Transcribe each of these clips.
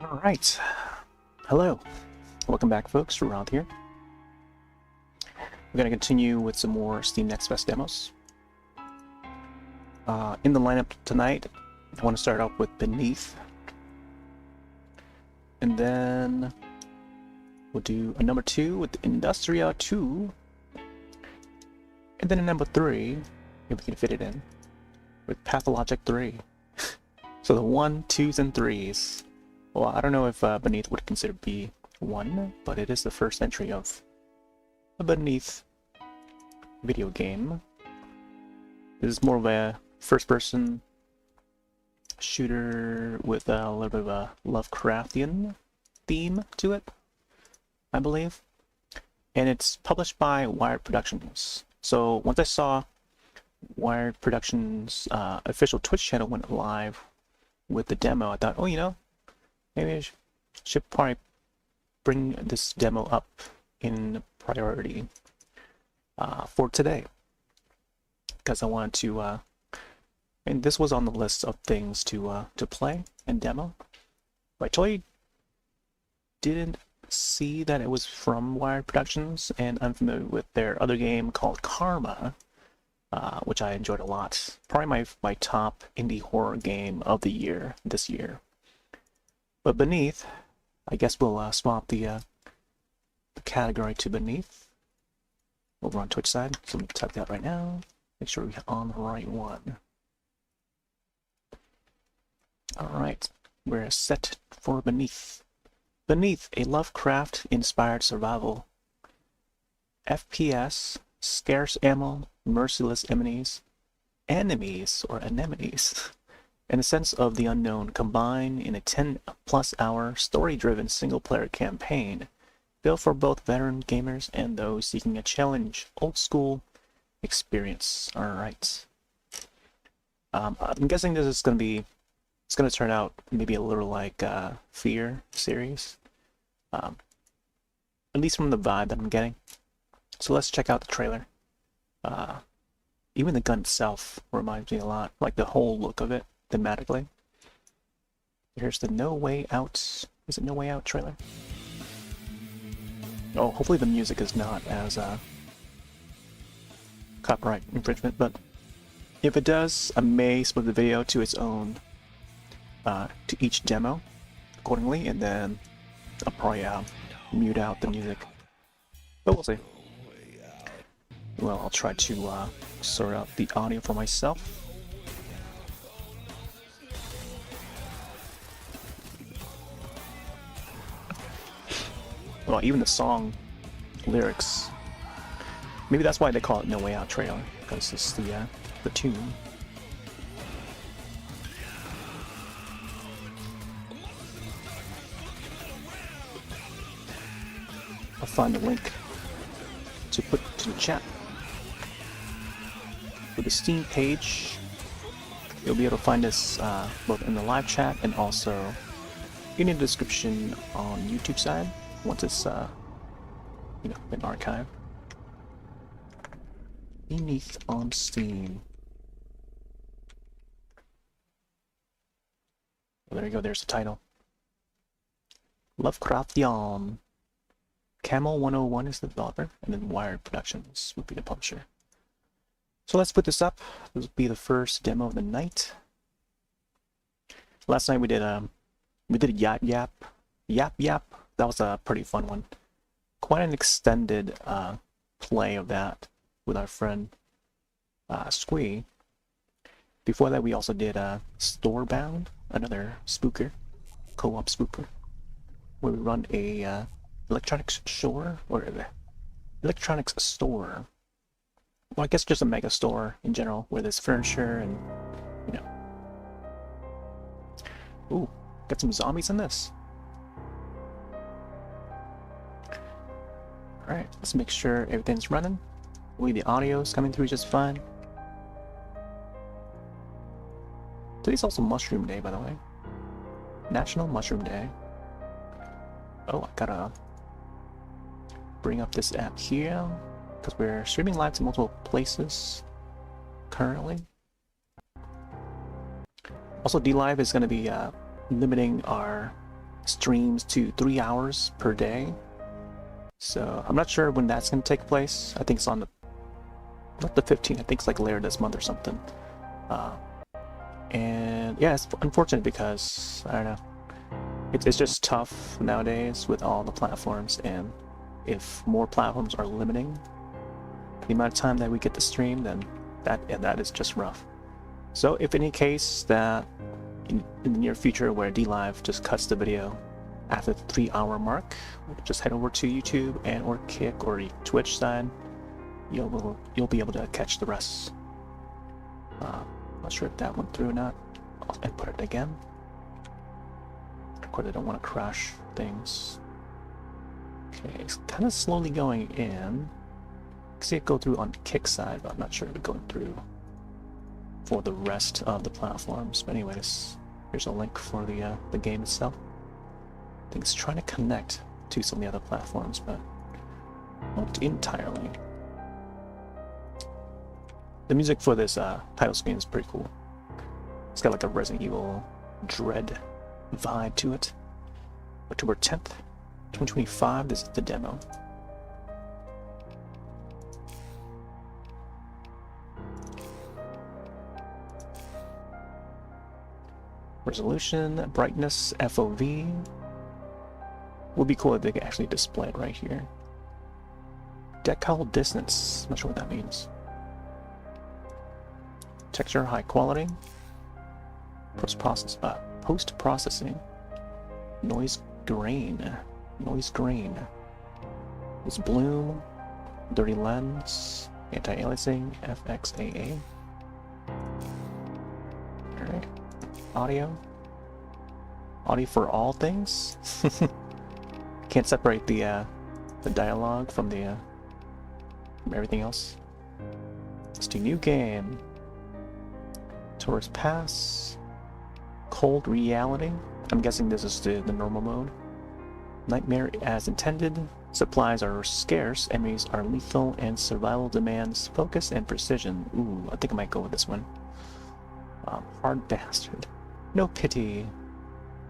Alright, hello, welcome back folks, Roth here. We're going to continue with some more Steam Next Fest demos. In the lineup tonight, I want to start off with Beneath. And then we'll do a number 2 with Industria 2. And then a number 3, if we can fit it in, with Pathologic 3. So the 1, 2s, and 3s. Well, I don't know if Beneath would consider be 1, but it is the first entry of a Beneath video game. This is more of a first-person shooter with a little bit of a Lovecraftian theme to it, I believe. And it's published by Wired Productions. So once I saw Wired Productions' official Twitch channel went live with the demo, I thought, oh, you know, maybe I should probably bring this demo up in priority for today, because I wanted to, and this was on the list of things to play and demo. But I totally didn't see that it was from Wired Productions, and I'm familiar with their other game called Karma, which I enjoyed a lot. Probably my top indie horror game of the year this year. But Beneath, I guess we'll swap the category to Beneath over on Twitch side. So let me type that right now. Make sure we're on the right one. Alright, we're set for Beneath. Beneath, a Lovecraft-inspired survival FPS, scarce ammo, merciless enemies, or anemones, and a sense of the unknown combine in a 10-plus hour story-driven single-player campaign built for both veteran gamers and those seeking a challenge, old-school experience. All right. I'm guessing this is going to be, it's going to turn out maybe a little like Fear series, at least from the vibe that I'm getting. So let's check out the trailer. Even the gun itself reminds me a lot, like the whole look of it. Thematically. Here's the No Way Out. Is it No Way Out trailer? Oh, hopefully the music is not as copyright infringement, but if it does, I may split the video to its own, to each demo accordingly, and then I'll probably mute out the music. But we'll see. Well, I'll try to sort out the audio for myself. Well, even the song lyrics, maybe that's why they call it No Way Out trailer, because it's the tune. I'll find the link to put to the chat. For the Steam page, you'll be able to find this both in the live chat and also in the description on YouTube side, once it's been archived. Beneath on Steam. Well, there you go, there's the title. Lovecraftian. Camel 101 is the developer, and then Wired Productions would be the publisher. So let's put this up. This will be the first demo of the night. Last night we did Yap Yap. That was a pretty fun one. Quite an extended play of that with our friend Squee. Before that, we also did Storebound, another spooker, co-op spooker, where we run a electronics store, or electronics store. Well, I guess just a mega store in general, where there's furniture and, you know. Ooh, got some zombies in this. Alright, let's make sure everything's running. Hopefully the audio's coming through just fine. Today's also Mushroom Day, by the way. National Mushroom Day. Oh, I gotta bring up this app here, because we're streaming live to multiple places currently. Also, DLive is going to be limiting our streams to 3 hours per day. So I'm not sure when that's going to take place. I think it's on the, not the 15th, I think it's like later this month or something. And yeah, it's unfortunate because, I don't know, it's just tough nowadays with all the platforms, and if more platforms are limiting the amount of time that we get to stream, then that is just rough. So if in any case that in the near future where DLive just cuts the video after the 3 hour mark, just head over to YouTube and or Kick or Twitch side, you'll be able to catch the rest. Not sure if that went through or not. I'll input it again. Of course, I don't want to crash things. Okay, it's kind of slowly going in. I can see it go through on the Kick side, but I'm not sure if it's going through for the rest of the platforms. But anyways, here's a link for the game itself. I think it's trying to connect to some of the other platforms, but not entirely. The music for this title screen is pretty cool. It's got like a Resident Evil Dread vibe to it. October 10th, 2025, this is the demo. Resolution, brightness, FOV. Would be cool if they could actually display it right here. Decal distance, not sure what that means. Texture, high quality. Post-processing. Noise grain. It's bloom. Dirty lens. Anti-aliasing. FXAA. Alright. Audio for all things. Can't separate the dialogue from from everything else. Let's do new game. Tourist Pass. Cold Reality. I'm guessing this is the normal mode. Nightmare as intended. Supplies are scarce, enemies are lethal, and survival demands focus and precision. Ooh, I think I might go with this one. Hard bastard. No pity.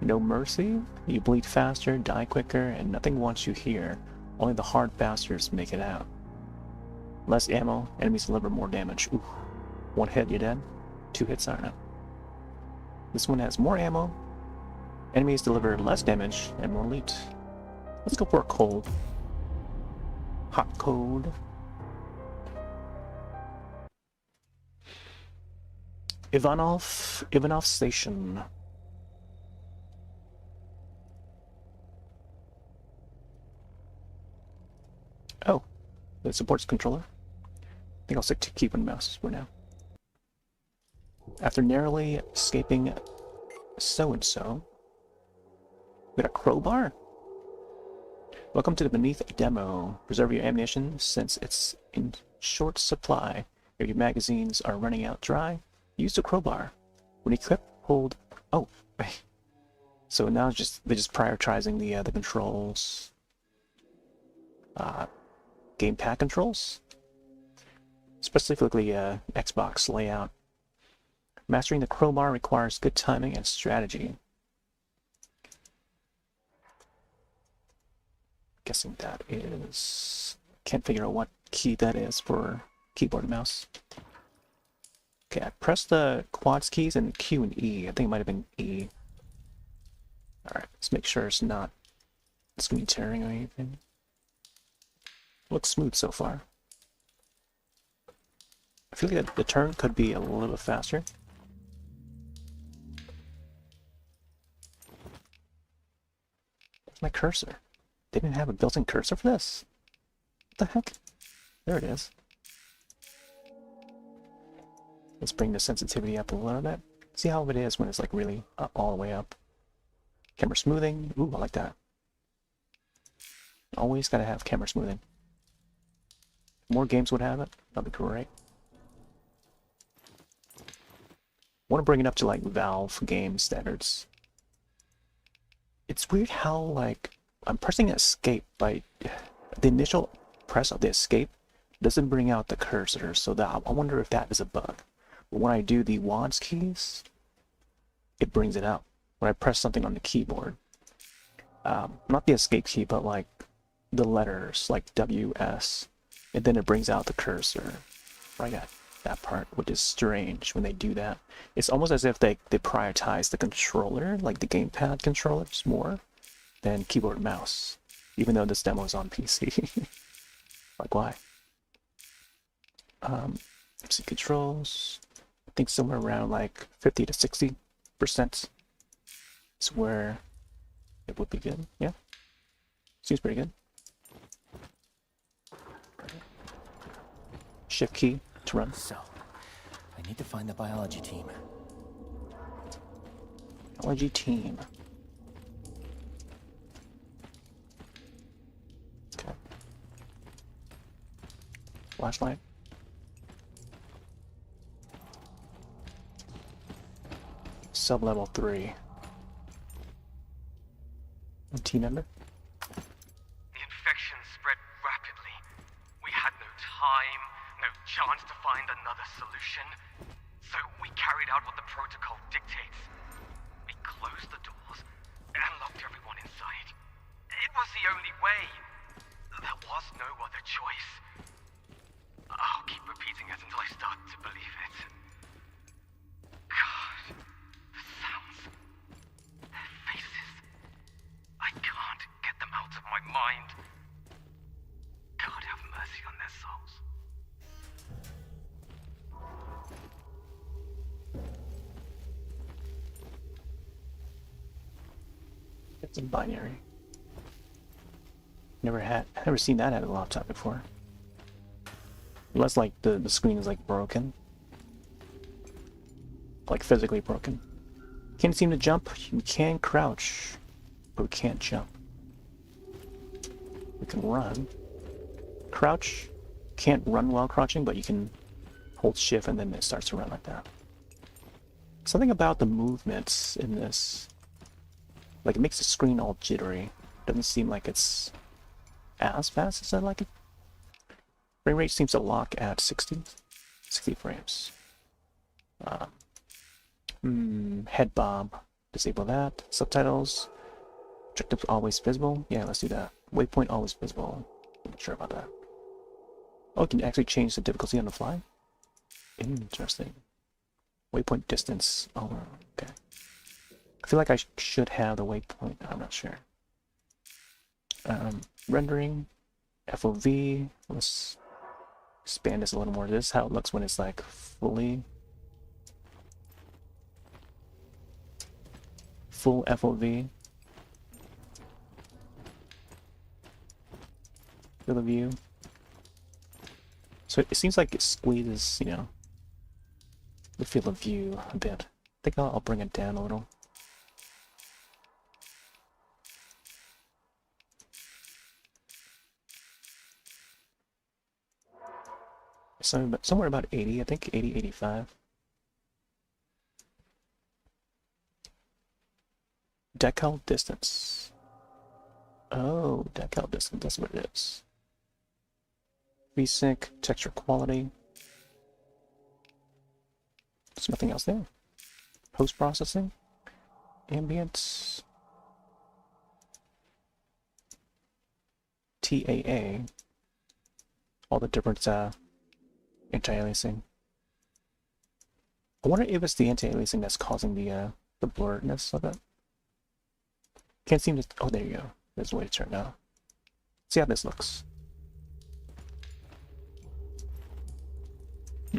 No mercy. You bleed faster, die quicker, and nothing wants you here. Only the hard bastards make it out. Less ammo, enemies deliver more damage. Ooh. One hit, you're dead. 2 hits, I don't know. This one has more ammo. Enemies deliver less damage and more loot. Let's go for a cold. Hot code. Ivanov Station. Oh, it supports controller. I think I'll stick to keyboard and mouse for now. After narrowly escaping so-and-so, we got a crowbar? Welcome to the Beneath demo. Preserve your ammunition since it's in short supply. If your magazines are running out dry, use the crowbar. When equipped, hold... Oh, so now they're just prioritizing the controls. Gamepad controls? Specifically Xbox layout. Mastering the crowbar requires good timing and strategy. Guessing that is... Can't figure out what key that is for keyboard and mouse. Okay, I pressed the quads keys and Q and E. I think it might have been E. Alright, let's make sure it's not screen tearing or anything. Looks smooth so far. I feel like the turn could be a little bit faster. Where's my cursor? They didn't have a built-in cursor for this? What the heck? There it is. Let's bring the sensitivity up a little bit. See how it is when it's like really all the way up. Camera smoothing. Ooh, I like that. Always gotta have camera smoothing. If more games would have it, that'd be great. I want to bring it up to like Valve game standards. It's weird how like I'm pressing escape, but the initial press of the escape doesn't bring out the cursor, so that I wonder if that is a bug. But when I do the WASD keys, it brings it out when I press something on the keyboard. not the escape key, but like the letters, like WS, and then it brings out the cursor right at that part, which is strange when they do that. It's almost as if they prioritize the controller, like the gamepad controllers, more than keyboard and mouse, even though this demo is on PC. Like, why? See controls. I think somewhere around like 50 to 60% is where it would be good. Yeah, seems pretty good. Shift key to run. So, I need to find the biology team. Biology team. Okay. Flashlight. Sub-level 3. A team member? The infection spread rapidly. We had no time, no chance to find another solution. So we carried out what the protocol dictates. We closed the doors and locked everyone inside. It was the only way. There was no other choice. I'll keep repeating it until I start to believe it. God, the sounds, their faces. I can't get them out of my mind. God have mercy on their souls. It's a binary. Never seen that at a laptop before. Unless like the screen is like broken. Like physically broken. Can't seem to jump. You can crouch, but we can't jump. We can run. Crouch. Can't run while crouching, but you can hold shift and then it starts to run like that. Something about the movements in this, like it makes the screen all jittery. Doesn't seem like it's as fast as I like it. Frame rate seems to lock at 60 frames. Head bob, disable that. Subtitles, objective always visible. Yeah, let's do that. Waypoint always visible. Not sure about that. Oh, you can actually change the difficulty on the fly. Interesting. Waypoint distance. Oh, okay. I feel like I should have the waypoint. I'm not sure. Rendering, FOV. Let's expand this a little more. This is how it looks when it's like full FOV. Field of view. So it seems like it squeezes, you know, the field of view a bit. I think I'll bring it down a little. Somewhere about 80, I think 80, 85. Decal distance. Oh, decal distance, that's what it is. Resync, texture quality. There's nothing else there. Post-processing. Ambient. TAA. All the different anti-aliasing. I wonder if it's the anti-aliasing that's causing the blurredness of it. Can't seem to. Oh, there you go. There's a way to turn it out. See how this looks. The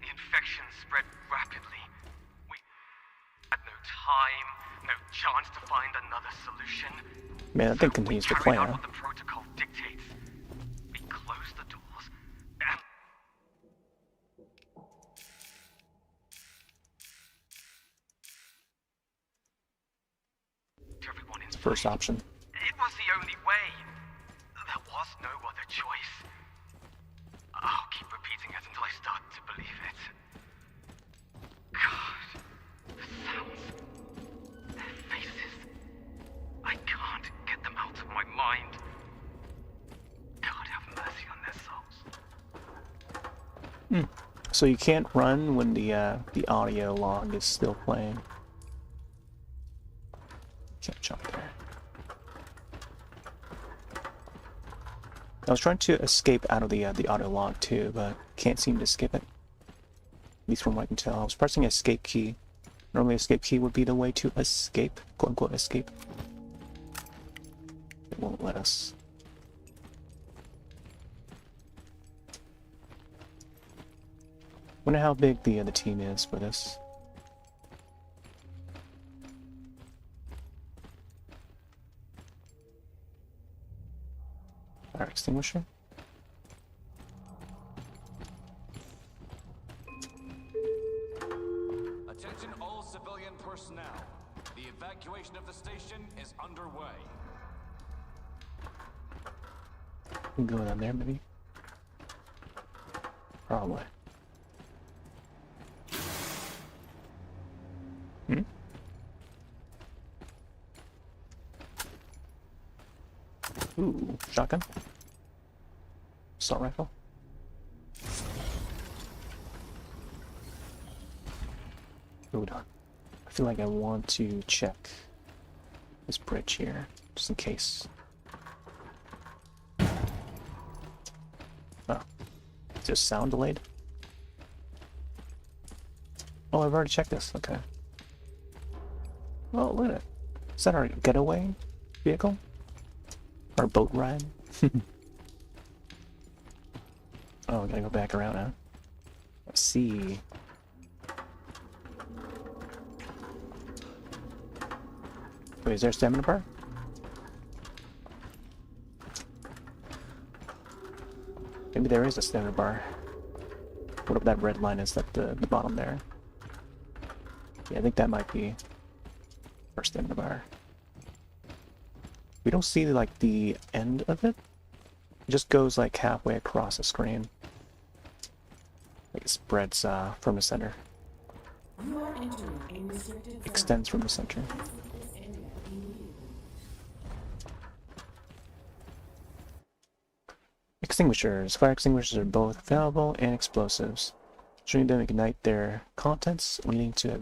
infection spread rapidly. We had no time, no chance to find another solution. Man, that thing continues to play, huh? What the protocol dictates. We closed the doors and everyone in First option. It was the only way. There was no other choice. I'll keep repeating it until I start to believe it. God, the sounds, their faces. I can't get them out of my mind. God have mercy on their souls. So you can't run when the audio log is still playing. Can't jump there. I was trying to escape out of the audio log too, but can't seem to skip it. At least from what I can tell. I was pressing escape key. Normally escape key would be the way to escape, quote unquote escape. It won't let us. Wonder how big the team is for this. Fire extinguisher. Attention all civilian personnel. The evacuation of the station is underway. We can go down there maybe. Probably. Hmm? Ooh, shotgun. Assault rifle. Hold on. I feel like I want to check this bridge here, just in case. Oh. Is this sound delayed? Oh, I've already checked this. Okay. Oh, look at it. Is that our getaway vehicle? Our boat ride? Oh, we gotta go back around, huh? Let's see. Wait, is there a stamina bar? Maybe there is a stamina bar. What if that red line is at the bottom there? Yeah, I think that might be our stamina bar. We don't see like the end of it. It just goes like halfway across the screen. Like it spreads from the center. You are entering a restricted zone. Extends from the center. Exit this area immediately. Extinguishers. Fire extinguishers are both flammable and explosives. Shooting them ignite their contents, leading to a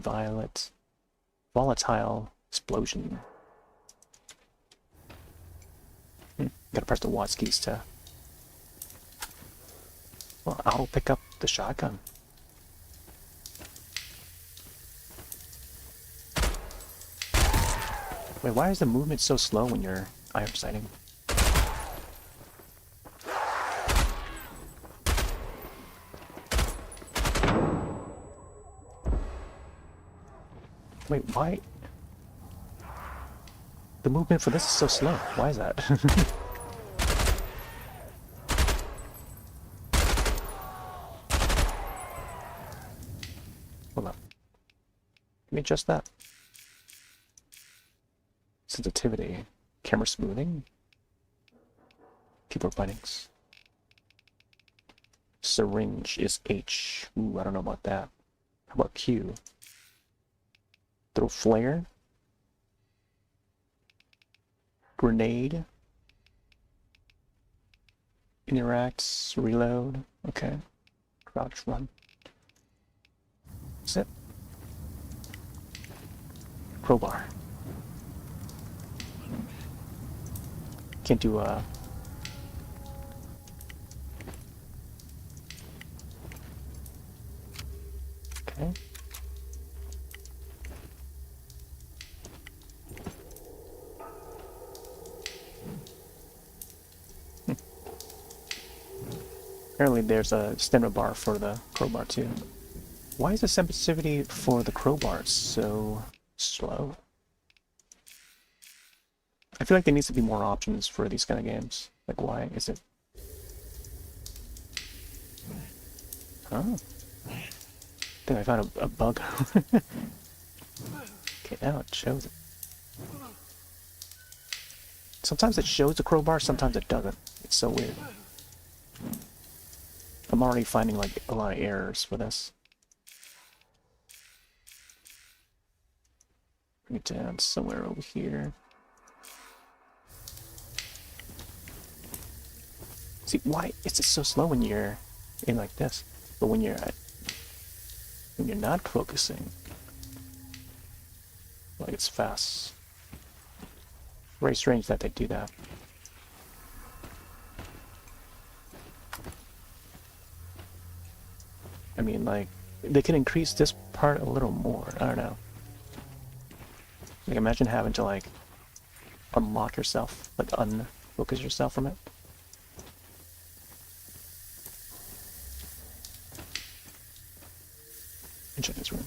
volatile explosion. Gotta press the WASD keys to... Well, I'll pick up the shotgun. Wait, why is the movement so slow when you're IR sighting? Wait, why? The movement for this is so slow. Why is that? Hold on. Let me adjust that. Sensitivity. Camera smoothing. Keyboard bindings. Syringe is H. Ooh, I don't know about that. How about Q? Throw flare. Grenade. Interacts. Reload. Okay. Crouch run. That's it. Crowbar. Can't do okay. Apparently there's a stamina bar for the crowbar too. Why is the sensitivity for the crowbar so slow? I feel like there needs to be more options for these kind of games. Like, why is it? Oh. I think I found a bug. Okay, now it shows it. Sometimes it shows the crowbar, sometimes it doesn't. It's so weird. I'm already finding like a lot of errors for this. Bring it down somewhere over here. See, why is it so slow when you're in like this? But when you're at when you're not focusing. Like it's fast. Very strange that they do that. I mean, like, they can increase this part a little more. I don't know. Like, imagine having to, like, unlock yourself, like, unfocus yourself from it. And check this room.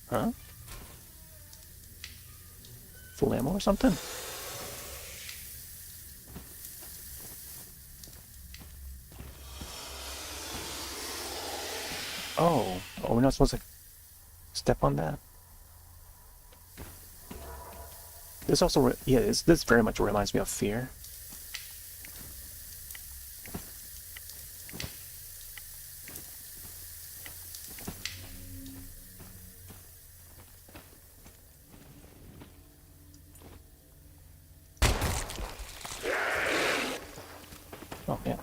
Huh? Full ammo or something? Oh, we're not supposed to step on that. This also, this very much reminds me of Fear. Oh, yeah.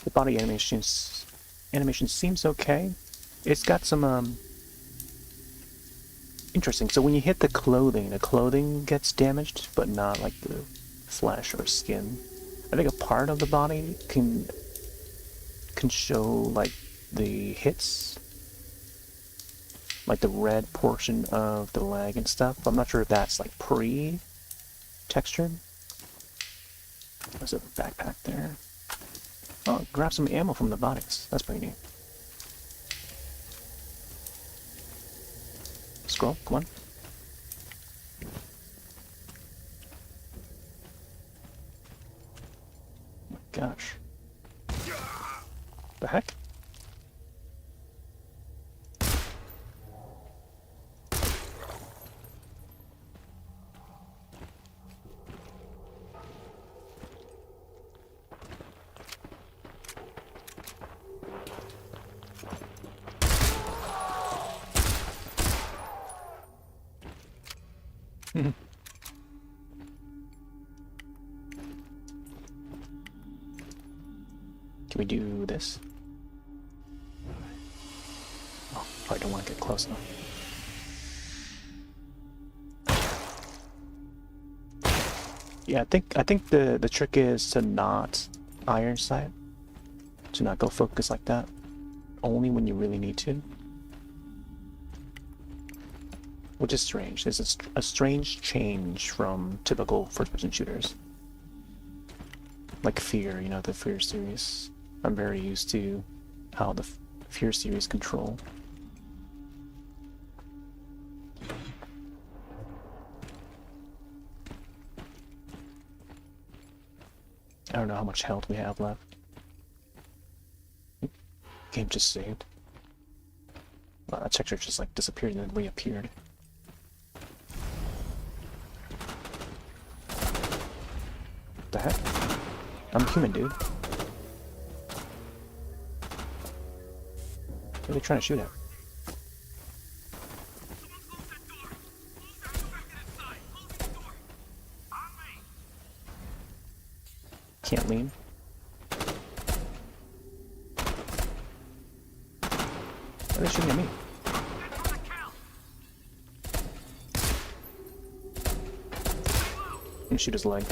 The body animation seems okay. It's got some interesting. So when you hit the clothing gets damaged, but not like the flesh or skin. I think a part of the body can show like the hits, like the red portion of the leg and stuff. I'm not sure if that's like pre-textured. There's a backpack there. Oh, grab some ammo from the bodies. That's pretty neat. Scroll, come on. Oh my gosh. The heck? Can we do this? Oh, probably don't want to get close enough. Yeah, I think the trick is to not iron sight, to not go focus like that, only when you really need to. Which is strange. It's a strange change from typical first-person shooters. Like Fear, you know, the Fear series. I'm very used to how the Fear series control. I don't know how much health we have left. Game just saved. Wow, that texture just like disappeared and then reappeared. What the heck? I'm a human, dude. What are they trying to shoot at? Can't lean. Why are they shooting at me? I'm gonna shoot his leg.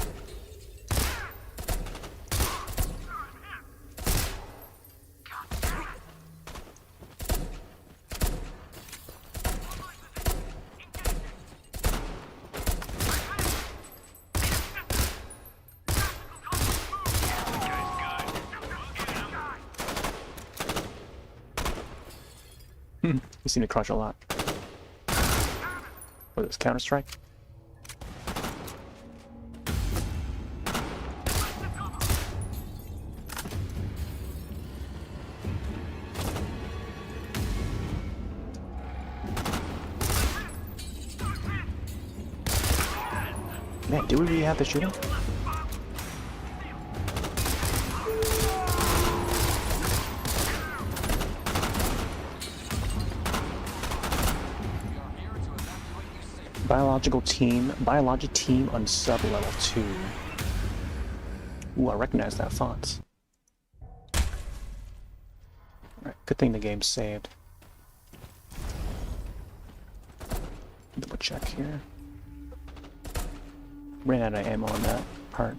You seem to crouch a lot. What is this, Counter-Strike? Man, do we really have the shooting? Biologic team on sub level 2. Ooh, I recognize that font. Alright, good thing the game's saved. Double check here. Ran out of ammo on that part.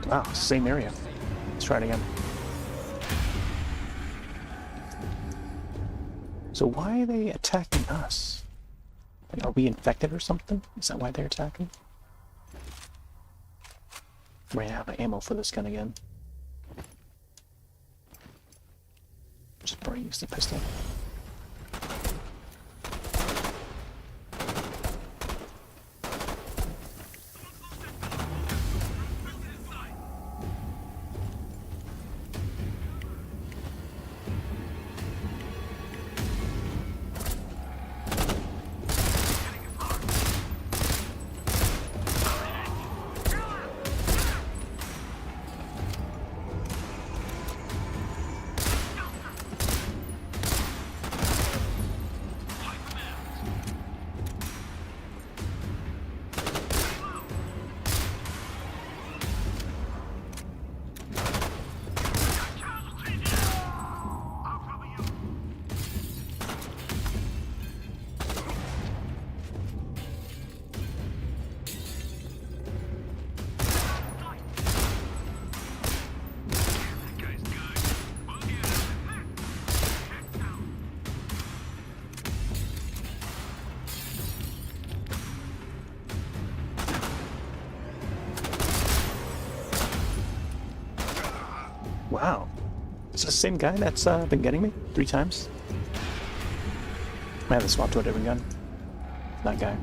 Wow, same area. Let's try it again. So why are they attacking us? Like, are we infected or something? Is that why they're attacking? Ran out of ammo for this gun again. Just probably use the pistol. Wow. Is this the same guy that's been getting me 3 times? I have to swap to a different gun. That guy.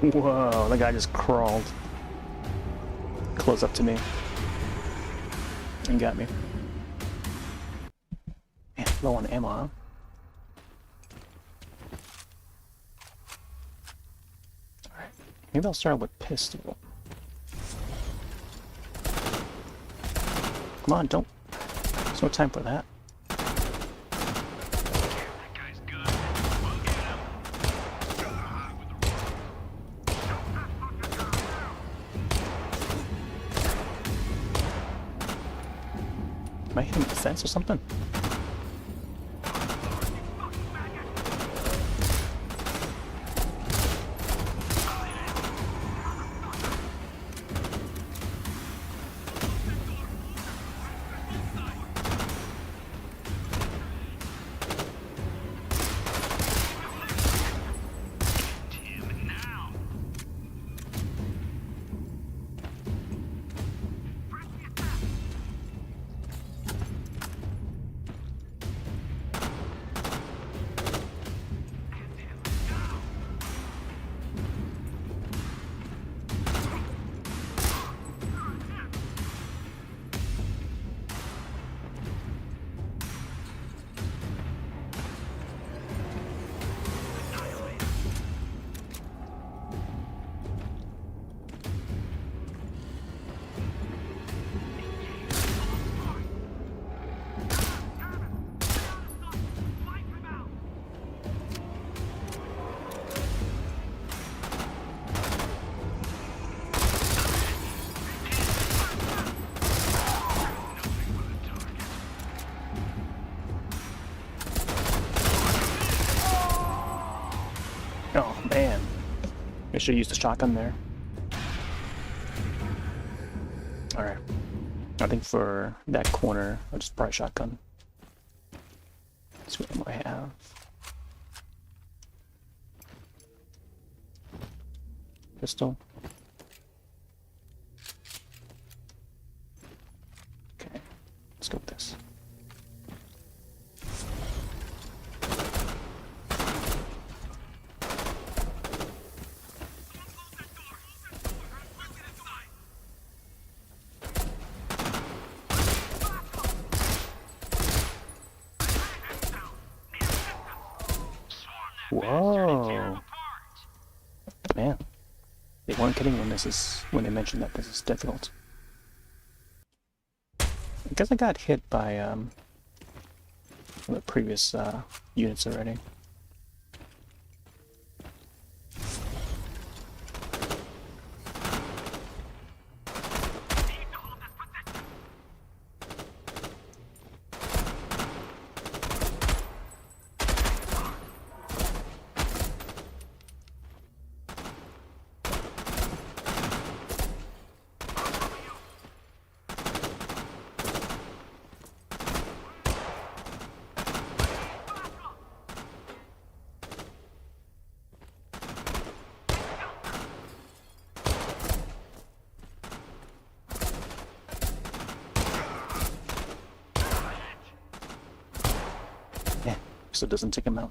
Whoa, the guy just crawled close up to me and got me. Man, low on ammo, huh? Alright, maybe I'll start with pistol. Come on, don't. There's no time for that. Am I hitting the fence or something? Oh man, I should have used the shotgun there. Alright, I think for that corner, I'll just probably shotgun. Let's see what ammo I have. Pistol. Okay, let's go with this. Whoa, man, they weren't kidding when they mentioned that this is difficult. I guess I got hit by the previous units already. Yeah, so it doesn't take him out.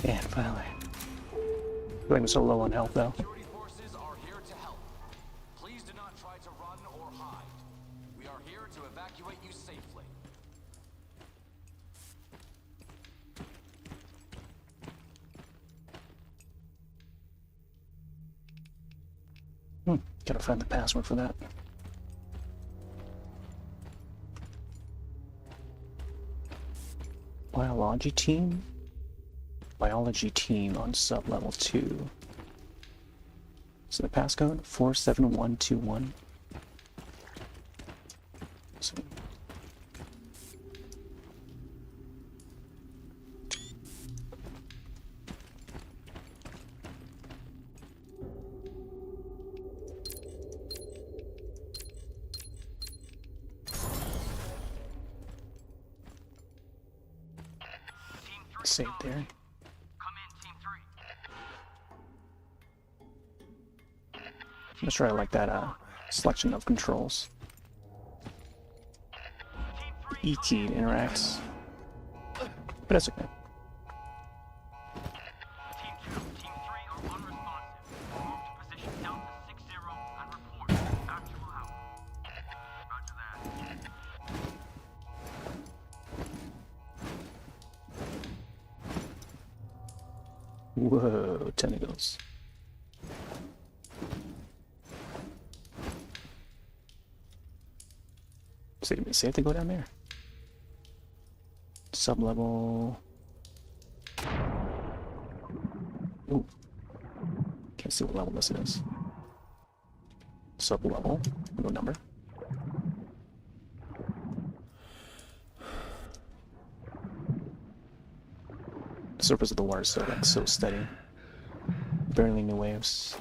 And finally. I feel like I'm so low on health though. Security forces are here to help. Please do not try to run or hide. We are here to evacuate you safely. Gotta find the password for that. Biology team? Biology team on sub-level 2. So the passcode 47121. So save there. Come in, Team 3. I'm not sure I like that selection of controls. E key interacts, but that's okay. Team 2, Team 3 are unresponsive. Move to position Delta 60 and report. Actual out. Roger that. Whoa, tentacles. So did we safe to go down there? Sub-level. Ooh. Can't see what level this is. Sub-level. No number. The surface of the water is so steady. Barely any waves.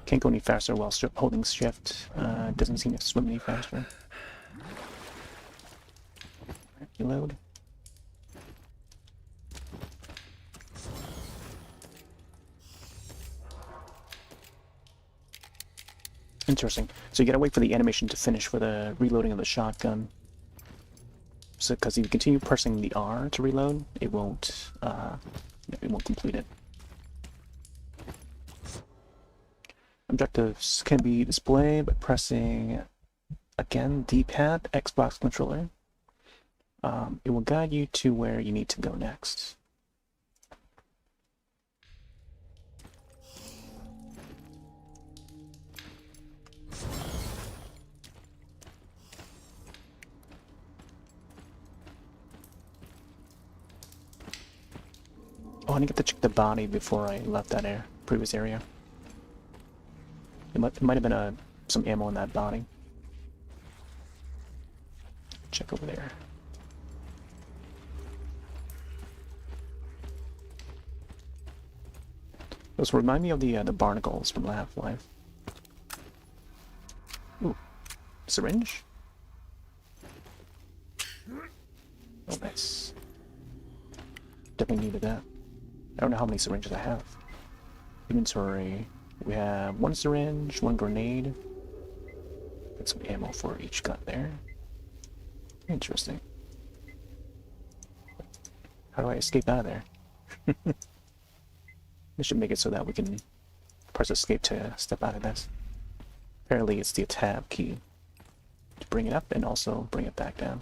Can't go any faster while holding shift. Doesn't seem to swim any faster. Reload. Interesting. So you gotta wait for the animation to finish for the reloading of the shotgun. So, because if you continue pressing the R to reload, it won't complete it. Objectives can be displayed by pressing, again, D-pad, Xbox controller. It will guide you to where you need to go next. Oh, I didn't get to check the body before I left that previous area. It might have been some ammo in that body. Check over there. Those remind me of the barnacles from Half-Life. Ooh, syringe. Oh, nice. Definitely needed that. I don't know how many syringes I have. Inventory. We have one syringe, one grenade. Got some ammo for each gun there. Interesting. How do I escape out of there? This should make it so that we can press escape to step out of this. Apparently it's the tab key to bring it up and also bring it back down.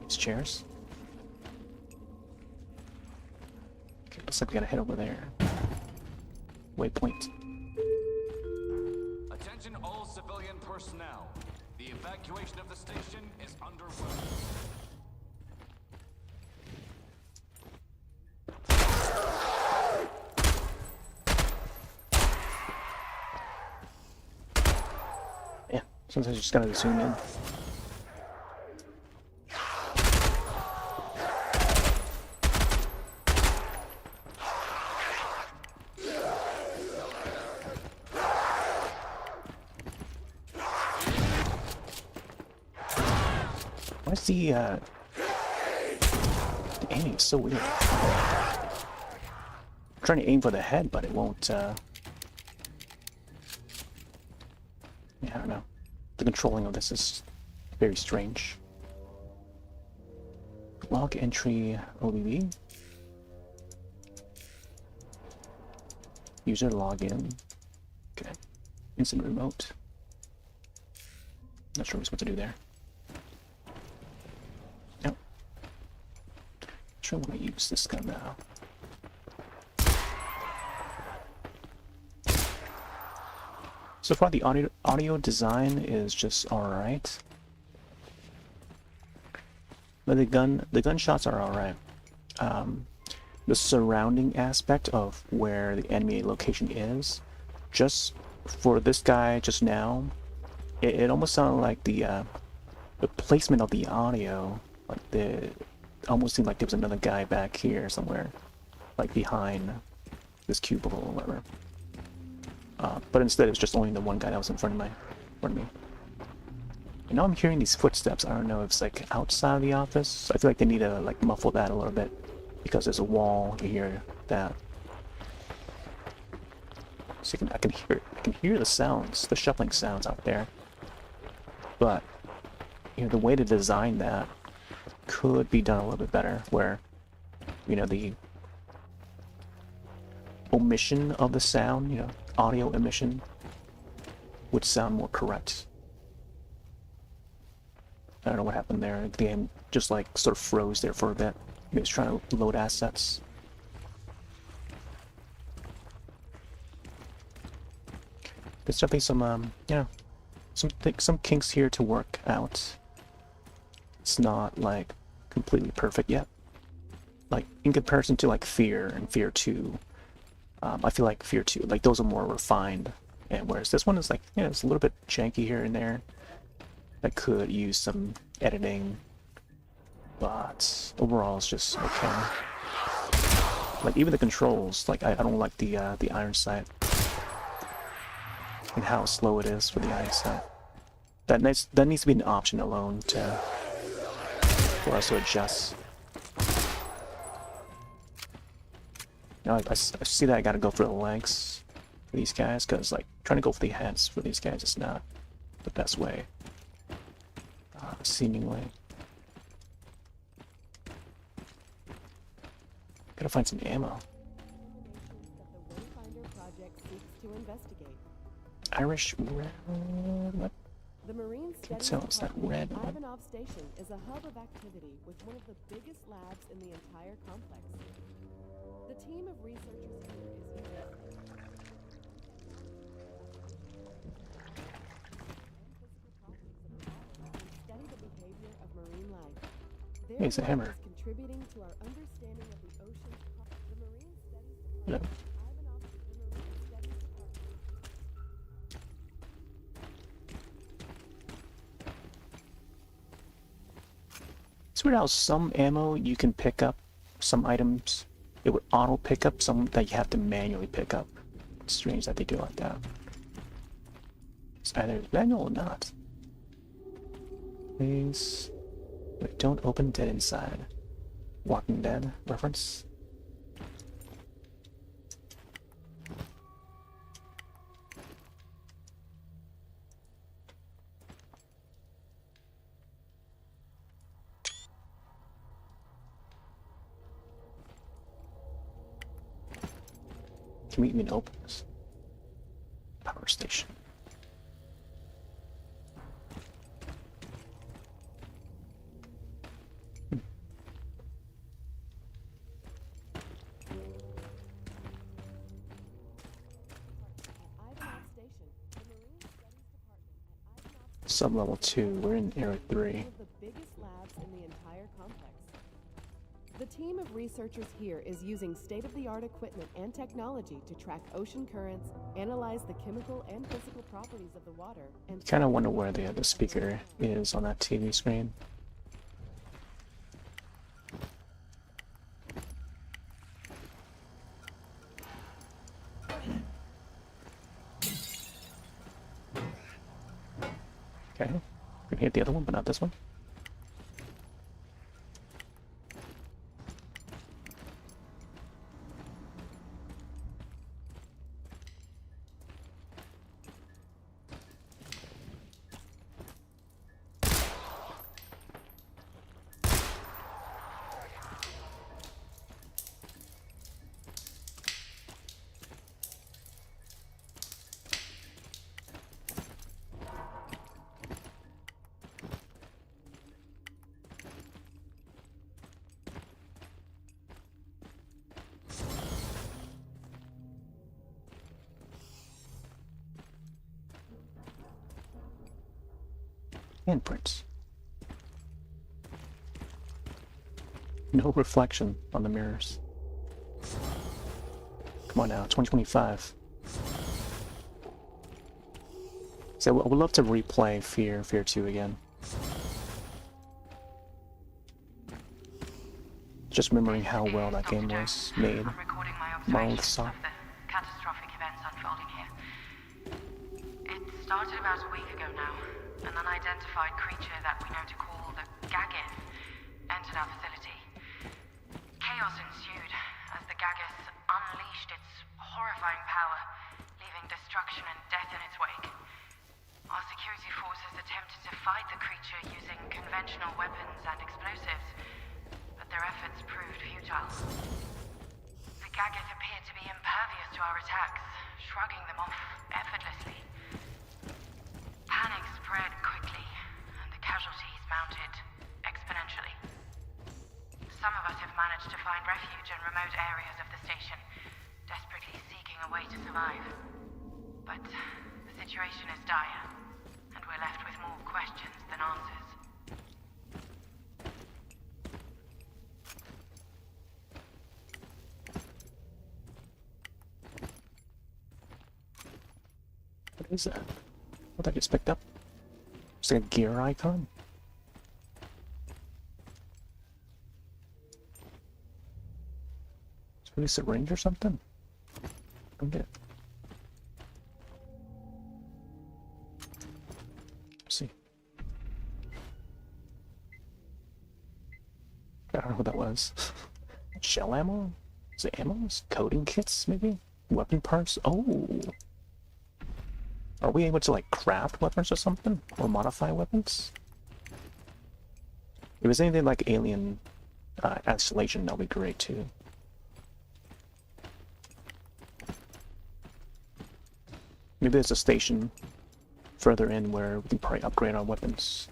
These chairs. Okay, looks like we gotta head over there. Waypoint. Attention all civilian personnel. The evacuation of the station is underway. Yeah, sometimes you just gotta zoom in. Why is the aiming so weird? trying to aim for the head, but it won't, yeah, I don't know. The controlling of this is very strange. Log entry OBB. User login. Okay. Instant remote. Not sure what's what to do there. Nope. Sure, I want to use this gun now. So far, the audio design is just alright. But the gunshots are alright. The surrounding aspect of where the enemy location is, just for this guy just now, it almost sounded like the placement of the audio, like it almost seemed like there was another guy back here somewhere, like behind this cubicle or whatever. But instead, it was just only the one guy that was in front of me. And now I'm hearing these footsteps. I don't know if it's like outside of the office. I feel like they need to like muffle that a little bit because there's a wall. You hear that. So I can hear the sounds, the shuffling sounds out there. But you know, the way to design that could be done a little bit better, where you know the omission of the sound, you know, audio emission would sound more correct. I don't know what happened there. The game just like sort of froze there for a bit. Maybe it's trying to load assets. There's definitely some you know, some kinks here to work out. It's not like completely perfect yet. Like in comparison to like Fear and Fear 2, I feel like Fear 2, like those are more refined, and whereas this one is like, you know, it's a little bit janky here and there. That could use some editing, but overall it's just okay. Like even the controls, like I don't like the iron sight and how slow it is for the iron sight. That needs to be an option alone for us to adjust. You know, I see that I gotta go for the legs for these guys, because like trying to go for the heads for these guys is not the best way. Seemingly. Gotta find some ammo. Irish red. What? The Marine Can't tell. Is that red? Ivanov Station is a hub of activity with one of the biggest labs in the entire complex. The team of researchers here is study the behavior of marine life. Hey, it's a hammer. Is contributing to our understanding of the ocean's the Marine Studies No. Department. Ivanov, the Marine Studies Department. It's weird how some ammo you can pick up, some items it would auto pick up, some that you have to manually pick up. It's strange that they do it like that. It's either manual or not. Please. Wait, don't open dead inside. Walking Dead reference. Can we even open this? Power station. Sub-level 2, we're in Area 3. One of the biggest labs in the entire complex. The team of researchers here is using state-of-the-art equipment and technology to track ocean currents, analyze the chemical and physical properties of the water, and Kind of wonder where the speaker is on that TV screen. Okay, we can hit the other one, but not this one. Handprints. No reflection on the mirrors. Come on now, 2025. So I would love to replay Fear 2 again. Just remembering how well that game was made. I'm recording my Mild observations soft. of the catastrophic events unfolding here. It started about a week ago now. An unidentified creature that we know to call the Gaggith entered our facility. Chaos ensued as the Gaggith unleashed its horrifying power, leaving destruction and death in its wake. Our security forces attempted to fight the creature using conventional weapons and explosives, but their efforts proved futile. The Gaggith appeared to be impervious to our attacks, shrugging them off effortlessly. Panic spread quickly, and the casualties mounted exponentially. Some of us have managed to find refuge in remote areas of the station, desperately seeking a way to survive. But the situation is dire, and we're left with more questions than answers. What is that? What I just picked up? It's like a gear icon. It's really a syringe or something? I don't get it. Let's see. I don't know what that was. Shell ammo? Is it ammo? Coding kits, maybe? Weapon parts? Oh! Are we able to, like, craft weapons or something? Or modify weapons? If it's anything like Alien Isolation, that'll be great, too. Maybe there's a station further in where we can probably upgrade our weapons.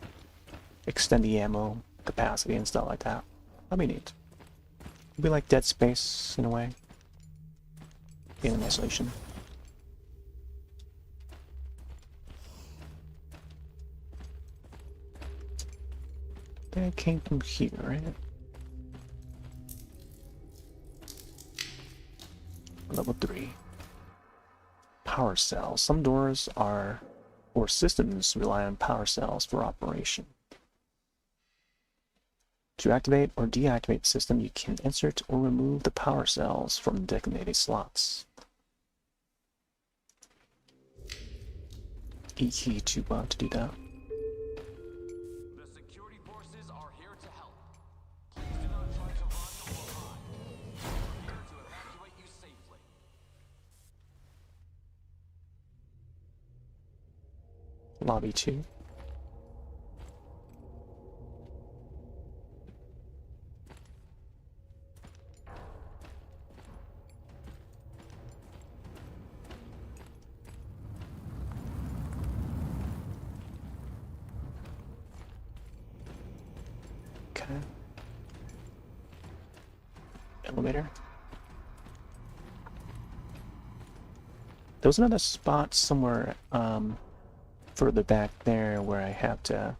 Extend the ammo capacity and stuff like that. That'd be neat. It'd be like Dead Space, in a way. Alien Isolation. That came from here, right? Level 3. Power cells. Some doors are, or systems rely on power cells for operation. To activate or deactivate the system, you can insert or remove the power cells from designated slots. E key to do that. The security forces are here to help. Please do not try to run or hide. We're here to evacuate you safely. Lobby 2. Okay. Elevator. There was another spot somewhere further back there where I have to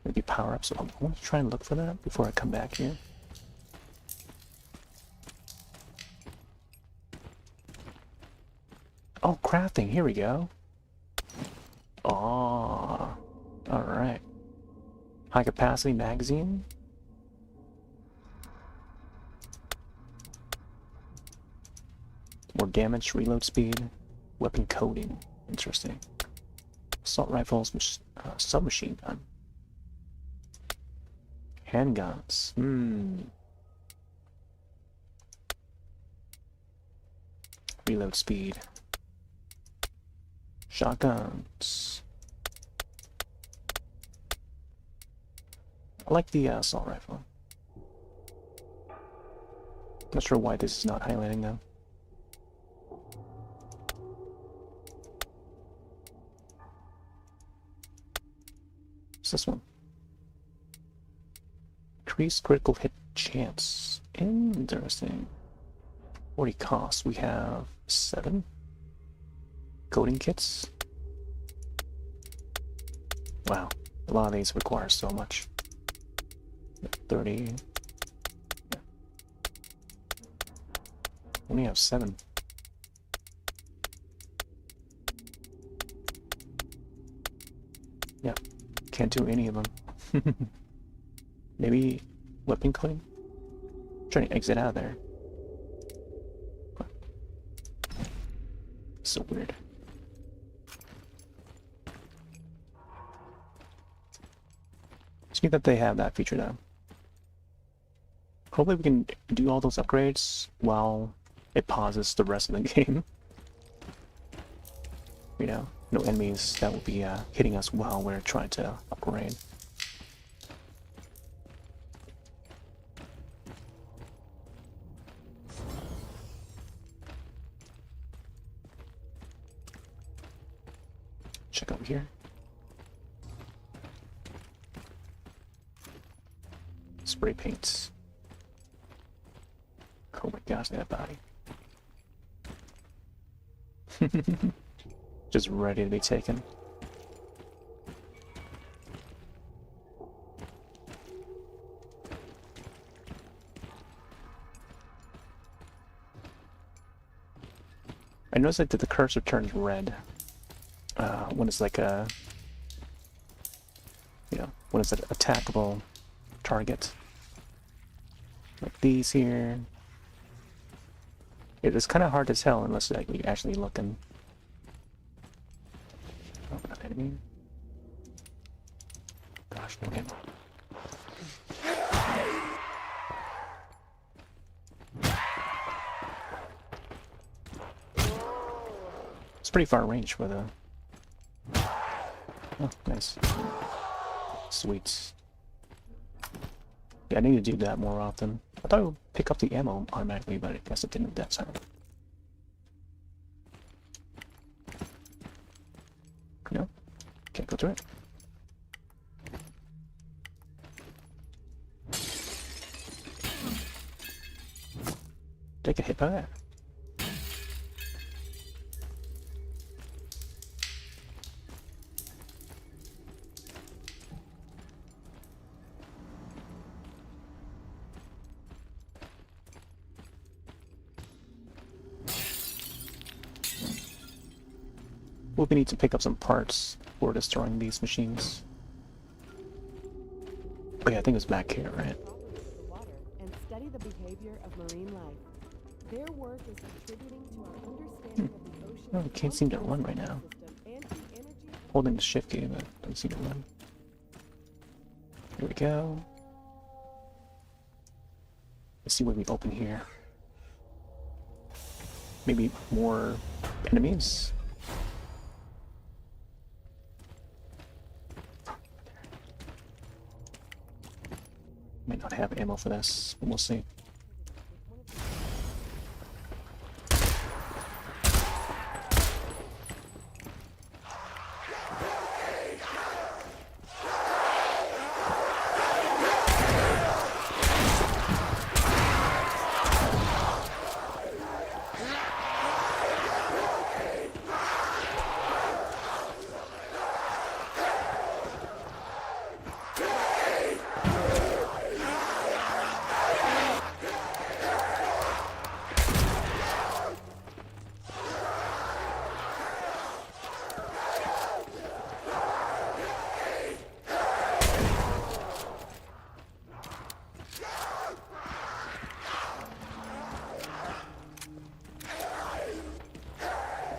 maybe power up, so I want to try and look for that before I come back here. Oh, crafting, here we go. Oh, alright. High capacity magazine. More damage, reload speed, weapon coding. Interesting. Assault rifles, submachine gun. Handguns. Reload speed. Shotguns. I like the assault rifle. Not sure why this is not highlighting though. What's this one? Increased critical hit chance. Interesting. 40 costs. We have 7 coding kits. Wow. A lot of these require so much. 30. Yeah. Only have 7. Yeah, can't do any of them. Maybe weapon cleaning? Trying to exit out of there. So weird. It's neat that they have that feature though. Hopefully we can do all those upgrades while it pauses the rest of the game. You know, no enemies that will be hitting us while we're trying to upgrade. Check over here. Spray paints. Oh my gosh, that body. Just ready to be taken. I noticed that the cursor turns red when it's like a, you know, when it's an attackable target. Like these here. It is kind of hard to tell unless like, you're actually looking. Oh, not enemy. Gosh, no ammo. It's pretty far range for the... Oh, nice. Sweet. Yeah, I need to do that more often. I thought it would pick up the ammo automatically, but I guess it didn't that time. No, can't go through it. Did I get hit by that? We'll need to pick up some parts for destroying these machines. Oh yeah, I think it's back here, right? And study the behavior of marine life. Their work is contributing to our understanding of the ocean. Oh, I can't seem to run right now. Holding the shift key, but I don't seem to run. Here we go. Let's see what we open here. Maybe more enemies? Might not have ammo for this, but we'll see.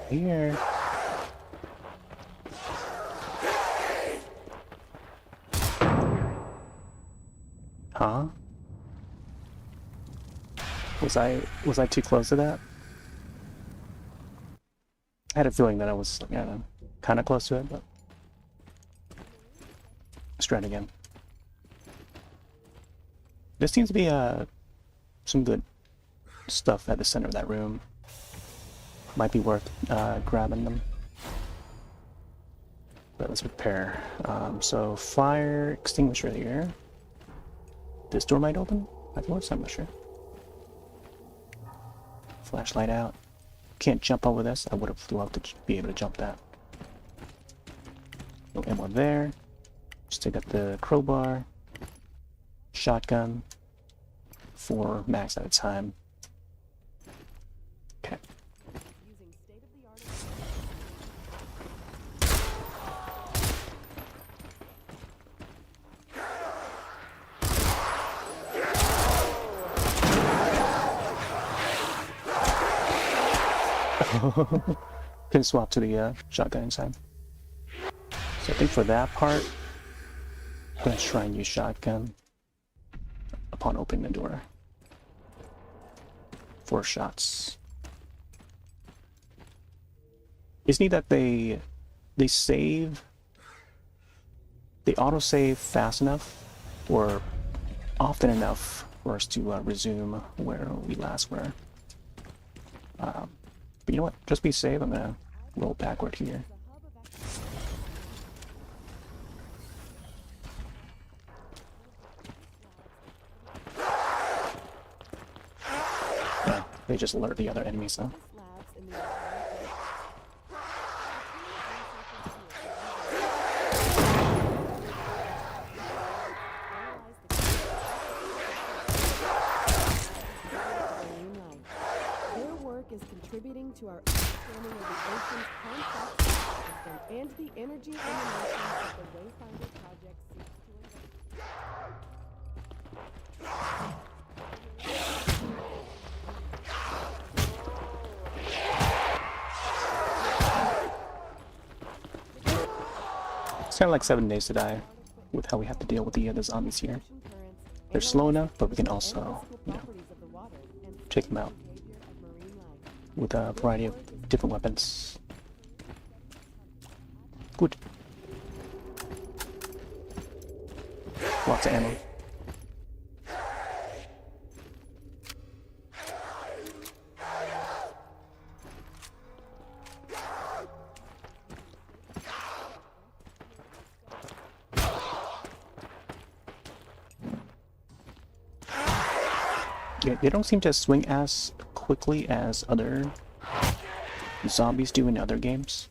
Here. Huh? Was I too close to that? I had a feeling that I was, I don't know, kind of close to it, but let's try it again. There seems to be some good stuff at the center of that room. Might be worth grabbing them. But let's repair. So fire extinguisher here. This door might open? Afterwards, I'm not sure. Flashlight out. Can't jump over this. I would have loved to be able to jump that. No ammo there. Just take up the crowbar, shotgun, 4 max at a time. Okay. Using state-of-the-art Can swap to the shotgun inside. So I think for that part, I'm gonna try and use shotgun upon opening the door. 4 shots. It's neat that they save, they autosave fast enough or often enough for us to resume where we last were. But you know what? Just be safe. I'm gonna roll backward here. Yeah, they just alert the other enemies though. labs in the entire marine life. Their work is contributing to our understanding of the ocean's complex system and the energy emanations that the Wayfinder project seeks to investigate. It's kind of like 7 Days to Die with how we have to deal with the zombies here. Ocean currents, They're slow enough, but we can analyze the also, physical you know, properties of the water and take them out behavior of marine life. with a variety of different weapons. Good. Lots of ammo. Yeah, they don't seem to swing as quickly as other zombies do in other games.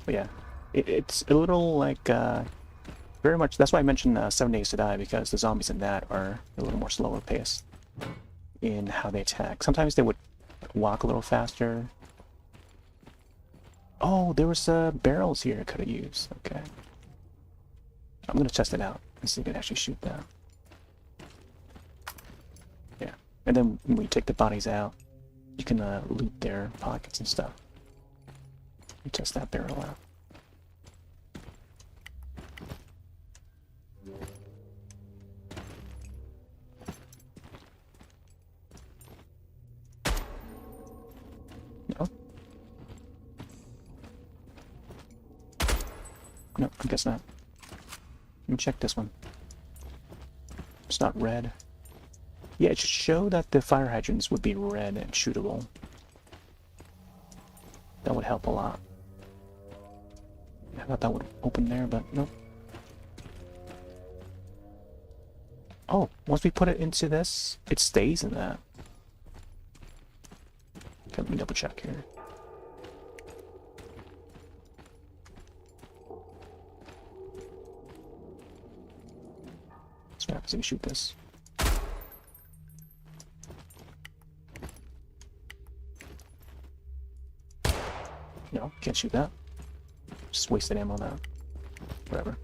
But yeah, it's a little like, very much, that's why I mentioned 7 Days to Die, because the zombies in that are a little more slower paced in how they attack. Sometimes they would walk a little faster. Oh, there was barrels here I could have used. Okay. I'm gonna test it out and see if I can actually shoot that. Yeah. And then when we take the bodies out, you can loot their pockets and stuff. And test that barrel out. No? No, I guess not. Let me check this one. It's not red. Yeah, it should show that the fire hydrants would be red and shootable. That would help a lot. I thought that would open there, but nope. Oh, once we put it into this, it stays in that. Okay, let me double check here. So what happens if we shoot this? No, can't shoot that. Just wasted ammo now. Whatever.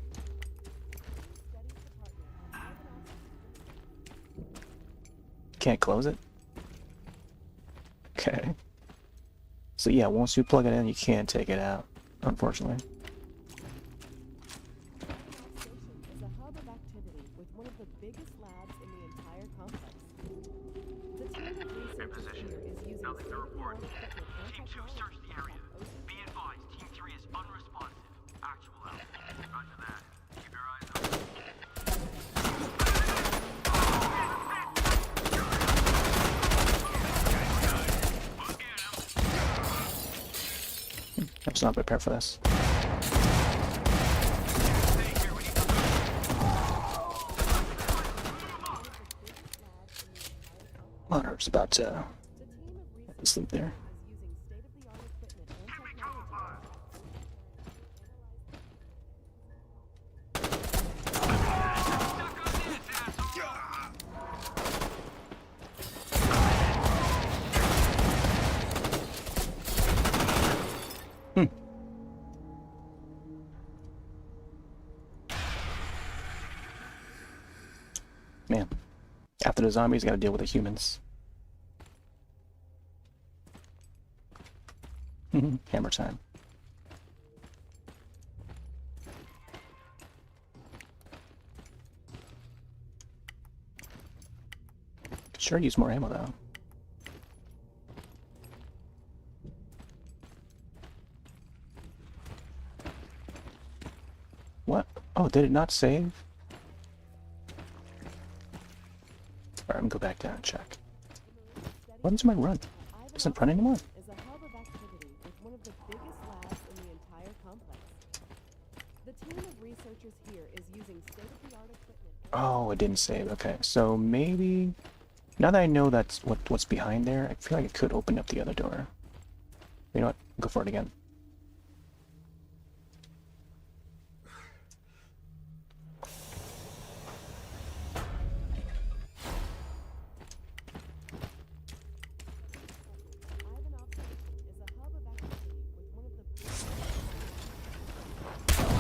Can't close it? Okay. So yeah, once you plug it in, you can't take it out, unfortunately. Station is a hub of activity with one of the biggest labs in the entire complex. The team of researchers here is using Nothing to report. state-of-the-art equipment and Team 2, technology search the to area. track ocean Be advised, Team 3 is unresponsive. Actual out. Roger that. Keep your eyes open. I was not prepared for this. Monitor's about to sleep there. is using state-of-the-art equipment and Man, after the zombies, gotta deal with the humans. Hammer time. Could sure use more ammo though. What? Oh, did it not save? Alright, I'm gonna go back down and check. What happened to my run? Doesn't run anymore? Is a hub of activity with one of the biggest labs in the entire complex. The team of researchers here is using state-of-the-art equipment. Oh, it didn't save. Okay, so maybe now that I know that's what's behind there, I feel like it could open up the other door. You know what? Go for it again. Ivanov Station is a hub of activity with one of the biggest understanding of the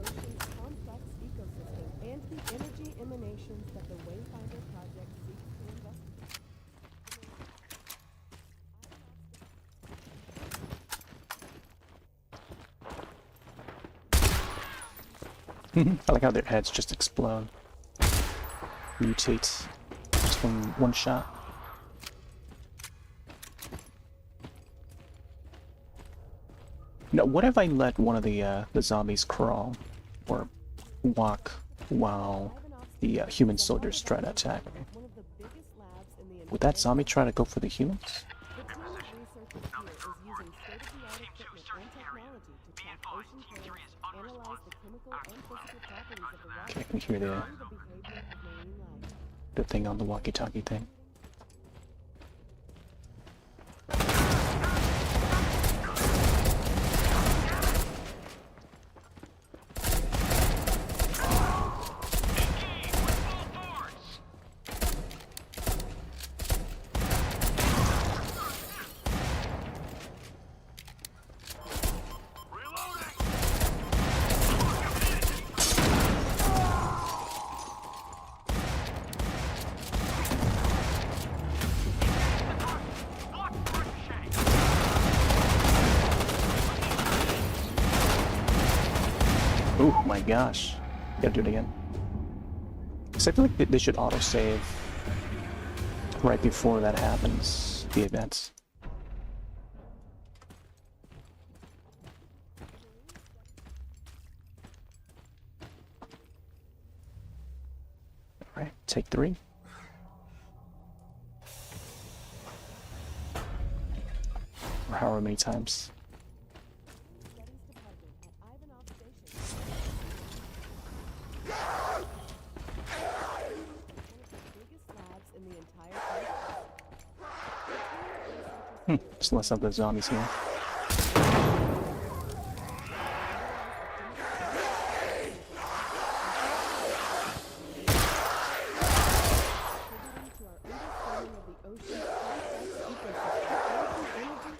ocean's complex ecosystem and the energy emanations that the Wayfinder project seeks to investigate. I like how their heads just explode. Mutate. Just from one shot. Now, what if I let one of the zombies crawl or walk while the human soldiers try to attack me? One of the biggest labs in the Would that zombie try to go for the humans? The team of researchers here is using state-of-the-art equipment and technology to track ocean currents, analyze the chemical and physical properties of the water, Okay, I can hear and the behavior of marine life. the thing on the walkie-talkie thing. Oh my gosh. Gotta do it again. Because I feel like they should autosave right before that happens, the events. Alright, take 3. Or however many times. Studies department at Ivanov Station. One of the biggest labs in the entire complex. Just less of the zombies here. Contributing to our understanding of the ocean's complex ecosystem and the energy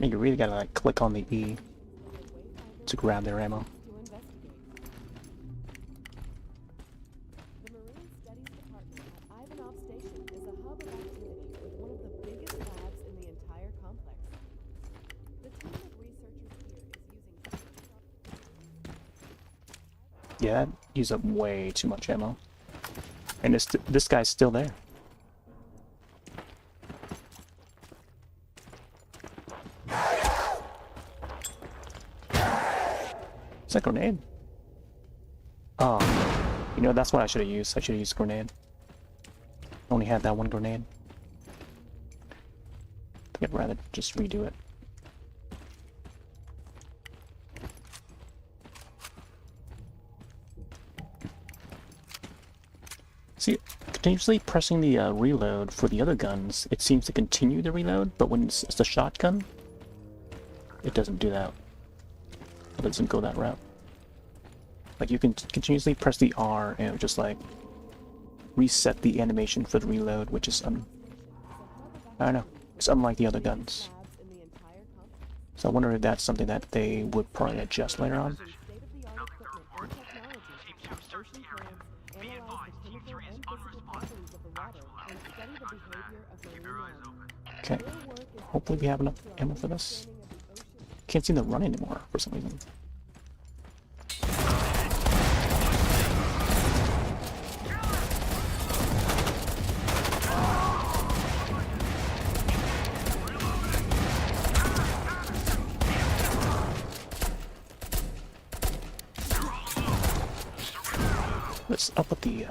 You really gotta like click on the E to grab their ammo. to investigate. The Marine Studies Department at Ivanov Station is a hub of activity with one of the biggest labs in the entire complex. The team of researchers here is using state-of-the-art Yeah, that used up way too much ammo. And this guy's still there. It's a grenade. You know, that's what I should have used. I should have used grenade. Only had that one grenade. I think I'd rather just redo it. See, continuously pressing the reload for the other guns, it seems to continue the reload, but when it's a shotgun, it doesn't do that. It doesn't go that route. Like, you can continuously press the R and it would just like reset the animation for the reload, which is I don't know. It's unlike the other guns. So I wonder if that's something that they would probably adjust later on. Okay. Hopefully we have enough ammo for this. Can't seem to run anymore for some reason. Let's up with the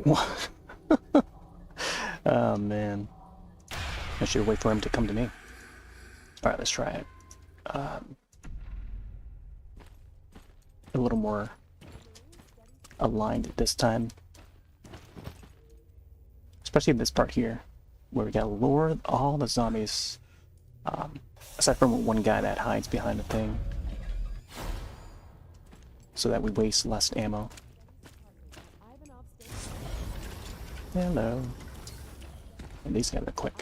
what? Oh man, I should wait for him to come to me. All right, let's try it. A little more aligned this time, especially this part here, where we gotta lure all the zombies, aside from one guy that hides behind the thing, so that we waste less ammo. Hello. And these guys are quick.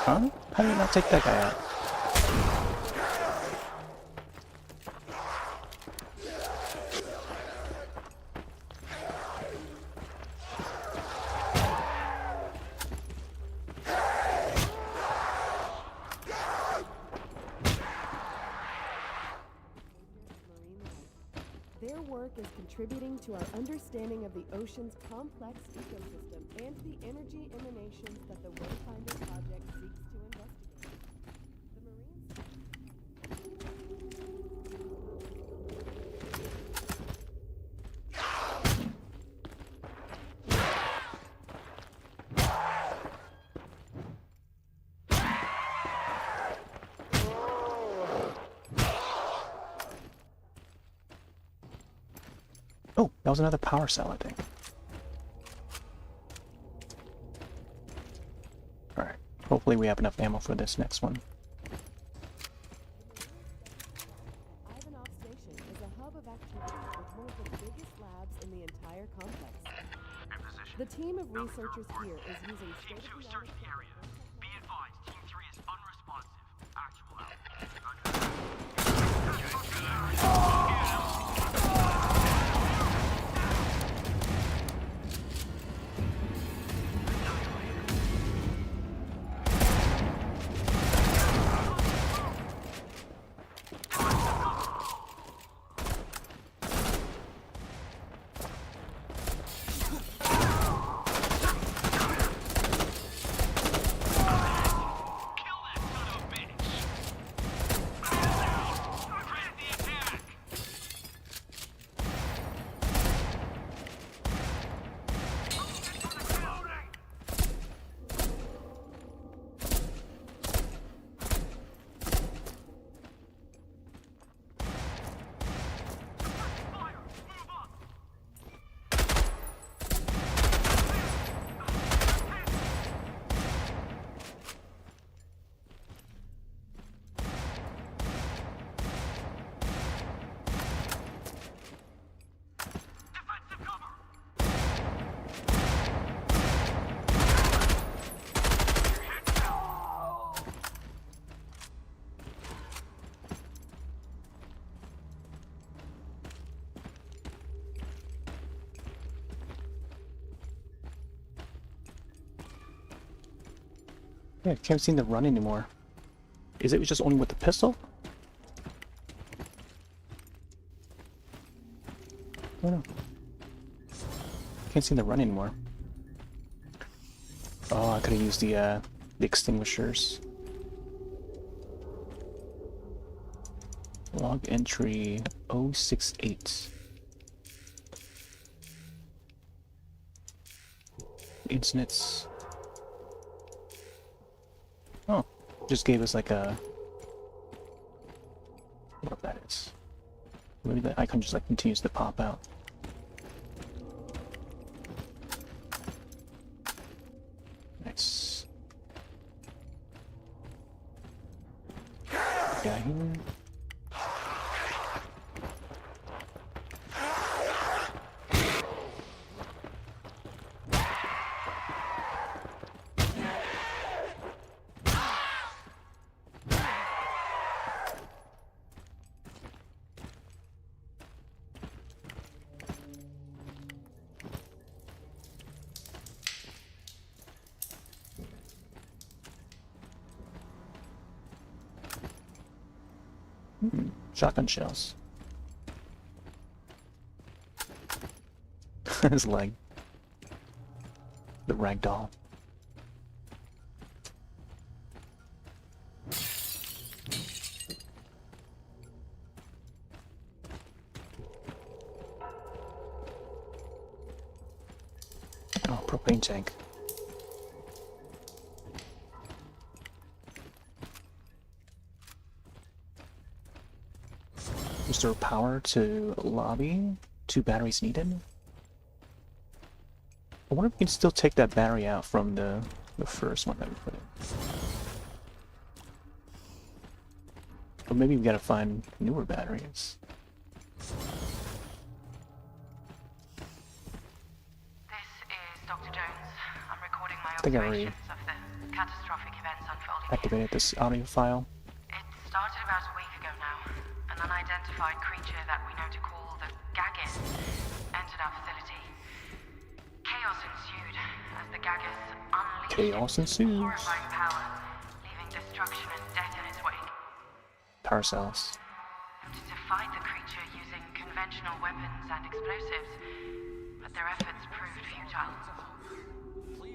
Huh? How did you not take that guy out? Their work is contributing to our understanding of the ocean's complex ecosystem and the energy emanations that the Wayfinder project seeks to investigate. The Marines... Oh, that was another power cell, I think. Alright, hopefully we have enough ammo for this next one. Ivanov Station is a hub of activity with one of the biggest labs in the entire complex. The team of researchers here is using state-of-the-art... Search the area. Be advised, Team 3 is unresponsive. Actual out. Yeah, I can't seem to run anymore. Is it just only with the pistol? I don't know. Can't seem to run anymore. Oh, I could have used the extinguishers. Log entry 068. Incidents. Oh, just gave us like a... what that is. Maybe the icon just like continues to pop out. Nice. Guy here. Shotgun shells. His leg. The ragdoll. Oh, propane tank. Restore power to lobby. 2 batteries needed. I wonder if we can still take that battery out from the first one that we put in. Or maybe we gotta find newer batteries. This is Dr. Jones. I'm recording my I think I already observations of the catastrophic events unfolding here. activated this audio file. It started about a week ago now. An unidentified creature that we know to call the Gaggis entered our facility. Chaos ensued as the Gaggis unleashed Chaos ensues. horrifying power, leaving destruction and death in its wake. Power cells. Attempted to fight the creature using conventional weapons and explosives, but their efforts proved futile.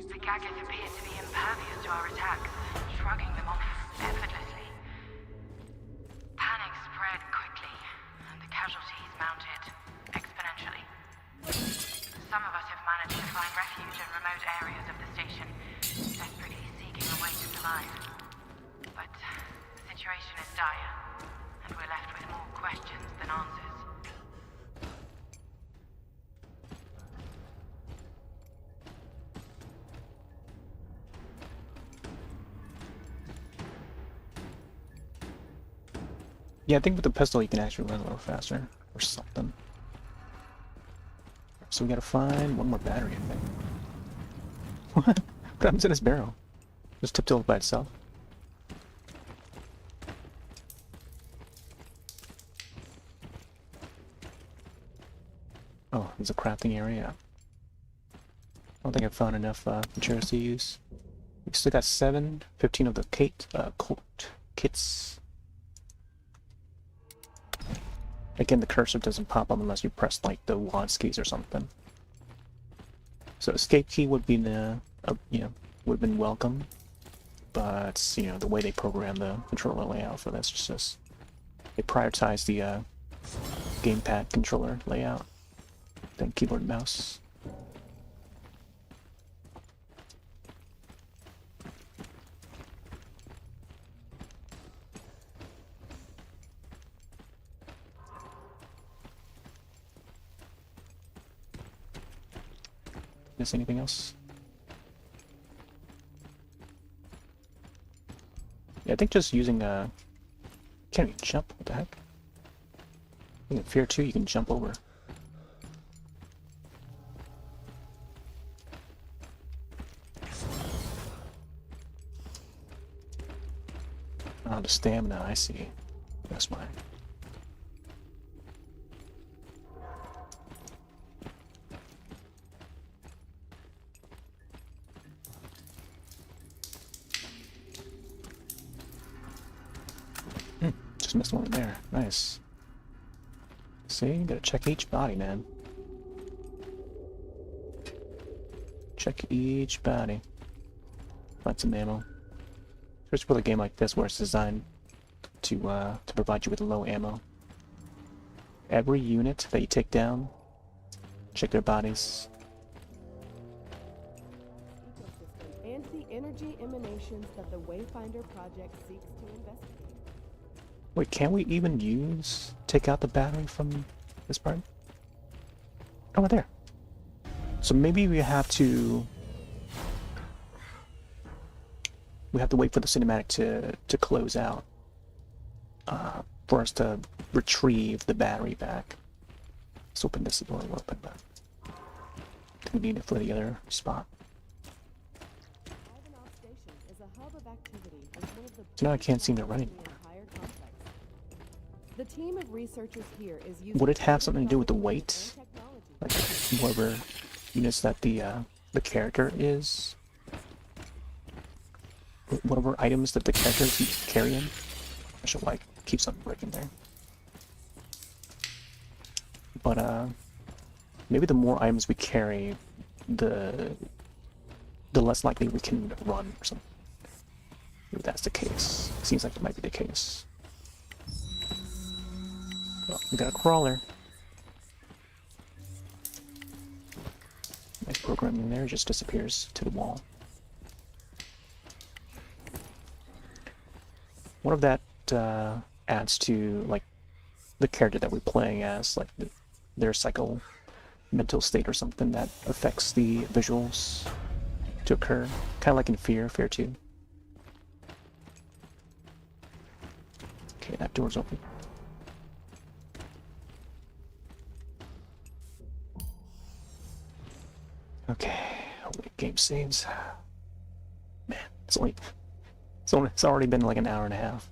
The Gaggis appeared to be impervious to our attacks, shrugging them off effortlessly. Panic spread quickly, and the casualties mounted exponentially. Some of us have managed to find refuge in remote areas of the station, desperately seeking a way to survive. But the situation is dire, and we're left with more questions than answers. Yeah, I think with the pistol you can actually run a little faster. Or something. So we gotta find one more battery, I think. What happens to this barrel? Just tipped over by itself? Oh, there's a crafting area. I don't think I've found enough materials to use. We still got 15 of the kits. Again, the cursor doesn't pop up unless you press like the WASD keys or something. So escape key would be the, would have been welcome, but the way they program the controller layout for this is just they prioritize the gamepad controller layout than keyboard and mouse. Miss anything else? Yeah, I think just using can't even jump. What the heck? I think in Fear 2 you can jump over. Oh, the stamina, I see. That's mine. Just missed one there. Nice. See, you gotta check each body, man. Check each body. Find some ammo. Especially for a game like this where it's designed to provide you with low ammo. Every unit that you take down, check their bodies. Ecosystem and the energy emanations that the Wayfinder project seeks to investigate. Wait, can we even take out the battery from this part? Oh, right there. So maybe we have to wait for the cinematic to close out for us to retrieve the battery back. Let's open this door a little bit, but we need it for the other spot. Station is a hub of activity and one of the So now I can't seem to run the anymore. entire complex. The team of researchers here is using Would it have something to do with the weight? technology. Like whatever units that the character is, whatever items that the character keeps carrying. I should like keep something breaking there. But maybe the more items we carry, the less likely we can run or something. If that's the case, seems like it might be the case. Well, we got a crawler. Nice programming there, just disappears to the wall. What if that adds to like the character that we're playing as, like their mental state or something that affects the visuals to occur, kind of like in Fear 2. Okay, that door's open. Okay, wait, game saves. Man, it's already been like an hour and a half.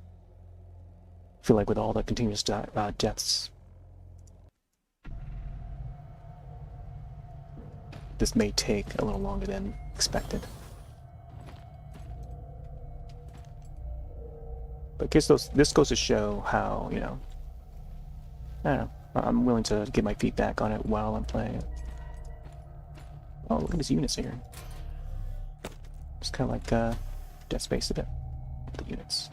I feel like with all the continuous deaths, this may take a little longer than expected. But I guess this goes to show how, I don't know, I'm willing to give my feedback on it while I'm playing it. Oh, look at these units here. It's kind of like Dead Space a bit. The units.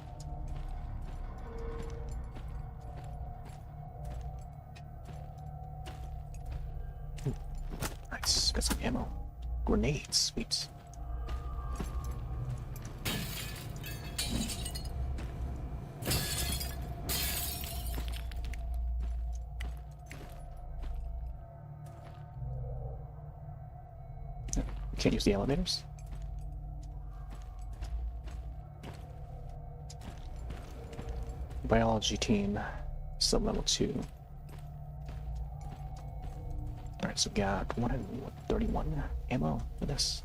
Ooh, nice, got some ammo. Grenades, sweet. Can't use the elevators. Biology team, sub-level 2. Alright, so we got 131 ammo for this.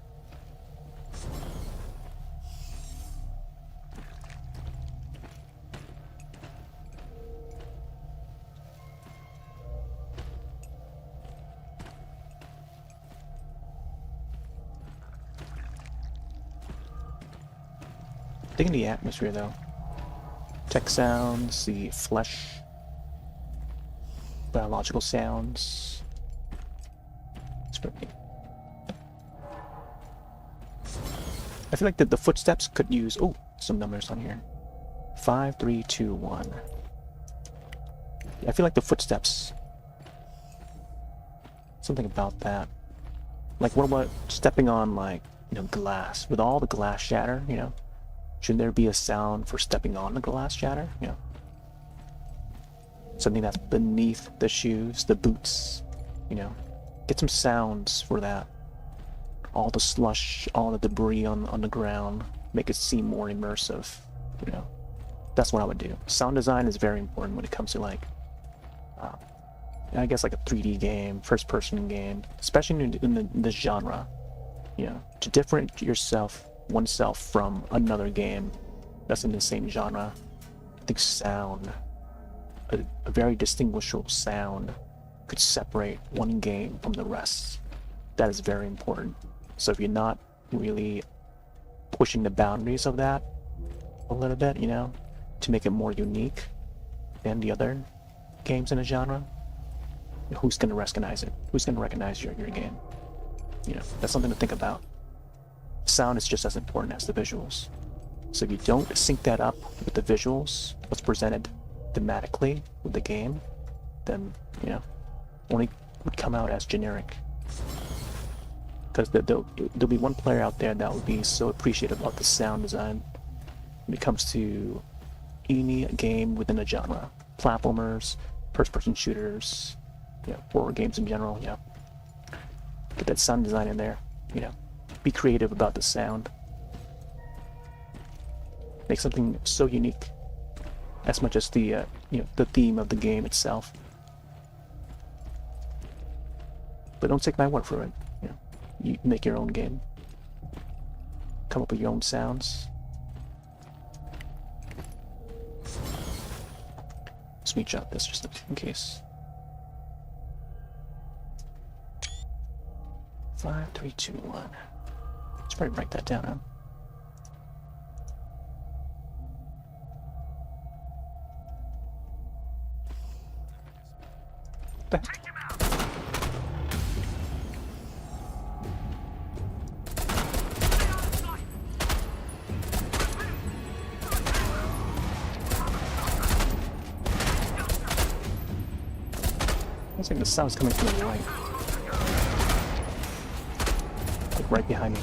Digging the atmosphere though. Tech sounds, the flesh, biological sounds. It's pretty neat. I feel like the footsteps could use some numbers on here. 5, 3, 2, 1. I feel like the footsteps. Something about that. Like what about stepping on glass? With all the glass shatter, Should there be a sound for stepping on the glass shatter? Something that's beneath the shoes, the boots, Get some sounds for that. All the slush, all the debris on the ground, make it seem more immersive, That's what I would do. Sound design is very important when it comes to I guess like a 3D game, first-person game, especially in the genre, to differentiate oneself from another game that's in the same genre. I think sound, a very distinguishable sound, could separate one game from the rest. That is very important. So if you're not really pushing the boundaries of that a little bit, to make it more unique, in the other games in the genre, who's going to recognize it? Who's going to recognize your game? You know, that's something to think about. Sound is just as important as the visuals. So if you don't sync that up with the visuals, what's presented thematically with the game, then, you know, only would come out as generic. Because there'll be one player out there that would be so appreciative of the sound design when it comes to any game within a genre. Platformers, first-person shooters, you know, horror games in general, you know. Get that sound design in there, you know. Be creative about the sound. Make something so unique as much as the you know, the theme of the game itself. But don't take my word for it. You know, you make your own game. Come up with your own sounds. Screenshot this just in case. 5, 3, 2, 1. Let's probably write that down, huh? Looks like the sound's coming from the right. Like right behind me.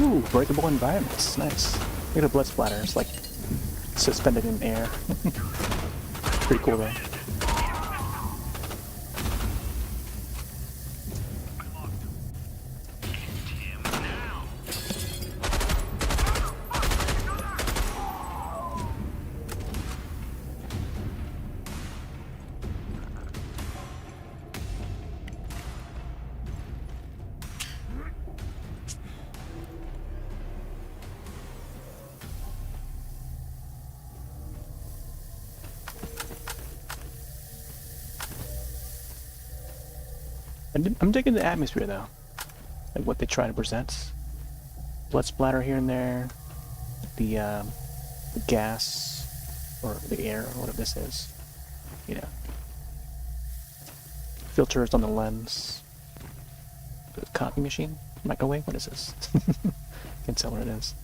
Ooh, breakable environments. Nice. Look at the blood splatter. It's like suspended in air. Pretty cool, though. I'm digging the atmosphere though, like what they try to present. Blood splatter here and there, the gas or the air or whatever this is, you know. Filters on the lens. The copy machine, microwave. What is this? Can't tell what it is.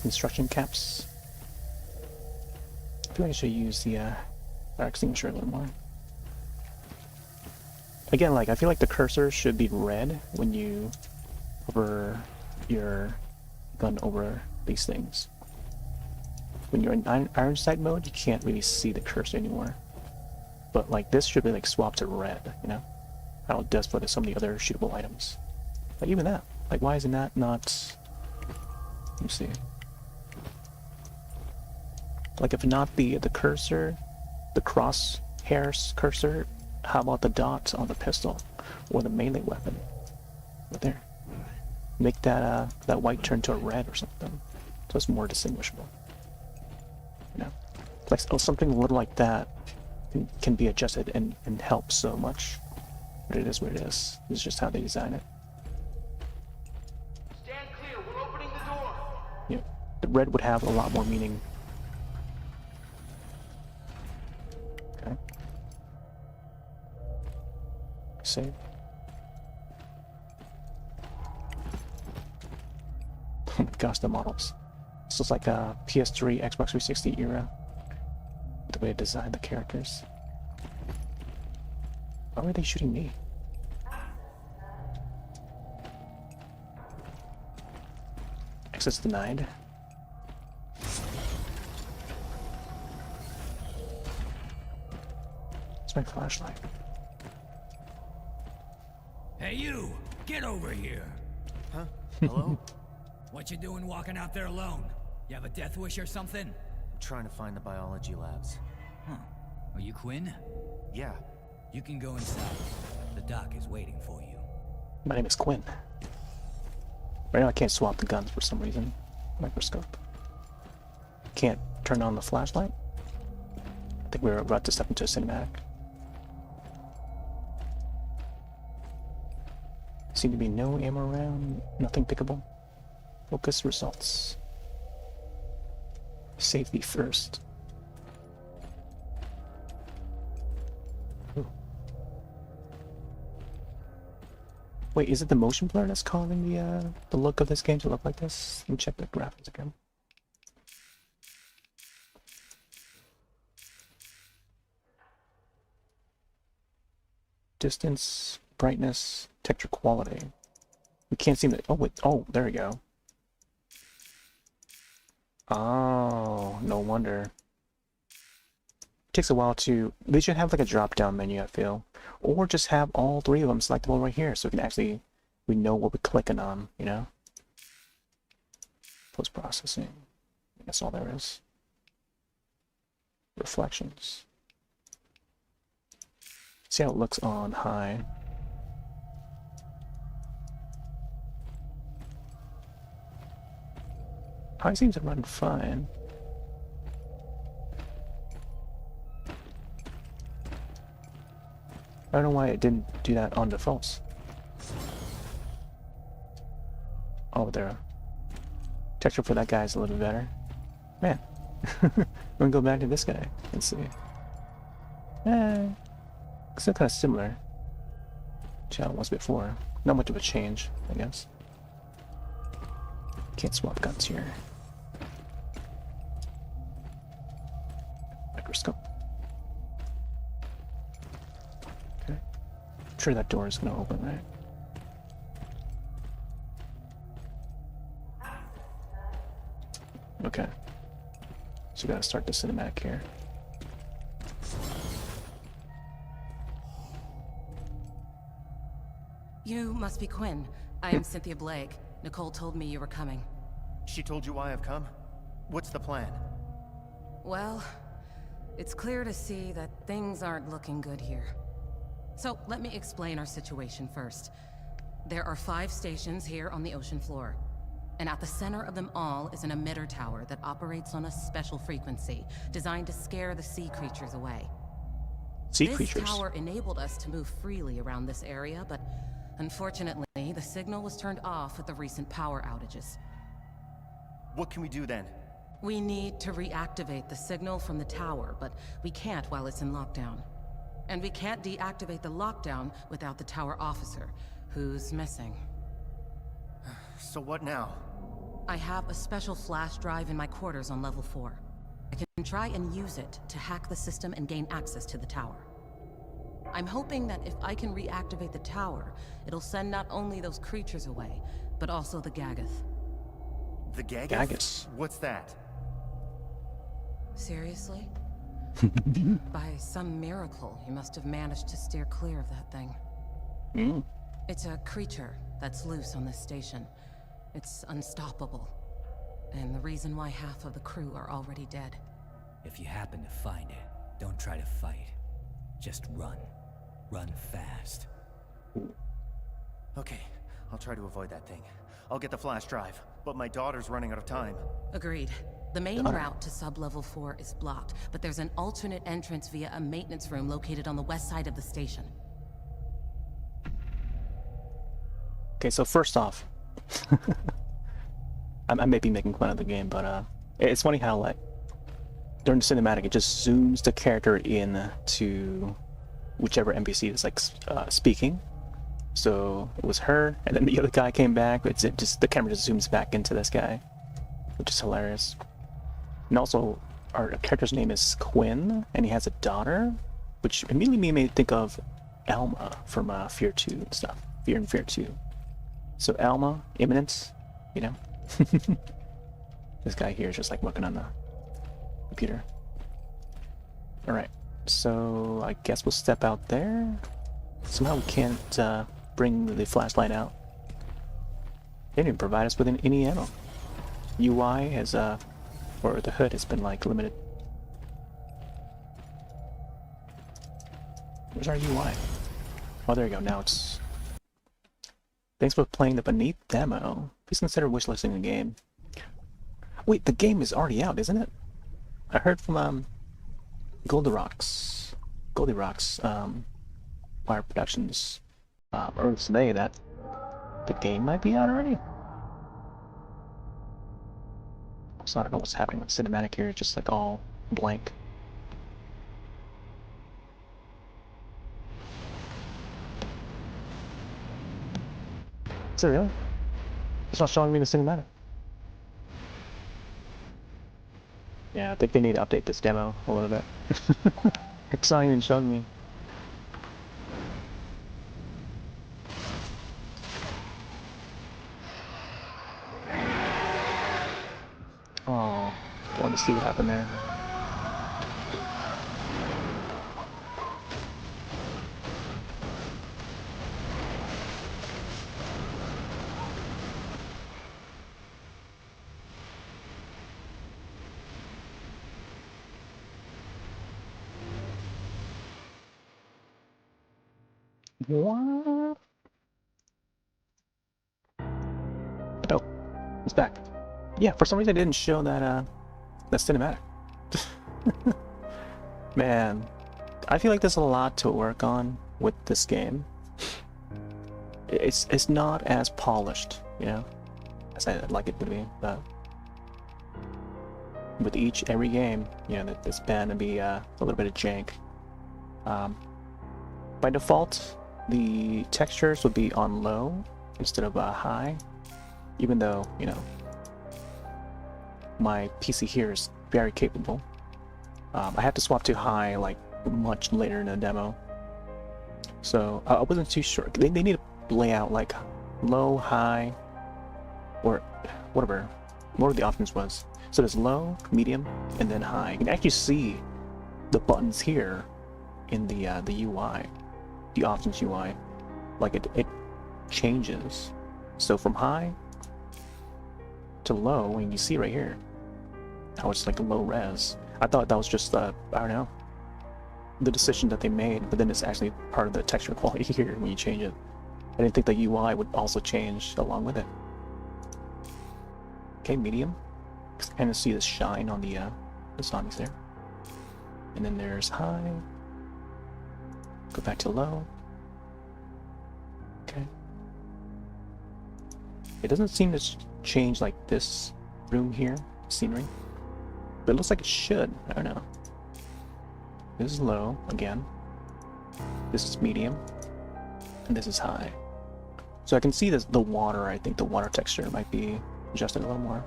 Construction caps. I feel like I should use the fire extinguisher a little more. Again, like, I feel like the cursor should be red when you hover your gun over these things. When you're in iron sight mode, you can't really see the cursor anymore. But like this should be like swapped to red, you know? How it does for some of the other shootable items. Like even that. Like why isn't that not... Let me see. Like if not the cursor, the crosshairs cursor, how about the dots on the pistol or the melee weapon? Right there. Make that that white turn to a red or something, so it's more distinguishable. You know, like something a little like that can be adjusted and help so much. But it is what it is. It's just how they design it. Stand clear, we're opening the door. Yeah, the red would have a lot more meaning. Okay. save. Oh my gosh, the models. This looks like a PS3, Xbox 360 era. The way they designed the characters. Why were they shooting me? Access denied. It's my flashlight. Hey you! Get over here! Huh? Hello? What you doing walking out there alone? You have a death wish or something? I'm trying to find the biology labs. Huh. Are you Quinn? Yeah. You can go inside. The doc is waiting for you. My name is Quinn. Right now I can't swap the guns for some reason. Microscope. Can't turn on the flashlight. I think we're about to step into a cinematic. Seem to be no ammo around, nothing pickable. Focus results. Safety first. Ooh. Wait, is it the motion blur that's causing the look of this game to look like this? Let me check the graphics again. Distance, brightness, texture quality. We can't seem to. Oh wait. Oh, there we go. Oh, no wonder. It takes a while to. They should have like a drop-down menu, I feel, or just have all three of them selectable right here, so we can actually we know what we're clicking on. You know. Post-processing. That's all there is. Reflections. See how it looks on high. High seems to run fine. I don't know why it didn't do that on defaults. Oh, there. Texture for that guy is a little bit better. Man. I'm gonna go back to this guy and see. Still kind of similar to how it was before. Not much of a change, I guess. Can't swap guns here. Microscope. Okay. I'm sure that door is gonna open, right? Okay. So we gotta start the cinematic here. You must be Quinn. I am Cynthia Blake. Nicole told me you were coming. She told you why I've come? What's the plan? Well, it's clear to see that things aren't looking good here. So let me explain our situation first. There are 5 stations here on the ocean floor. And at the center of them all is an emitter tower that operates on a special frequency, designed to scare the sea creatures away. Sea creatures? This tower enabled us to move freely around this area, but unfortunately, the signal was turned off at the recent power outages. What can we do then? We need to reactivate the signal from the tower, but we can't while it's in lockdown. And we can't deactivate the lockdown without the tower officer, who's missing. So what now? I have a special flash drive in my quarters on level 4. I can try and use it to hack the system and gain access to the tower. I'm hoping that if I can reactivate the tower, it'll send not only those creatures away, but also the Gagath. The Gagath? Gagath? What's that? Seriously? By some miracle, you must have managed to steer clear of that thing. Mm. It's a creature that's loose on this station. It's unstoppable. And the reason why half of the crew are already dead. If you happen to find it, don't try to fight. Just run. Run fast. Okay, I'll try to avoid that thing. I'll get the flash drive, but my daughter's running out of time. Agreed. The main route to sub-level 4 is blocked, but there's an alternate entrance via a maintenance room located on the west side of the station. Okay, so first off, I may be making fun of the game, but it's funny how like during the cinematic it just zooms the character in to whichever NPC is like speaking. So it was her, and then the other guy came back. It just the camera just zooms back into this guy, which is hilarious. And also, our character's name is Quinn, and he has a daughter, which immediately made me think of Alma from Fear 2 and stuff. Fear and Fear 2. So Alma, Imminence, you know? This guy here is just like working on the computer. Alright, so I guess we'll step out there. Somehow we can't bring the flashlight out. They didn't provide us with any ammo. UI has, or the hood has been like limited. Where's our UI? Oh, there you go, now it's... Thanks for playing the Beneath demo. Please consider wishlisting the game. Wait, the game is already out, isn't it? I heard from, Goldilocks, Wire Productions, earlier today that the game might be out already. So I don't know what's happening with cinematic here, it's just like all blank. Is it really? It's not showing me the cinematic. Yeah, I think they need to update this demo a little bit. It's not even showing me. Oh, I want to see what happened there. What? Oh, it's back. Yeah, for some reason it didn't show that that cinematic. Man, I feel like there's a lot to work on with this game. It's not as polished, you know, as I'd like it to be. But with every game, you know, that there's bound to be a little bit of jank. By default, the textures would be on low instead of high, even though, you know, my PC here is very capable. I had to swap to high like much later in the demo, so I wasn't too sure. They need to lay out like low, high, or whatever the options was. So there's low, medium, and then high. You can actually see the buttons here in the UI, the options UI. Like it changes. So from high to low, and you see right here how it's like low res. I thought that was just I don't know, the decision that they made, but then it's actually part of the texture quality here when you change it. I didn't think the UI would also change along with it. Okay, medium. Kind of see the shine on the zombies there. And then there's high. Go back to low. Okay. It doesn't seem to change like this room here, scenery. But it looks like it should. I don't know. This is low again. This is medium. And this is high. So I can see this, the water. I think the water texture might be adjusted a little more.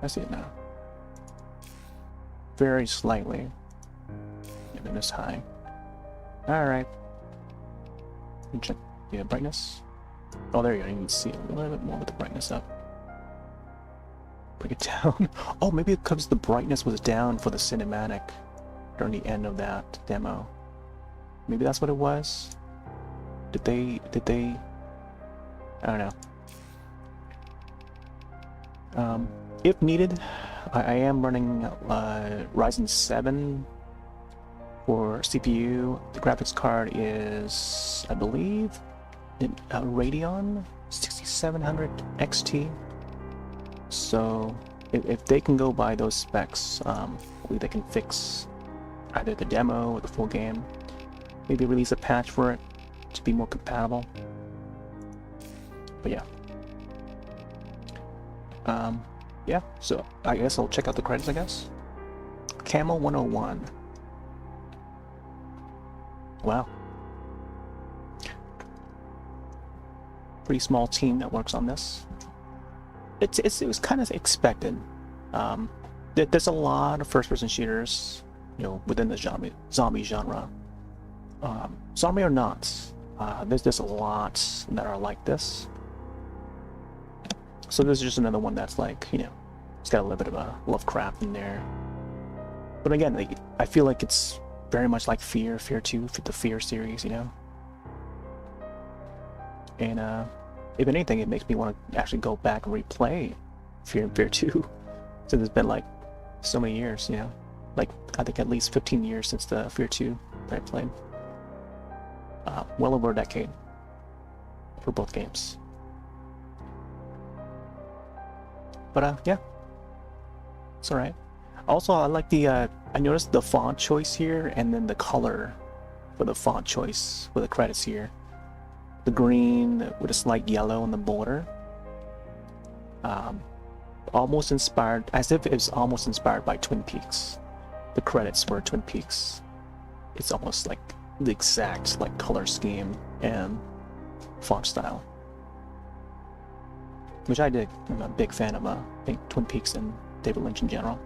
I see it now. Very slightly. And then this high. Alright. Check the brightness. Oh, there you go. You can see a little bit more with the brightness up. Bring it down. Oh, maybe it because the brightness was down for the cinematic during the end of that demo. Maybe that's what it was. Did they I don't know. If needed, I am running Ryzen 7 for CPU. The graphics card is, I believe, Radeon 6700 XT. So if they can go by those specs, hopefully they can fix either the demo or the full game. Maybe release a patch for it to be more compatible. But yeah. Yeah, so I guess I'll check out the credits, I guess. Camel 101. Wow. Pretty small team that works on this. It was kind of expected. There's a lot of first-person shooters, you know, within the zombie genre. Zombie or not, there's a lot that are like this. So this is just another one that's like, you know, it's got a little bit of a Lovecraft in there. But again, like, I feel like it's very much like Fear 2, the Fear series, you know. And if anything, it makes me want to actually go back and replay Fear 2, since it's been like so many years, you know. Like, I think at least 15 years since the Fear 2 that I played. Well over a decade for both games. But yeah, it's alright. Also, I like the I noticed the font choice here, and then the color for the font choice for the credits here. The green with a slight yellow on the border. Almost inspired, as if it's almost inspired by Twin Peaks. The credits for Twin Peaks. It's almost like the exact like color scheme and font style, which I dig. I'm a big fan of I think Twin Peaks and David Lynch in general.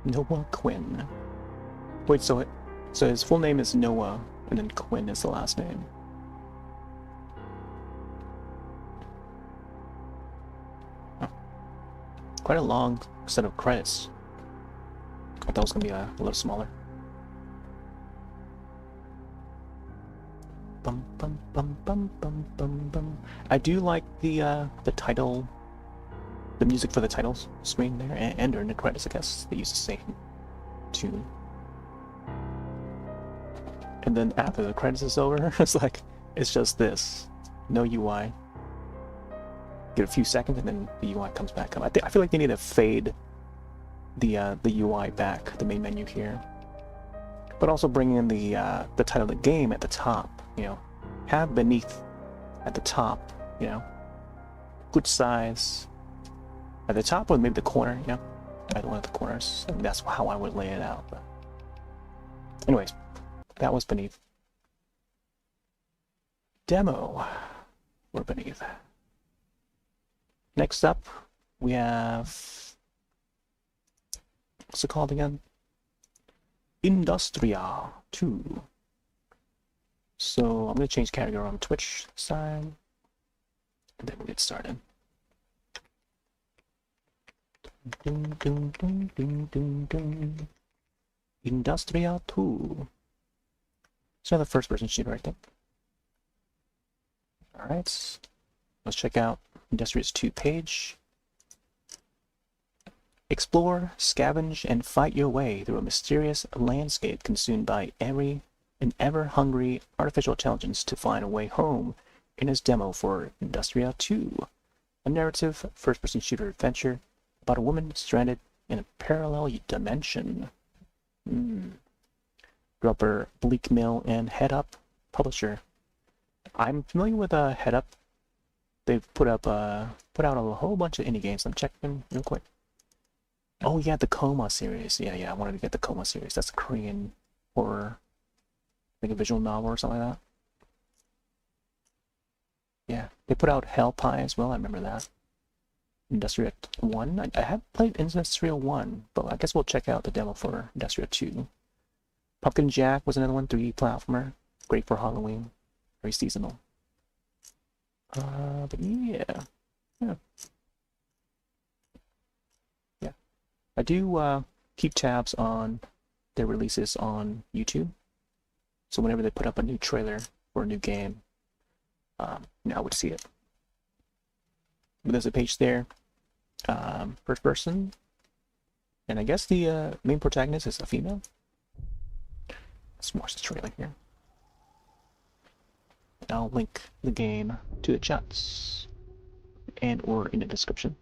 Noah Quinn. Wait, so his full name is Noah, and then Quinn is the last name. Quite a long set of credits. I thought it was gonna be a little smaller. Bum bum bum bum bum bum bum. I do like the title, the music for the titles screen there, and during the credits. I guess they use the same tune. And then after the credits is over, it's just this, no UI. Get a few seconds, and then the UI comes back up. I feel like they need to fade the UI back, the main menu here, but also bring in the title of the game at the top. You know, have beneath at the top. You know, good size at the top, or maybe the corner. You know, either one of the corners. I mean, that's how I would lay it out. But anyways, that was beneath. Demo or beneath. Next up, we have, what's it called again? Industria 2. So I'm going to change category on Twitch side, and then we'll get started. Dun, dun, dun, dun, dun, dun. Industria 2. It's another first-person shooter, I think. Alright, let's check out Industria's 2 page. Explore, scavenge, and fight your way through a mysterious landscape consumed by an ever-hungry artificial intelligence to find a way home in his demo for Industria 2, a narrative first-person shooter adventure about a woman stranded in a parallel dimension. Developer Bleak Mill and Head Up publisher. I'm familiar with Head Up. They've put out a whole bunch of indie games. I'm checking them real quick. Oh yeah, the Coma series. Yeah, I wanted to get the Coma series. That's a Korean horror, like a visual novel or something like that. Yeah, they put out Hell Pie as well. I remember that. Industria 1. I have played Industria 1, but I guess we'll check out the demo for Industria 2. Pumpkin Jack was another one, 3D platformer. Great for Halloween. Very seasonal. But yeah. I do keep tabs on their releases on YouTube. So whenever they put up a new trailer for a new game, I would see it. But there's a page there, first person, and I guess the main protagonist is a female. Let's watch the trailer here. I'll link the game to the chats and or in the description.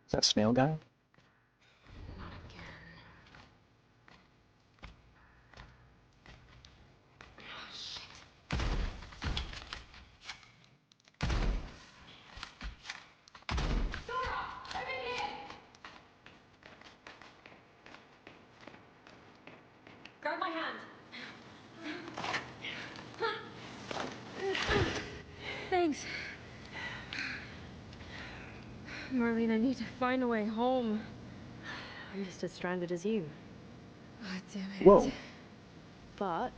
Is that Snail Guy? Not again. Marlene, I need to find a way home. I'm just as stranded as you. God damn it. Whoa. But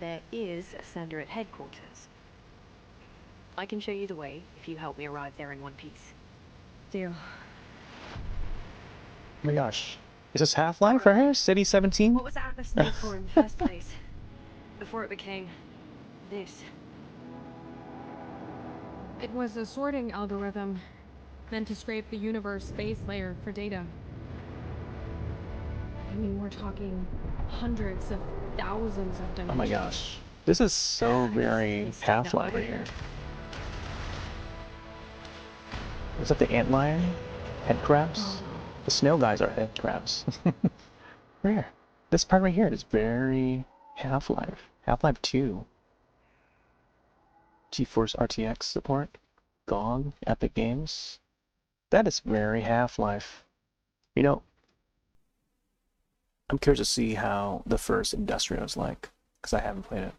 there is a sender at headquarters. I can show you the way if you help me arrive there in one piece. Deal. Oh my gosh. Is this Half-Life right here? City 17? What was Atlas made for in the first place? Before it became this. It was a sorting algorithm meant to scrape the universe base layer for data. I mean, we're talking hundreds of thousands of dimensions. Oh my gosh. This is so very Half-Life right here. Is that the antlion? Head crabs? The snail guys are head crabs. Right here. This part right here is very Half-Life. Half-Life 2. GeForce RTX support. GOG. Epic Games. That is very Half-Life. You know, I'm curious to see how the first Industria is like, because I haven't played it.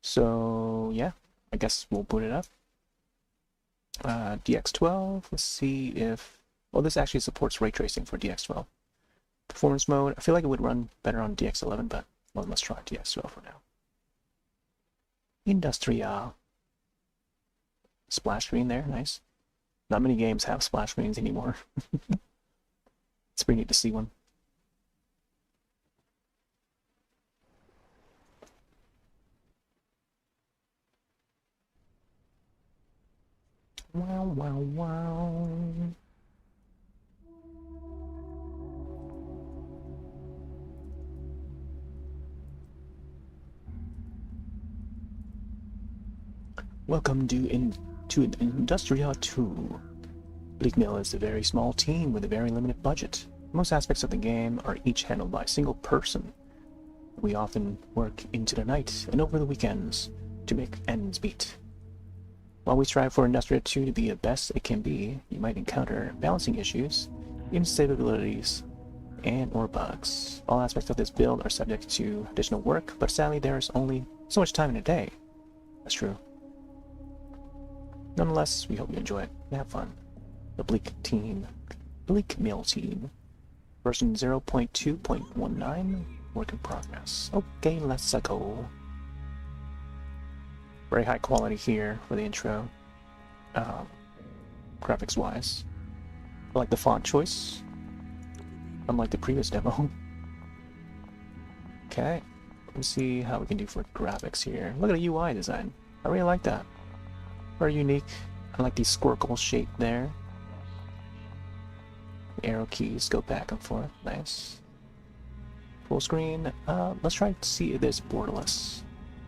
So, yeah, I guess we'll boot it up. DX12, let's see if... Well, this actually supports ray tracing for DX12. Performance mode, I feel like it would run better on DX11, but well, let's try DX12 for now. Industria. Splash screen there, nice. Not many games have splash screens anymore. It's pretty neat to see one. Wow, wow, wow. Welcome to Industria 2. Bleak Mill is a very small team with a very limited budget. Most aspects of the game are each handled by a single person. We often work into the night and over the weekends to make ends meet. While we strive for Industria 2 to be the best it can be, you might encounter balancing issues, instabilities, and or bugs. All aspects of this build are subject to additional work, but sadly there is only so much time in a day. That's true. Nonetheless, we hope you enjoy it and have fun. The Bleak Mill team, version 0.2.19, work in progress. Okay, let's go. Very high quality here for the intro, graphics wise. I like the font choice, unlike the previous demo. Okay, let's see how we can do for graphics here. Look at the UI design. I really like that. Very unique. I like these squircle shape there. The arrow keys go back and forth. Nice. Full screen. Let's try to see if there's borderless.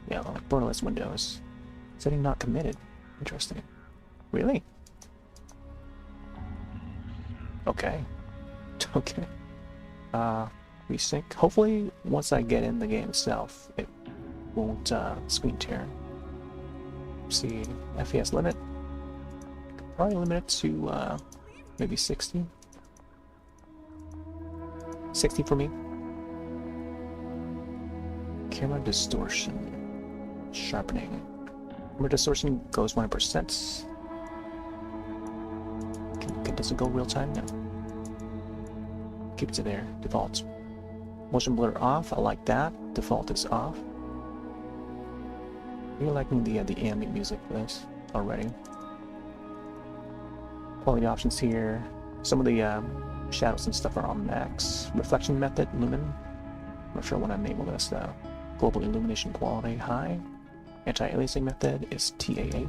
Yeah, like borderless windows. Setting not committed. Interesting. Really? Okay. Okay. Resync. Hopefully, once I get in the game itself, it won't screen tear. See, FPS limit. Probably limit it to maybe 60. 60 for me. Camera distortion. Sharpening. Camera distortion goes 100%. Does it go real time? No. Keep it to there. Default. Motion blur off. I like that. Default is off. Really liking the ambient music for this already. Quality options here. Some of the shadows and stuff are on max. Reflection method, lumen. I'm not sure when I enable this though. Global illumination quality, high. Anti-aliasing method is TAA.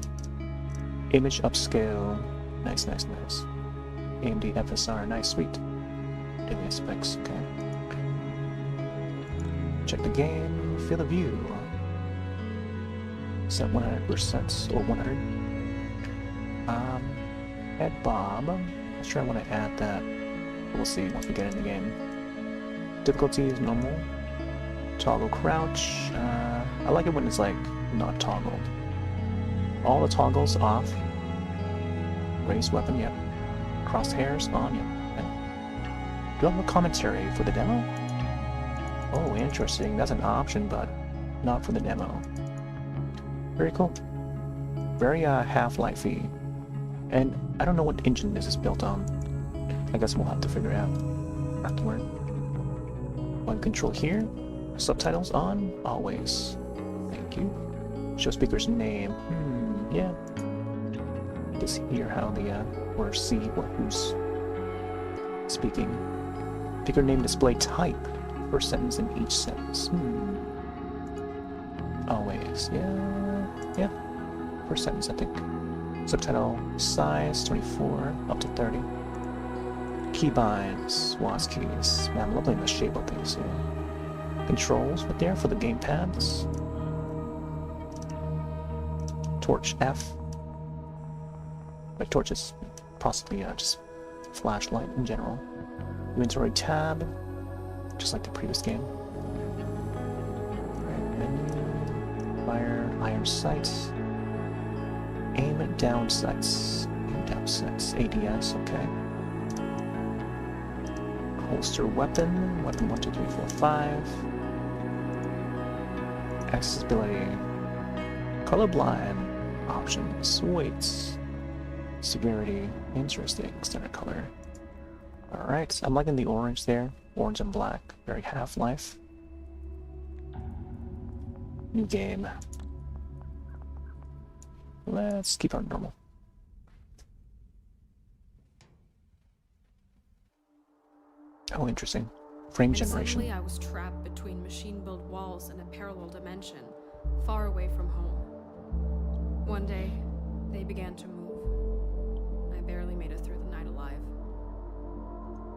Image upscale, nice, nice, nice. AMD FSR, nice, sweet. Daily specs, okay. Check the game, feel the view. Set 100% or 100. Add Bob. Let's try. I want to add that. We'll see once we get in the game. Difficulty is normal. Toggle crouch. I like it when it's like not toggled. All the toggles off. Raise weapon, yep. Crosshairs on, yep. Okay. Do I have a commentary for the demo? Oh, interesting. That's an option, but not for the demo. Very cool. Very Half-Life-y. And I don't know what engine this is built on. I guess we'll have to figure it out afterward. One control here. Subtitles on, always. Thank you. Show speaker's name. Yeah. Just hear how the, or see who's speaking. Speaker name display type. First sentence in each sentence. Always, yeah. First sentence, I think. Subtitle size 24 up to 30. Keybinds, WAS keys. Man, I'm loving the shape of things here. Controls right there for the gamepads. Torch F. Like torch is possibly just flashlight in general. Inventory tab, just like the previous game. Right, menu, fire, iron sights, aim down sights, ADS, okay. Holster weapon 1, 2, 3, 4, 5. Accessibility, colorblind options, weights, severity, interesting, standard color. Alright, I'm liking the orange there. Orange and black. Very Half-Life. New game. Let's keep on normal. Oh, interesting. Frame generation. Suddenly I was trapped between machine-built walls in a parallel dimension, far away from home. One day, they began to move. I barely made it through the night alive.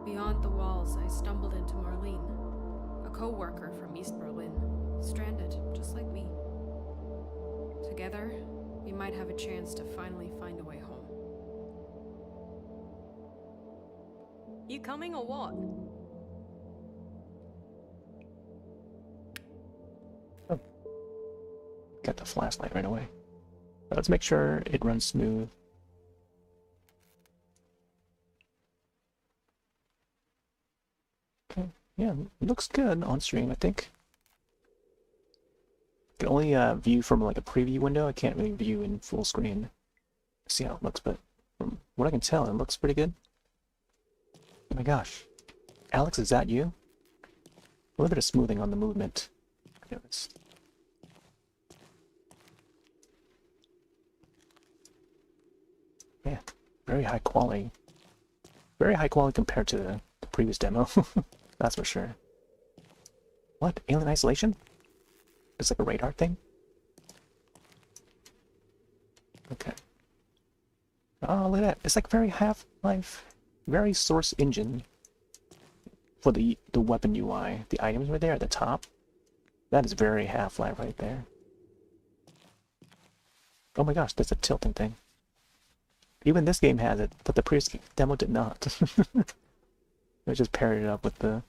Beyond the walls, I stumbled into Marlene, a co-worker from East Berlin, stranded just like me. Together, we might have a chance to finally find a way home. You coming or what? Oh. Got the flashlight right away. Let's make sure it runs smooth. Okay, yeah, it looks good on stream, I think. I can only view from like a preview window. I can't really view in full screen. See how it looks, but from what I can tell, it looks pretty good. Oh my gosh. Alex, is that you? A little bit of smoothing on the movement. I noticed. Yeah, very high quality. Very high quality compared to the previous demo. That's for sure. What? Alien isolation? It's like a radar thing? Okay. Oh, look at that. It's like very Half-Life. Very Source engine. For the weapon UI. The items right there at the top. That is very Half-Life right there. Oh my gosh, that's a tilting thing. Even this game has it, but the previous demo did not. I just paired it up with the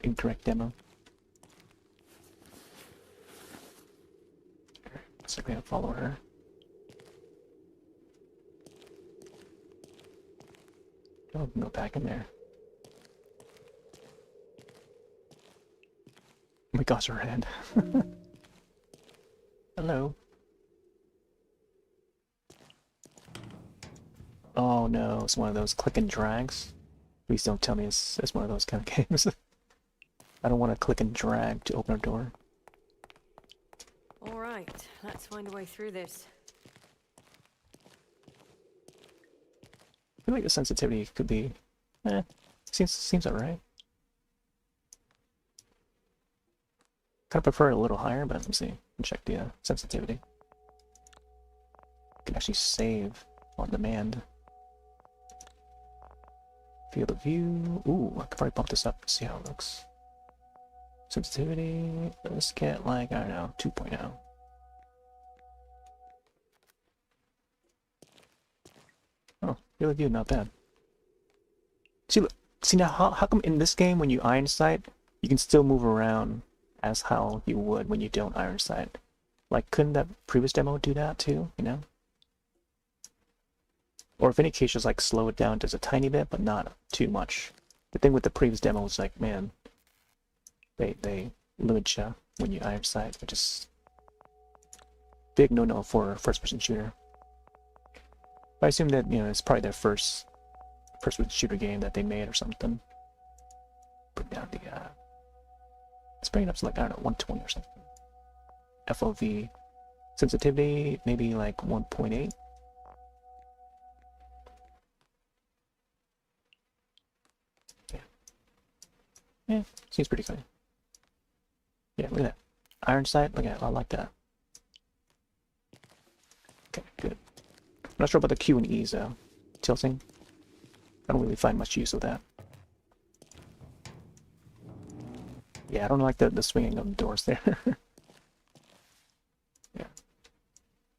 incorrect demo. So we're gonna follow her. Oh, go back in there. Oh my gosh, her head. Hello. Oh no, it's one of those click and drags. Please don't tell me it's one of those kind of games. I don't want to click and drag to open a door. Alright, let's find a way through this. I feel like the sensitivity could be, seems alright. Kind of prefer it a little higher, but let's see. Check the sensitivity. You can actually save on demand. Field of view. Ooh, I could probably bump this up and see how it looks. Sensitivity. Let's get like, I don't know, 2.0. Oh, field of view, not bad. See now, how come in this game when you iron sight, you can still move around as how you would when you don't iron sight? Like, couldn't that previous demo do that too, you know? Or if any case, just like slow it down just a tiny bit, but not too much. The thing with the previous demo was like, man, they limit you when you iron sight, which is big no-no for a first-person shooter. I assume that, you know, it's probably their first person shooter game that they made or something. Bring down the, let's bring it up to like, I don't know, 120 or something. FOV. Sensitivity, maybe like 1.8. Yeah, seems pretty clean. Yeah, look at that. Iron sight, look at it, I like that. Okay, good. I'm not sure about the Q and E's though. Tilting. I don't really find much use of that. Yeah, I don't like the swinging of the doors there. Yeah.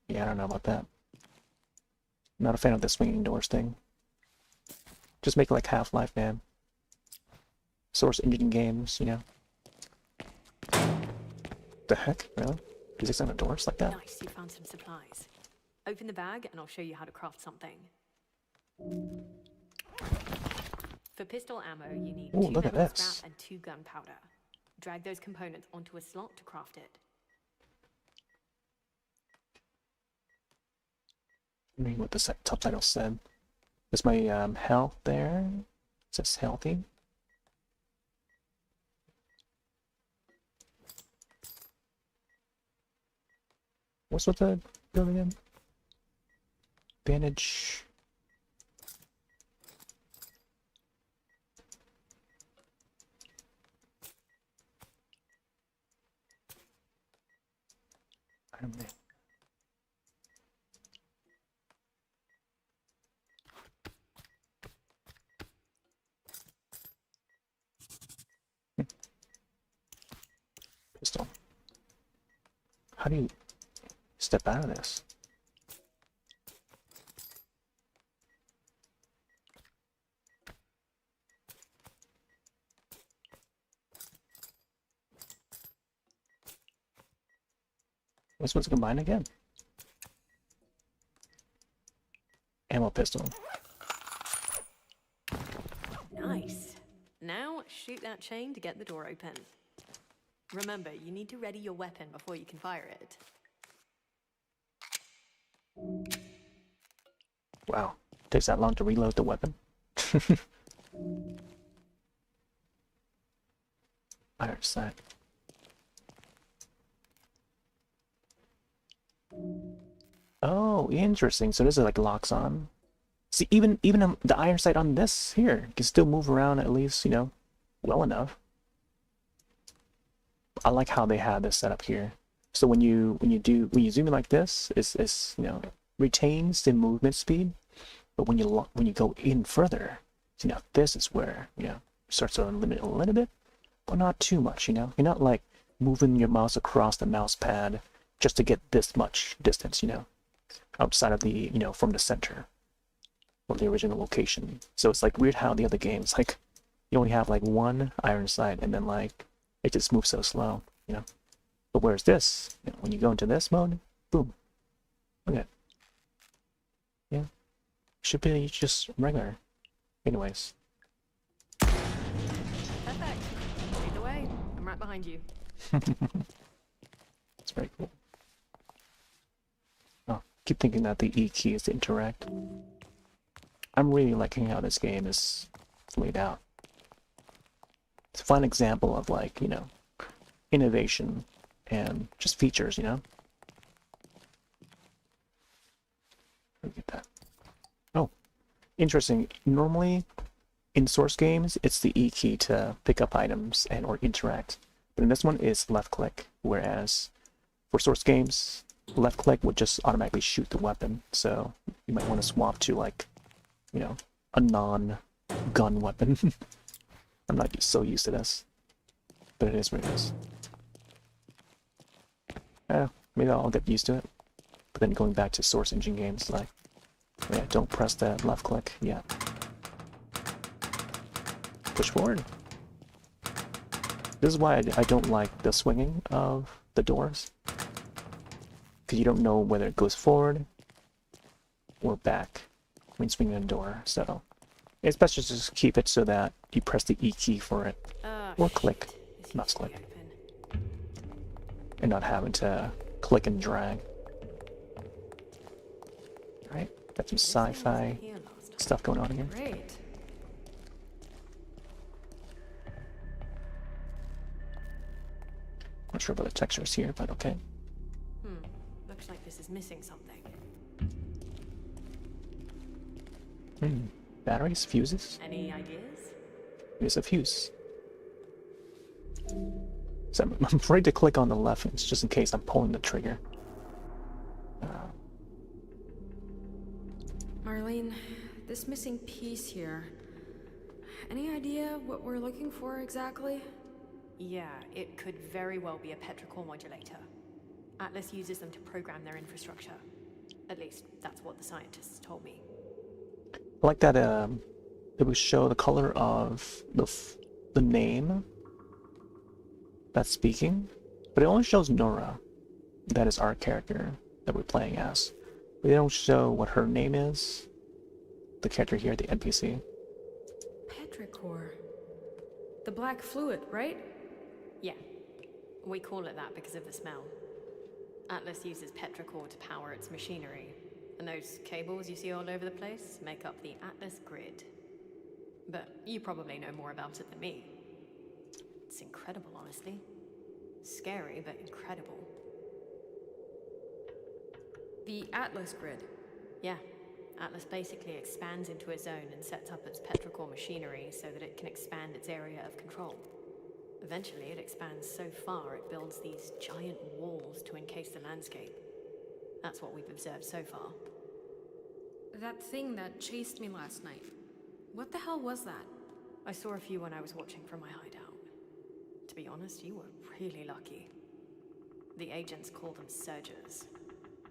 Yeah, I don't know about that. I'm not a fan of the swinging doors thing. Just make it like Half-Life, man. Source engine games, you know. The heck, really? Physics on the doors like that? Nice, you found some supplies. Open the bag and I'll show you how to craft something. For pistol ammo, you need 2 look at metal this. scrap and 2 gunpowder. Drag those components onto a slot to craft it. Let me read what the top title said. There's my health there. It says healthy. What's with the building in? Bandage. Item name. Pistol. How do you step out of this? This one's combined again. Ammo pistol. Nice. Now shoot that chain to get the door open. Remember, you need to ready your weapon before you can fire it. Wow. Takes that long to reload the weapon. Iron sight. Oh, interesting. So this is like locks on. See, even the iron sight on this here can still move around at least, you know, well enough. I like how they have this set up here. So when you zoom in like this, it's you know, retains the movement speed, but when you go in further, see now this is where, you know, it starts to limit a little bit, but not too much. You know, you're not like moving your mouse across the mouse pad just to get this much distance, you know, outside of the, you know, from the center of the original location. So it's like weird how the other games, like, you only have like one iron sight and then like it just moves so slow, you know. But whereas this, you know, when you go into this mode, boom, look at it. Yeah, should be just regular. Anyways. Perfect. Lead the way. I'm right behind you. It's very cool. Oh, keep thinking that the E key is to interact. I'm really liking how this game is laid out. It's a fun example of, like, you know, innovation and just features, you know. Look at that. Oh, interesting. Normally in Source games, it's the E key to pick up items and or interact. But in this one, it's left click, whereas for Source games, left click would just automatically shoot the weapon. So you might want to swap to, like, you know, a non-gun weapon. I'm not so used to this, but it is what it is. Yeah, maybe I'll get used to it. But then going back to Source engine games, like, yeah, don't press that left click. Yeah. Push forward. This is why I don't like the swinging of the doors. Because you don't know whether it goes forward or back when swinging a door. So it's best to just keep it so that you press the E key for it. Or click, mouse click. And not having to click and drag. Right? Got some sci-fi stuff going on here. Great. Not sure about the textures here, but okay. Looks like this is missing something. Batteries, fuses. Any ideas? Here's a fuse. So I'm afraid to click on the left, it's just in case I'm pulling the trigger. Marlene, this missing piece here. Any idea what we're looking for exactly? Yeah, it could very well be a petrichor modulator. Atlas uses them to program their infrastructure. At least, that's what the scientists told me. I like that it would show the color of the name that's speaking, but it only shows Nora. That is our character that we're playing as. They don't show what her name is. The character here, the NPC. Petrichor. The black fluid, right? Yeah. We call it that because of the smell. Atlas uses petrichor to power its machinery, and those cables you see all over the place make up the Atlas grid. But you probably know more about it than me. It's incredible, honestly. Scary, but incredible. The Atlas grid. Yeah. Atlas basically expands into a zone and sets up its petrichor machinery so that it can expand its area of control. Eventually, it expands so far it builds these giant walls to encase the landscape. That's what we've observed so far. That thing that chased me last night. What the hell was that? I saw a few when I was watching from my hideout. To be honest, you were really lucky. The agents call them surgers.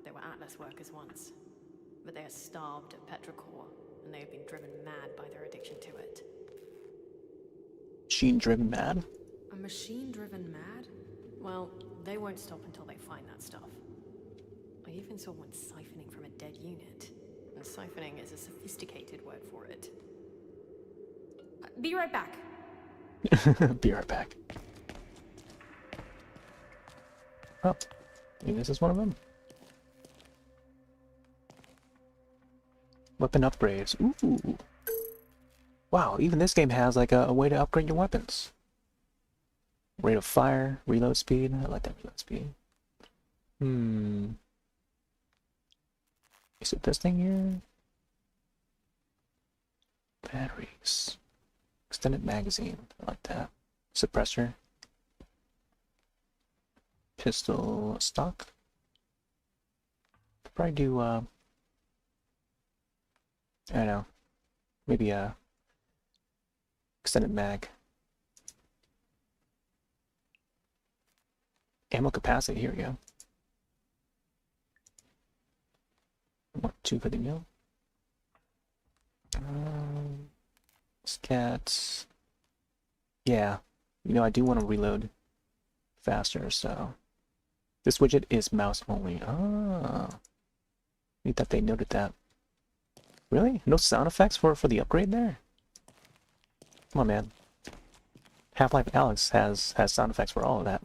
They were Atlas workers once, but they are starved of petrichor, and they have been driven mad by their addiction to it. Machine-driven mad? A machine-driven mad? Well, they won't stop until they find that stuff. I even saw one siphoning from a dead unit, and siphoning is a sophisticated word for it. Be right back. Be right back. Oh, maybe this is one of them. Weapon upgrades. Ooh. Wow, even this game has like a way to upgrade your weapons. Rate of fire, reload speed. I like that reload speed. Is it this thing here? Batteries. Extended magazine. I like that. Suppressor. Pistol stock. Could probably do I don't know. Maybe extended mag. Ammo capacity, here we go. 250 mil. Scats. Yeah, you know, I do want to reload faster, so this widget is mouse only. Ah, neat that they noted that. Really? No sound effects for the upgrade there? Come on, man. Half-Life Alyx has sound effects for all of that.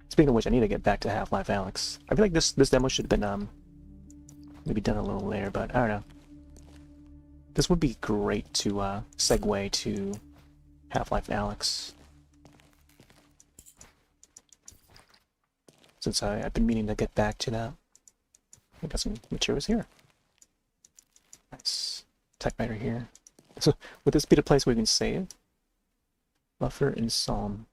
Speaking of which, I need to get back to Half-Life Alyx. I feel like this demo should have been maybe done a little later, but I don't know. This would be great to segue to Half-Life Alyx, since I've been meaning to get back to that. I got some materials here. Nice typewriter here. So would this be the place where we can save? Buffer and Psalm.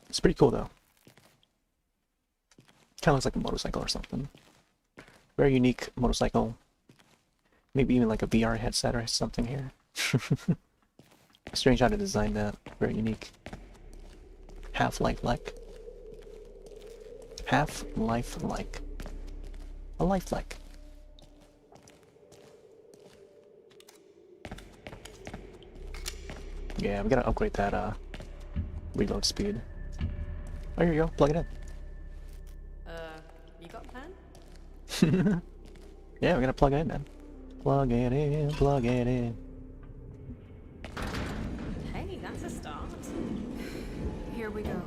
It's pretty cool though. Kind of looks like a motorcycle or something. Very unique motorcycle. Maybe even like a VR headset or something here. Strange how to design that. Very unique. Half-life-like. Half-life-like. A lifelike. Yeah, we gotta upgrade that reload speed. Oh, here you go. Plug it in. You got a plan? Yeah, we're gonna plug it in then. Plug it in, plug it in. Hey, that's a start. Here we go.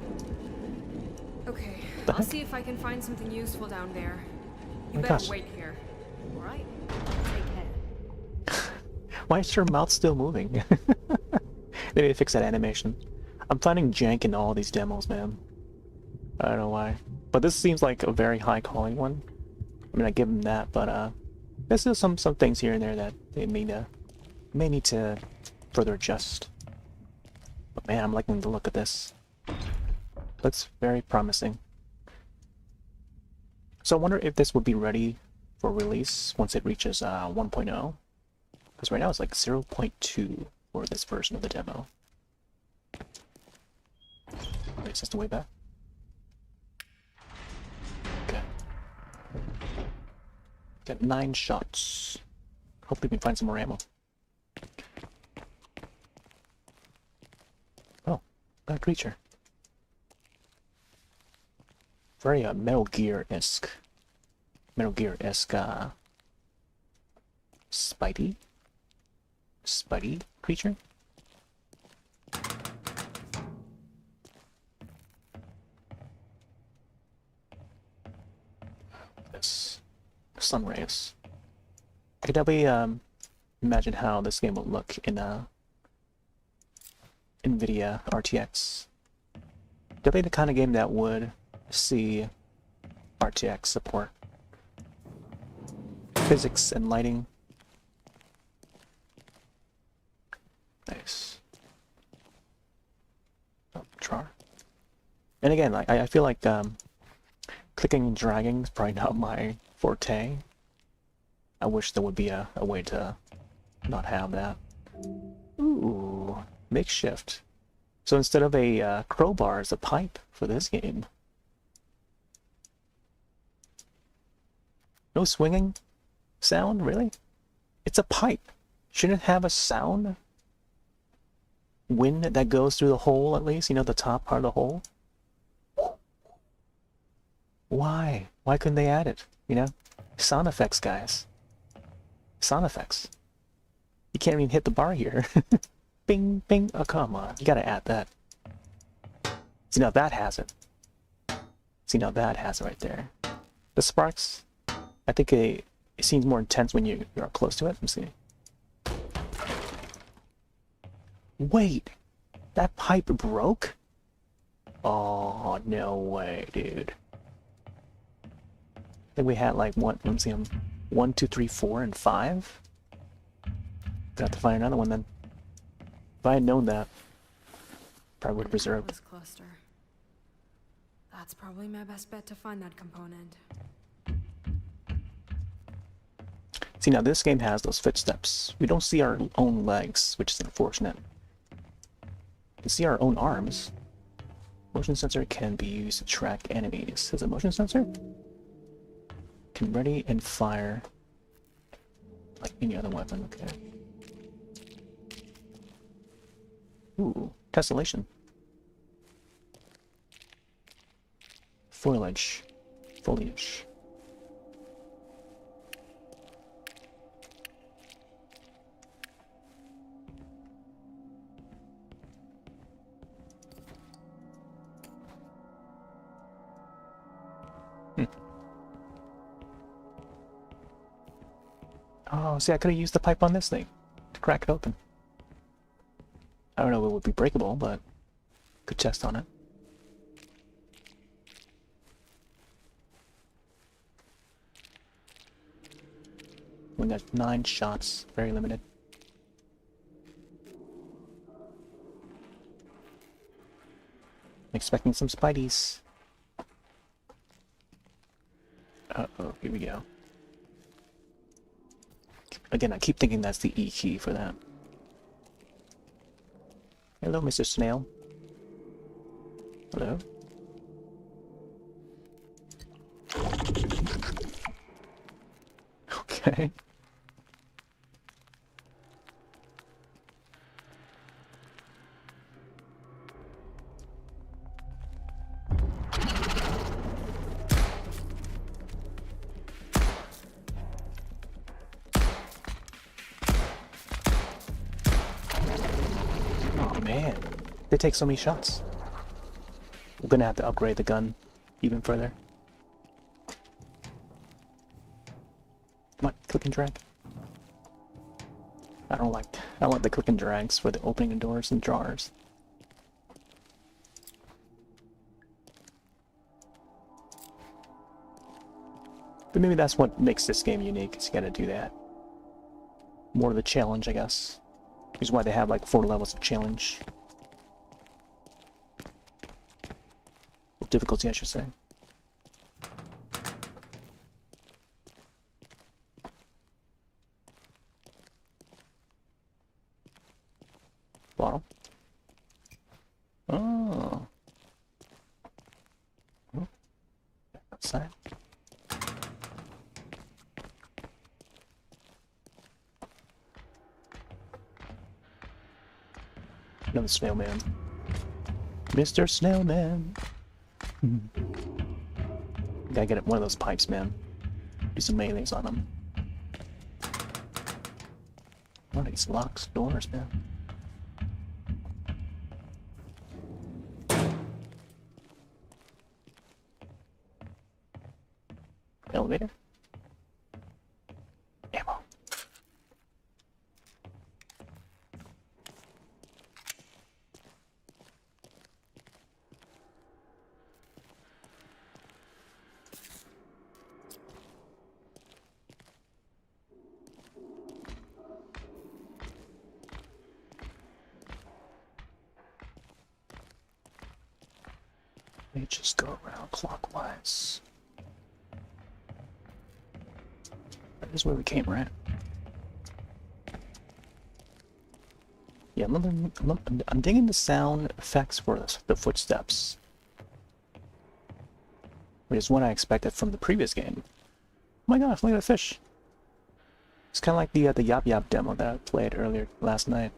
Okay, The I'll heck? see if I can find something useful down there. You my better gosh. wait here. All right? Take care. Why is her mouth still moving? They need to fix that animation. I'm finding jank in all these demos, man. I don't know why. But this seems like a very high quality one. I mean, I give them that, but there's still some things here and there that they may need to further adjust. But man, I'm liking the look of this. Looks very promising. So I wonder if this would be ready for release once it reaches 1.0. Because right now it's like 0.2 for this version of the demo. Wait, is this the way back? Okay. Got 9 shots. Hopefully we can find some more ammo. Oh, that creature. Very Metal Gear-esque. Metal Gear-esque Spidey creature. This sun rays. I could definitely imagine how this game would look in NVIDIA RTX. Definitely the kind of game that would see RTX support. Physics and lighting. Nice. Oh, char. And again, I feel like clicking and dragging is probably not my forte. I wish there would be a way to not have that. Ooh, makeshift. So instead of a crowbar, it's a pipe for this game. No swinging sound, really? It's a pipe. Shouldn't it have a sound? Wind that goes through the hole, at least, you know, the top part of the hole? Why? Why couldn't they add it, you know? Sound effects, guys. Sound effects. You can't even hit the bar here. Bing, bing. Oh, come on. You gotta add that. See, now that has it. See, now that has it right there. The sparks, I think it seems more intense when you're close to it. Let's see. Wait, that pipe broke? Oh, no way, dude. I think we had like one, let me see, 1, 2, 3, 4, and 5. Got to find another one then. If I had known that, probably would have reserved. This cluster. That's probably my best bet to find that component. See, now this game has those footsteps. We don't see our own legs, which is unfortunate. We can see our own arms. Motion sensor can be used to track enemies. Is it a motion sensor? Can ready and fire like any other weapon, okay. Ooh, tessellation. Foliage. Oh, see, I could have used the pipe on this thing to crack it open. I don't know if it would be breakable, but could test on it. We got 9 shots, very limited. Expecting some spideys. Uh-oh, here we go. Again, I keep thinking that's the E key for that. Hello, Mr. Snail. Hello? Okay. Oh man, they take so many shots. We're gonna have to upgrade the gun even further. Come on, click and drag. I don't like the click and drags for the opening of doors and drawers. But maybe that's what makes this game unique, is you gotta do that. More of the challenge, I guess. Which is why they have like 4 levels of challenge. Or difficulty, I should say. Bottle. Oh. Oh. Outside. Another snowman. Mr. Snowman. Gotta get one of those pipes, man. Do some melees on them. What are these locks, doors, man? Elevator. Ammo. Let me just go around clockwise. That is where we came, right? Yeah, I'm digging the sound effects for the footsteps. Which is what I expected from the previous game. Oh my gosh, look at the fish! It's kind of like the Yap Yap demo that I played earlier last night.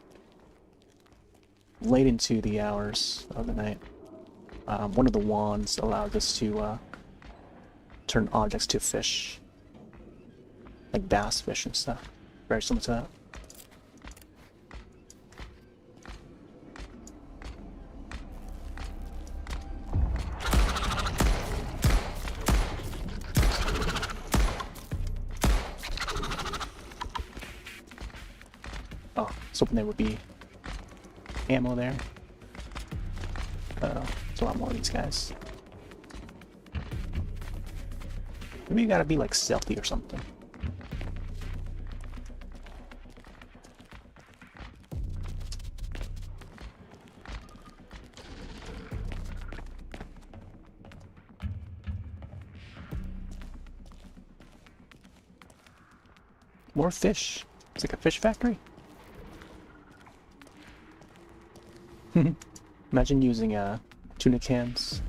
Late into the hours of the night. One of the wands allowed us to turn objects to fish. Like bass fish and stuff. Very similar to that. Oh, I was hoping there would be ammo there. Uh-oh, there's a lot more of these guys. Maybe you gotta be like stealthy or something. More fish. It's like a fish factory. Imagine using tuna cans.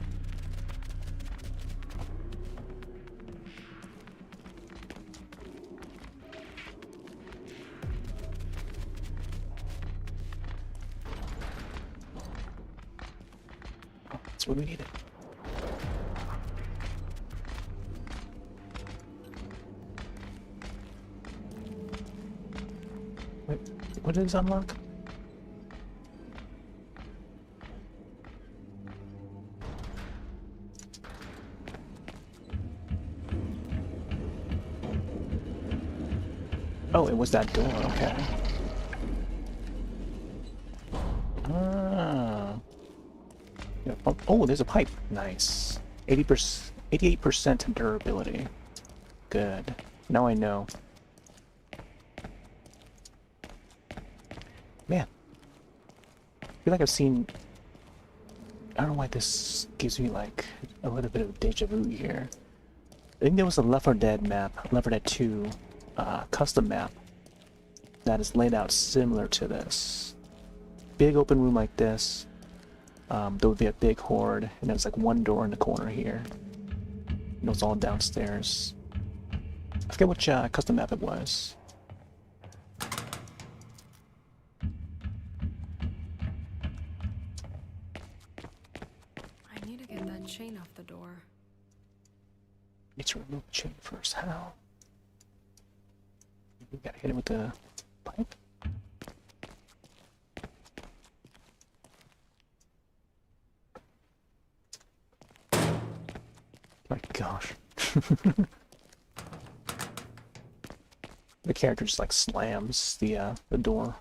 Oh, that's what we needed. Wait, what does this unlock? Oh, it was that door, okay. Ah. Yeah, oh, there's a pipe. Nice. 88% durability. Good. Now I know. Man. I feel like I've seen... I don't know why this gives me like a little bit of deja vu here. I think there was a Left 4 Dead map, Left 4 Dead 2 custom map that is laid out similar to this. Big open room like this. There would be a big horde, and there's like one door in the corner here. And it was all downstairs. I forget which custom map it was. I need to get that chain off the door. Need to remove the chain first. How? We gotta hit it with the pipe. gosh. The character just like slams the door.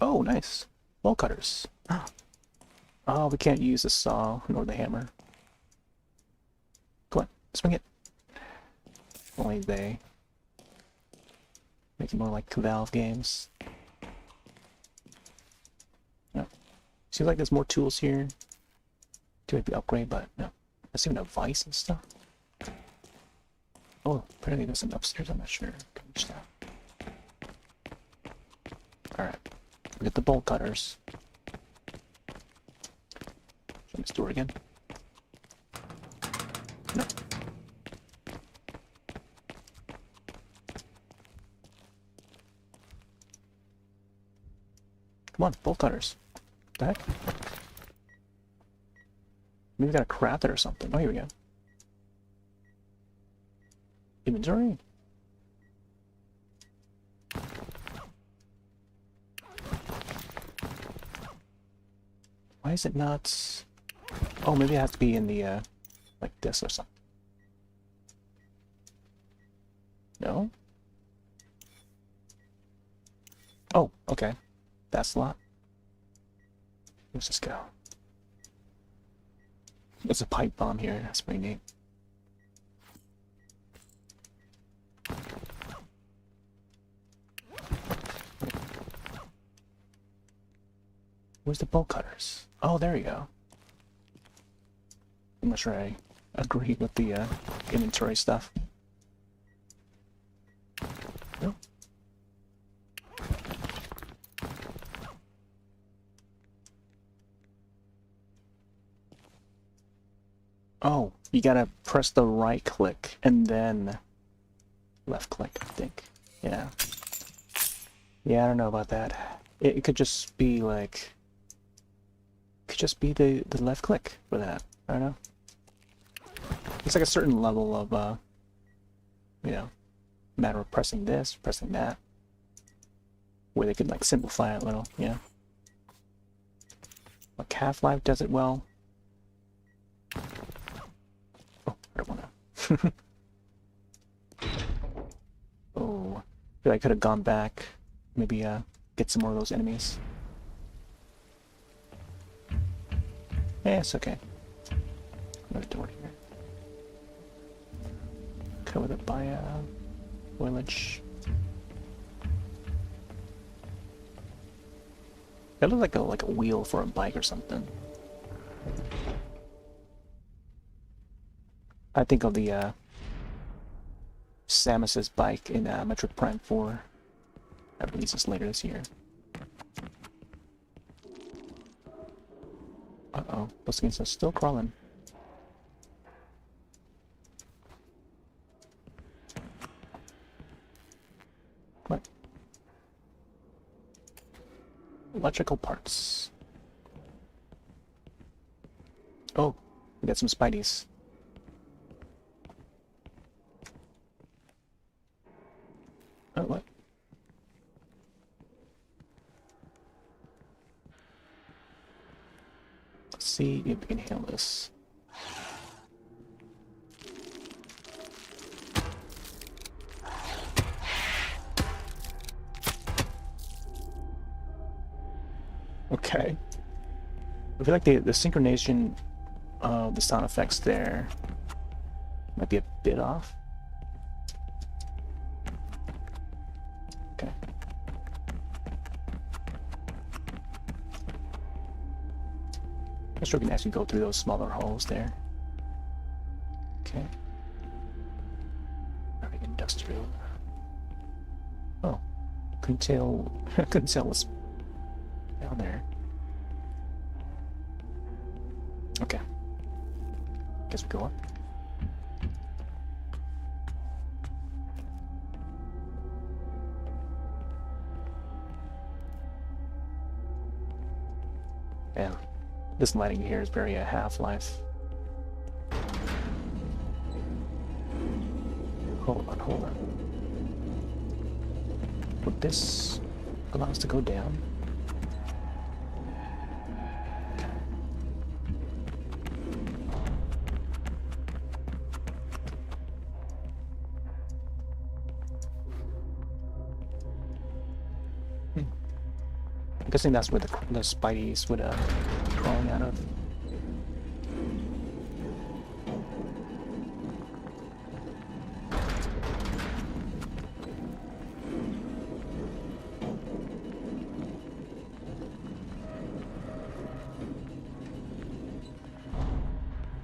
Oh, nice. Bolt cutters. Oh, we can't use the saw nor the hammer. Come on, swing it. Only they make it more like Valve games. No. Seems like there's more tools here to maybe upgrade, but no. There's even a vice and stuff. Oh, apparently there's an upstairs, I'm not sure. Can reach that. Alright. We get the bolt cutters. Show me this door again. No. Come on, bolt cutters. What the heck? Maybe we gotta craft it or something. Oh, here we go. Inventory. Why is it not? Oh, maybe it has to be in the like this or something. No? Oh, okay. That slot. Let's just go. There's a pipe bomb here. That's pretty neat. Where's the bolt cutters? Oh, there you go. I'm not sure I agree with the inventory stuff. No. Oh, you gotta press the right click and then left click, I think. Yeah. Yeah, I don't know about that. It could just be like... Could just be the left click for that. I don't know. It's like a certain level of, you know, matter of pressing this, pressing that. Where they could like simplify it a little, yeah. Like Half-Life does it well. Oh, I don't wanna. Oh, feel like I could have gone back. Maybe get some more of those enemies. Yeah, it's okay. Another door here. Cover it by foliage. That looks like a wheel for a bike or something. I think of the Samus's bike in Metroid Prime 4. That releases later this year. Uh-oh, those things are still crawling. What? Electrical parts. Oh, we got some Spideys. Oh, what? Let's see if we can handle this. Okay. I feel like the synchronization of the sound effects there might be a bit off. Okay. I'm sure we can actually go through those smaller holes there. Okay. Very industrial. Oh. Couldn't tell what's down there. Okay. Guess we go up. Yeah. This lighting here is very Half-Life. Hold on. Would this allow us to go down? Guessing that's where the Spideys would be crawling out of.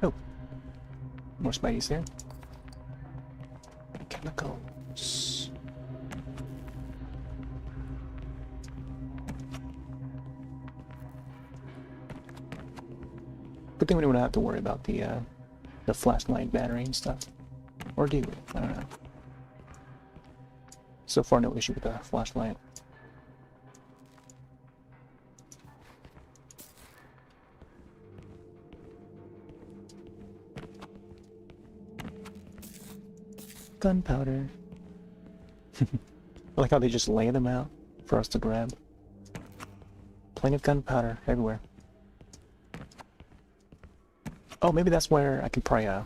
Oh, more Spideys there. Chemicals. Good thing we don't have to worry about the flashlight battery and stuff. Or do we? I don't know. So far, no issue with the flashlight. Gunpowder. I like how they just lay them out for us to grab. Plenty of gunpowder everywhere. Oh, maybe that's where I can probably have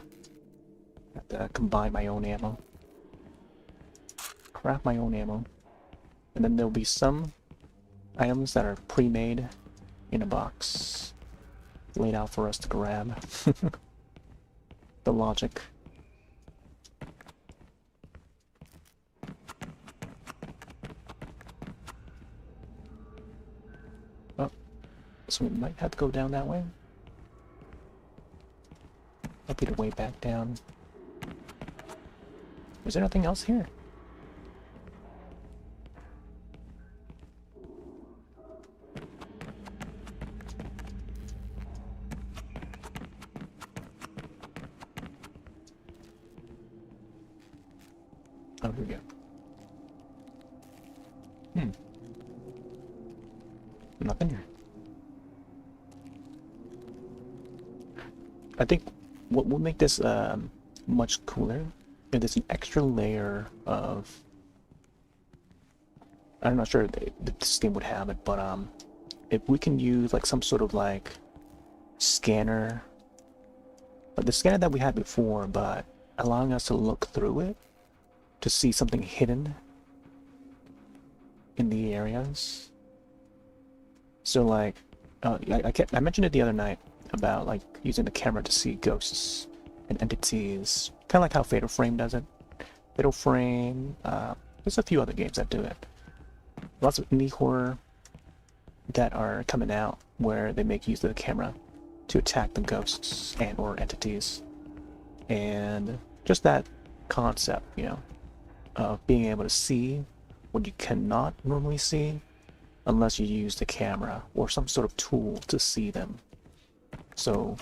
to combine my own ammo. Craft my own ammo. And then there'll be some items that are pre-made in a box. Laid out for us to grab. The logic. Oh, so we might have to go down that way. Might be the way back down. Is there nothing else here? Oh, here we go. Nothing here. I think what will make this much cooler if there's an extra layer of... I'm not sure if this game would have it, but if we can use like some sort of like scanner, like the scanner that we had before, but allowing us to look through it to see something hidden in the areas. So like, I mentioned it the other night about like using the camera to see ghosts and entities, kind of like how Fatal Frame does it. Fatal Frame, there's a few other games that do it. Lots of indie horror that are coming out where they make use of the camera to attack the ghosts and or entities. And just that concept, you know, of being able to see what you cannot normally see unless you use the camera or some sort of tool to see them. So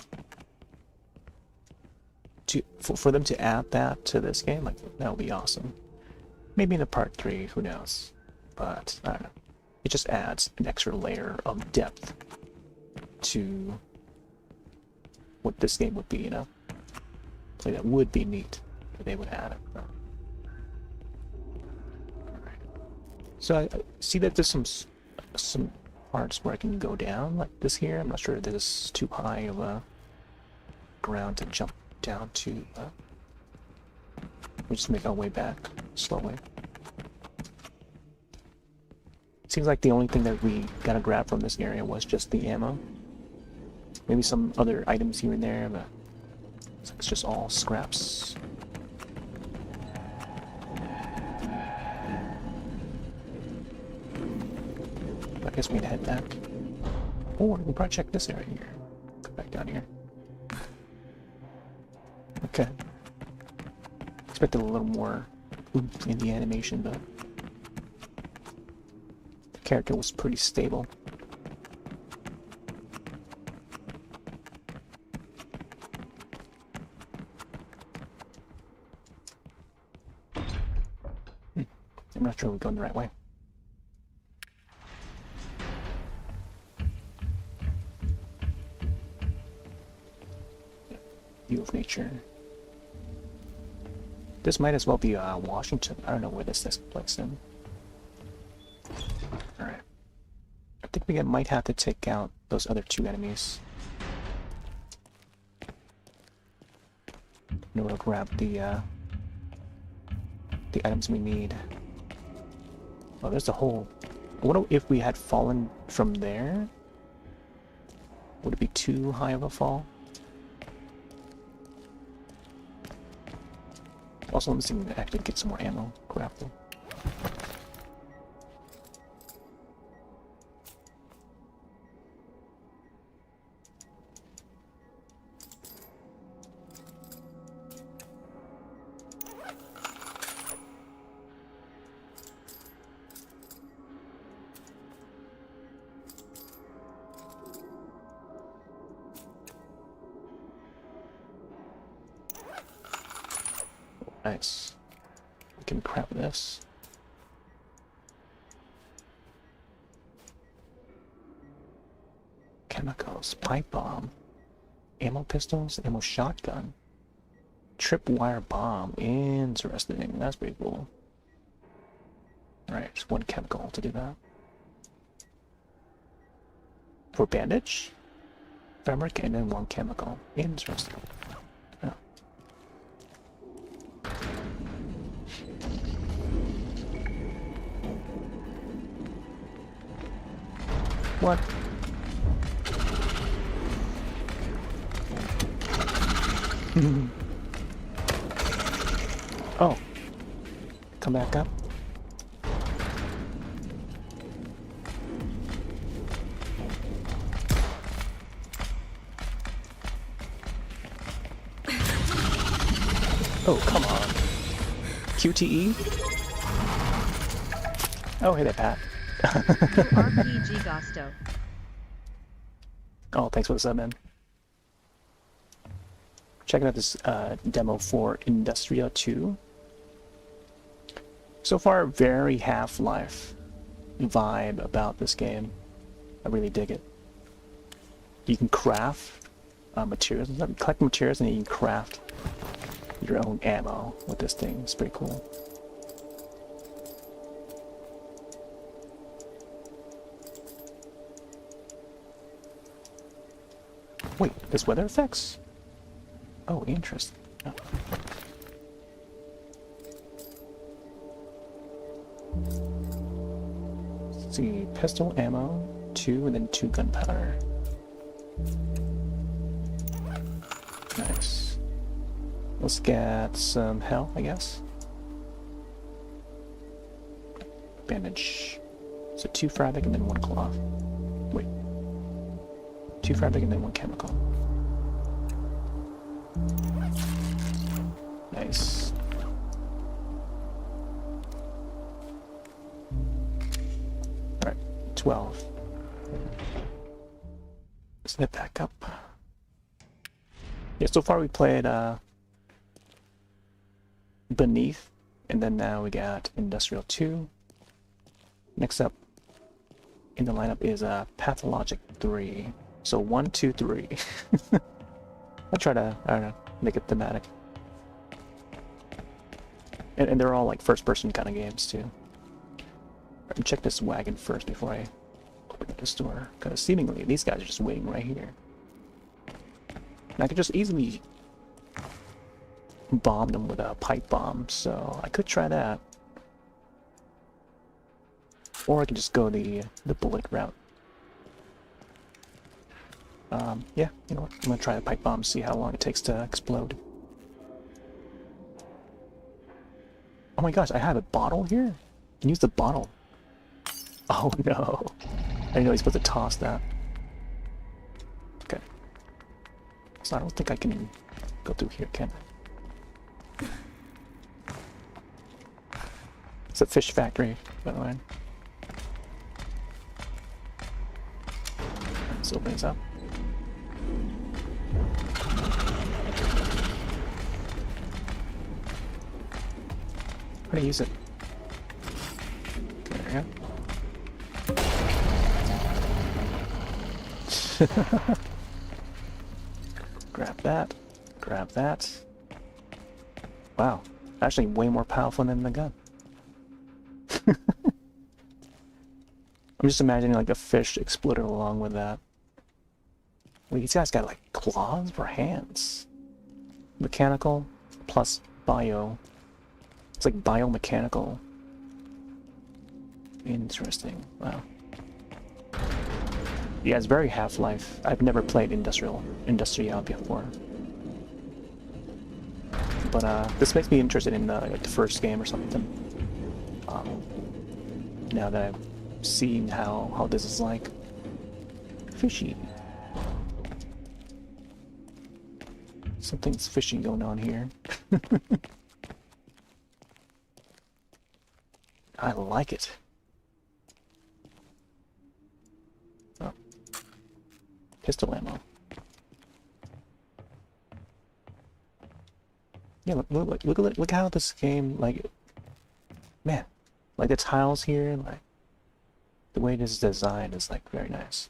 for them to add that to this game, like, that would be awesome. Maybe in a part 3, who knows? But I don't know. It just adds an extra layer of depth to what this game would be, you know? So that would be neat if they would add it. Alright. So I see that there's some parts where I can go down, like this here. I'm not sure if this is too high of a ground to jump down to. We'll just make our way back slowly. Seems like the only thing that we gotta grab from this area was just the ammo. Maybe some other items here and there, but it's just all scraps. I guess we'd head back. Or we can probably check this area here. Go back down here. Okay. Expected a little more oomph in the animation, but the character was pretty stable. I'm not sure we're going the right way. View of nature. This might as well be Washington. I don't know where this is placed in. Alright. I think we might have to take out those other 2 enemies in order to grab the items we need. Oh, there's a whole I wonder if we had fallen from there. Would it be too high of a fall? Also, I'm missing to actually get some more ammo. Grapple. Nice. We can crap this. Chemicals, pipe bomb, ammo pistols, ammo shotgun, tripwire bomb. Interesting. That's pretty cool. Alright, just one chemical to do that. For bandage, fabric, and then one chemical. Interesting. Yeah. What? Oh. Come back up. Oh, come on. QTE? Oh, hey there, Pat. RPG Gusto. Oh, thanks for the sub, man. Checking out this demo for Industria 2. So far, very Half-Life vibe about this game. I really dig it. You can craft materials, collect materials, and you can craft your own ammo with this thing. It's pretty cool. Wait, there's weather effects? Oh, interesting. Oh. Let's see, pistol ammo, 2, and then 2 gunpowder. Nice. Let's get some health, I guess. Bandage. So 2 fabric and then 1 cloth. Wait. 2 fabric and then 1 chemical. Nice. Alright, 12. Let's head back up. Yeah, so far we played Beneath, and then now we got Industrial 2. Next up in the lineup is Pathologic 3. So 1, 2, 3. I try to, I don't know, make it thematic. And they're all like first-person kind of games too. Right, check this wagon first before I open up this door, because seemingly these guys are just waiting right here. And I could just easily bomb them with a pipe bomb, so I could try that. Or I could just go the bullet route. Yeah, you know what? I'm gonna try the pipe bomb, see how long it takes to explode. Oh my gosh, I have a bottle here? I can use the bottle. Oh no. I didn't know he's supposed to toss that. Okay. So I don't think I can go through here, can I? It's a fish factory, by the way. Let's open this up. How to use it? There we go. Grab that. Grab that. Wow. Actually way more powerful than the gun. I'm just imagining like a fish exploded along with that. Wait, these guys got like claws for hands. Mechanical plus bio. It's like biomechanical. Interesting. Wow. Yeah, it's very Half-Life. I've never played Industria before. But this makes me interested in like the first game or something. Now that I've seen how this is like. Fishy. Something's fishy going on here. I like it. Oh. Pistol ammo. Yeah, look how this game, like, man, like the tiles here, like the way this is designed is like very nice.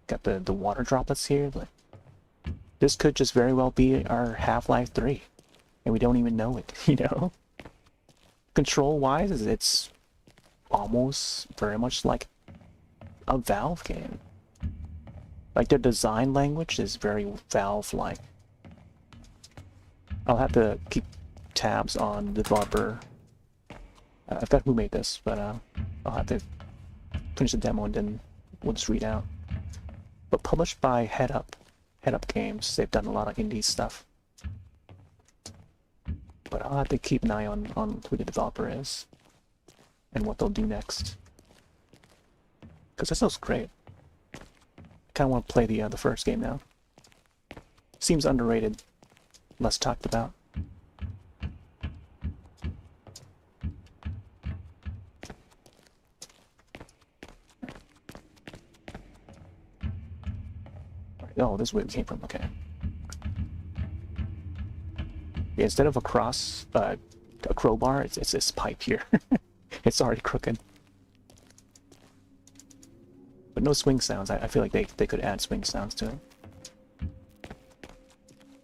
Got the water droplets here. Like, this could just very well be our Half-Life 3, and we don't even know it. You know, control-wise, it's almost very much like a Valve game. Like their design language is very Valve-like. I'll have to keep tabs on the developer. I forgot who made this, but I'll have to finish the demo and then we'll just read out. But published by Head Up Games. They've done a lot of indie stuff. But I'll have to keep an eye on who the developer is and what they'll do next. Because this looks great. I kind of want to play the first game now. Seems underrated. Less talked about. Oh, this is where it came from. Okay. Yeah, instead of a crowbar, it's this pipe here. It's already crooked. But no swing sounds. I feel like they could add swing sounds to it.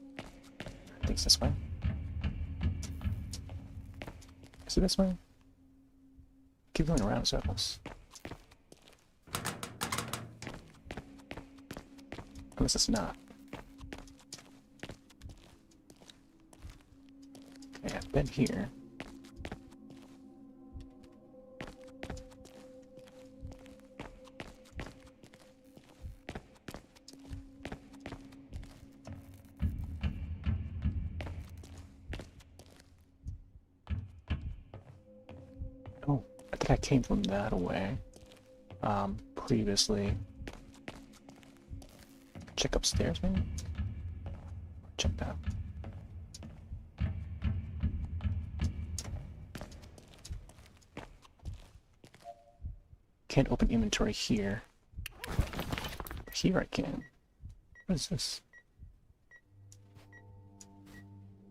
I think it's this way. Is it this way? Keep going around in circles. Unless it's not. Okay, I've been here. Oh, I think I came from that way. Previously. Check upstairs, maybe? Check that. Can't open inventory here. Here I can. What is this?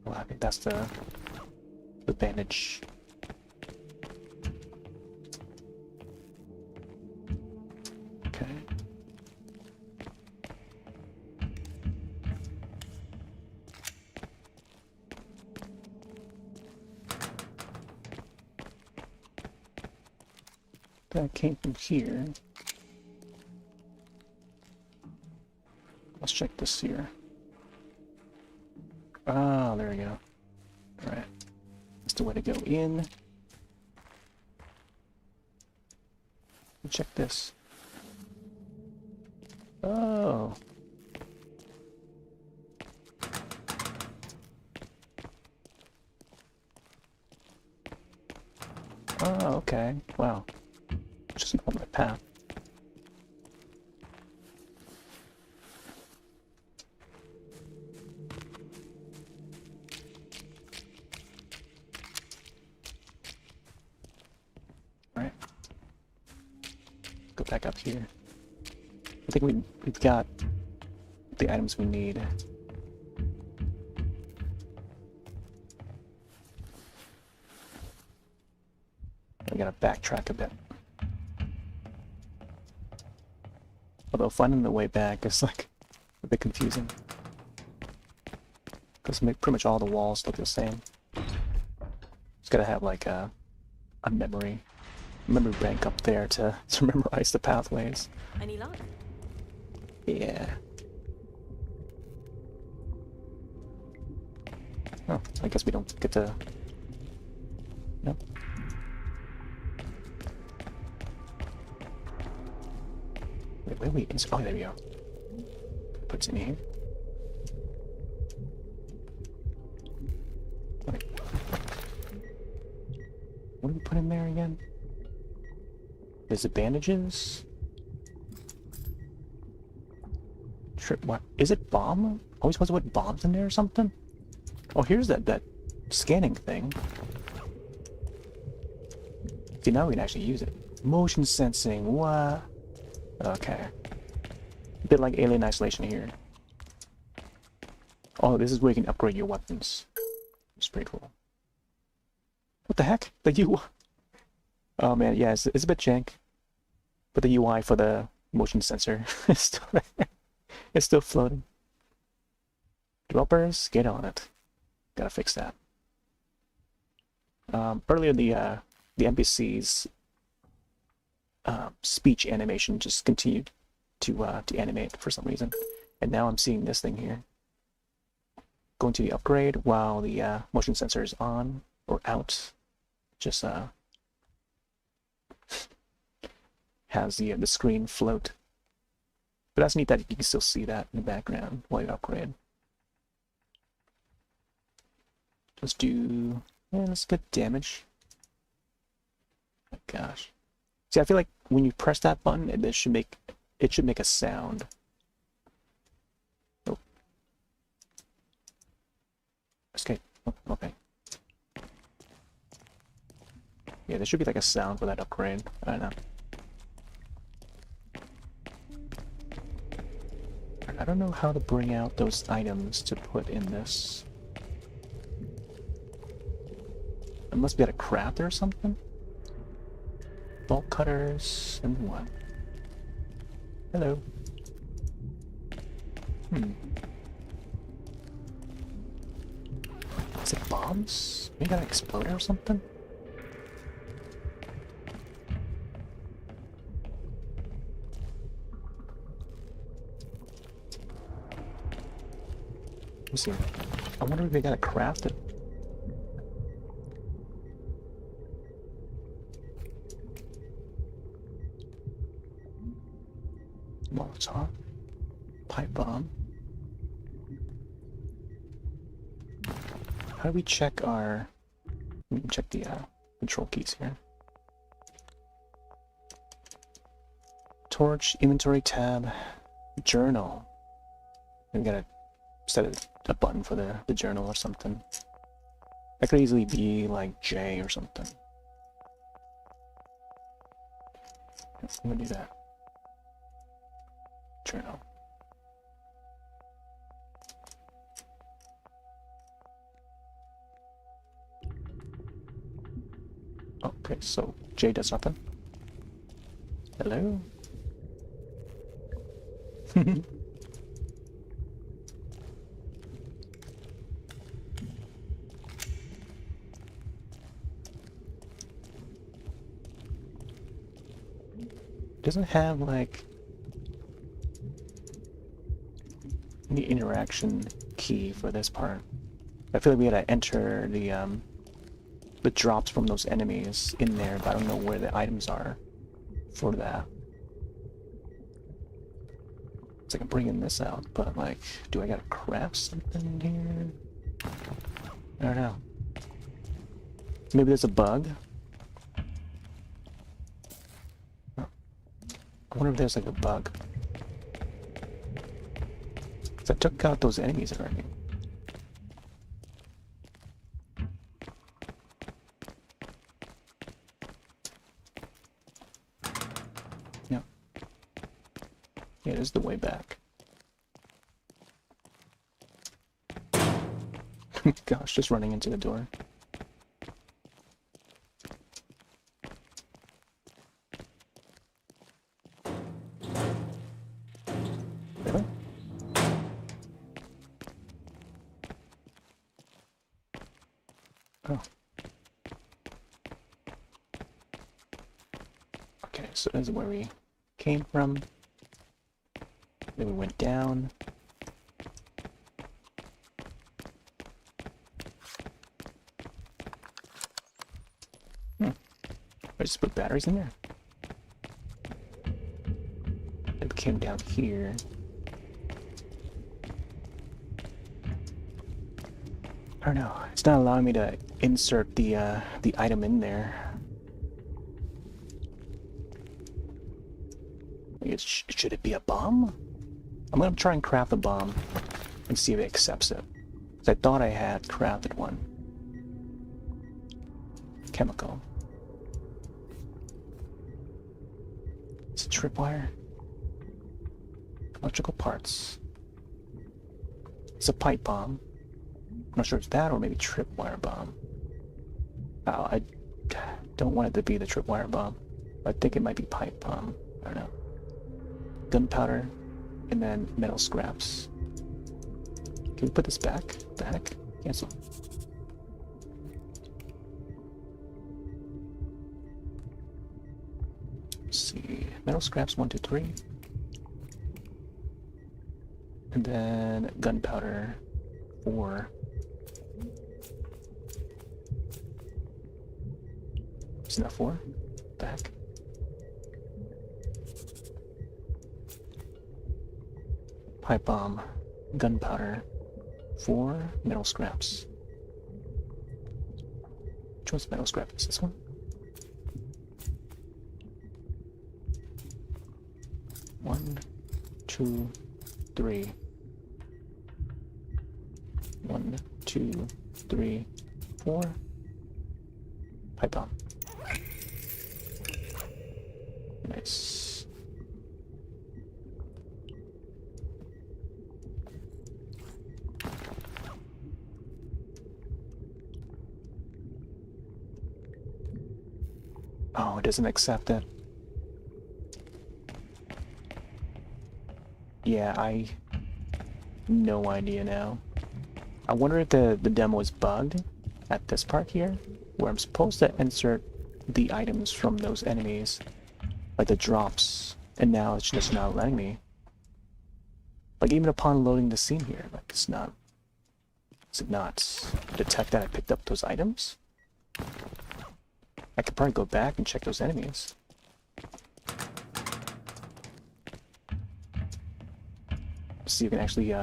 Well, I think that's the bandage. Okay. That came from here. Let's check this here. Ah, there we go. Alright. That's the way to go in. Check this. Oh. Oh, okay. Wow. Just an alternate path. Alright. Go back up here. I think we've got the items we need. We gotta backtrack a bit. Although finding the way back is like a bit confusing. Because pretty much all the walls look the same. Just gotta have like a memory bank up there to memorize the pathways. Any luck? Yeah. Oh, I guess we don't get to... Nope. do we insert? Oh, there we go. Puts in here. Wait. What do we put in there again? There's the bandages. What is it? Bomb? Are we supposed to put bombs in there or something? Oh, here's that scanning thing. See, now we can actually use it. Motion sensing. What? Okay. A bit like Alien Isolation here. Oh, this is where you can upgrade your weapons. It's pretty cool. What the heck? The UI. Oh man, yeah, it's a bit jank. But the UI for the motion sensor is still there. It's still floating. Developers, get on it. Gotta fix that. Earlier, the NPC's speech animation just continued to animate for some reason, and now I'm seeing this thing here. Going to the upgrade while the motion sensor is on or out. Just has the screen float. But that's neat that you can still see that in the background while you upgrade. Let's do... yeah, let's get damage. Oh my gosh. See, I feel like when you press that button, it should make a sound. Oh. Escape. Oh, okay. Yeah, there should be like a sound for that upgrade. I don't know. I don't know how to bring out those items to put in this. It must be at a craft or something? Bolt cutters and what? Hello. Is it bombs? We got an exploder or something? Let's see. I wonder if they gotta craft it. Molotov. Pipe bomb. How do we check our... we can check the control keys here. Torch, inventory tab, journal. We gotta set a button for the journal or something. That could easily be like J or something. I'm gonna do that. Journal. Okay, so J does nothing. Hello? Doesn't have like any interaction key for this part. I feel like we gotta enter the drops from those enemies in there, but I don't know where the items are for that. It's like I'm bringing this out, but like, do I gotta craft something in here? I don't know. Maybe there's a bug. I wonder if there's like a bug. Because I took out those enemies already. Yeah. Yeah, this is the way back. Gosh, just running into the door. Really? Oh. Okay, so this is where we came from. Then we went down. I just put batteries in there. Did came down here. I don't know. It's not allowing me to insert the item in there. Should it be a bomb? I'm gonna try and craft a bomb and see if it accepts it. 'Cause I thought I had crafted one. Chemical. It's a tripwire. Electrical parts. It's a pipe bomb. I'm not sure it's that or maybe tripwire bomb. Oh, I don't want it to be the tripwire bomb. I think it might be pipe bomb. I don't know. Gunpowder, and then metal scraps. Can we put this back? What the heck? Cancel. Let's see. Metal scraps 1, 2, 3. And then gunpowder 4. Isn't that 4? Back. Pipe bomb, gunpowder, 4 metal scraps. Which one's metal scrap? Is this one? One, 2, 3. 1, 2, 3, 4. Pipe bomb. Nice. Oh, it doesn't accept it. Yeah, no idea now. I wonder if the demo is bugged at this part here, where I'm supposed to insert the items from those enemies, like the drops, and now it's just not letting me. Like even upon loading the scene here, like it's not. Does it not detect that I picked up those items? I could probably go back and check those enemies. See if we can actually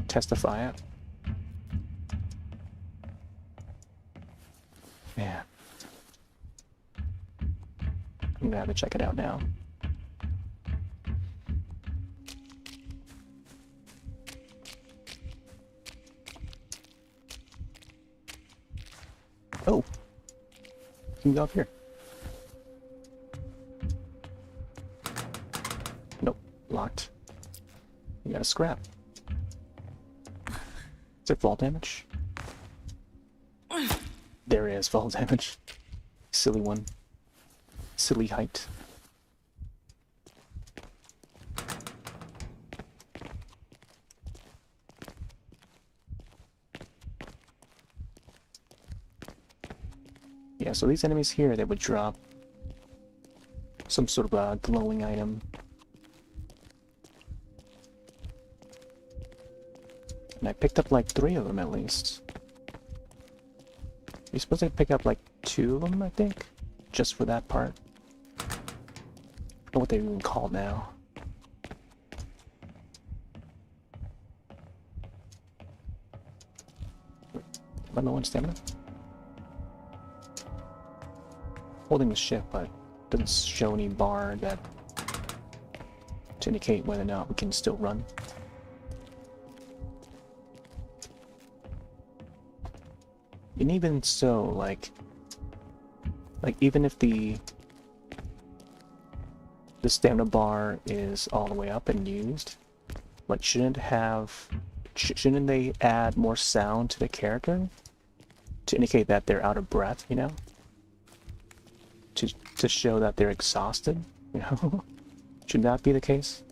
testify it. Man. I'm gonna have to check it out now. Oh, you can go up here. Nope, locked. You got a scrap. Is there fall damage? There is fall damage. Silly one. Silly height. Yeah, so these enemies here, they would drop some sort of glowing item. And I picked up like 3 of them at least. You're supposed to pick up like 2 of them, I think, just for that part. I don't know what they're even called now. Am I low on stamina? Holding the ship, but doesn't show any bar that to indicate whether or not we can still run. And even so, like even if the stamina bar is all the way up and used, like shouldn't they add more sound to the character to indicate that they're out of breath, you know? To show that they're exhausted, you know? Should that be the case?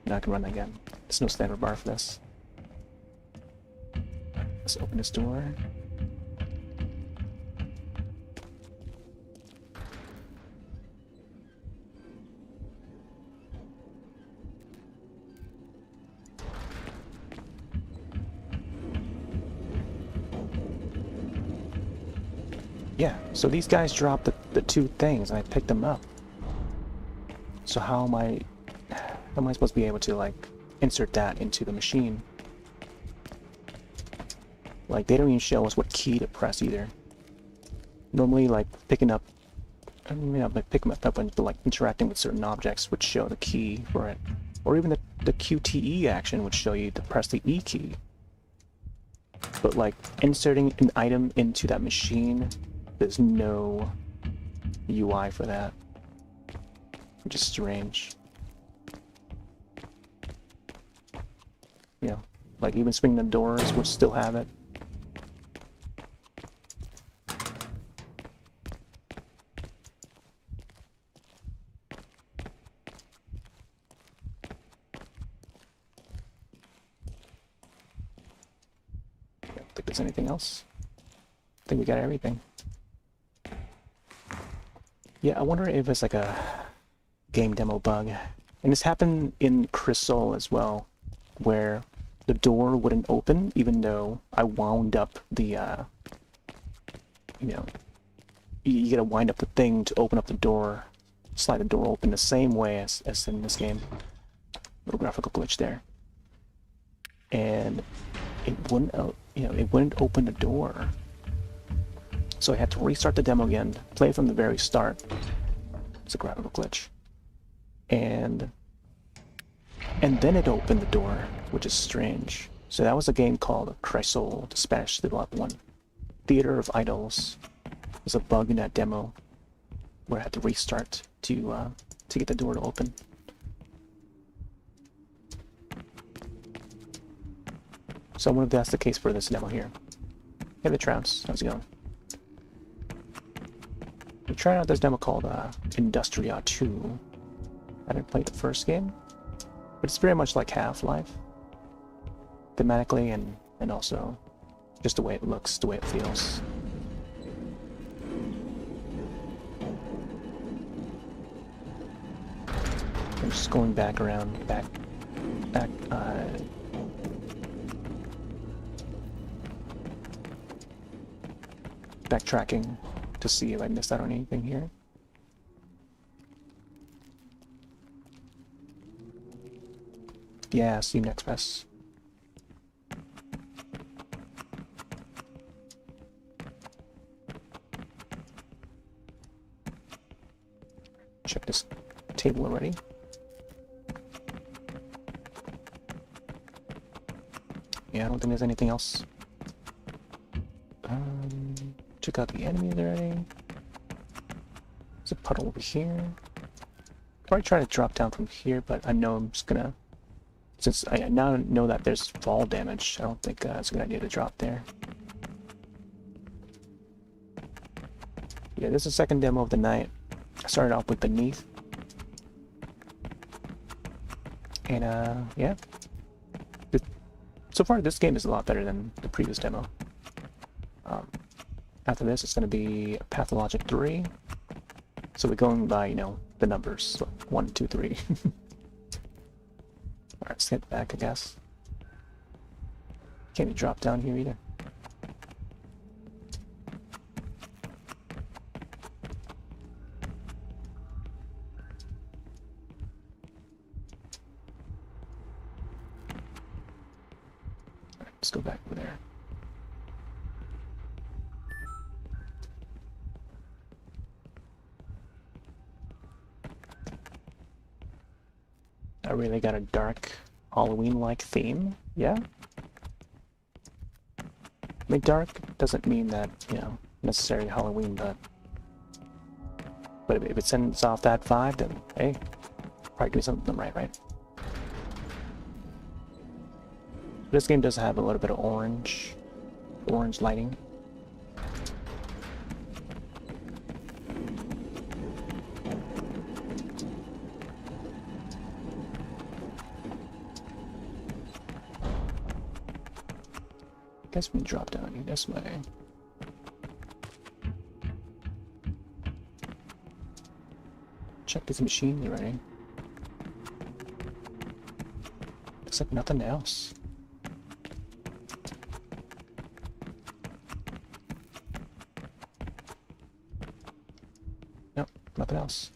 Now I can run again. There's no standard bar for this. Let's open this door. Yeah, so these guys dropped the two things and I picked them up. So how am I supposed to be able to like insert that into the machine? Like they don't even show us what key to press either. Normally like picking up, I mean not like picking up but like interacting with certain objects would show the key for it. Or even the QTE action would show you to press the E key. But like inserting an item into that machine, there's no UI for that. Which is strange. You know, like even swinging the doors would still have it. I don't think there's anything else. I think we got everything. Yeah, I wonder if it's like a game demo bug. And this happened in Crystal as well, where the door wouldn't open even though I wound up the, you know, you gotta wind up the thing to open up the door, slide the door open the same way as in this game. Little graphical glitch there. And it wouldn't, you know, it wouldn't open the door. So I had to restart the demo again, play from the very start. It's a graphical glitch. And then it opened the door, which is strange. So that was a game called Chrysol, the Spanish developed one. Theater of Idols. There's a bug in that demo where I had to restart to get the door to open. So I wonder if that's the case for this demo here. Hey the Trounce, how's it going? We're trying out this demo called Industria 2. I didn't play the first game, but it's very much like Half-Life. Thematically and also just the way it looks, the way it feels. I'm just going back around, backtracking to see if I missed out on anything here. Yeah, Steam Next Fest. Check this table already. Yeah, I don't think there's anything else. Check out the enemies already. There's a puddle over here. Probably try to drop down from here, but I know I'm just gonna, since I now know that there's fall damage, I don't think it's a good idea to drop there. Yeah, this is the second demo of the night. I started off with Beneath. And yeah. So far this game is a lot better than the previous demo. After this it's going to be Pathologic 3. So we're going by, you know, the numbers. So 1, 2, 3. Alright, let's get back, I guess. Can't drop down here either. Alright, let's go back over there. I really got a dark Halloween-like theme, yeah? I mean, dark doesn't mean that, you know, necessarily Halloween, but if it sends off that vibe, then hey, probably doing something right? This game does have a little bit of orange lighting. I guess we can drop down this way. Check these machines already. Looks like nothing else. else.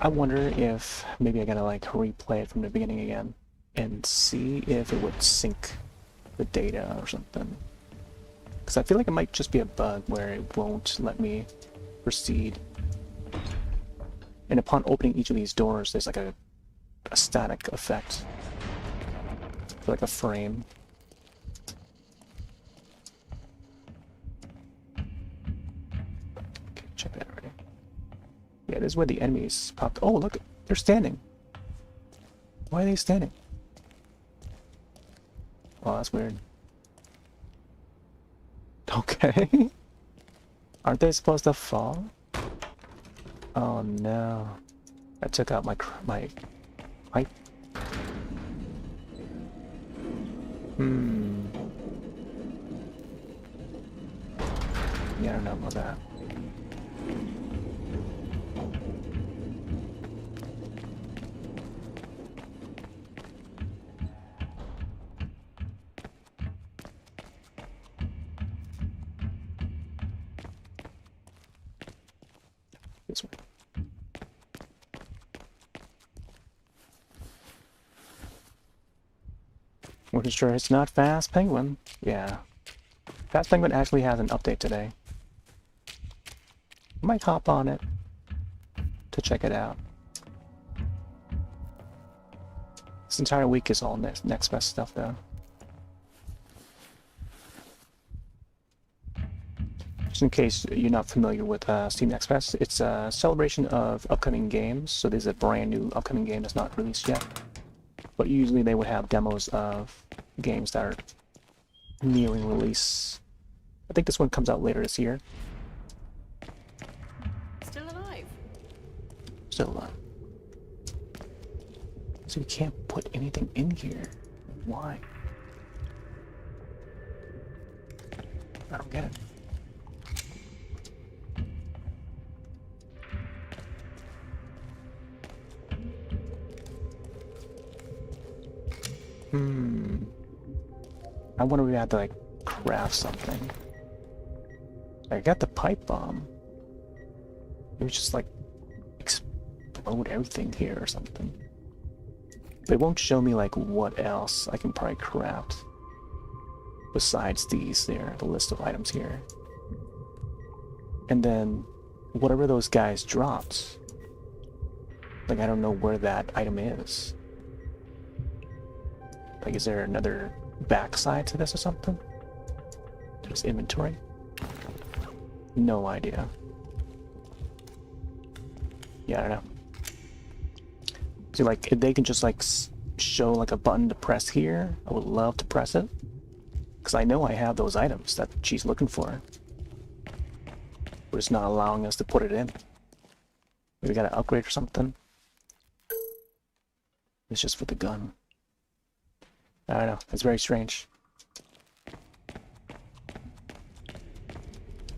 I wonder if maybe I gotta like replay it from the beginning again and see if it would sync the data or something. Because I feel like it might just be a bug where it won't let me proceed. And upon opening each of these doors, there's like a static effect. For like a frame. Okay, check that already. Yeah, this is where the enemies popped. Oh, look, they're standing. Why are they standing? Oh, that's weird. Okay. Aren't they supposed to fall? Oh no. I took out my pipe. Yeah, I don't know about that. This way. We're just sure it's not Fast Penguin. Yeah. Fast Penguin actually has an update today. Might hop on it to check it out. This entire week is all next best stuff though. Just in case you're not familiar with Steam Next Fest, it's a celebration of upcoming games. So there's a brand new upcoming game that's not released yet. But usually they would have demos of games that are nearing release. I think this one comes out later this year. Still alive? Still alive. So we can't put anything in here. Why? I don't get it. I wonder if we had to like craft something. I got the pipe bomb. It was just like explode everything here or something. But it won't show me like what else I can probably craft besides these there, the list of items here. And then whatever those guys dropped, like I don't know where that item is. Like is there another backside to this or something? There's inventory? No idea. Yeah, I don't know. See, like, if they can just, like, show, like, a button to press here, I would love to press it. Because I know I have those items that she's looking for. But it's not allowing us to put it in. Maybe we gotta upgrade or something. It's just for the gun. I don't know. It's very strange.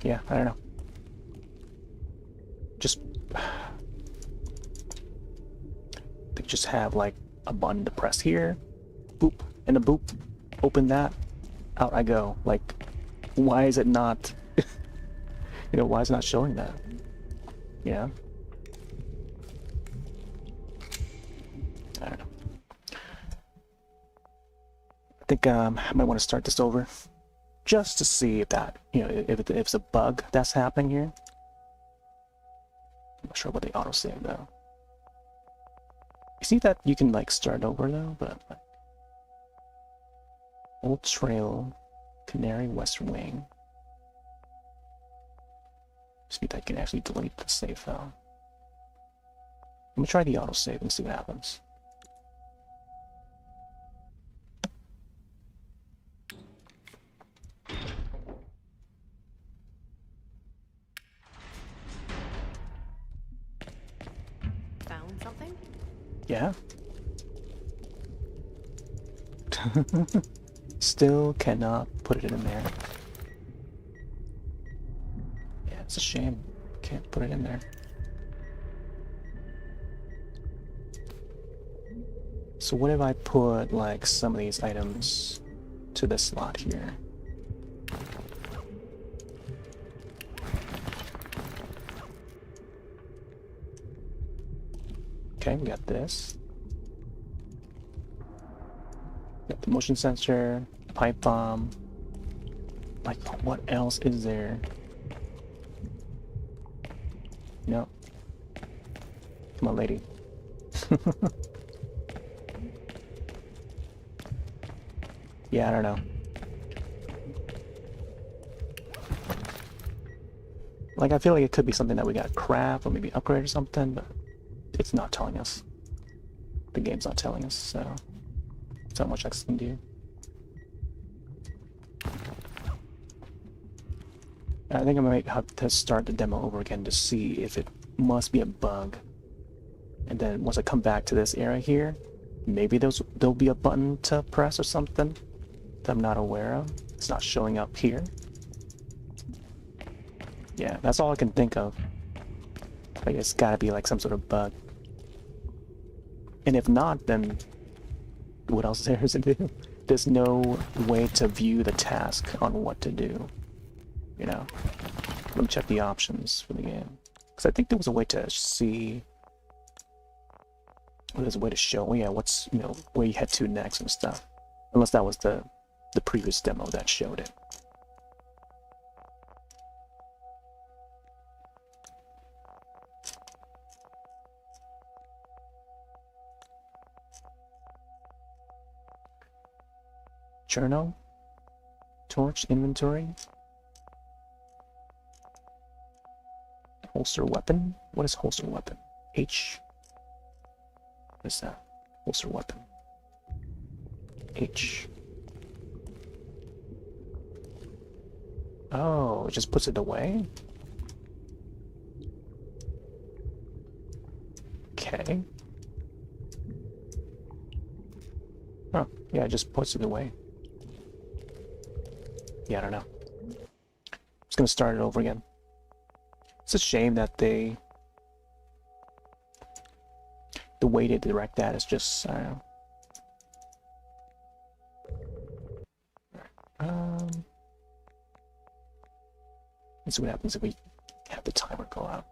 Yeah, I don't know. Just... They just have like a button to press here, boop, and a boop, open that, out I go. Like, why is it not, you know, why is it not showing that? Yeah. I don't know. I think I might want to start this over, just to see if that, you know, if it's a bug that's happening here. I'm not sure about the autosave though. You see that you can like start over though, but like Old Trail, Canary Western Wing. See if I can actually delete the save file. I'm gonna try the autosave and see what happens. Found something? Yeah. Still cannot put it in there. Yeah, it's a shame. Can't put it in there. So what if I put like some of these items to this slot here? Okay, we got this. Got the motion sensor, pipe bomb. Like, what else is there? No. Come on, lady. Yeah, I don't know. Like, I feel like it could be something that we got craft or maybe upgrade or something, but it's not telling us. The game's not telling us, so there's not much I can do. I think I might have to start the demo over again to see if it must be a bug. And then once I come back to this area here, maybe there'll be a button to press or something that I'm not aware of. It's not showing up here. Yeah, that's all I can think of. Like, it's gotta be like some sort of bug. And if not, then what else is there to do? There's no way to view the task on what to do. You know? Let me check the options for the game. Because I think there was a way to see... Well, there's a way to show, yeah, what's, you know, where you head to next and stuff. Unless that was the previous demo that showed it. Journal? Torch inventory? Holster weapon? What is holster weapon? H. What is that? Holster weapon. H. Oh, it just puts it away? Okay. Oh, yeah, it just puts it away. Yeah, I don't know. I'm just gonna start it over again. It's a shame that the way to direct that is just, I don't know. Let's see what happens if we have the timer go out.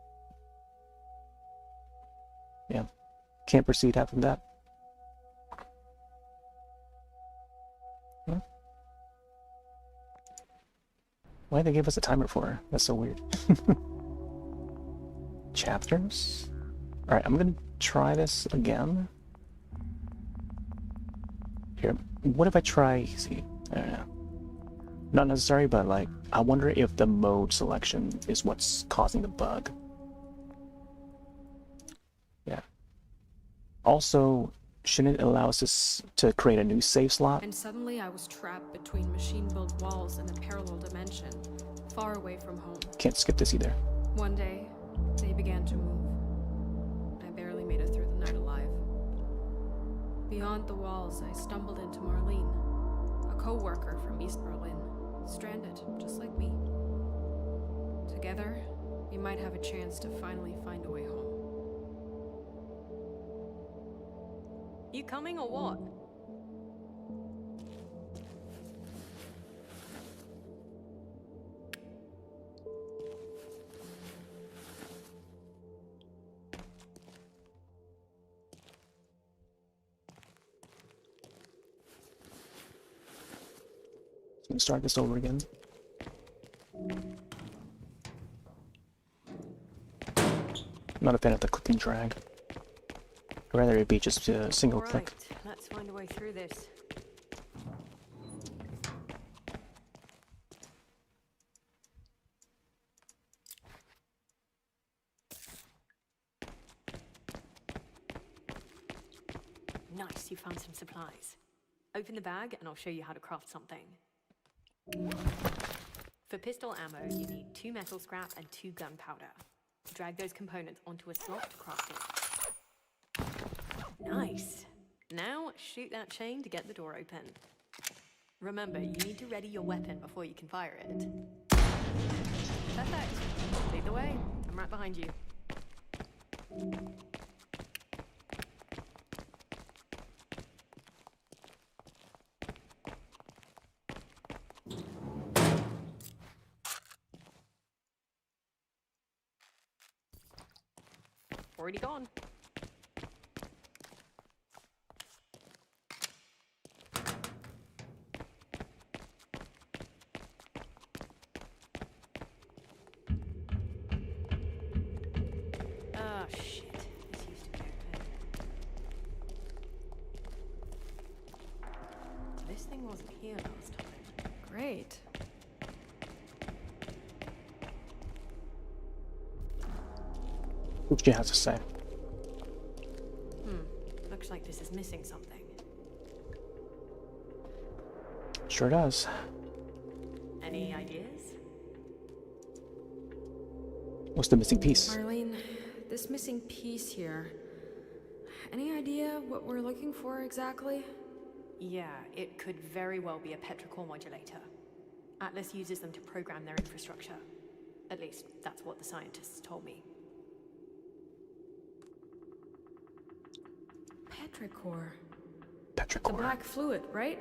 Yeah. Can't proceed after that. Huh? Why'd they give us a timer for? That's so weird. Chapters? Alright, I'm gonna try this again. Here, what if I try easy? I don't know. Not necessary, but like, I wonder if the mode selection is what's causing the bug. Yeah. Also, shouldn't it allow us to create a new save slot? And suddenly I was trapped between machine-built walls in a parallel dimension, far away from home. Can't skip this either. One day, they began to move. I barely made it through the night alive. Beyond the walls, I stumbled into Marlene, a co-worker from East Berlin, stranded just like me. Together, we might have a chance to finally find a way home. You coming or what? I'm gonna start this over again. I'm not a fan of the click and drag. I'd rather it be just a single click. Right, let's find a way through this. Nice, you found some supplies. Open the bag and I'll show you how to craft something. For pistol ammo, you need 2 metal scrap and 2 gunpowder. Drag those components onto a slot to craft it. Nice. Now shoot that chain to get the door open. Remember, you need to ready your weapon before you can fire it. Perfect. Lead the way. I'm right behind you. Already gone. here last time. Great. What she has to say. Looks like this is missing something. Sure does. Any ideas? What's the missing piece? Marlene, this missing piece here. Any idea what we're looking for exactly? Yeah, it could very well be a petrichor modulator. Atlas uses them to program their infrastructure. At least, that's what the scientists told me. Petrichor. Petrichor. The black fluid, right?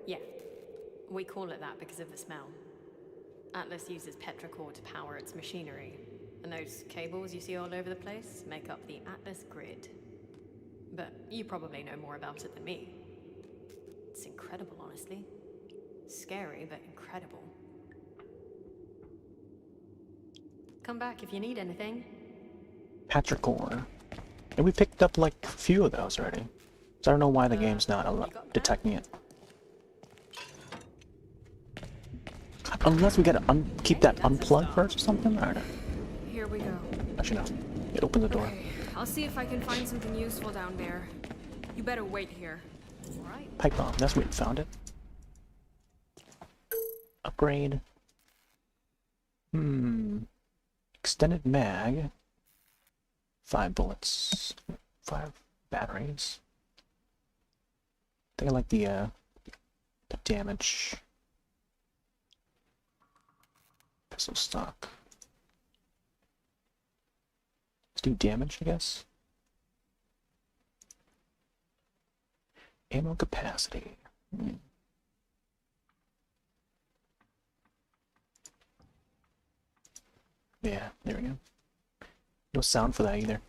Yeah. We call it that because of the smell. Atlas uses petrichor to power its machinery. And those cables you see all over the place make up the Atlas grid. But you probably know more about it than me. It's incredible, honestly. Scary, but incredible. Come back if you need anything. Petrichor. And we picked up like a few of those already. So I don't know why the game's not detecting it. Unless we gotta keep that unplugged first or something? I don't know. Here we go. Actually, no. It opens the door. Okay, I'll see if I can find something useful down there. You better wait here. Alright. Pipe bomb. That's where we found it. Upgrade. Extended mag. 5 bullets. 5 batteries. I think I like the damage. Pistol stock. Let's do damage, I guess. Ammo capacity. Yeah, there we go. No sound for that either.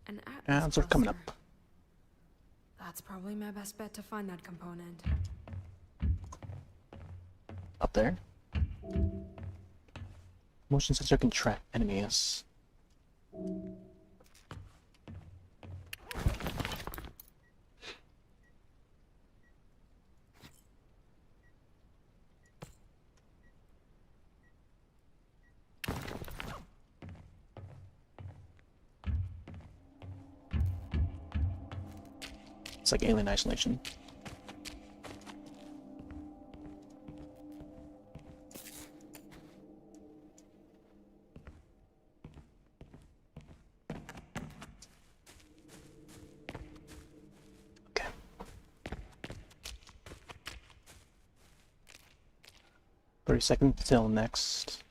An Ads are coming up. That's probably my best bet to find that component. Up there. Motion sensor can track enemies. It's like Alien Isolation. Okay. 30 seconds till next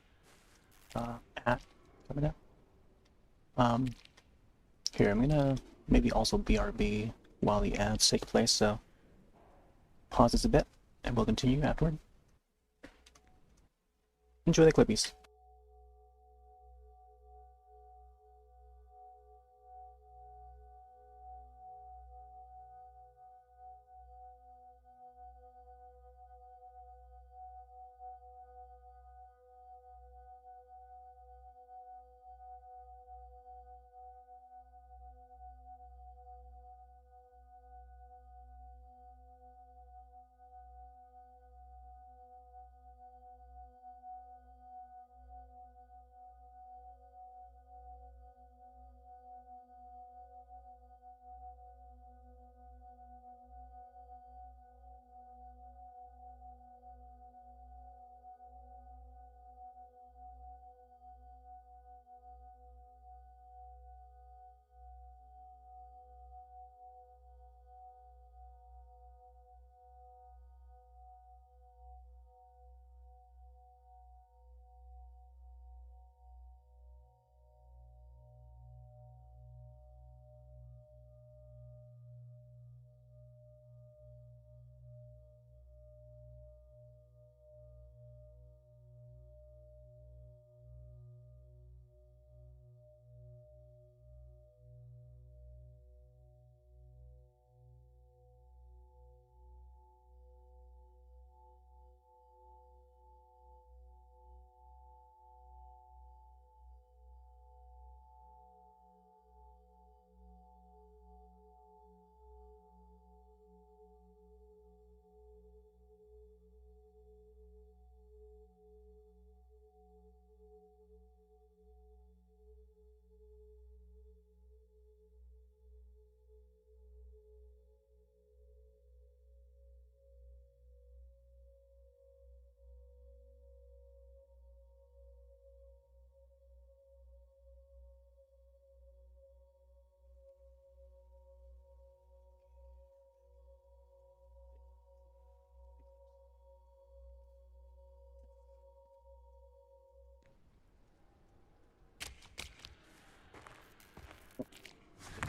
ad coming up. Here, I'm gonna maybe also BRB while the ads take place, so pause this a bit and we'll continue afterward. Enjoy the clippies.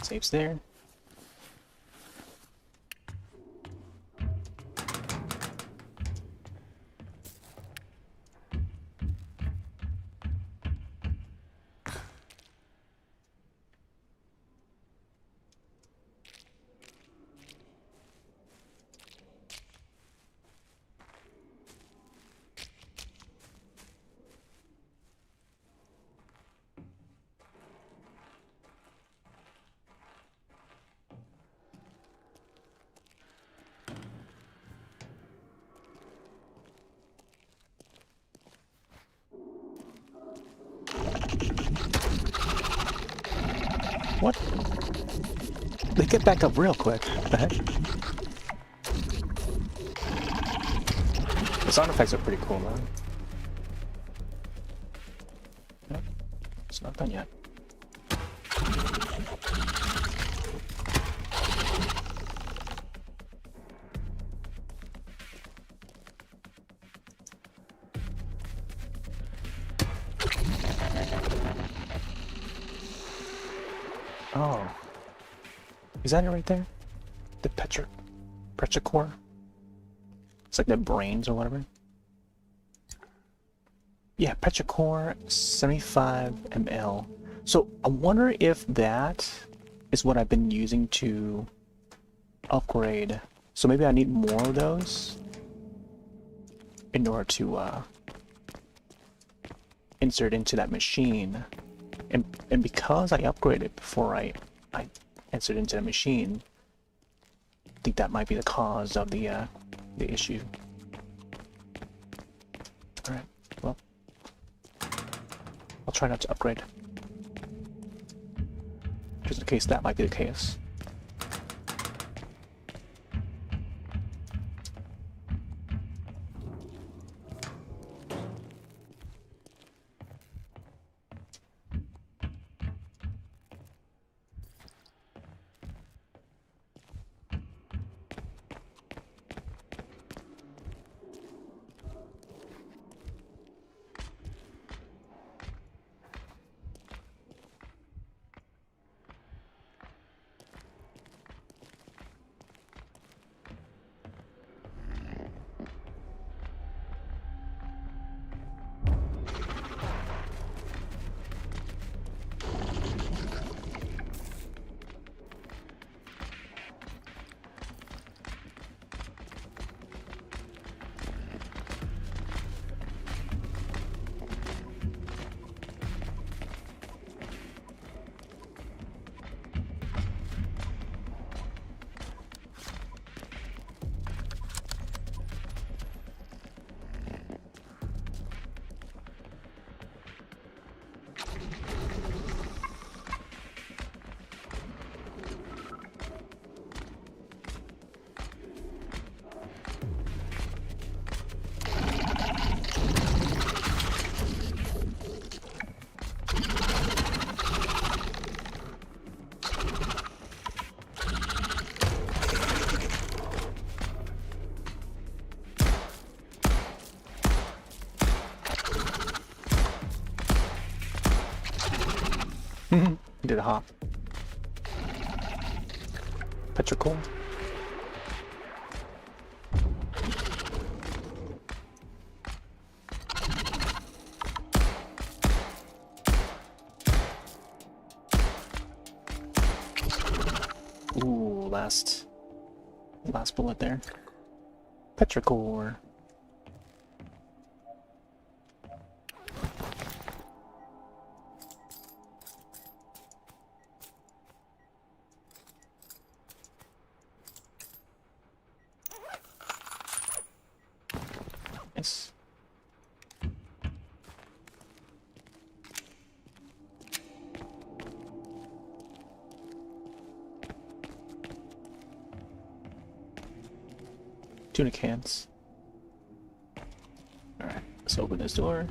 Saves there. What? They get back up real quick. What the heck? The sound effects are pretty cool, man. Yep. It's not done yet. Oh. Is that it right there? The petrichor? It's like the brains or whatever. Yeah, petrichor 75 ml. So I wonder if that is what I've been using to upgrade. So maybe I need more of those in order to insert into that machine. And because I upgraded before I insert into the machine, I think that might be the cause of the issue. Alright, well, I'll try not to upgrade. Just in case that might be the case. He did a hop. Petrichor. Ooh, last bullet there. Petrichor. Nice. Tuna cans. Alright, let's open this door.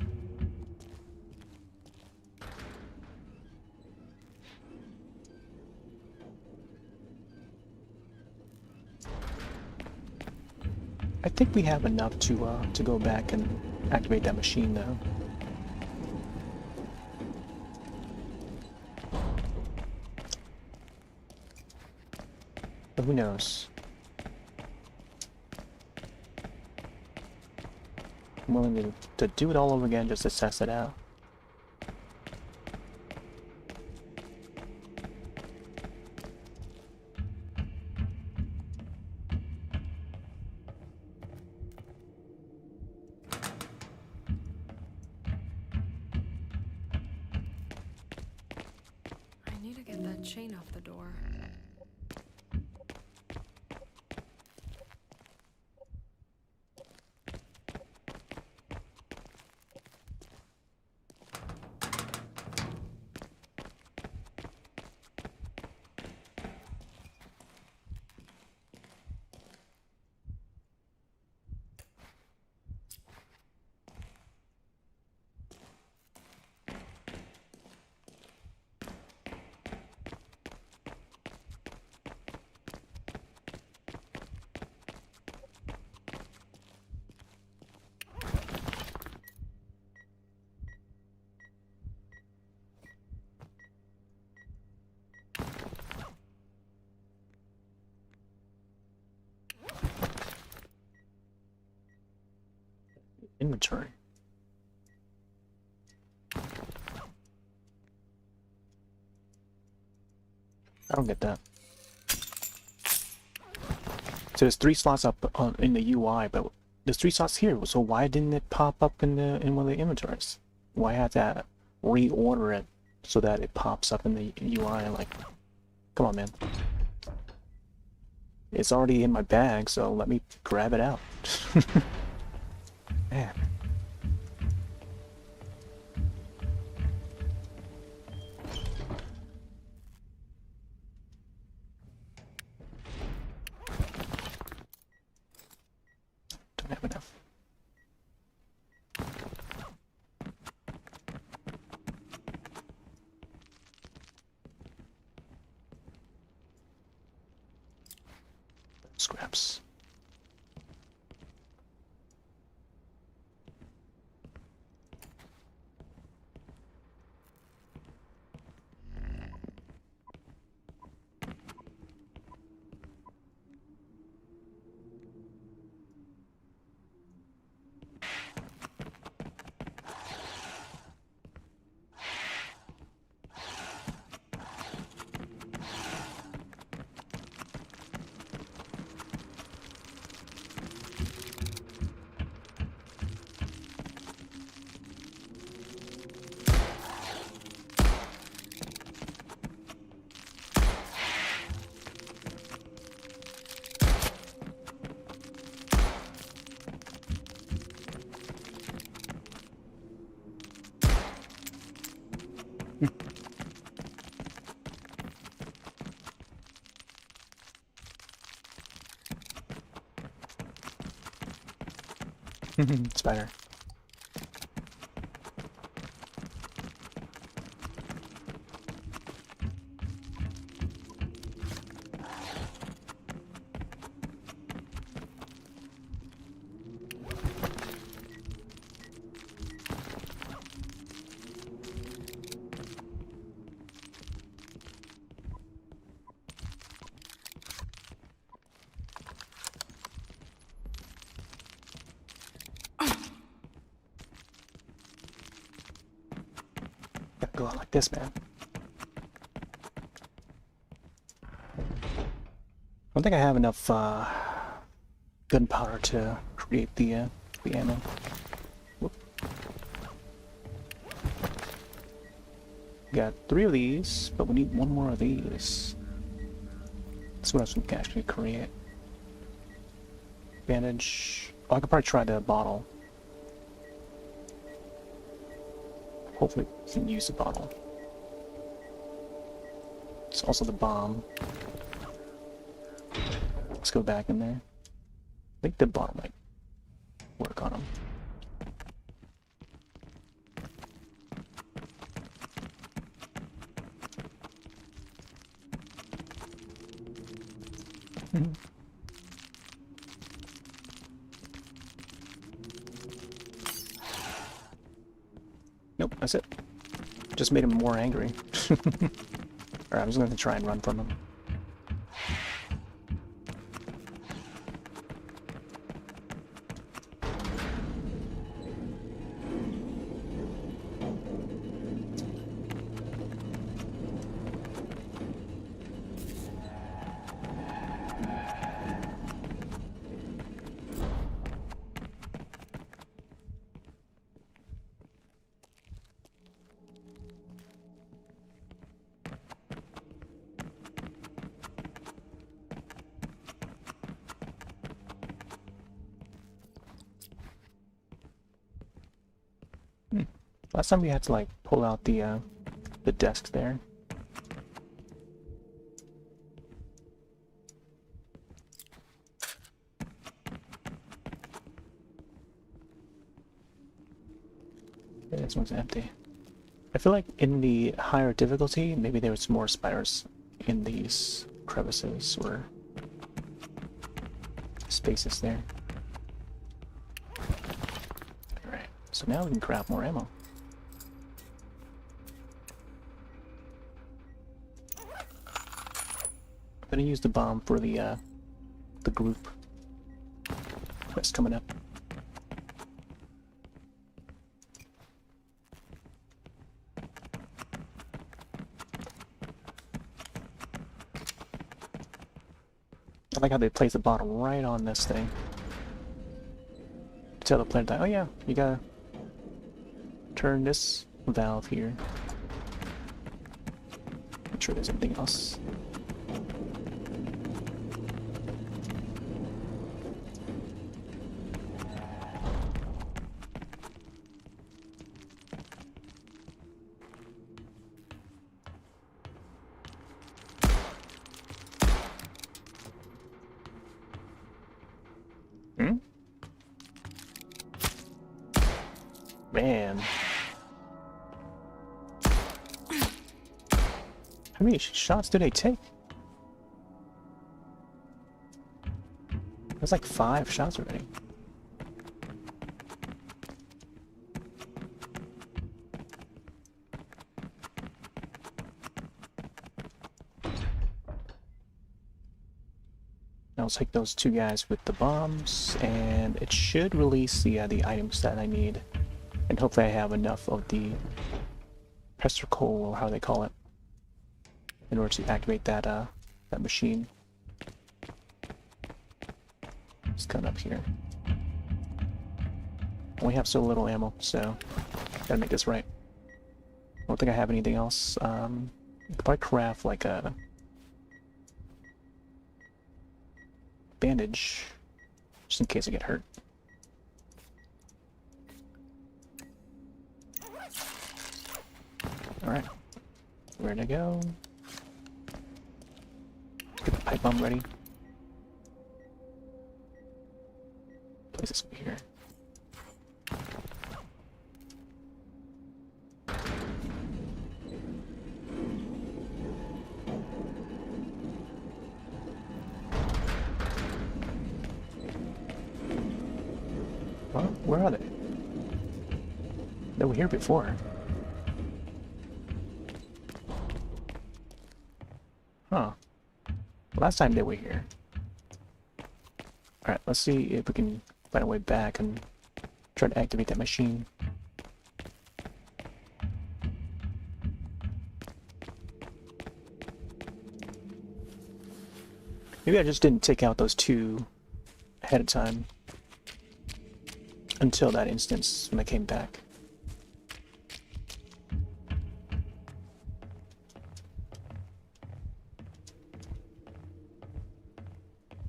I think we have enough to go back and activate that machine though. But who knows? I'm willing to do it all over again just to test it out. I need to get that chain off the door. Inventory. I don't get that. So there's 3 slots up in the UI, but there's 3 slots here. So why didn't it pop up in one of the inventories? Why had to reorder it so that it pops up in the UI? Like, come on, man. It's already in my bag, so let me grab it out. Man. Don't have enough. Scraps. Spider. Gotta go out like this, man. I don't think I have enough gunpowder to create the ammo. Whoop. Got 3 of these, but we need 1 more of these. That's what else we can actually create. Bandage. Oh, I could probably try the bottle. Hopefully we can use the bottle. It's also the bomb. Let's go back in there. I think the bottle might work on him. Nope, that's it. Just made him more angry. Alright, I'm just gonna try and run from him. Last time we had to like pull out the desk there. Yeah, this one's empty. I feel like in the higher difficulty, maybe there was more spiders in these crevices or spaces there. Alright, so now we can grab more ammo. I'm gonna use the bomb for the group quest coming up. I like how they place the bottle right on this thing. Tell the player that, oh yeah, you gotta turn this valve here. Make sure there's anything else. Man. How many shots do they take? That's like 5 shots already. I'll take those 2 guys with the bombs, and it should release the items that I need. And hopefully I have enough of the pesticle, or how they call it, in order to activate that that machine. Just cut up here. Only have so little ammo, so gotta make this right. I don't think I have anything else. I could probably craft like a bandage, just in case I get hurt. Alright, where to go? Let's get the pipe bomb ready. Place this over here. Well, where are they? They were here before. Huh. Last time they were here. Alright, let's see if we can find a way back and try to activate that machine. Maybe I just didn't take out those 2 ahead of time until that instance when I came back.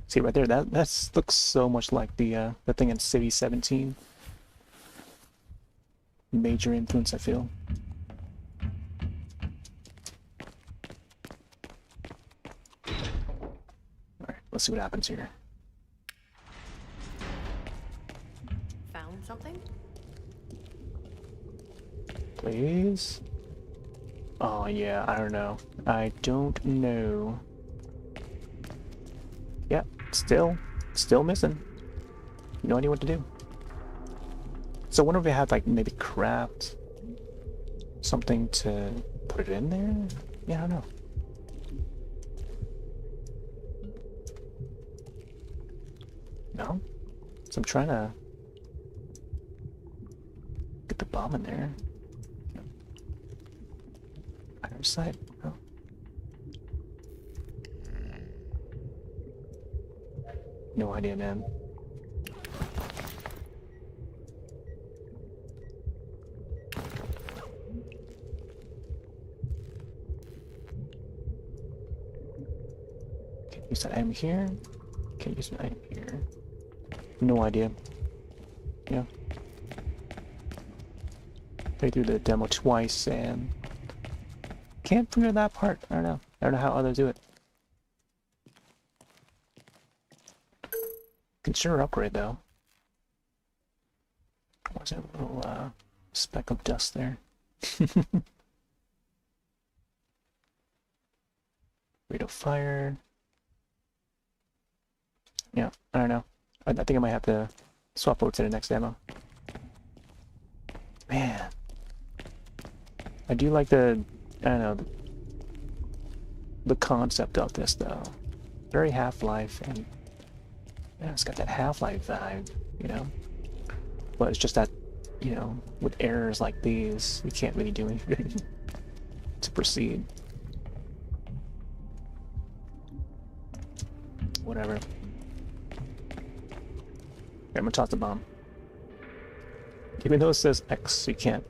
See right there, that looks so much like the thing in City 17. Major influence, I feel. Alright, let's see what happens here. Found something? Please? Oh yeah, I don't know. I don't know. Yeah, still missing. No idea what to do. So I wonder if we had like maybe craft something to put it in there? Yeah, I don't know. No? So I'm trying to get the bomb in there. Iron sight. No. No idea, man. Can't use that item here. Can't use an item here. No idea. Yeah. played through the demo twice and can't figure that part. I don't know. I don't know how others do it. Can sure upgrade though. What's that little speck of dust there? Rate of fire. Yeah, I don't know. I think I might have to swap over to the next demo. Man. I do like the, I don't know, the concept of this though. Very Half-Life, and yeah, it's got that Half-Life vibe, you know? But it's just that, you know, with errors like these, we can't really do anything to proceed. Whatever. Here, I'm gonna toss the bomb. Even though it says X, you can't.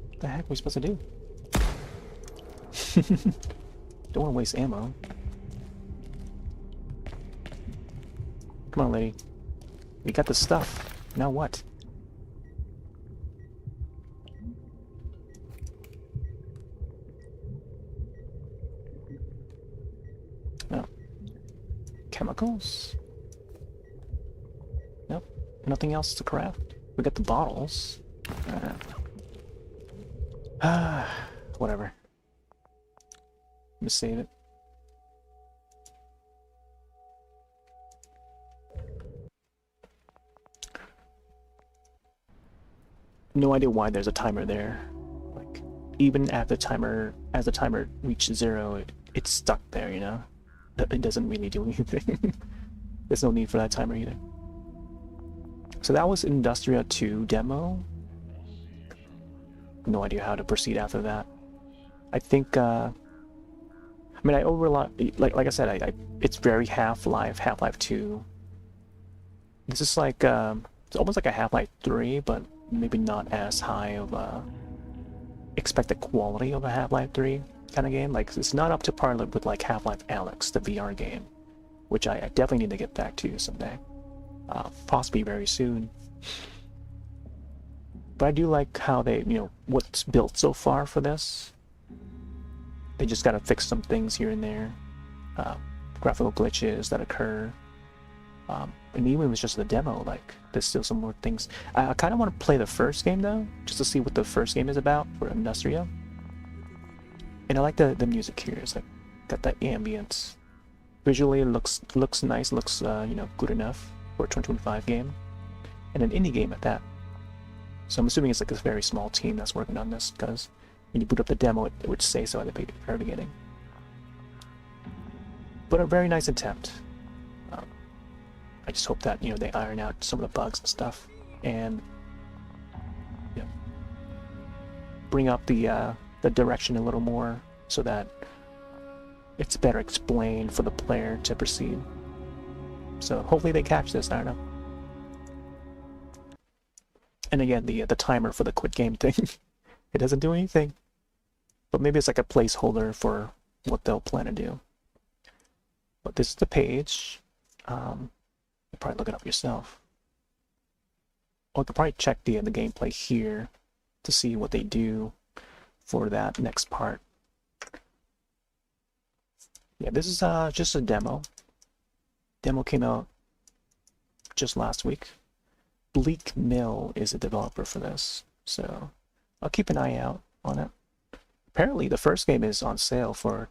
What the heck are we supposed to do? Don't want to waste ammo. Come on, lady. We got the stuff. Now what? No. Chemicals? Nope. Nothing else to craft. We got the bottles. Whatever. Let me save it. No idea why there's a timer there. Like, even at the timer, as the timer reaches 0, it's stuck there, you know? It doesn't really do anything. There's no need for that timer either. So that was Industria 2 demo. No idea how to proceed after that. I think, I mean, I like I said, it's very Half-Life 2. This is like, it's almost like a Half-Life 3, but maybe not as high of a expected quality of a Half-Life 3 kind of game. Like, it's not up to par with like Half-Life Alyx, the VR game, which I definitely need to get back to someday, possibly very soon. But I do like how they, you know, what's built so far for this. They just gotta fix some things here and there, graphical glitches that occur. And even if it's just the demo, like, there's still some more things. I kind of want to play the first game, though, just to see what the first game is about for Industria. And I like the music here. It's like, got that ambience. Visually, it looks nice, looks, you know, good enough for a 2025 game. And an indie game at that. So I'm assuming it's like a very small team that's working on this, because when you boot up the demo, it would say so at the very beginning. But a very nice attempt. I just hope that, you know, they iron out some of the bugs and stuff, and yeah, bring up the direction a little more so that it's better explained for the player to proceed. So hopefully they catch this. I don't know. And again, the timer for the quit game thing, it doesn't do anything, but maybe it's like a placeholder for what they'll plan to do. But this is the page. You probably look it up yourself. Or you could probably check the gameplay here to see what they do for that next part. Yeah, this is just a demo. Demo came out just last week. Bleak Mill is a developer for this, so I'll keep an eye out on it. Apparently, the first game is on sale for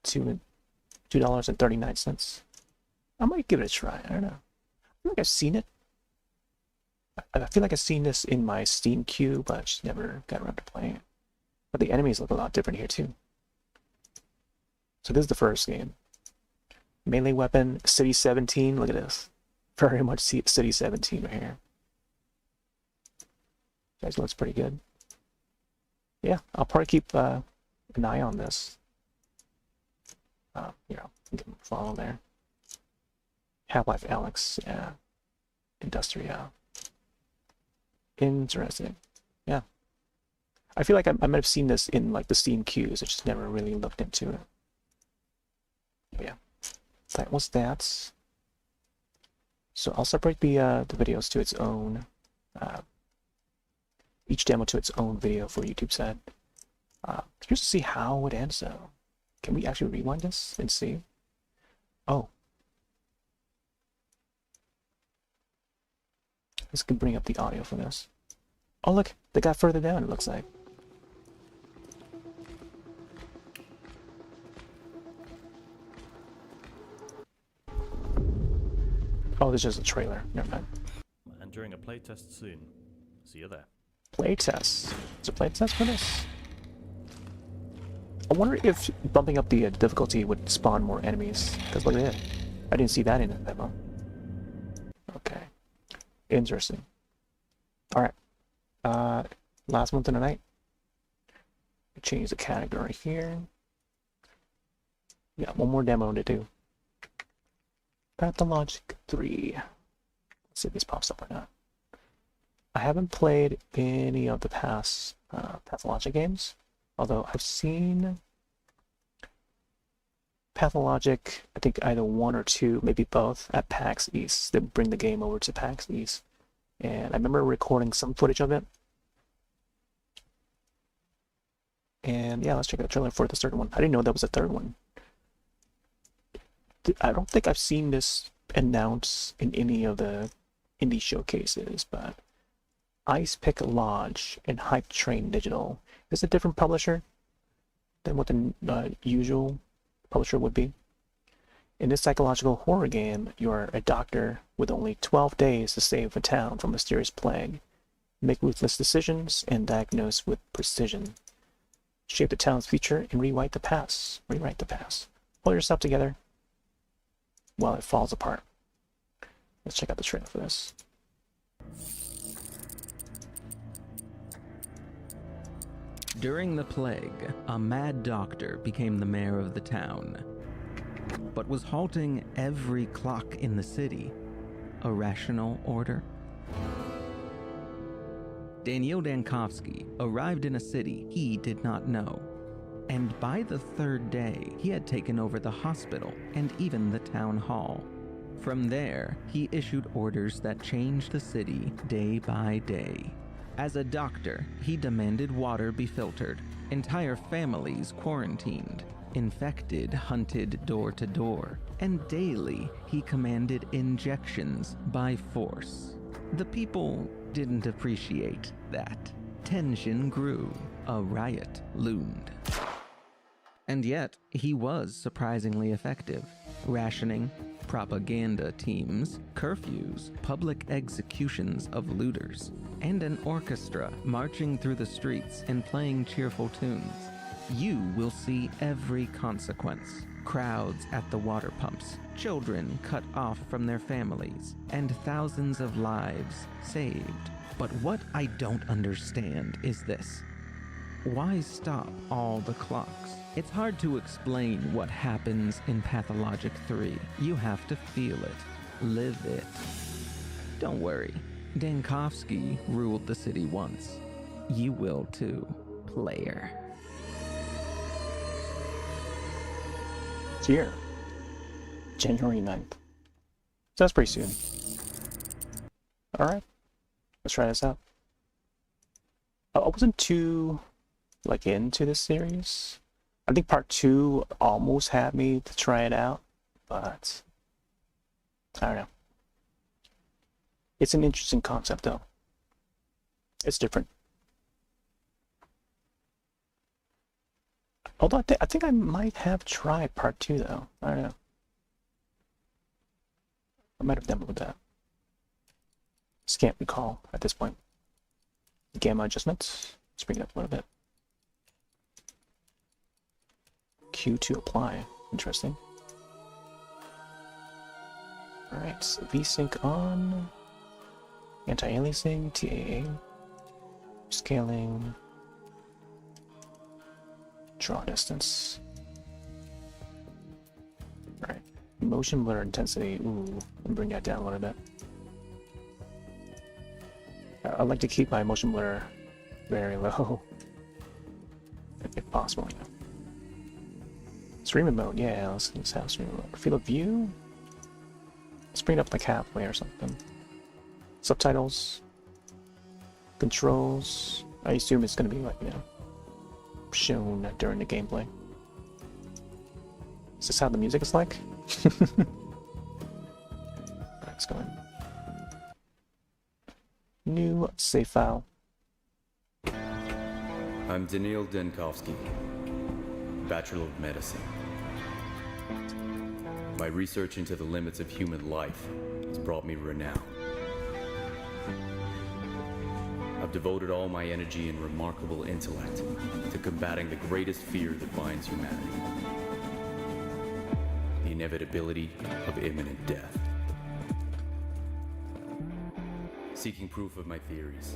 $2.39. I might give it a try. I don't know. I feel like I've seen it. I feel like I've seen this in my Steam queue, but I just never got around to playing it. But the enemies look a lot different here too. So this is the first game. Melee weapon, City 17. Look at this. Very much City 17 right here. Guys, looks pretty good. Yeah, I'll probably keep an eye on this. You know, give them a follow there. Half-Life Alyx, yeah. Industria. Interesting. Yeah. I feel like I might have seen this in like the Steam queues. I just never really looked into it. But yeah. That was that. So I'll separate the videos to its own, each demo to its own video for YouTube side. Curious to see how it ends though. Can we actually rewind this and see? Oh. This could bring up the audio for this. Oh look, they got further down it looks like. Oh, this is just a trailer. Never mind. Entering a playtest soon. See you there. Playtest. Is a playtest for this? I wonder if bumping up the difficulty would spawn more enemies. Because look at it. I didn't see that in the demo. Okay. Interesting. Alright. Last one tonight. Change the category here. Yeah, one more demo to do. Pathologic 3. Let's see if this pops up or not. I haven't played any of the past Pathologic games, although I've seen Pathologic, I think either 1 or 2, maybe both, at PAX East. They bring the game over to PAX East. And I remember recording some footage of it. And yeah, let's check out the trailer for the third one. I didn't know that was a third one. I don't think I've seen this announced in any of the indie showcases, but Ice Pick Lodge and Hype Train Digital is a different publisher than what the usual publisher would be. In this psychological horror game, you're a doctor with only 12 days to save a town from a mysterious plague, make ruthless decisions, and diagnose with precision. Shape the town's future and rewrite the past. Rewrite the past. Pull yourself together while it falls apart. Let's check out the trailer for this. During the plague, a mad doctor became the mayor of the town, but was halting every clock in the city. A rational order? Daniel Dankovsky arrived in a city he did not know, and by the third day, he had taken over the hospital and even the town hall. From there, he issued orders that changed the city day by day. As a doctor, he demanded water be filtered, entire families quarantined, infected hunted door to door, and daily he commanded injections by force. The people didn't appreciate that. Tension grew. A riot loomed. And yet, he was surprisingly effective. Rationing, propaganda teams, curfews, public executions of looters, and an orchestra marching through the streets and playing cheerful tunes. You will see every consequence. Crowds at the water pumps, children cut off from their families, and thousands of lives saved. But what I don't understand is this. Why stop all the clocks? It's hard to explain what happens in Pathologic 3. You have to feel it, live it. Don't worry, Dankovsky ruled the city once. You will too, player. It's here. January 9th. So that's pretty soon. Alright. Let's try this out. I wasn't too into this series. I think part 2 almost had me to try it out, but I don't know. It's an interesting concept though. It's different. Although I think I might have tried part 2 though. I don't know. I might have demoed that. Just can't recall at this point. Gamma adjustments. Let's bring it up a little bit. Q to apply. Interesting. Alright, so VSync on. Anti-aliasing, TAA. Scaling. Draw distance. Alright. Motion blur intensity. Ooh, let me bring that down a little bit. I like to keep my motion blur very low. If possible, you know. Streaming mode, yeah, let's have streaming mode. Field of view. Let's bring it up like halfway or something. Subtitles. Controls. I assume it's gonna be like, you know, shown during the gameplay. Is this how the music is like? Let's go in. New save file. I'm Daniil Denkovsky, Bachelor of Medicine. My research into the limits of human life has brought me renown. I've devoted all my energy and remarkable intellect to combating the greatest fear that binds humanity. The inevitability of imminent death. Seeking proof of my theories,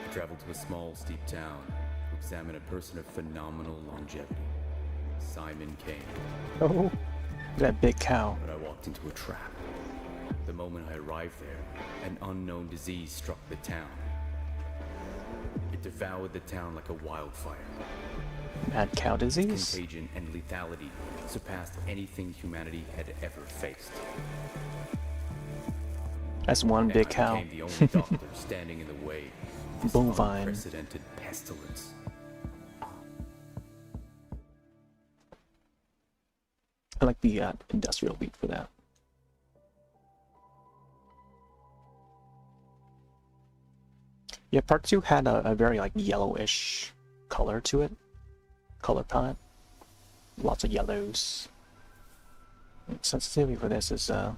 I traveled to a small, steep town to examine a person of phenomenal longevity, Simon Kane. Oh, that big cow. But I walked into a trap. The moment I arrived there, an unknown disease struck the town. It devoured the town like a wildfire. Mad cow disease? Its contagion and lethality surpassed anything humanity had ever faced. That's one big cow. I became the only doctor standing in the way of this Bovine. unprecedented pestilence. I like the industrial beat for that. Yeah, part 2 had a very like yellowish color to it. Color palette. Lots of yellows. Sensitivity for this is a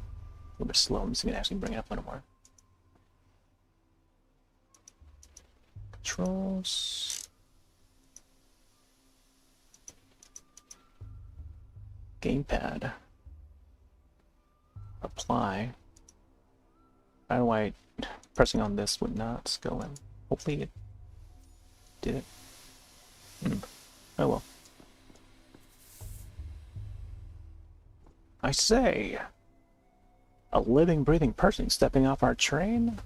little bit slow. I'm just gonna actually bring it up a little more. Controls. Gamepad. Apply. I don't know why pressing on this would not go in. Hopefully it did it. Oh well. I say, a living, breathing person stepping off our train?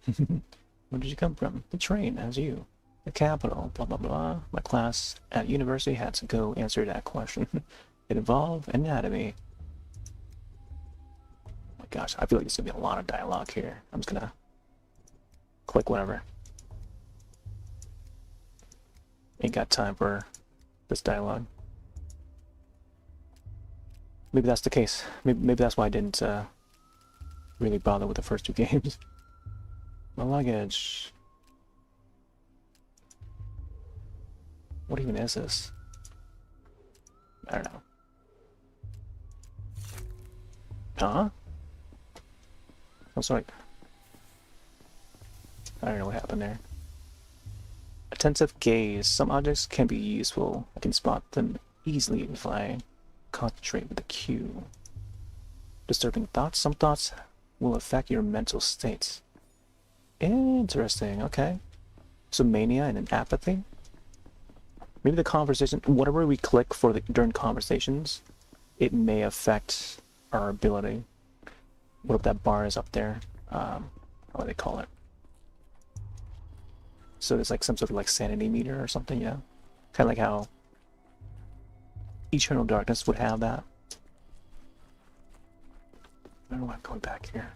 Where did you come from? The train, as you. The capital, blah blah blah. My class at university had to go answer that question. It involved anatomy. Oh my gosh, I feel like there's gonna be a lot of dialogue here. I'm just gonna click whatever. Ain't got time for this dialogue. Maybe that's the case. Maybe that's why I didn't really bother with the first 2 games. My luggage. What even is this? I don't know. Huh? I'm sorry. I don't know what happened there. Attentive gaze. Some objects can be useful. I can spot them easily if I concentrate with the cue. Disturbing thoughts. Some thoughts will affect your mental states. Interesting. Okay. So mania and an apathy. Maybe the conversation, whatever we click for during conversations, it may affect our ability. What if that bar is up there? What do they call it? So there's like some sort of like sanity meter or something, yeah? Kind of like how Eternal Darkness would have that. I don't know why I'm going back here.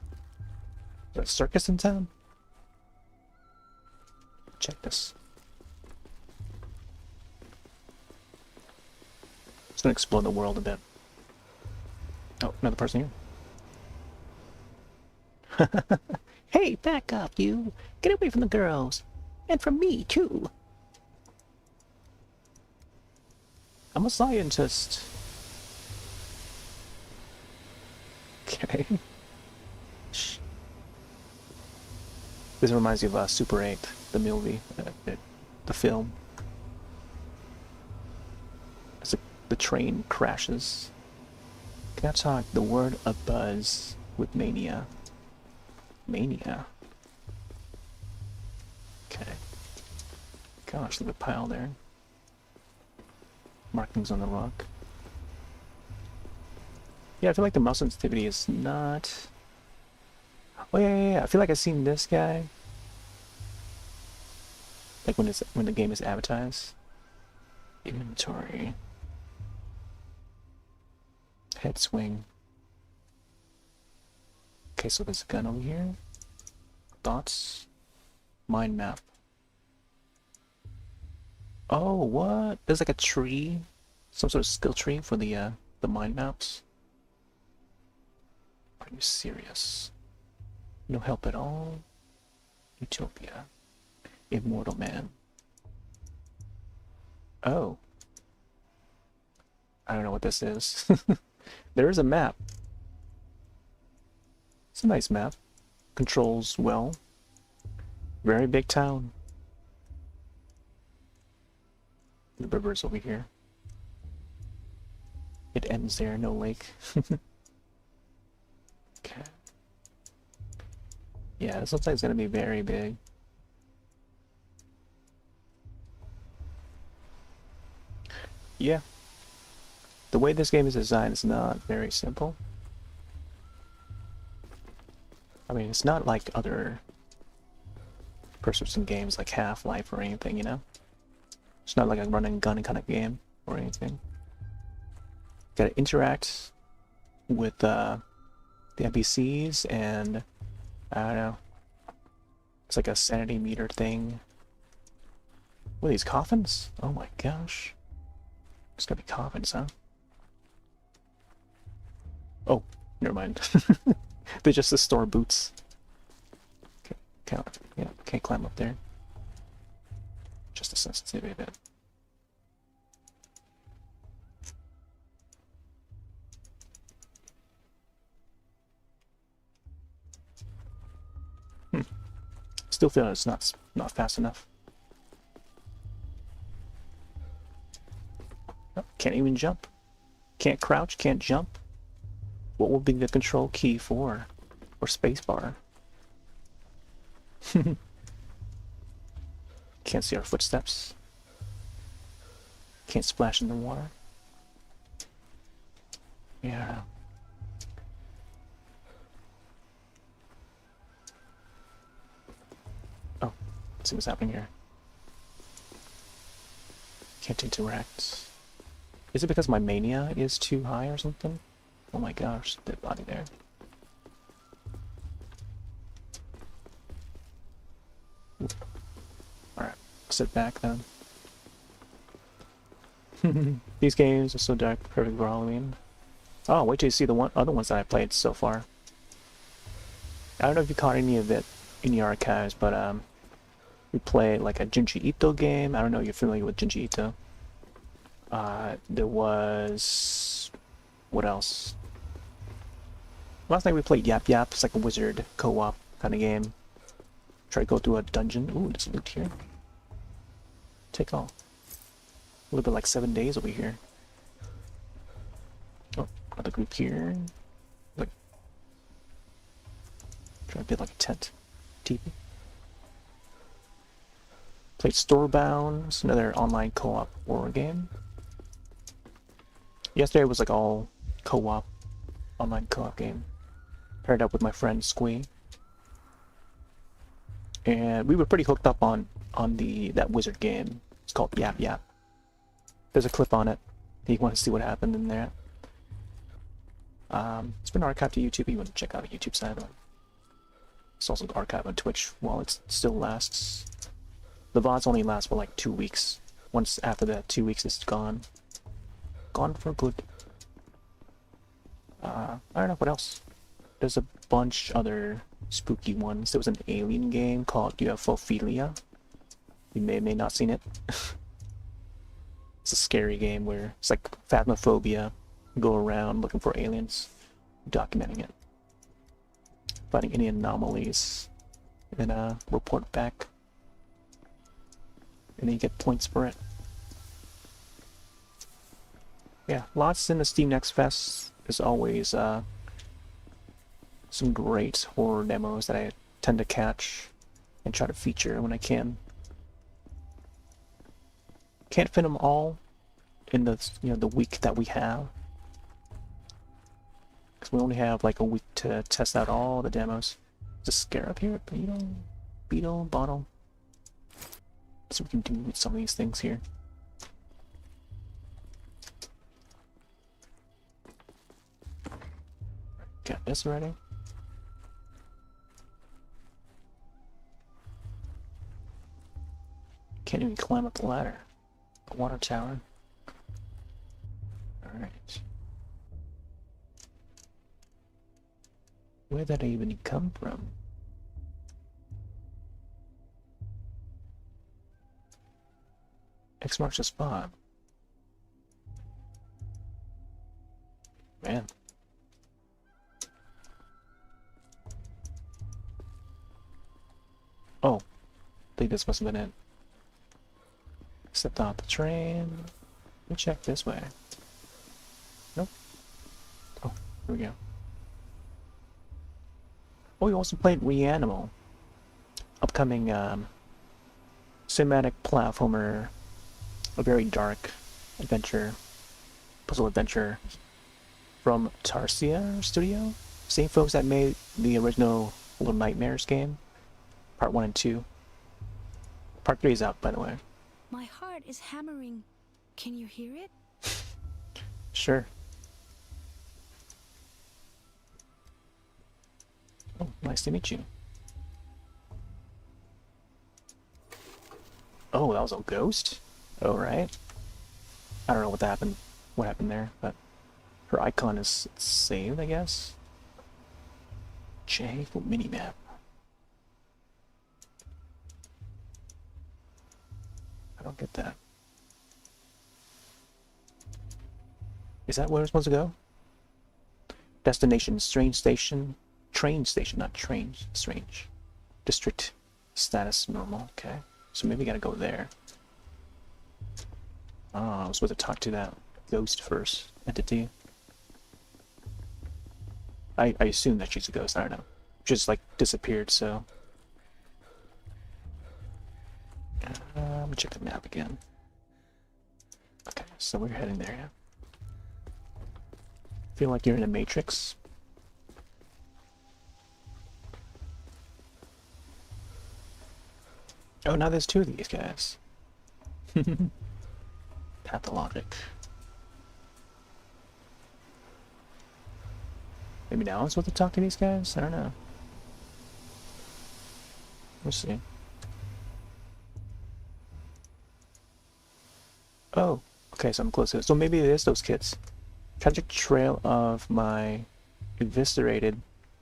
Is there a circus in town? Check this. It's gonna explore the world a bit. Oh, another person here. Hey, back up, you! Get away from the girls! And from me, too! I'm a scientist. Okay. Shh. This reminds me of Super 8, the movie, the film. As the train crashes. Can I talk the word abuzz with mania? Mania. Okay. Gosh, look at the pile there. Markings on the rock. Yeah, I feel like the mouse sensitivity is not... Oh yeah. I feel like I've seen this guy. Like when the game is advertised. Inventory. Head swing. Okay, so there's a gun over here. Thoughts? Mind map. Oh, what? There's like a tree, some sort of skill tree for the mind maps. Are you serious? No help at all. Utopia. Immortal man. Oh. I don't know what this is. There is a map. It's a nice map. Controls well. Very big town. The river's over here. It ends there, no lake. Okay. Yeah, this looks like it's gonna be very big. Yeah. The way this game is designed is not very simple. I mean, it's not like other first-person games like Half-Life or anything, you know? It's not like a run-and-gun kind of game or anything. Gotta interact with the NPCs, and I don't know. It's like a sanity meter thing. What are these, coffins? Oh my gosh. It's gonna be coffins, huh? Oh, never mind. They're just the store boots. Can't climb up there. Just a sensitivity bit. Still feel it's not fast enough. Oh, can't even jump. Can't crouch, can't jump. What will be the control key for? Or spacebar? Can't see our footsteps. Can't splash in the water. Yeah. Oh, let's see what's happening here. Can't interact. Is it because my mania is too high or something? Oh my gosh, dead body there. Alright, sit back then. These games are so dark, perfect for Halloween. Oh, wait till you see the other ones that I played so far. I don't know if you caught any of it in the archives, but we played like a Junji Ito game. I don't know if you're familiar with Junji Ito. There was... what else? Last night we played Yap Yap. It's like a wizard co-op kind of game. Try to go through a dungeon. Ooh, there's loot here. Take all. A little bit like 7 days over here. Oh, another group here. Like, try to build like a tent. TV. Played Storebound. It's another online co-op horror game. Yesterday was like all co-op, online co-op game. Paired up with my friend Squee. And we were pretty hooked up on that wizard game. It's called Yap Yap. There's a clip on it. If you want to see what happened in there. It's been archived to YouTube if you want to check out the YouTube side. It's also archived on Twitch while it still lasts. The VODs only last for like 2 weeks. Once after that 2 weeks it's gone. Gone for good. I don't know what else. There's a bunch other spooky ones. There was an alien game called UFOphilia. You may or may not seen it. It's a scary game where it's like phasmophobia. You go around looking for aliens, documenting it, finding any anomalies, and then report back. And then you get points for it. Yeah, lots in the Steam Next Fest. There's always some great horror demos that I tend to catch and try to feature when I can. Can't fit them all in the the week that we have, because we only have like a week to test out all the demos. There's a scarab here, beetle, bottle. Let's see what we can do with some of these things here. Got this ready. Can't even climb up the ladder. The water tower. Alright. Where did that even come from? X marks the spot. Man. Oh. I think this must have been it. Stepped off the train. Let me check this way. Nope. Oh, here we go. Oh, we also played Reanimal. Upcoming cinematic platformer, a very dark adventure, puzzle adventure from Tarsia Studio. Same folks that made the original Little Nightmares game. Part 1 and 2. Part 3 is out, by the way. My heart is hammering. Can you hear it? Sure. Oh, nice to meet you. Oh, that was a ghost? Oh, right. I don't know what happened. What happened there, but her icon is saved, I guess. J for minimap. I don't get that. Is that where we're supposed to go? Destination, strange station. Train station, not train. Strange. District status normal. Okay. So maybe we gotta go there. Oh, I was supposed to talk to that ghost first. Entity. I assume that she's a ghost. I don't know. Just like disappeared, so. Let me check the map again. Okay, so we're heading there, yeah. Feel like you're in a matrix. Oh, now there's two of these guys. Pathologic. Maybe now I'm supposed to talk to these guys? I don't know. We'll see. Oh, okay, so I'm close to it. So maybe it is those kids. Tragic trail of my eviscerated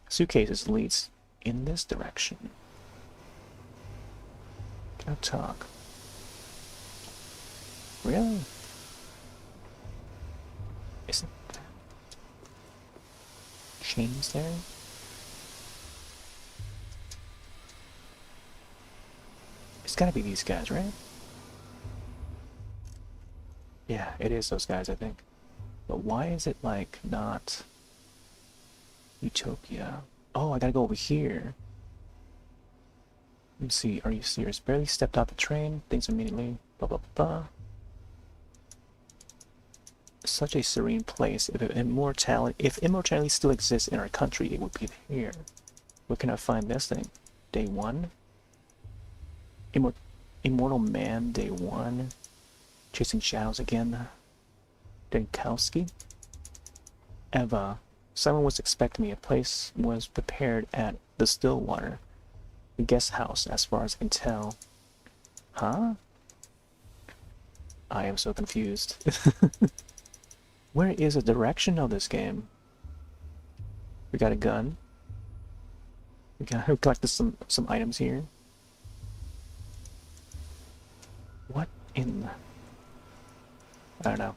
suitcases leads in this direction. Can I talk? Really? Isn't there chains there? It's gotta be these guys, right? Yeah, it is those guys, I think. But why is it like not Utopia? Oh, I gotta go over here. Let me see, are you serious? Barely stepped out the train, things immediately, blah blah blah. Such a serene place. If immortality still exists in our country, it would be here. Where can I find this thing? Day 1? Immortal Man, Day 1. Chasing Shadows again. Denkowski. Eva. Someone was expecting me. A place was prepared at the Stillwater. The guest house, as far as I can tell. Huh? I am so confused. Where is the direction of this game? We got a gun. We collected some items here. What in the... I don't know.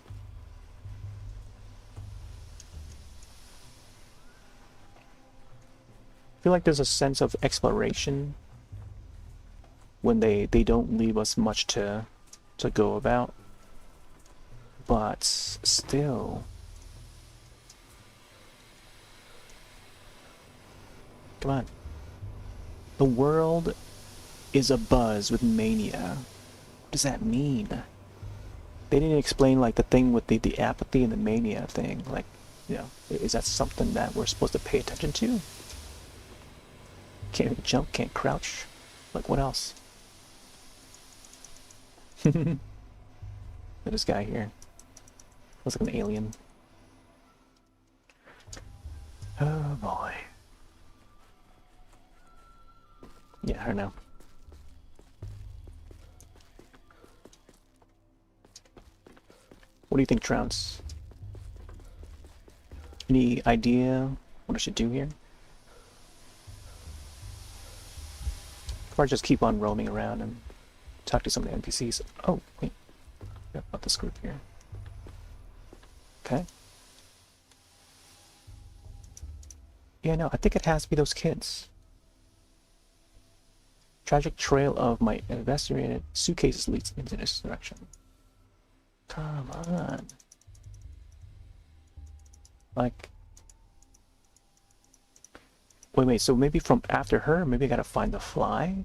I feel like there's a sense of exploration when they don't leave us much to go about. But still, come on. The world is abuzz with mania. What does that mean? They didn't explain like the thing with the apathy and the mania thing. Like, you know, is that something that we're supposed to pay attention to? Can't even jump, can't crouch. Like, what else? This guy here. Looks like an alien. Oh boy. Yeah, I don't know. What do you think, Trounce? Any idea what I should do here? Or just keep on roaming around and talk to some of the NPCs. Oh, wait. About this group here. Okay. Yeah, no, I think it has to be those kids. Tragic trail of my investigated suitcases leads into this direction. Come on. Like... Wait, so maybe from after her, maybe I gotta find the fly?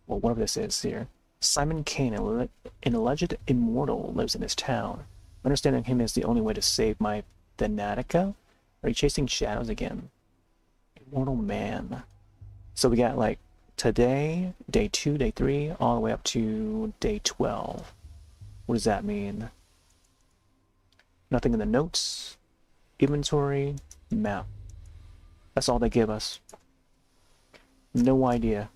Well, whatever this is here. Simon Kane, an alleged immortal, lives in this town. Understanding him is the only way to save my Thanatica? Are you chasing shadows again? Immortal man. So we got like today, day 2, day 3, all the way up to day 12. What does that mean? Nothing in the notes, inventory, map. That's all they give us. No idea.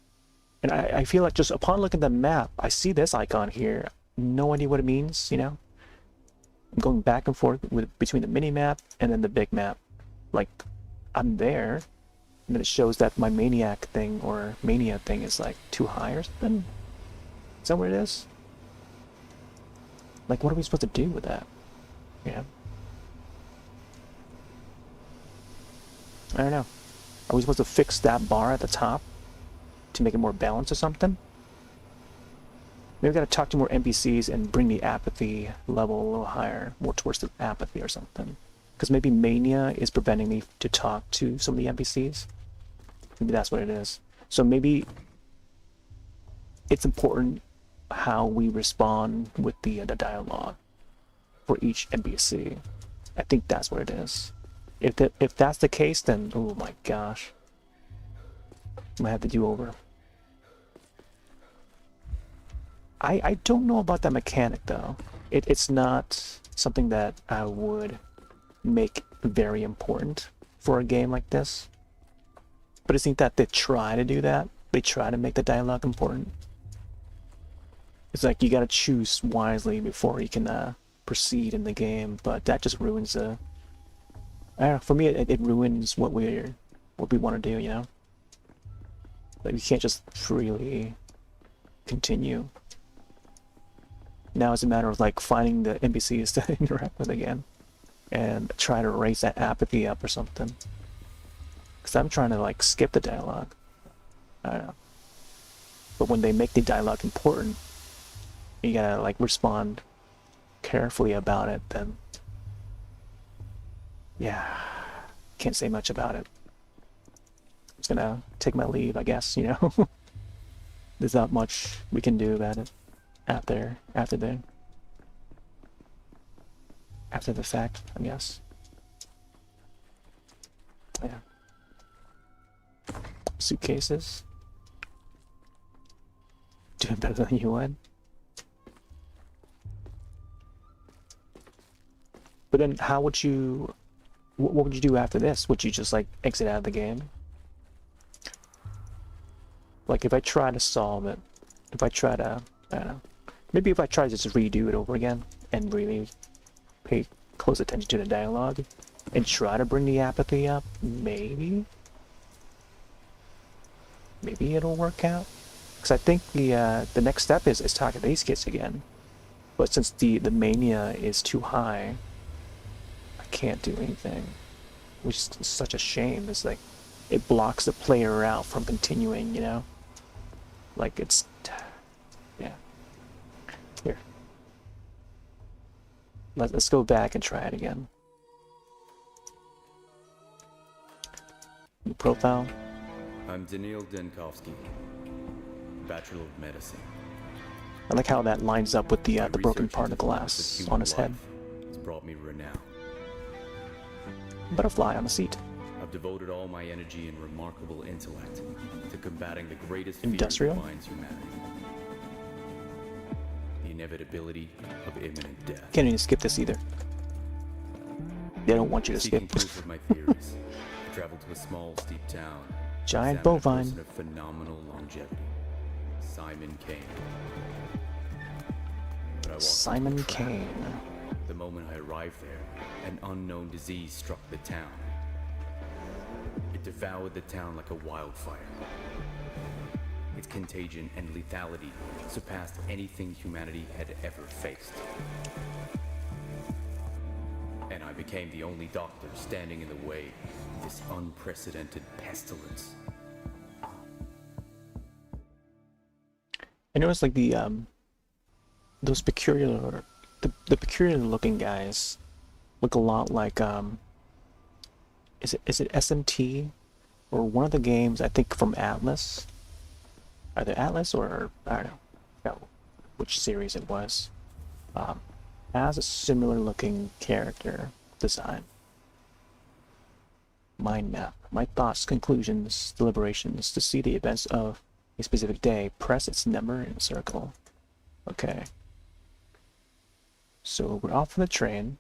And I feel like just upon looking at the map, I see this icon here. No idea what it means, you know? I'm going back and forth between the mini map and then the big map. Like, I'm there, and then it shows that my maniac thing or mania thing is like too high or something. Is that what it is? Like, what are we supposed to do with that? Yeah. I don't know. Are we supposed to fix that bar at the top to make it more balanced or something? Maybe we gotta talk to more NPCs and bring the apathy level a little higher, more towards the apathy or something. Because maybe mania is preventing me to talk to some of the NPCs. Maybe that's what it is. So maybe it's important how we respond with the dialogue for each NPC. I think that's what it is. If that's the case, then oh my gosh, I might have to do over. I don't know about that mechanic though. It's not something that I would make very important for a game like this. But it seems that they try to do that. They try to make the dialogue important. It's like you gotta choose wisely before you can proceed in the game, but that just ruins the... I don't know, for me it ruins what we want to do, you know? Like you can't just freely continue. Now it's a matter of like finding the NPCs to interact with again and try to raise that apathy up or something. Because I'm trying to like skip the dialogue. I don't know. But when they make the dialogue important, you gotta like respond carefully about it, then yeah, can't say much about it. I'm just gonna take my leave, I guess, you know? There's not much we can do about it after the fact, I guess. Yeah. Suitcases. Doing better than you would. But then how would you... What would you do after this? Would you just like exit out of the game? Like if I try to solve it, if I try to, I don't know, maybe if I try to just redo it over again and really pay close attention to the dialogue and try to bring the apathy up, maybe it'll work out. Because I think the next step is talking to these kids again. But since the mania is too high, I can't do anything, which is such a shame. It's like it blocks the player out from continuing, you know? Like it's, yeah. Here. Let's go back and try it again. New profile. I'm Daniil Denkovsky, Bachelor of Medicine. I like how that lines up with the broken part of glass on his head. It's brought me renown. Butterfly on the seat. I've devoted all my energy and remarkable intellect to combating the greatest Industrial? fear that defines humanity. The inevitability of imminent death. Can't even skip this either. They don't want you to Seeking skip. proof of my theories, I traveled to a small, steep town. Giant examined a bovine. person of phenomenal longevity, Simon Kane. But I walked Simon into a trap. Kane. The moment I arrived there, an unknown disease struck the town. It devoured the town like a wildfire. Its contagion and lethality surpassed anything humanity had ever faced. And I became the only doctor standing in the way of this unprecedented pestilence. I noticed like the those peculiar the peculiar looking guys look a lot like is it SMT or one of the games I think from Atlas? Either Atlas or I don't know which series it was. Has a similar looking character design. Mind map. My thoughts, conclusions, deliberations to see the events of a specific day. Press its number in a circle. Okay. So we're off on the train.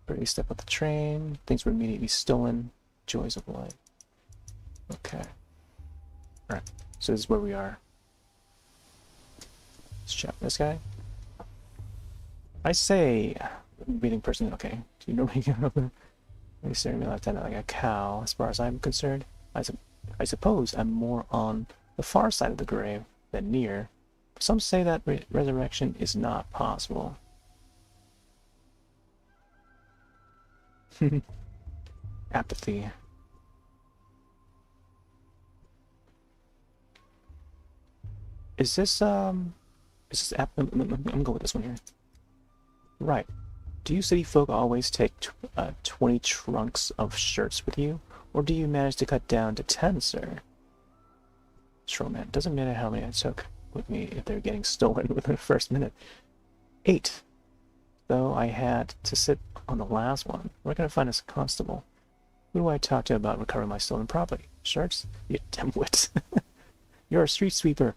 Early step off the train. Things were immediately stolen. Joys of life. Okay. Alright. So this is where we are. Let's check this guy. I say, reading person. Okay. Do you know me? You're staring me left-handed like a cow. As far as I'm concerned, I suppose I'm more on the far side of the grave than near. Some say that resurrection is not possible. Apathy. Is this I'm going with this one here. Right. Do you city folk always take 20 trunks of shirts with you? Or do you manage to cut down to 10, sir? Showman, doesn't matter how many I took with me if they're getting stolen within the first minute. 8. Though I had to sit on the last one. Where can I find a constable? Who do I talk to about recovering my stolen property? Shirts? You dimwit. You're a street sweeper.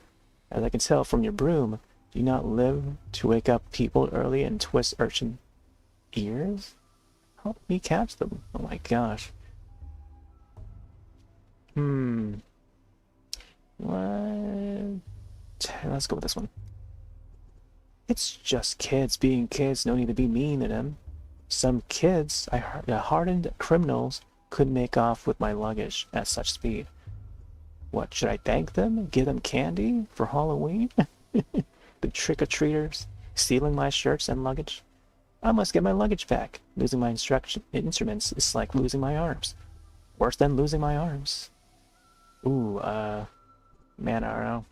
As I can tell from your broom, do you not live to wake up people early and twist urchin ears? Help me catch them. Oh my gosh. What? Let's go with this one. It's just kids being kids. No need to be mean to them. Some kids, hardened criminals, couldn't make off with my luggage at such speed. What, should I thank them? Give them candy for Halloween? The trick-or-treaters stealing my shirts and luggage? I must get my luggage back. Losing my instruments is like losing my arms. Worse than losing my arms. Ooh, man, I don't know.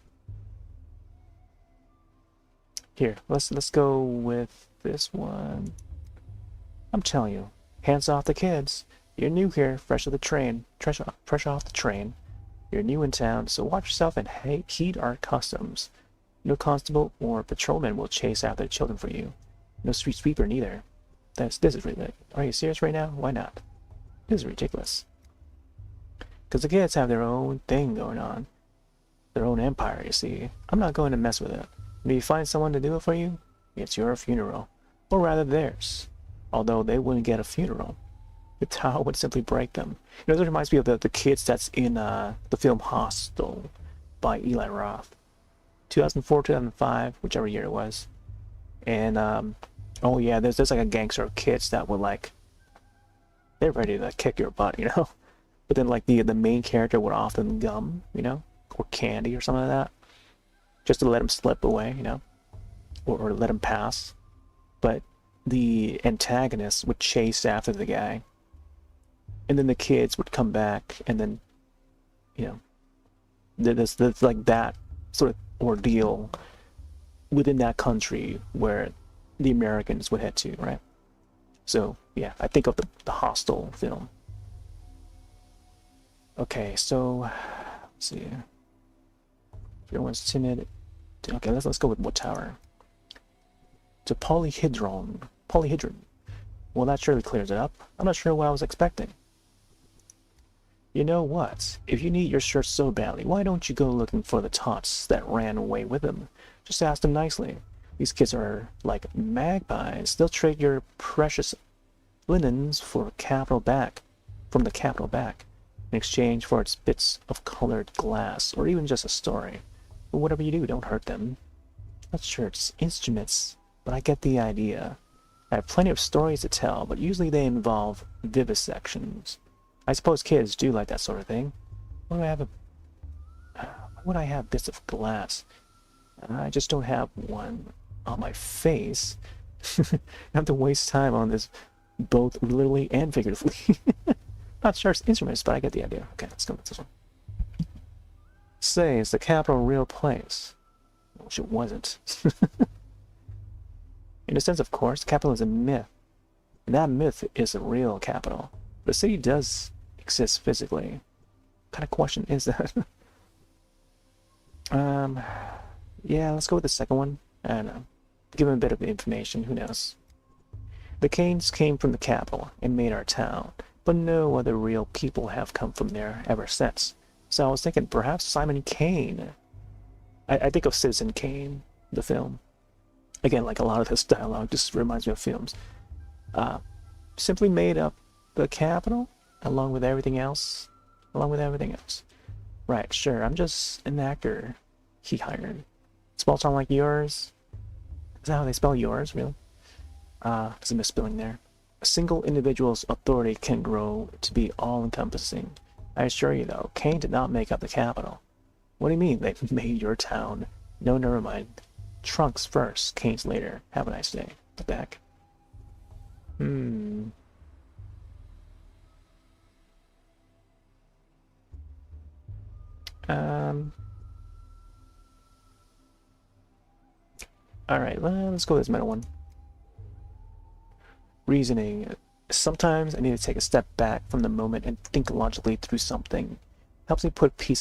Here, let's go with this one. I'm telling you, hands off the kids. You're new here, fresh off the train. Fresh off the train. You're new in town, so watch yourself and heed our customs. No constable or patrolman will chase after the children for you. No street sweeper neither. This is really. Are you serious right now? Why not? This is ridiculous. Because the kids have their own thing going on. Their own empire, you see. I'm not going to mess with it. If you find someone to do it for you, it's your funeral. Or rather theirs. Although they wouldn't get a funeral. The tower would simply break them. You know, this reminds me of the kids that's in the film Hostel by Eli Roth. 2004, 2005, whichever year it was. And, oh yeah, there's like a gangster of kids that would like, they're ready to kick your butt, you know? But then like the main character would often gum, you know? Or candy or something like that. Just to let him slip away, you know? Or let him pass. But the antagonist would chase after the guy. And then the kids would come back and then, you know, there's like that sort of ordeal within that country where the Americans would head to, right? So, yeah, I think of the Hostel film. Okay, so, let's see. Everyone's timid. Okay, let's go with what tower? To Polyhedron. Well, that surely clears it up. I'm not sure what I was expecting. You know what? If you need your shirt so badly, why don't you go looking for the tots that ran away with them? Just ask them nicely. These kids are like magpies. They'll trade your precious linens for from the capital back, in exchange for its bits of colored glass, or even just a story. But whatever you do, don't hurt them. Not shirts, instruments. but I get the idea. I have plenty of stories to tell, but usually they involve vivisections. I suppose kids do like that sort of thing. Why would I have bits of glass? I just don't have one on my face. I have to waste time on this, both literally and figuratively. Not sure it's instruments, but I get the idea. Okay, let's go with this one. Say, is the capital a real place? I wish it wasn't. In a sense, of course, the capital is a myth. And that myth is a real capital. The city does exist physically. What kind of question is that? Yeah, let's go with the second one. I don't know. Give him a bit of information, who knows. The Canes came from the capital and made our town, but no other real people have come from there ever since. So I was thinking perhaps Simon Kane. I think of Citizen Kane, the film. Again, like a lot of this dialogue just reminds me of films. Simply made up the capital along with everything else. Right, sure, I'm just an actor he hired. Small town like yours. Is that how they spell yours, really? There's a misspelling there. A single individual's authority can grow to be all-encompassing. I assure you, though, Kane did not make up the capital. What do you mean they made your town? No, never mind. Trunks first, Kane's later. Have a nice day. Back. Alright, let's go with this middle one. Reasoning. Sometimes I need to take a step back from the moment and think logically through something. Helps me put piece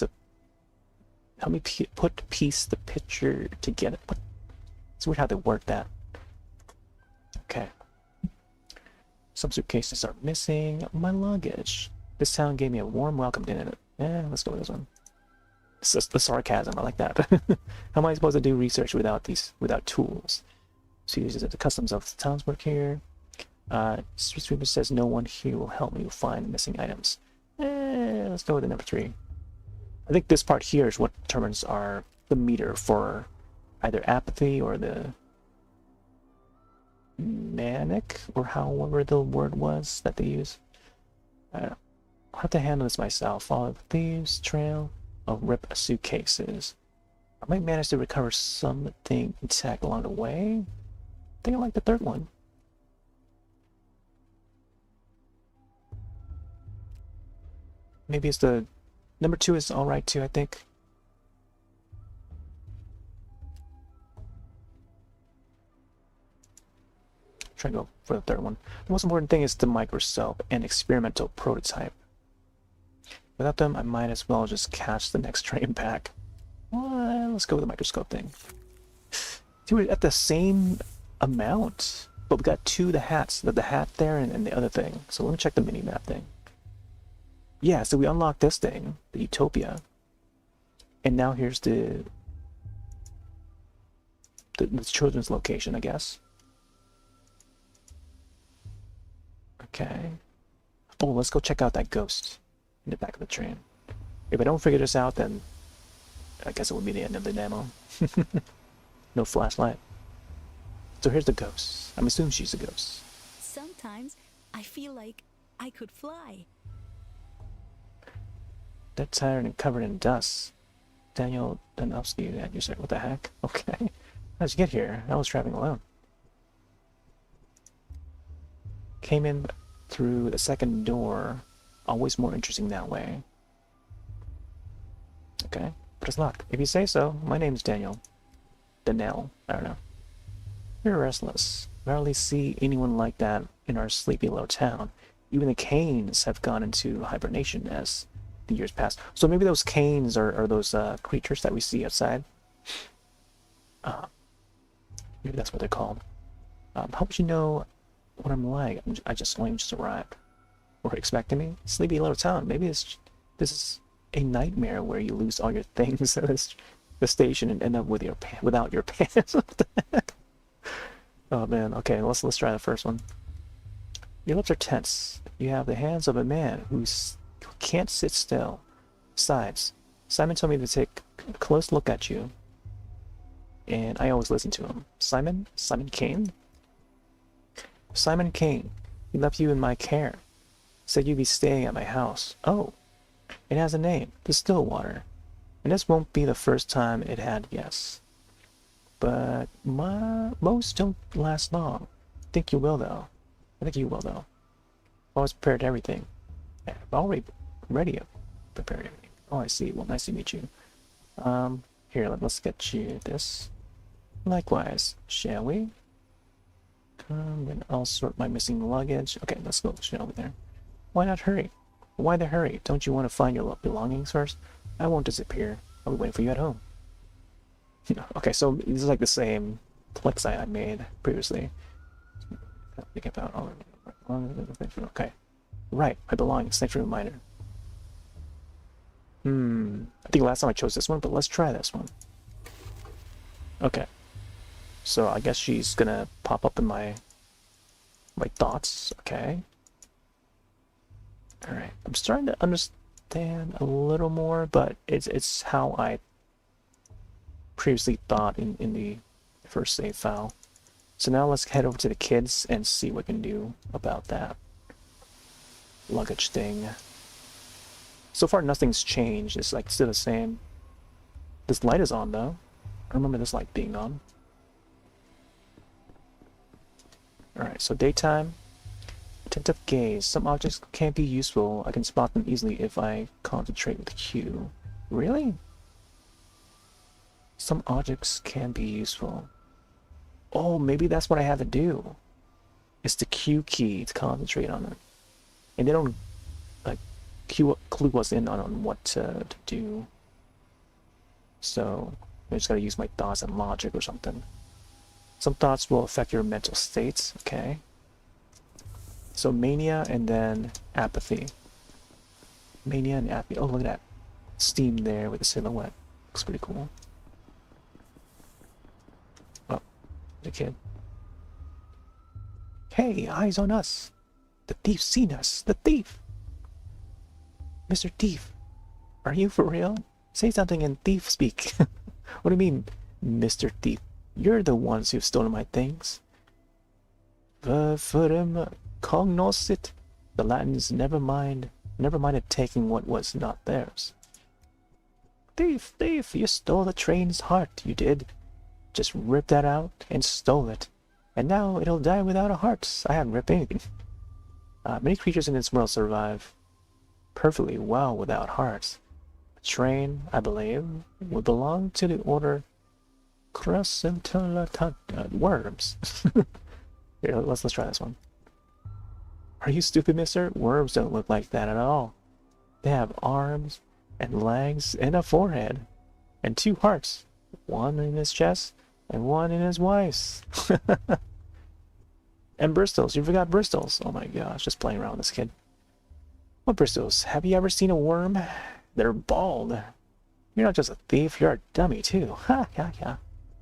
the picture together. What? It's weird how they word that. Okay. Some suitcases are missing. My luggage. This town gave me a warm welcome, didn't it? Yeah, let's go with this one. It's just the sarcasm, I like that. How am I supposed to do research without tools? See, these are the customs of the town's work here. Street sweeper says no one here will help me find missing items. Let's go with the number 3. I think this part here is what determines the meter for either apathy or the manic, or however the word was that they use. I don't know. I'll have to handle this myself. Follow the thieves' trail. I'll rip suitcases. I might manage to recover something intact along the way. I think I like the third one. Maybe it's the number 2 is alright too, I think. Try to go for the third one. The most important thing is the microscope and experimental prototype. Without them, I might as well just catch the next train back. Well, let's go with the microscope thing. Dude, we're at the same amount, but we got the hats, the hat there and the other thing. So let me check the mini-map thing. Yeah, so we unlocked this thing, the Utopia. And now here's the children's location, I guess. Okay. Oh, let's go check out that ghost in the back of the train. If I don't figure this out, then I guess it would be the end of the demo. No flashlight. So here's the ghost. I'm assuming she's a ghost. Sometimes I feel like I could fly. Dead tired and covered in dust. Daniel Danowski, and you said, what the heck? Okay. How'd you get here? I was traveling alone. Came in through the second door. Always more interesting that way. Okay, but it's locked. If you say so, my name's Daniel. Danelle, I don't know. You're restless. Rarely see anyone like that in our sleepy little town. Even the Canes have gone into hibernation as the years pass. So maybe those Canes are those creatures that we see outside. Maybe that's what they're called. How would you know what I'm like? I just arrived. Or expecting me? Sleepy little town. Maybe this is a nightmare where you lose all your things at the station and end up with without your pants. What the heck? Oh man. Okay, let's try the first one. Your lips are tense. You have the hands of a man who can't sit still. Besides, Simon told me to take a close look at you. and I always listen to him. Simon Kane? Simon Kane. He left you in my care. Said you'd be staying at my house. Oh, it has a name. The Stillwater. And this won't be the first time it had yes. But most don't last long. I think you will, though. Always prepared everything. I've already prepared everything. Oh, I see. Well, nice to meet you. Here, let's get you this. Likewise, shall we? Then I'll sort my missing luggage. Okay, let's go, shall we there? Why not hurry? Why the hurry? Don't you want to find your belongings first? I won't disappear. I'll be waiting for you at home. Okay, so this is like the same click site I made previously. Think about all. Okay, right. My belongings. Thanks for the reminder. I think last time I chose this one, but let's try this one. Okay. So I guess she's gonna pop up in my thoughts. Okay. All right. I'm starting to understand a little more, but it's how I previously thought in the first save file. So now let's head over to the kids and see what we can do about that luggage thing. So far nothing's changed. It's like still the same. This light is on though. I remember this light being on. Alright, so daytime. Attentive gaze. Some objects can't be useful. I can spot them easily if I concentrate with Q. Really? Some objects can be useful. Oh, maybe that's what I have to do. It's the Q key to concentrate on it. And they don't like clue us in on what to do. So I just gotta use my thoughts and logic or something. Some thoughts will affect your mental states. Okay. So mania and then apathy. Mania and apathy. Oh, look at that steam there with the silhouette. Looks pretty cool. Oh, the kid. Hey, eyes on us. The thief's seen us. The thief. Mr. Thief, are you for real? Say something in thief speak. What do you mean, Mr. Thief? You're the ones who've stolen my things. Verfurem cognoscit. The Latins never minded taking what was not theirs. Thief, thief, you stole the train's heart, you did. Just ripped that out and stole it. And now it'll die without a heart. I haven't ripped anything. Many creatures in this world survive perfectly well without hearts. The train, I believe, would belong to the order worms. Here, let's try this one. Are you stupid, mister? Worms don't look like that at all. They have arms and legs and a forehead and 2 hearts, one in his chest and one in his wife's. And bristles. You forgot bristles. Oh my gosh, just playing around with this kid. What bristles? Have you ever seen a worm? They're bald. You're not just a thief, you're a dummy too. Ha ha ha.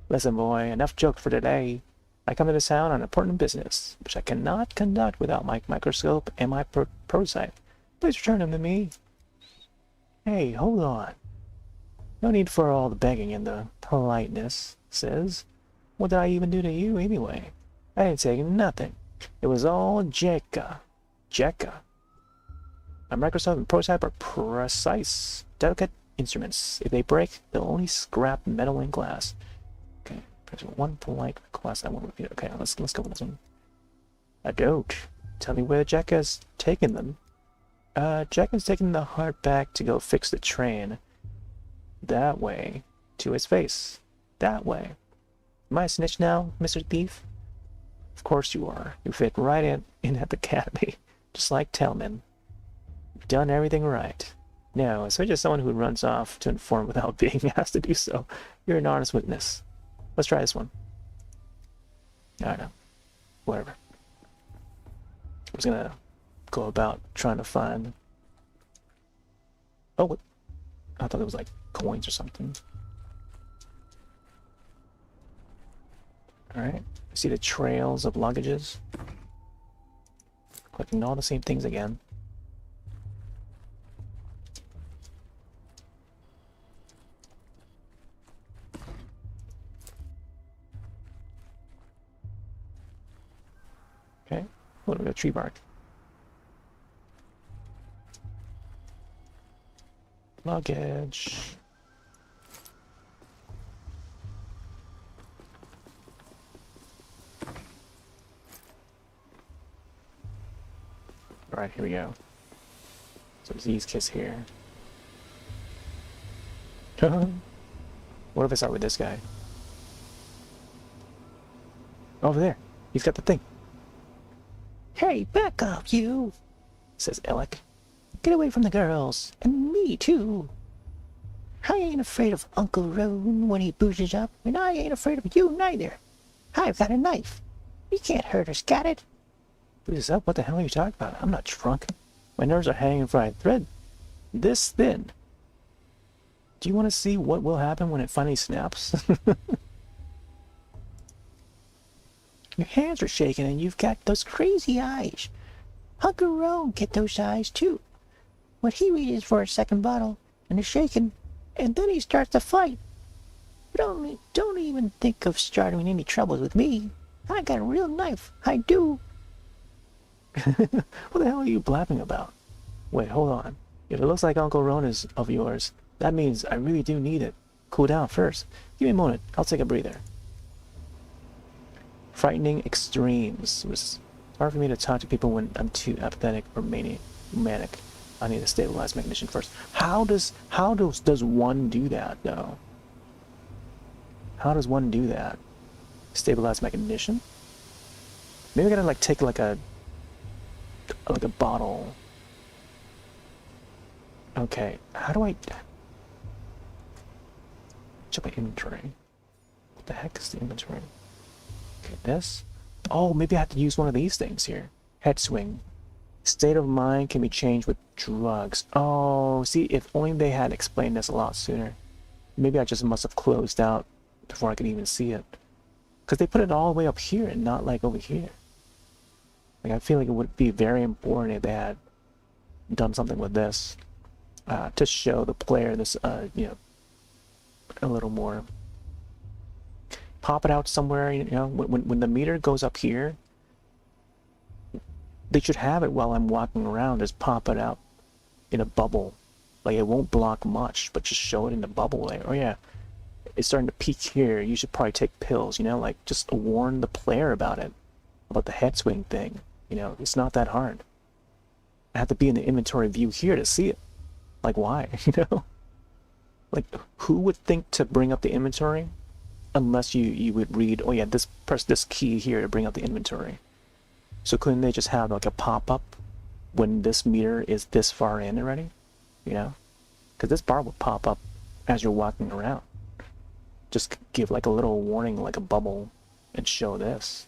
Listen, boy, enough joke for today. I come to this town on important business, which I cannot conduct without my microscope and my prototype. Please return them to me. Hey, hold on. No need for all the begging and the politeness, sis. What did I even do to you anyway? I didn't take nothing. It was all Jekka. My microscope and prototype are precise, delicate instruments. If they break, they'll only scrap metal and glass. Okay, there's one polite request I won't repeat. Okay, let's go with this one. I don't. Tell me where Jekka's taking them. Jekka's taking the heart back to go fix the train. That way. To his face. That way. Am I a snitch now, Mr. Thief? Of course you are. You fit right in at the academy. Just like Tellman. You've done everything right. No, especially as someone who runs off to inform without being asked to do so. You're an honest witness. Let's try this one. I don't know. Whatever. I was gonna go about trying to find... Oh, what? I thought it was like coins or something. Alright. See the trails of luggages. Clicking all the same things again. Okay, a little bit of tree bark. Luggage. Alright, here we go. So Z's kiss here. What if I start with this guy? Over there. He's got the thing. Hey, back up, you! Says Alec. Get away from the girls. And me, too. I ain't afraid of Uncle Roan when he bouges up, and I ain't afraid of you neither. I've got a knife. You can't hurt us, got it? Bouges up? What the hell are you talking about? I'm not drunk. My nerves are hanging by a thread. This thin. Do you want to see what will happen when it finally snaps? Your hands are shaking and you've got those crazy eyes. Uncle Roan get those eyes too. When he reaches for a second bottle and is shaking, and then he starts to fight. Don't even think of starting any troubles with me. I got a real knife, I do. What the hell are you blabbing about? Wait, hold on. If it looks like Uncle Roan is of yours, that means I really do need it. Cool down first. Give me a moment. I'll take a breather. Frightening extremes. It was hard for me to talk to people when I'm too apathetic or manic. I need to stabilize my condition first. How does one do that though? How does one do that? Stabilize my condition? Maybe I gotta like take like a bottle. Okay, how do I check my inventory? What the heck is the inventory? Okay, this. Oh, maybe I have to use one of these things here. Head swing. State of mind can be changed with drugs. Oh, see, if only they had explained this a lot sooner. Maybe I just must have closed out before I could even see it. Because they put it all the way up here and not like over here. Like, I feel like it would be very important if they had done something with this to show the player this, you know, a little more. Pop it out somewhere, you know, when the meter goes up here, they should have it while I'm walking around, just pop it out in a bubble. Like, it won't block much, but just show it in the bubble layer. Oh yeah, it's starting to peak here. You should probably take pills, you know, like just warn the player about it, about the head swing thing. You know, it's not that hard. I have to be in the inventory view here to see it. Like, why? You know? Like, who would think to bring up the inventory unless you would read, oh yeah, press this key here to bring up the inventory. So couldn't they just have like a pop-up when this meter is this far in already? You know? Because this bar would pop up as you're walking around. Just give like a little warning, like a bubble, and show this.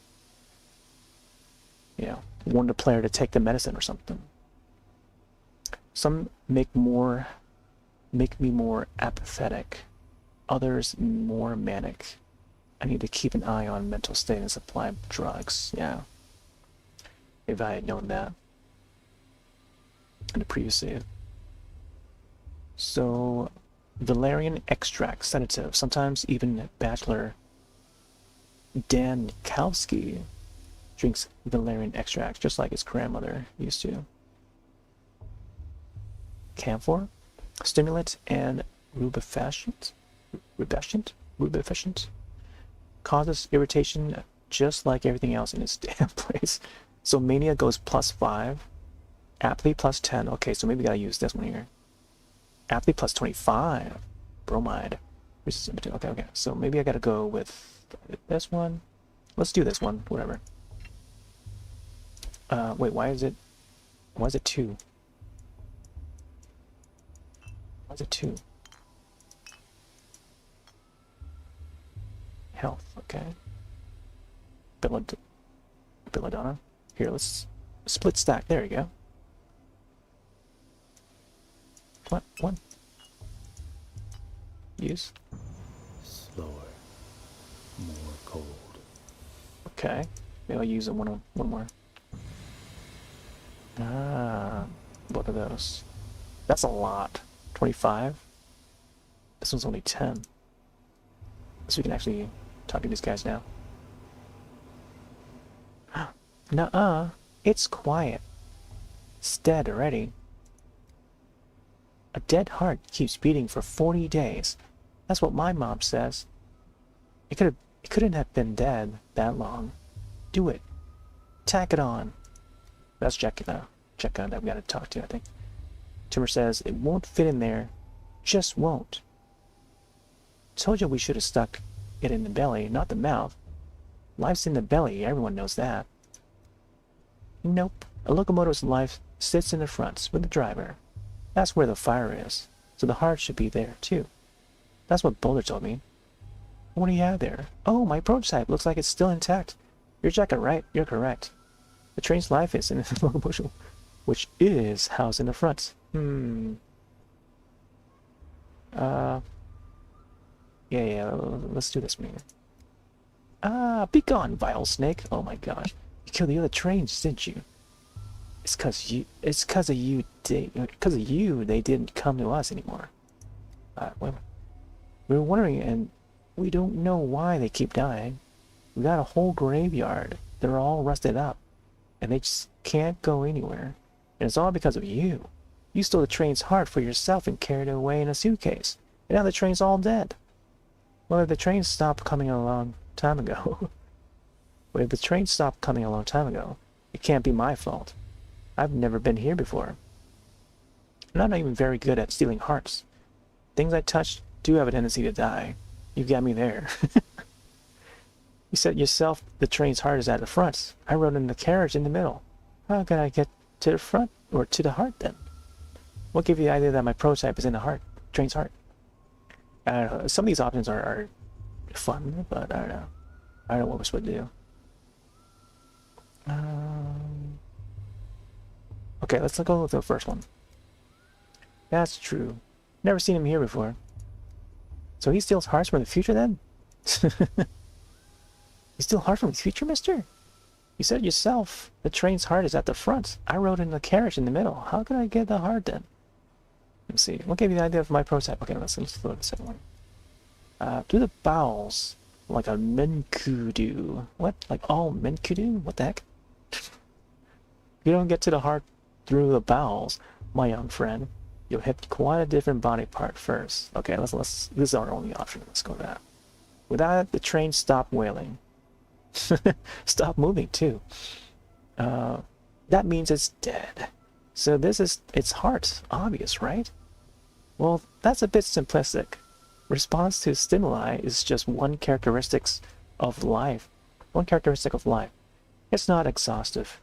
You know, warn the player to take the medicine or something. Some make me more apathetic. Others more manic. I need to keep an eye on mental state and supply of drugs. Yeah. If I had known that in the previous save. So, valerian extract, sedative, sometimes even Bachelor Dan Kalski drinks valerian extract just like his grandmother used to. Camphor, stimulant, and rubefacient, causes irritation just like everything else in its damn place. So mania goes +5, apathy +10. Okay, so maybe we gotta use this one here. Apathy +25, bromide. Okay. So maybe I gotta go with this one. Let's do this one. Whatever. Wait, why is it 2? Why is it 2? Health, okay. Belladonna. Here, let's split stack. There you go. What? One. Use. Slower. More cold. Okay. Maybe I'll use it one more. Ah, both of those. That's a lot. 25. This one's only 10. So we can actually talk to these guys now. Nuh-uh. It's quiet. It's dead already. A dead heart keeps beating for 40 days. That's what my mom says. It couldn't have been dead that long. Do it. Tack it on. That's Jekka that we gotta talk to, I think. Timur says it won't fit in there. Just won't. Told you we should have stuck it in the belly, not the mouth. Life's in the belly, everyone knows that. Nope. A locomotive's life sits in the front with the driver. That's where the fire is. So the heart should be there, too. That's what Boulder told me. What do you have there? Oh, my prototype looks like it's still intact. You're Jekka, right? You're correct. The train's life is in the locomotive, which is housed in the front. Yeah, let's do this, man. Be gone, vile snake. Oh my gosh. You killed the other trains, didn't you? It's cause of you, they didn't come to us anymore. We were wondering, and we don't know why they keep dying. We got a whole graveyard. They're all rusted up, and they just can't go anywhere. And it's all because of you. You stole the train's heart for yourself and carried it away in a suitcase. And now the train's all dead. Well, if the train stopped coming a long time ago, it can't be my fault. I've never been here before. And I'm not even very good at stealing hearts. Things I touch do have a tendency to die. You got me there. You said yourself the train's heart is at the front. I rode in the carriage in the middle. How can I get to the front or to the heart then? What gave you the idea that my prototype is in the train's heart? I don't know. Some of these options are fun, but I don't know. I don't know what we're supposed to do. Okay, let's go with the first one. That's true. Never seen him here before. So he steals hearts from the future then? You steal heart from the future, mister? You said yourself the train's heart is at the front. I rode in the carriage in the middle. How could I get the heart then? Let's see. What gave you the idea of my prototype? Okay, let's throw the second one. Do the bowels like a menkudu. What? Like all menkudu? What the heck? You don't get to the heart through the bowels, my young friend. You'll hit quite a different body part first. Okay, let's this is our only option. Let's go with that. Without the train stop wailing. Stop moving too. That means it's dead. So this is its heart. Obvious, right? Well, that's a bit simplistic. Response to stimuli is just one characteristic of life. It's not exhaustive.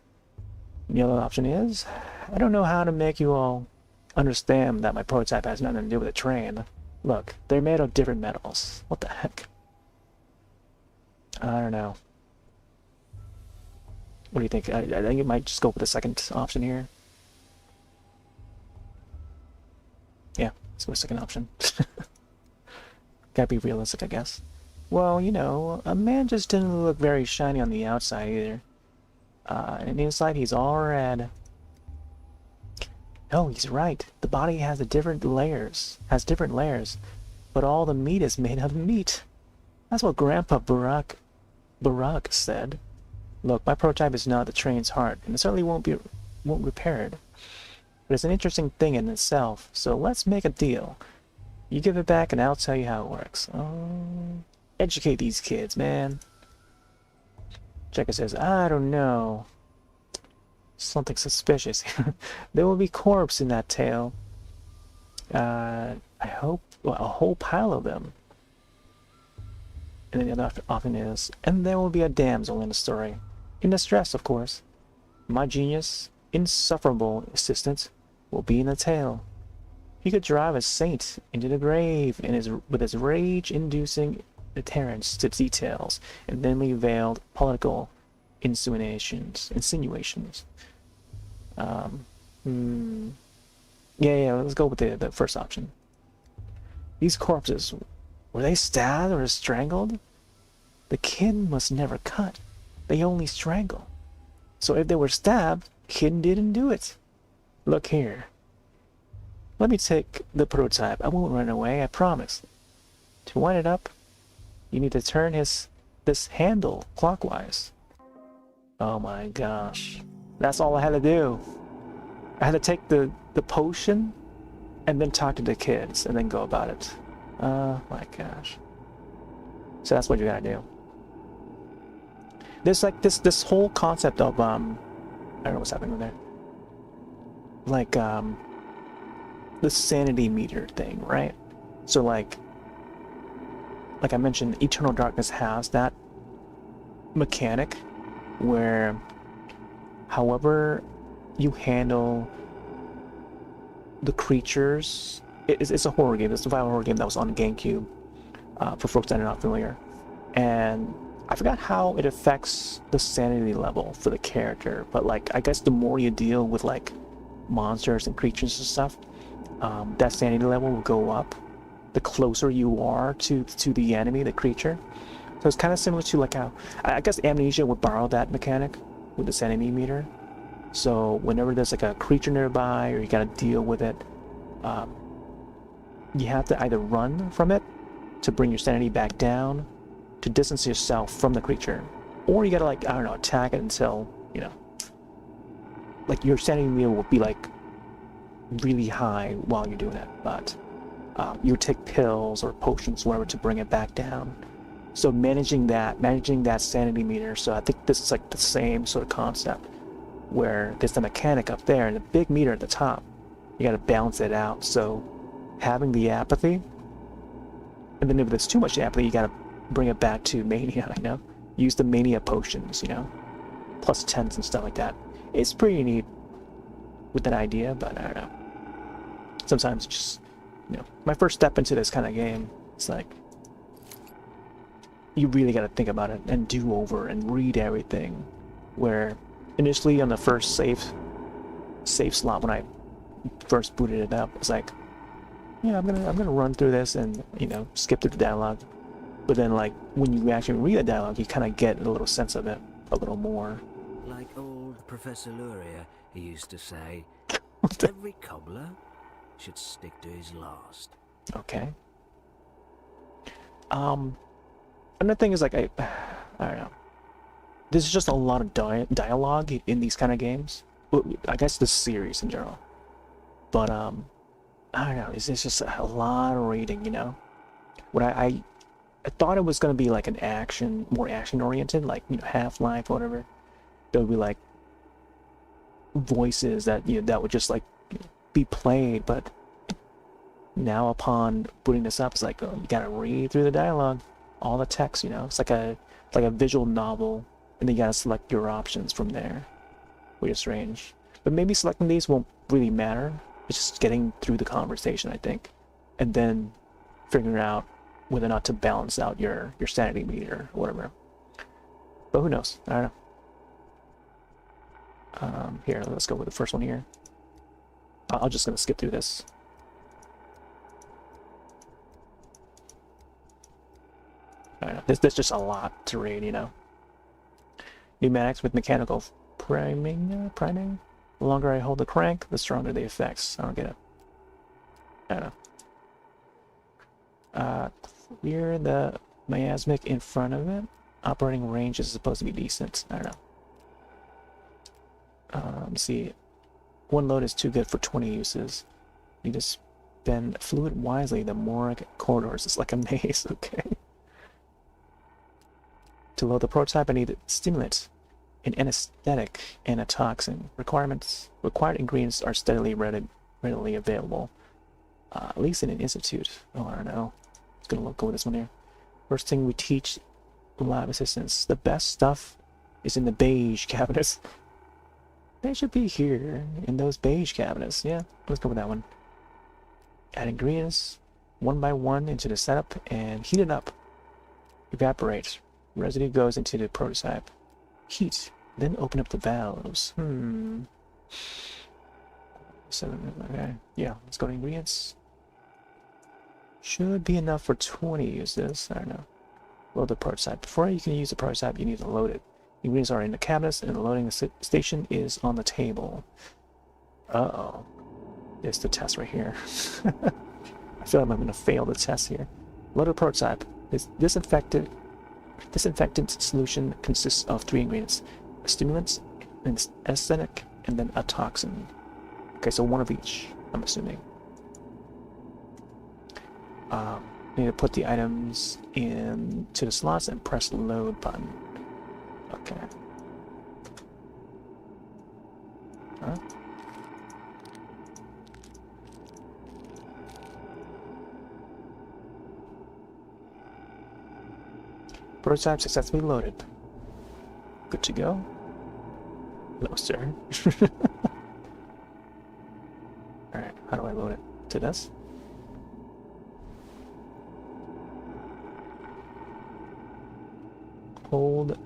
The other option is, I don't know how to make you all understand that my prototype has nothing to do with a train. Look, they're made of different metals. What the heck? I don't know. What do you think? I think you might just go with the second option here. Yeah, let's go with the second option. Gotta be realistic, I guess. Well, you know, a man just didn't look very shiny on the outside either. And inside he's all red. No, he's right. The body has different layers. But all the meat is made of meat. That's what Grandpa Barack said. Look, my prototype is not the train's heart, and it certainly won't repair it. But it's an interesting thing in itself, so let's make a deal. You give it back and I'll tell you how it works. Educate these kids, man. Jekka says, I don't know. Something suspicious. There will be corpses in that tail. I hope, well, a whole pile of them. And then the other option is, and there will be a damsel in the story. In distress, of course. My genius, insufferable assistant, will be in the tail. He could drive a saint into the grave with his rage-inducing adherence to details and thinly veiled political insinuations. Yeah, let's go with the first option. These corpses, were they stabbed or strangled? The kin must never cut. They only strangle. So if they were stabbed, kin didn't do it. Look here. Let me take the prototype. I won't run away, I promise. To wind it up, you need to turn this handle clockwise. Oh my gosh. That's all I had to do. I had to take the potion and then talk to the kids and then go about it. Oh my gosh. So that's what you gotta do. There's like this whole concept of I don't know what's happening there. Like the sanity meter thing, right? So like I mentioned, Eternal Darkness has that mechanic where however you handle the creatures, it's a horror game. It's a survival horror game that was on GameCube, for folks that are not familiar. And I forgot how it affects the sanity level for the character, but like I guess the more you deal with like monsters and creatures and stuff, that sanity level will go up the closer you are to the enemy, the creature. So it's kind of similar to like how I guess Amnesia would borrow that mechanic with the sanity meter. So whenever there's like a creature nearby or you gotta deal with it, you have to either run from it to bring your sanity back down to distance yourself from the creature, or you gotta like, I don't know, attack it until, you know, like your sanity meter will be like really high while you're doing it, but you would take pills or potions, whatever, to bring it back down. So managing that sanity meter. So I think this is like the same sort of concept, where there's the mechanic up there and the big meter at the top. You got to balance it out. So having the apathy, and then if there's too much apathy, you got to bring it back to mania. You know, use the mania potions. You know, plus 10s and stuff like that. It's pretty neat with that idea, but I don't know. Sometimes it's just, you know, my first step into this kind of game, it's like you really got to think about it and do over and read everything. Where initially on the first save slot when I first booted it up, it's like, yeah, I'm gonna run through this and, you know, skip through the dialogue. But then like when you actually read the dialogue, you kind of get a little sense of it a little more. Like old Professor Luria, he used to say, every cobbler should stick to his last. Okay. Another thing is like I don't know. There's just a lot of dialogue in these kind of games. I guess this series in general. But I don't know. It's just a lot of reading, you know. What I thought it was gonna be like an more action oriented, like, you know, Half-Life or whatever. There would be like voices that, you know, that would just like be played, but now upon booting this up, it's like, oh, you gotta read through the dialogue, all the text, you know. It's like a visual novel, and then you gotta select your options from there, which is strange. But maybe selecting these won't really matter. It's just getting through the conversation, I think, and then figuring out whether or not to balance out your sanity meter or whatever. But who knows? I don't know. Here, let's go with the first one here. I'm just gonna skip through this. I don't know. There's just a lot to read, you know. Pneumatics with mechanical priming. The longer I hold the crank, the stronger the effects. I don't get it. I don't know. Clear the miasmic in front of it. Operating range is supposed to be decent. I don't know. Let's see. One load is too good for 20 uses. You need to spend fluid wisely. The morgue corridors is like a maze. Okay. To load the prototype, I need stimulants, an anesthetic, and a toxin. Required ingredients are steadily readily available. At least in an institute. Oh, I don't know. Just gonna go with this one here. First thing we teach lab assistants. The best stuff is in the beige cabinets. They should be here in those beige cabinets. Yeah, let's go with that one. Add ingredients one by one into the setup and heat it up. Evaporate. Residue goes into the prototype. Heat. Then open up the valves. Okay. Yeah, let's go to ingredients. Should be enough for 20 uses. I don't know. Load the prototype. Before you can use the prototype, you need to load it. Ingredients are in the cabinets, and the loading station is on the table. Uh-oh. It's the test right here. I feel like I'm going to fail the test here. Load the prototype. This disinfectant solution consists of 3 ingredients. stimulants, an anesthetic, and then a toxin. Okay, so one of each, I'm assuming. Need to put the items into the slots and press the load button. Okay. Huh? Prototype successfully loaded. Good to go. Hello, sir. Alright, how do I load it? To this? Hold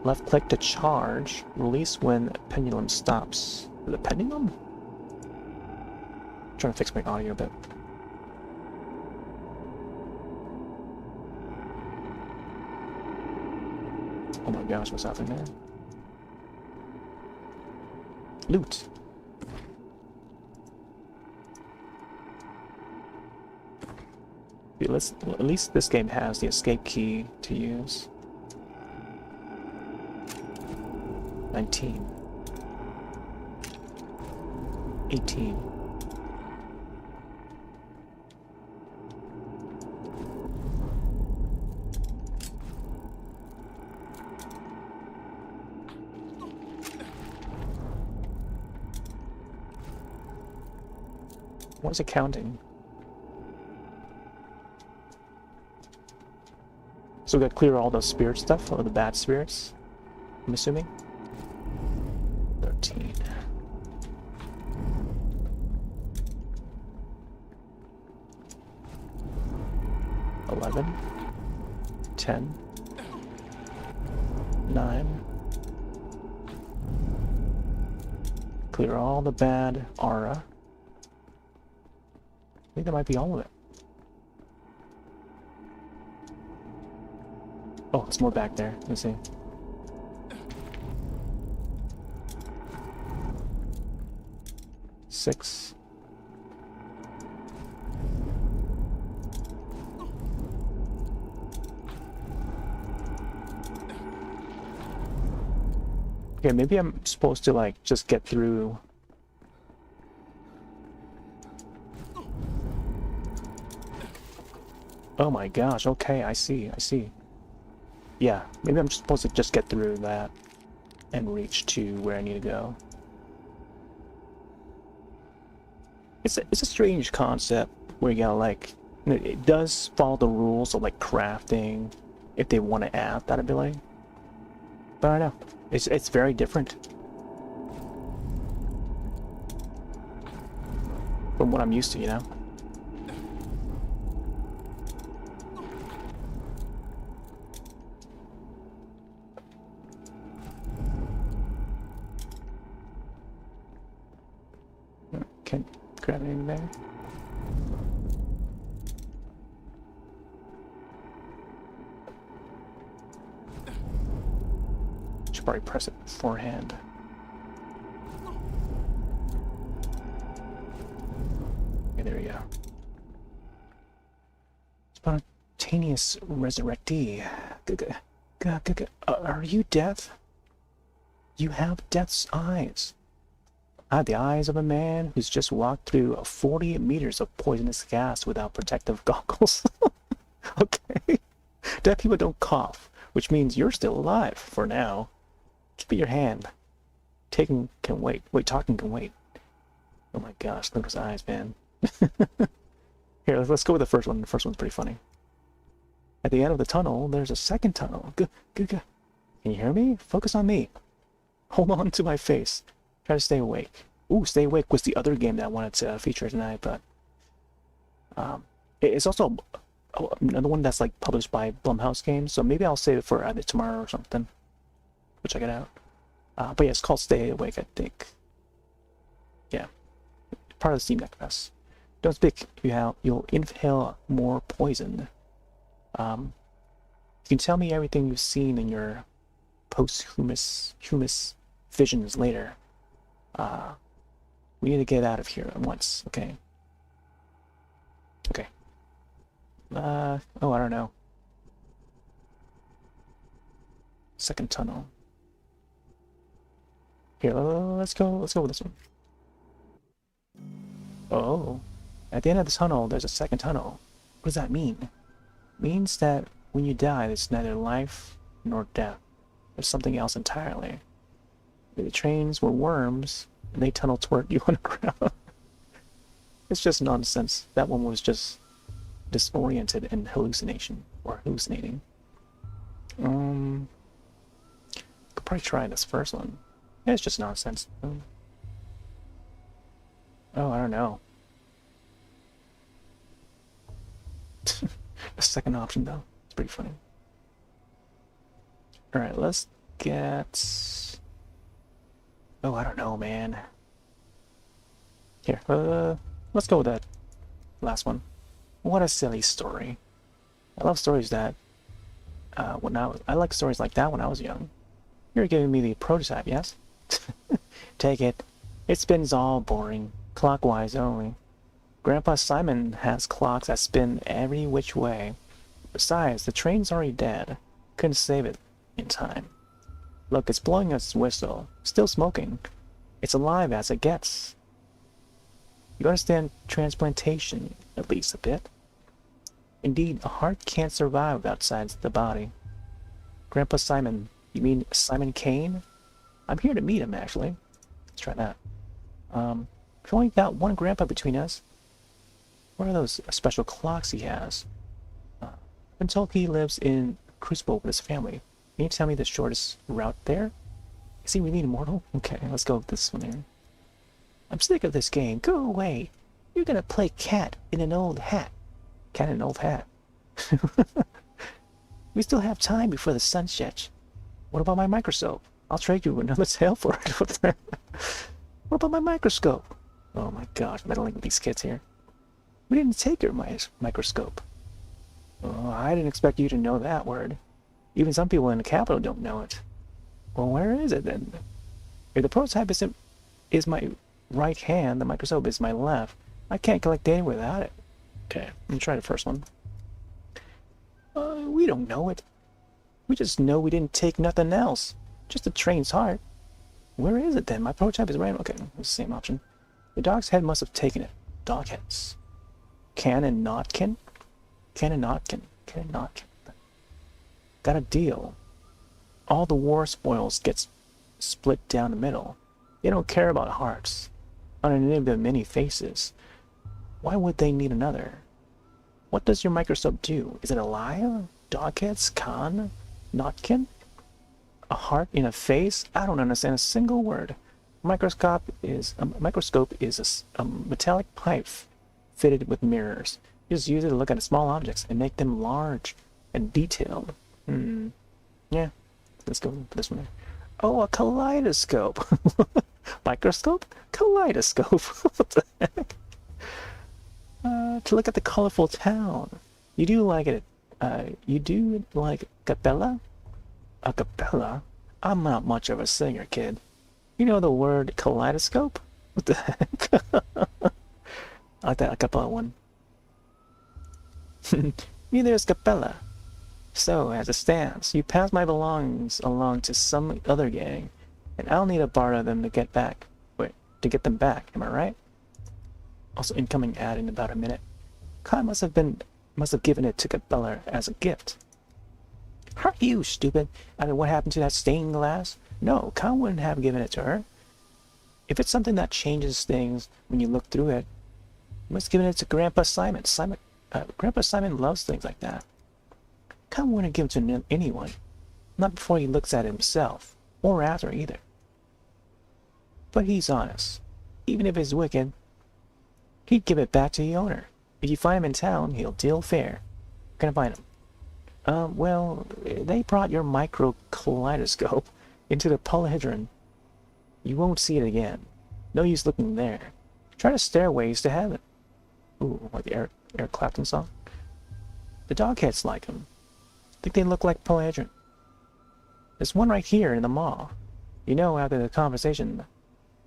left click to charge. Release when pendulum stops. The pendulum? I'm trying to fix my audio a bit. Oh my gosh, what's happening there? Loot. At least this game has the escape key to use. 19. 18. What is it counting? So we gotta clear all the spirit stuff, or the bad spirits, I'm assuming. 13. $11. 10. 9. Clear all the bad aura. I think that might be all of it. Oh, there's more back there. Let's see. Six. Okay, maybe I'm supposed to like just get through. Oh my gosh, okay, I see. Yeah, maybe I'm supposed to just get through that and reach to where I need to go. It's a strange concept where you gotta like, it does follow the rules of like crafting if they want to add that ability. But I don't know, it's very different from what I'm used to, you know? Can't grab anything there. Should probably press it beforehand. Okay, there we go. Spontaneous resurrectee. Are you deaf? You have death's eyes. I have the eyes of a man who's just walked through 40 meters of poisonous gas without protective goggles. Okay. Deaf people don't cough, which means you're still alive for now. Keep it your hand. Taking can wait. Wait, talking can wait. Oh my gosh, look at his eyes, man. Here, let's go with the first one. The first one's pretty funny. At the end of the tunnel, there's a second tunnel. Can you hear me? Focus on me. Hold on to my face. Try to stay awake. Ooh, Stay Awake was the other game that I wanted to feature tonight, but it's also another one that's like published by Blumhouse Games, so maybe I'll save it for either tomorrow or something. We'll check it out. But yeah, it's called Stay Awake, I think. Yeah, part of the Steam Deck Press. Don't speak. You'll inhale more poison. You can tell me everything you've seen in your posthumous visions later. We need to get out of here at once, okay? Okay. Oh, I don't know. Second tunnel. Here, let's go with this one. Oh, at the end of the tunnel, there's a second tunnel. What does that mean? It means that when you die, it's neither life nor death. There's something else entirely. The trains were worms, and they tunnel toward you underground. It's just nonsense. That one was just disoriented and hallucinating. Could probably try this first one. Yeah, it's just nonsense. Oh, I don't know. The second option, though. It's pretty funny. Alright, let's get... Oh, I don't know, man. Here, let's go with that last one. What a silly story. I love stories that... I like stories like that when I was young. You're giving me the prototype, yes? Take it. It spins all boring. Clockwise only. Grandpa Simon has clocks that spin every which way. Besides, the train's already dead. Couldn't save it in time. Look, it's blowing its whistle. Still smoking. It's alive as it gets. You understand transplantation, at least a bit. Indeed, a heart can't survive outside the body. Grandpa Simon, you mean Simon Kane? I'm here to meet him, actually. Let's try that. We've only got one grandpa between us. What are those special clocks he has? I've been told he lives in Crucible with his family. Can you tell me the shortest route there? Is he really immortal? Okay, let's go with this one here. I'm sick of this game. Go away. You're gonna play cat in an old hat. Cat in an old hat. We still have time before the sun sets. What about my microscope? I'll trade you another tail for it. What about my microscope? Oh my gosh, meddling with these kids here. We didn't take your microscope. Oh, I didn't expect you to know that word. Even some people in the capital don't know it. Well, where is it then? If the prototype is my right hand, the microscope is my left. I can't collect data without it. Okay, let me try the first one. We don't know it. We just know we didn't take nothing else. Just the train's heart. Where is it then? My prototype is right. Okay, it's the same option. The dog's head must have taken it. Dog heads. Can and not can? Can and not can. Can and not can. Got a deal. All the war spoils gets split down the middle. They don't care about hearts. Underneath the many faces. Why would they need another? What does your microscope do? Is it alive? Dog heads? Can? Not can? A heart in a face? I don't understand a single word. A microscope is a metallic pipe fitted with mirrors. You just use it to look at small objects and make them large and detailed. Yeah, let's go for this one. Oh, a kaleidoscope. Microscope? Kaleidoscope. What the heck? To look at the colorful town. You do like it. You do like capella? A cappella? I'm not much of a singer, kid. You know the word kaleidoscope? What the heck? I like that a cappella one. Neither is capella. So, as it stands, you pass my belongings along to some other gang, and I'll need to borrow them to get back. Wait, to get them back, am I right? Also, incoming ad in about a minute. Khan must have given it to Capella as a gift. Are you stupid? I mean, what happened to that stained glass? No, Khan wouldn't have given it to her. If it's something that changes things when you look through it, you must have given it to Grandpa Simon. Grandpa Simon loves things like that. Khan wouldn't give it to anyone. Not before he looks at it himself, or after either. But he's honest. Even if he's wicked, he'd give it back to the owner. If you find him in town, he'll deal fair. Where can I find him? Well, they brought your micro kaleidoscope into the polyhedron. You won't see it again. No use looking there. Try the stairways to heaven. Ooh, like the Eric Clapton song. The dog heads like him. Think they look like polyhedron. There's one right here in the mall. You know, after the conversation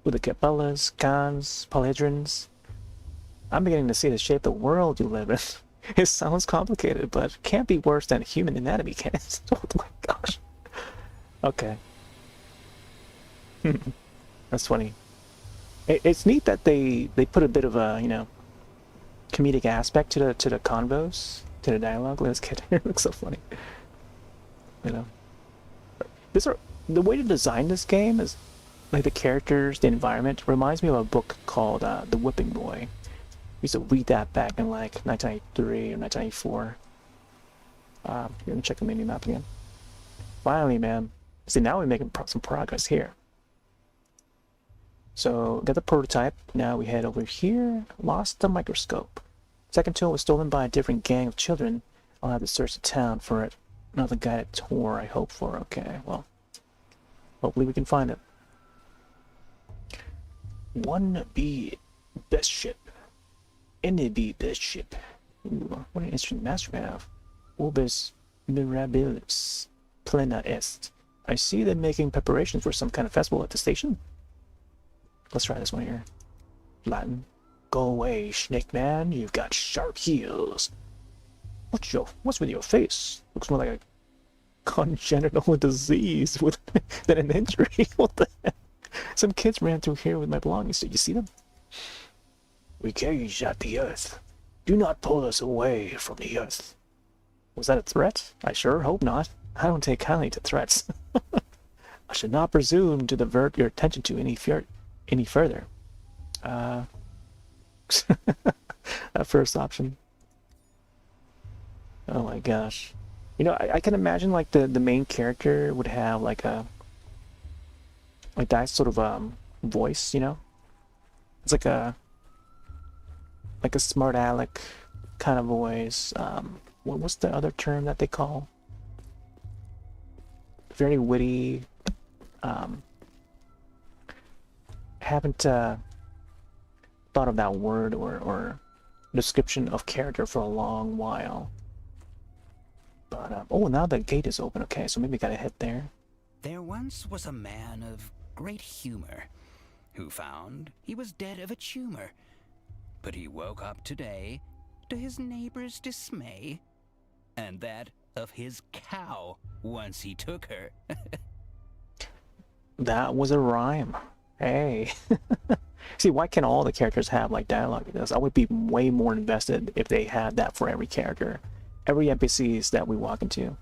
with the Capellas, Khans, polyhedrons, I'm beginning to see the shape of the world you live in. It sounds complicated, but can't be worse than human anatomy, can it? Oh my gosh. Okay. That's funny. It's neat that they put a bit of a, you know, comedic aspect to the convos, to the dialogue. Let's get here. It looks so funny. You know, the way to design this game is like the characters, the environment reminds me of a book called The Whipping Boy. I used to read that back in like 1993 or 1994. You're gonna check the mini map again. Finally, man. See, now we're making some progress here. So, got the prototype. Now we head over here. Lost the microscope. Second tool was stolen by a different gang of children. I'll have to search the town for it. Another guided tour, I hope for. Okay, well, hopefully we can find it. 1B best ship. NB best ship. Ooh, what an interesting master we have. Orbis mirabilis plena est. I see them making preparations for some kind of festival at the station. Let's try this one here. Latin. Go away, snake man. You've got sharp heels. What's with your face? Looks more like a congenital disease than an injury. What the heck? Some kids ran through here with my belongings. Did you see them? We gaze at the earth. Do not pull us away from the earth. Was that a threat? I sure hope not. I don't take kindly to threats. I should not presume to divert your attention to any further. That first option. Oh my gosh. You know, I can imagine like the main character would have like that sort of voice, you know? It's like a smart aleck kind of voice. What's the other term that they call? Very witty. Haven't thought of that word or description of character for a long while. But oh, now the gate is open. Okay, so maybe gotta head there. There once was a man of great humor who found he was dead of a tumor. But he woke up today to his neighbor's dismay, and that of his cow once he took her. That was a rhyme. Hey. See, why can't all the characters have like dialogue like this? I would be way more invested if they had that for every character. Every NPCs that we walk into.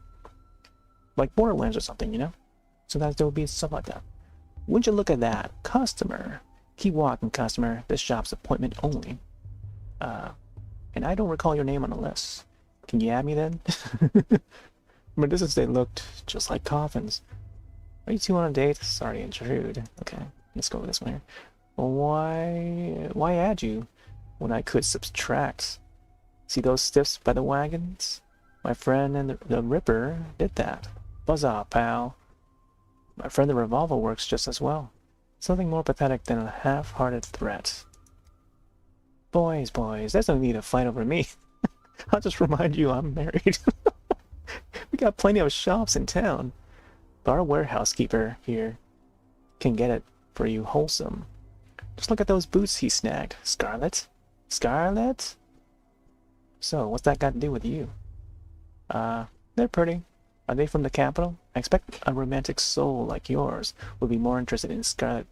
Like Borderlands or something, you know? Sometimes there would be stuff like that. Wouldn't you look at that? Customer. Keep walking, customer. This shop's appointment only. And I don't recall your name on the list. Can you add me then? But this is, they looked just like coffins. Are you two on a date? Sorry to intrude. Okay, let's go with this one here. Well, why add you when I could subtract? See those stiffs by the wagons? My friend and the Ripper did that. Buzz off, pal. My friend the Revolver works just as well. Something more pathetic than a half-hearted threat. Boys, there's no need to fight over me. I'll just remind you I'm married. We got plenty of shops in town. But our warehouse keeper here can get it for you wholesome. Just look at those boots he snagged. Scarlet? Scarlet? So, what's that got to do with you? They're pretty. Are they from the capital? I expect a romantic soul like yours would be more interested in Scarlet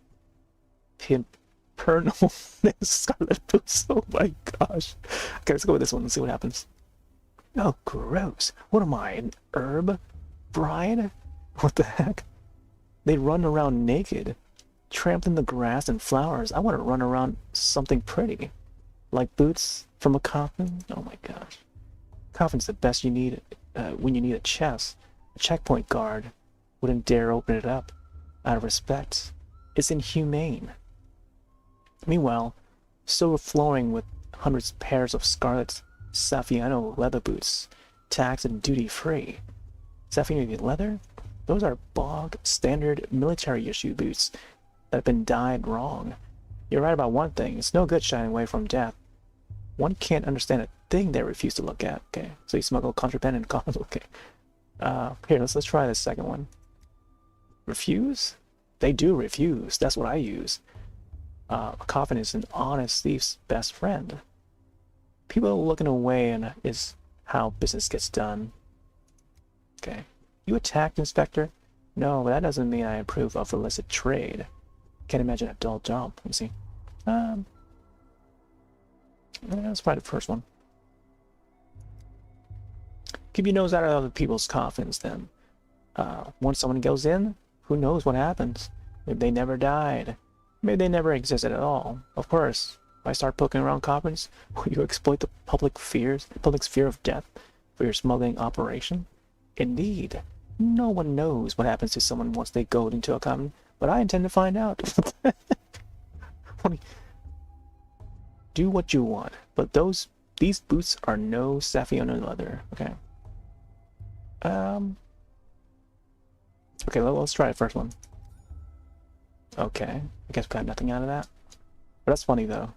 Pimpernel than Scarlet Boots. Oh my gosh. Okay, let's go with this one and see what happens. Oh, gross. What am I, an herb bride? What the heck? They run around naked, trampling the grass and flowers. I want to run around something pretty. Like boots from a coffin? Oh my gosh. Coffin's the best you need when you need a chest. A checkpoint guard wouldn't dare open it up out of respect. It's inhumane. Meanwhile, still overflowing with hundreds of pairs of scarlet Saffiano leather boots, taxed and duty-free. Saffiano leather? Those are bog standard military issue boots that have been dyed wrong. You're right about one thing, it's no good shying away from death. One can't understand a thing they refuse to look at. Okay, so you smuggle contraband and cons. Okay. Here, let's try this second one. Refuse? They do refuse. That's what I use. A coffin is an honest thief's best friend. People looking away and is how business gets done. Okay. You attacked, Inspector? No, but that doesn't mean I approve of illicit trade. Can't imagine a dull job. Let me see. Let's try the first one. Keep your nose out of other people's coffins, then. Once someone goes in, who knows what happens? Maybe they never died. Maybe they never existed at all. Of course, if I start poking around coffins, will you exploit the public's fear of death for your smuggling operation? Indeed. No one knows what happens to someone once they go into a coffin, but I intend to find out. Do what you want, but these boots are no Saffiano leather. Okay. Okay, let's try the first one. Okay, I guess we got nothing out of that. But that's funny though.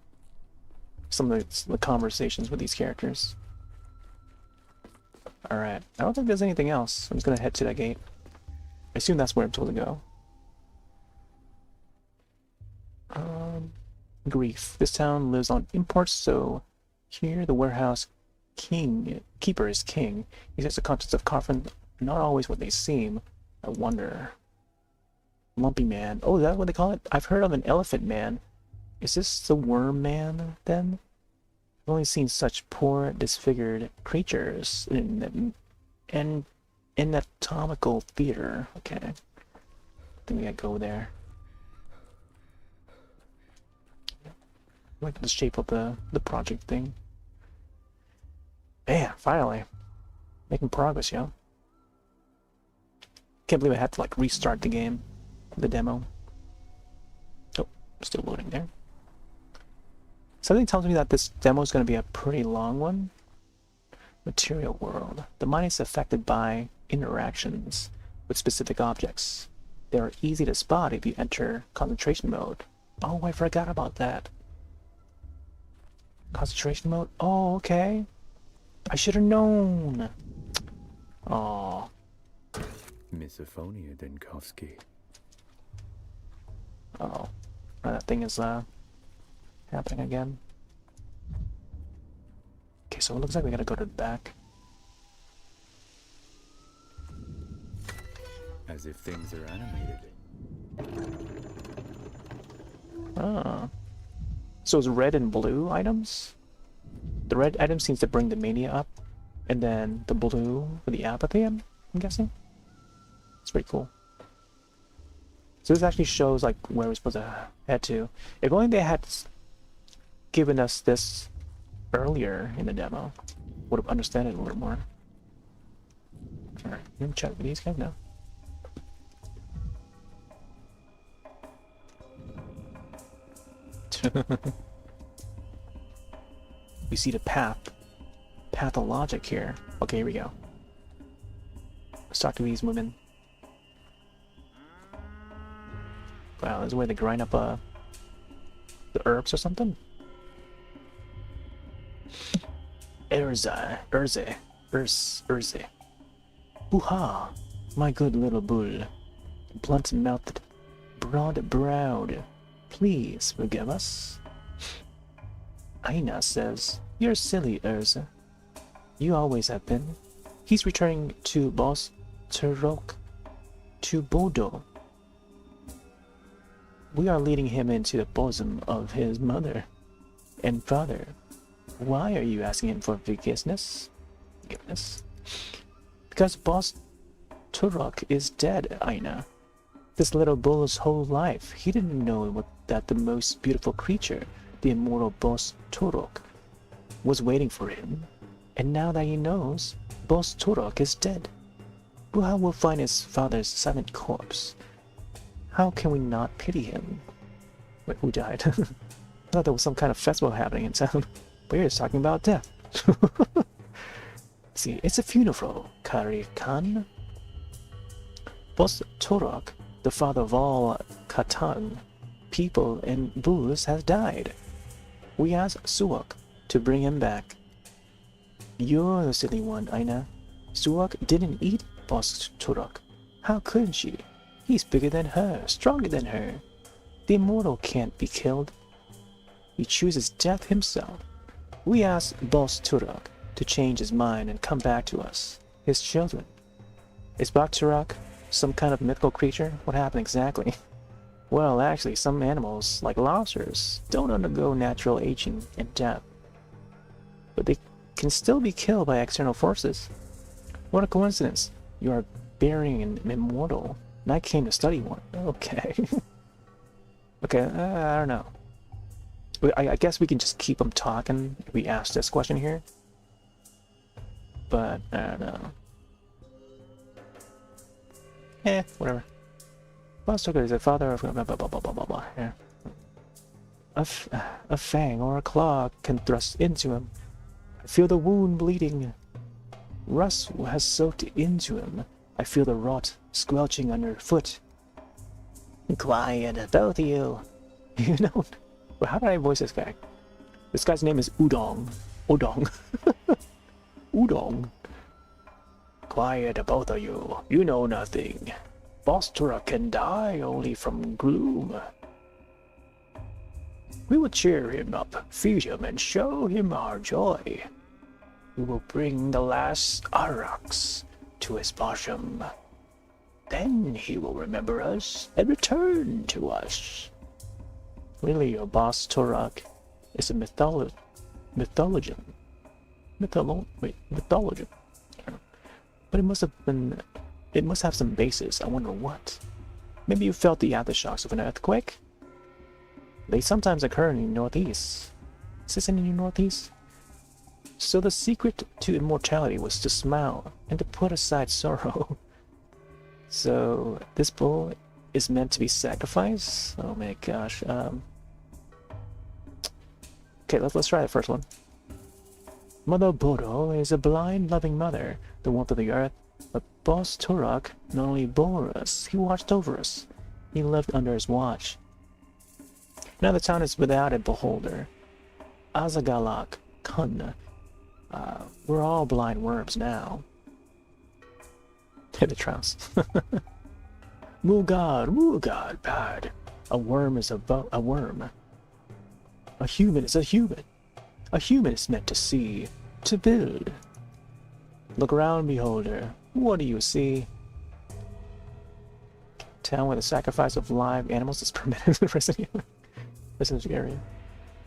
Some of the conversations with these characters. Alright, I don't think there's anything else. I'm just gonna head to that gate. I assume that's where I'm supposed to go. Grief. This town lives on imports, so here the warehouse keeper is king. He says the contents of coffin are not always what they seem. I wonder. Lumpy man. Oh, is that what they call it? I've heard of an elephant man. Is this the worm man, then? I've only seen such poor, disfigured creatures in anatomical theater. Okay. I think we gotta go there. I like the shape of the project thing. Man, finally. Making progress, yo. Can't believe I had to like restart the game. The demo. Oh, still loading there. Something tells me that this demo is going to be a pretty long one. Material world. The mind is affected by interactions with specific objects. They are easy to spot if you enter concentration mode. Oh, I forgot about that. Concentration mode? Oh, okay. I should have known. Oh. Misophonia, Denkovsky. Oh, that thing is happening again. Okay, so it looks like we gotta go to the back. As if things are animated. Ah. So it's red and blue items? The red item seems to bring the mania up, and then the blue for the apathy, I'm guessing? It's pretty cool. So this actually shows like where we're supposed to head to. If only they had given us this earlier in the demo, would have understood it a little more. Alright, let me chat with these guys now. We see the Pathologic here. Okay, here we go. Let's talk to these women. Wow, this is where they grind up the herbs or something? Erze. Hoo-ha! My good little bull. Blunt-mouthed, broad-browed. Please forgive us. Aina says, "You're silly, Erze. You always have been." He's returning to Boss Turok, to Bodo. We are leading him into the bosom of his mother and father. Why are you asking him for forgiveness? Because Boss Turok is dead, Aina. This little bull's whole life, he didn't know that the most beautiful creature, the immortal Boss Turok, was waiting for him. And now that he knows, Boss Turok is dead. Buha will find his father's silent corpse. How can we not pity him? Wait, who died? I thought there was some kind of festival happening in town. But you're just talking about death. See, it's a funeral, Kari Khan. Boss Turok, the father of all Khatan, people and bulls, has died. We asked Suok to bring him back. You're the silly one, Aina. Suok didn't eat Boss Turok. How could she? He's bigger than her, stronger than her. The immortal can't be killed. He chooses death himself. We asked Boss Turok to change his mind and come back to us, his children. Is Boss Turok some kind of mythical creature? What happened exactly? Well, actually, some animals, like lobsters, don't undergo natural aging and death. But they can still be killed by external forces. What a coincidence. You are burying an immortal, and I came to study one. Okay. Okay, I don't know. I guess we can just keep them talking if we ask this question here. But, I don't know. Whatever. Pathologic is the father of blah blah blah blah blah blah blah. Yeah. A fang or a claw can thrust into him. I feel the wound bleeding. Rust has soaked into him. I feel the rot squelching underfoot. Quiet, both of you. You know, how did I voice this guy? This guy's name is Udong. Udong. Udong. Quiet, both of you. You know nothing. Bostura can die only from gloom. We will cheer him up, feed him, and show him our joy. We will bring the last Aurochs to his bosom. Then he will remember us and return to us. Really, your boss Turok is a mythologian. Mythologian. But it must have some basis. I wonder what. Maybe you felt the aftershocks of an earthquake? They sometimes occur in the northeast. Is this in the northeast? So the secret to immortality was to smile and to put aside sorrow. So this bull is meant to be sacrificed? Oh my gosh. Okay, let's try the first one. Mother Bodo is a blind, loving mother, the warmth of the earth. But Boss Turok not only bore us, he watched over us. He lived under his watch. Now the town is without a beholder. Azagalak, Kun. We're all blind worms now. Hit the trounced. Mugad, bad. A worm is a worm. A human is a human. A human is meant to see, to build. Look around, beholder. What do you see? Town where the sacrifice of live animals is permitted in the residential area.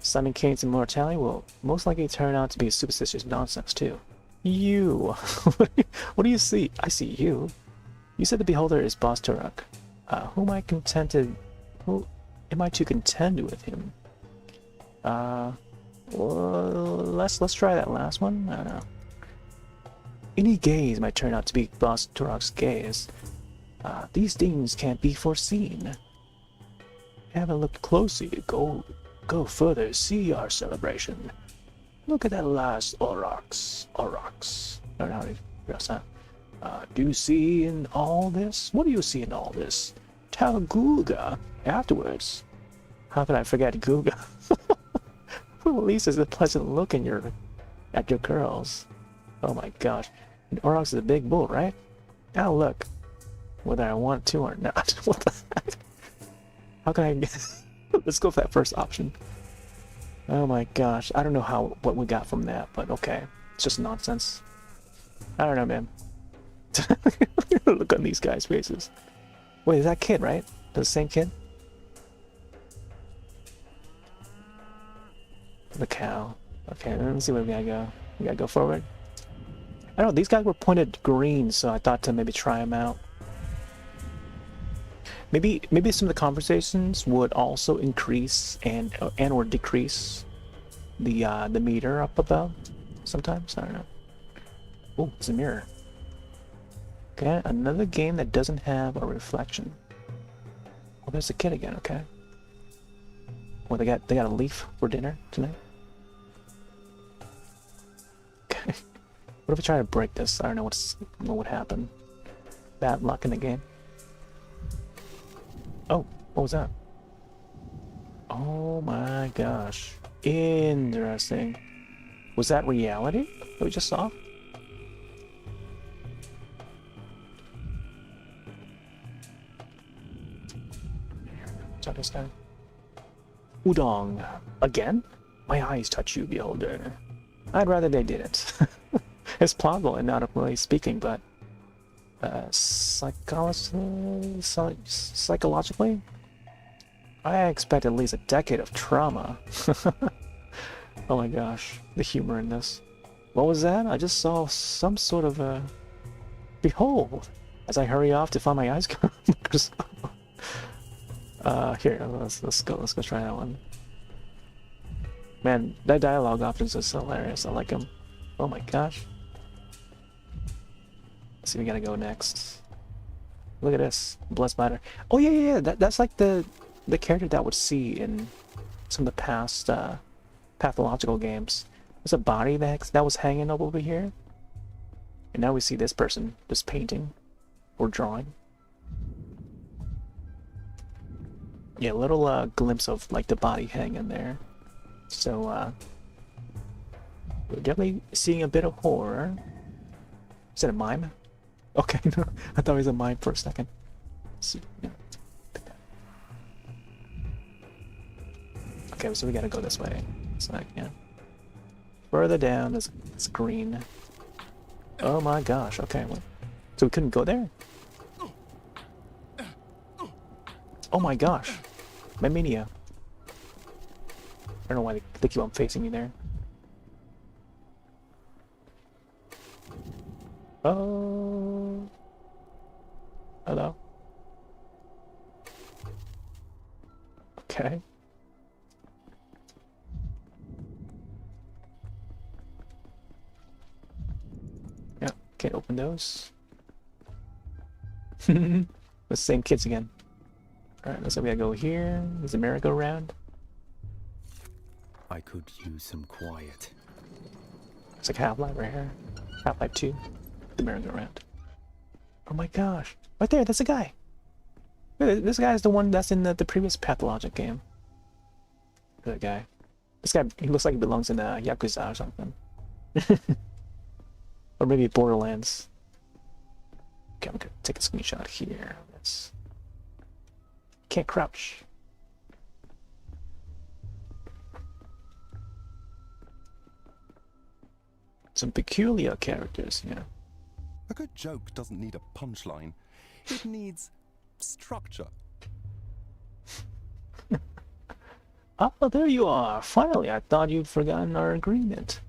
Simon Kane's immortality will most likely turn out to be superstitious nonsense too. You! What do you see? I see you. You said the beholder is Boss Turok. Who am I to contend with him? Well, let's try that last one. I don't know. Any gaze might turn out to be Boss Turok's gaze. These things can't be foreseen. Haven't looked closely. Go further. See our celebration. Look at that last Aurochs. I don't know how to pronounce that. Do you see in all this? What do you see in all this? Tell Guga afterwards. How could I forget Guga? Well, at least there's a pleasant look in at your curls. Oh my gosh. And Aurochs is a big bull, right? Now look. Whether I want to or not. What the heck? How can I get... Let's go for that first option. Oh my gosh. I don't know what we got from that, but okay. It's just nonsense. I don't know, man. Look on these guys' faces. Wait, is that kid, right? The same kid? The cow. Okay, let me see where we gotta go. We gotta go forward. I don't know, these guys were pointed green, so I thought to maybe try them out. Maybe some of the conversations would also increase and or decrease the meter up above. Sometimes, I don't know. Oh, it's a mirror. Okay, another game that doesn't have a reflection. Oh, there's the kid again. Okay. Well, they got a leaf for dinner tonight. Okay. What if I try to break this? I don't know what would happen. Bad luck in the game. Oh, what was that? Oh my gosh. Interesting. Was that reality that we just saw? Check this guy. Udong. Again? My eyes touch you, beholder. I'd rather they didn't. It's plausible and not really speaking, but psychologically, I expect at least a decade of trauma. Oh my gosh, the humor in this. What was that? I just saw some sort of a... Behold! As I hurry off to find my ice cream. Here, let's go try that one. Man, that dialogue options is hilarious. I like him. Oh my gosh. Let's see, we gotta go next. Look at this, blood splatter. Oh yeah. That's like the character that would see in some of the past pathological games. There's a body that was hanging up over here, and now we see this person just painting or drawing. Yeah, a little glimpse of like the body hanging there. So we're definitely seeing a bit of horror. Is it a mime? Okay, no, I thought it was a mime for a second. Let's see, yeah. Okay, so we gotta go this way. So yeah. Further down is green. Oh my gosh, okay. Well, so we couldn't go there? Oh my gosh. My mania. I don't know why they keep on facing me there. Oh. Hello. Okay. Yeah, can't open those. The same kids again. Alright, looks like we gotta go here. There's a merry-go-round. I could use some quiet. It's like Half-Life right here. Half-Life 2. The merry-go-round. Oh my gosh. Right there, that's a guy. This guy is the one that's in the previous Pathologic game. That guy. This guy, he looks like he belongs in Yakuza or something. Or maybe Borderlands. Okay, I'm gonna take a screenshot here. Let's... Can't crouch. Some peculiar characters, yeah. A good joke doesn't need a punchline. It needs structure. Oh, there you are. Finally, I thought you'd forgotten our agreement.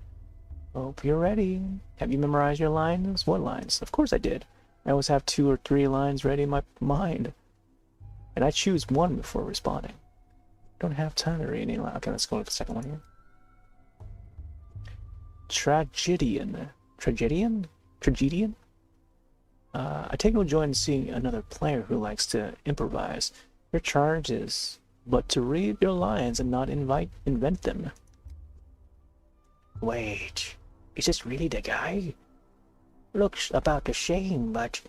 Hope you're ready. Have you memorized your lines? What lines? Of course I did. I always have 2 or 3 lines ready in my mind. And I choose one before responding. Don't have time to read any line. Okay, let's go to the second one here. Tragedian. Tragedian? Tragedian? I take no joy in seeing another player who likes to improvise. Your charge is but to read your lines and not invent them. Wait, is this really the guy? Looks about the same, but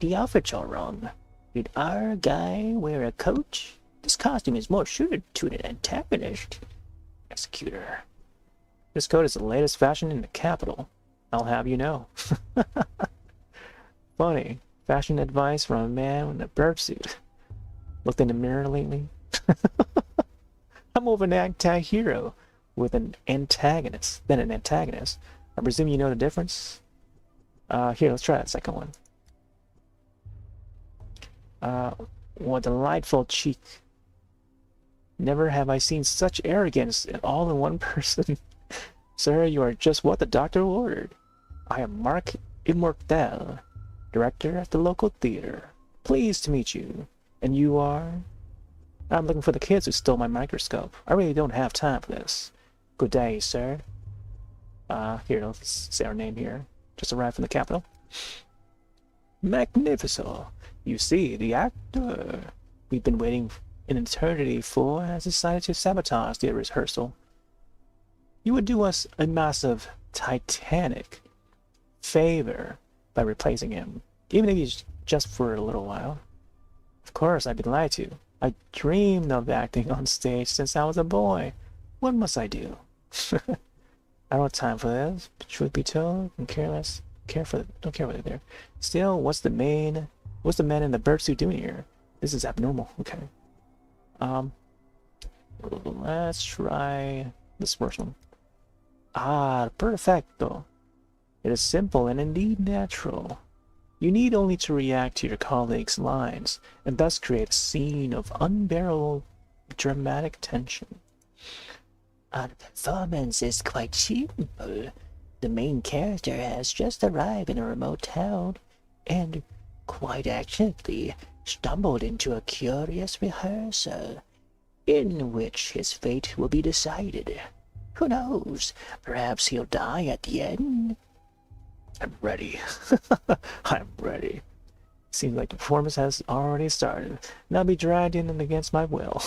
the outfit's all wrong. Did our guy wear a coat? This costume is more suited to an antagonist. Executor. This coat is the latest fashion in the capital. I'll have you know. Funny. Fashion advice from a man in a bird suit. Looked in the mirror lately? I'm more of an anti-hero with an antagonist than an antagonist. I presume you know the difference? Here, let's try that second one. What delightful cheek. Never have I seen such arrogance all in one person. Sir, you are just what the doctor ordered. I am Mark Immortel, director at the local theater. Pleased to meet you. And you are? I'm looking for the kids who stole my microscope. I really don't have time for this. Good day, sir. Here, let's say our name here. Just arrived from the capital. Magnificent. You see, the actor we've been waiting an eternity for has decided to sabotage the rehearsal. You would do us a massive, titanic favor by replacing him, even if it's just for a little while. Of course, I'd be glad to. I dreamed of acting on stage since I was a boy. What must I do? I don't have time for this. Truth be told, I'm careless. Don't care what they're there. Still, what's the man in the bird suit doing here? This is abnormal. Okay. Let's try this first one. Ah, perfecto. It is simple and indeed natural. You need only to react to your colleagues' lines, and thus create a scene of unbearable dramatic tension. Our performance is quite simple. The main character has just arrived in a remote town and, quite accidentally, stumbled into a curious rehearsal in which his fate will be decided. Who knows? Perhaps he'll die at the end. I'm ready. I'm ready. Seems like the performance has already started, and I'll be dragged in and against my will.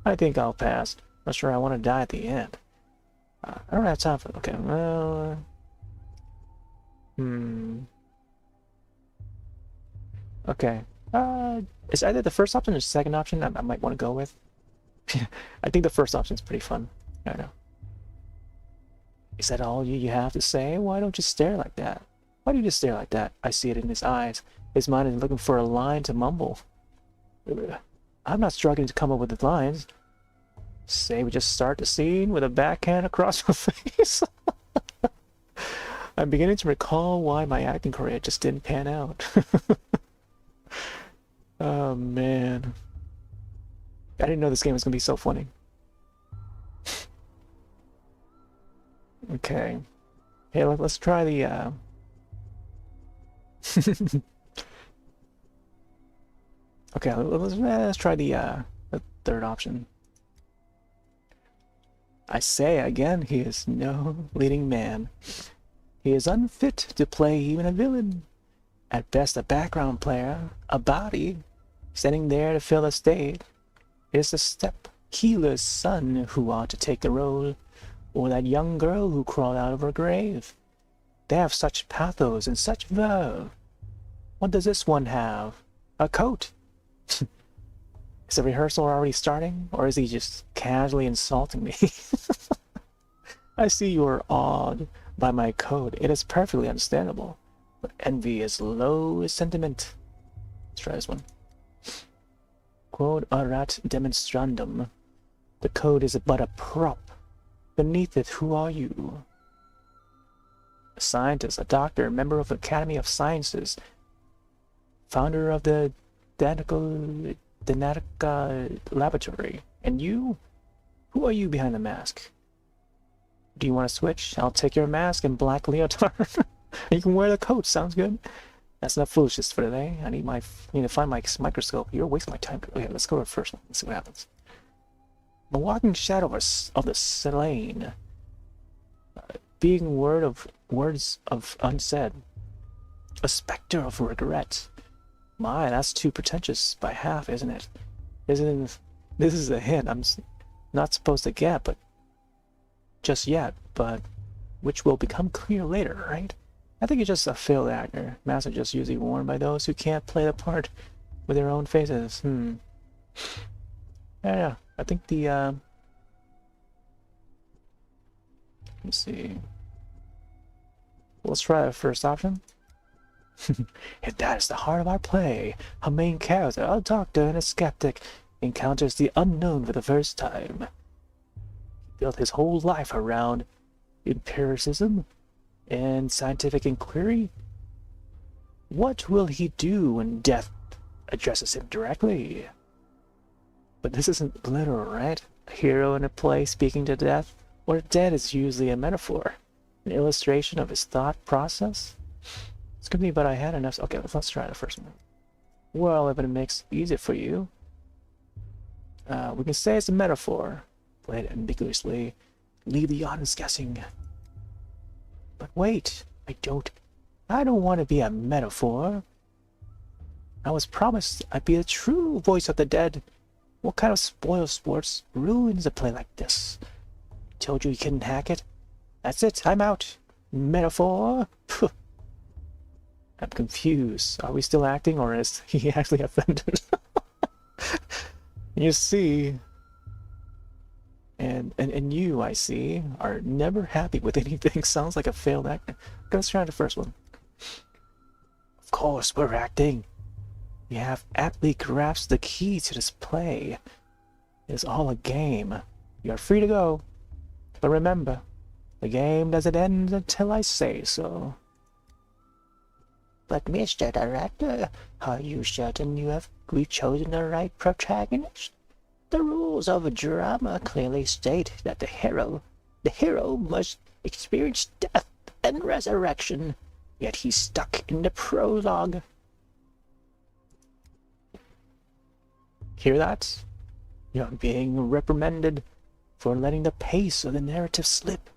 I think I'll pass. Not sure I want to die at the end. I don't have time for it. Okay, well... Okay. It's either the first option or the second option I might want to go with. I think the first option is pretty fun. I know. Is that all you have to say? Why don't you stare like that? Why do you just stare like that? I see it in his eyes. His mind is looking for a line to mumble. I'm not struggling to come up with the lines. Say we just start the scene with a backhand across your face. I'm beginning to recall why my acting career just didn't pan out. Oh man. I didn't know this game was gonna be so funny. Okay. Hey, let's try the Okay, let's try the third option. I say again, he is no leading man. He is unfit to play even a villain. At best a background player, a body, standing there to fill the stage. It is the step healer's son who ought to take the role, or that young girl who crawled out of her grave. They have such pathos and such verve. What does this one have? A coat. Is the rehearsal already starting, or is he just casually insulting me? I see you are awed by my coat. It is perfectly understandable, but envy is low as sentiment. Let's try this one. Quod erat demonstrandum. The code is but a prop. Beneath it, who are you? A scientist, a doctor, a member of the Academy of Sciences, founder of the Danica Laboratory. And you? Who are you behind the mask? Do you want to switch? I'll take your mask and black leotard. You can wear the coat. Sounds good. That's enough foolishness for today. I need to find my microscope. You're wasting my time. Okay, let's go to the first one. Let's see what happens. The walking shadow of the slain. Being words of unsaid. A specter of regret. My, that's too pretentious by half, isn't it? This is a hint I'm not supposed to get, but just yet, but which will become clear later, right? I think you're just a failed actor. Masks are just usually worn by those who can't play the part with their own faces. Yeah, I think the let's see. Let's try the first option. And that is the heart of our play. A main character, a doctor and a skeptic, encounters the unknown for the first time. He built his whole life around empiricism and scientific inquiry. What will he do when death addresses him directly? But this isn't literal, right? A hero in a play speaking to death, or dead is usually a metaphor, an illustration of his thought process. It's gonna be, but I had enough. Okay, let's try the first one. Well, if it makes it easier for you, we can say it's a metaphor. Play it ambiguously, leave the audience guessing. But wait, I don't want to be a metaphor. I was promised I'd be the true voice of the dead. What kind of spoil sports ruins a play like this? Told you couldn't hack it? That's it, I'm out. Metaphor? I'm confused. Are we still acting, or is he actually offended? You see, and you, I see, are never happy with anything. Sounds like a failed actor. Let's try the first one. Of course, we're acting. You have aptly grasped the key to this play. It is all a game. You are free to go. But remember, the game doesn't end until I say so. But Mr. Director, are you certain we've chosen the right protagonist? The rules of drama clearly state that the hero must experience death and resurrection, yet he's stuck in the prologue. Hear that? You're being reprimanded for letting the pace of the narrative slip.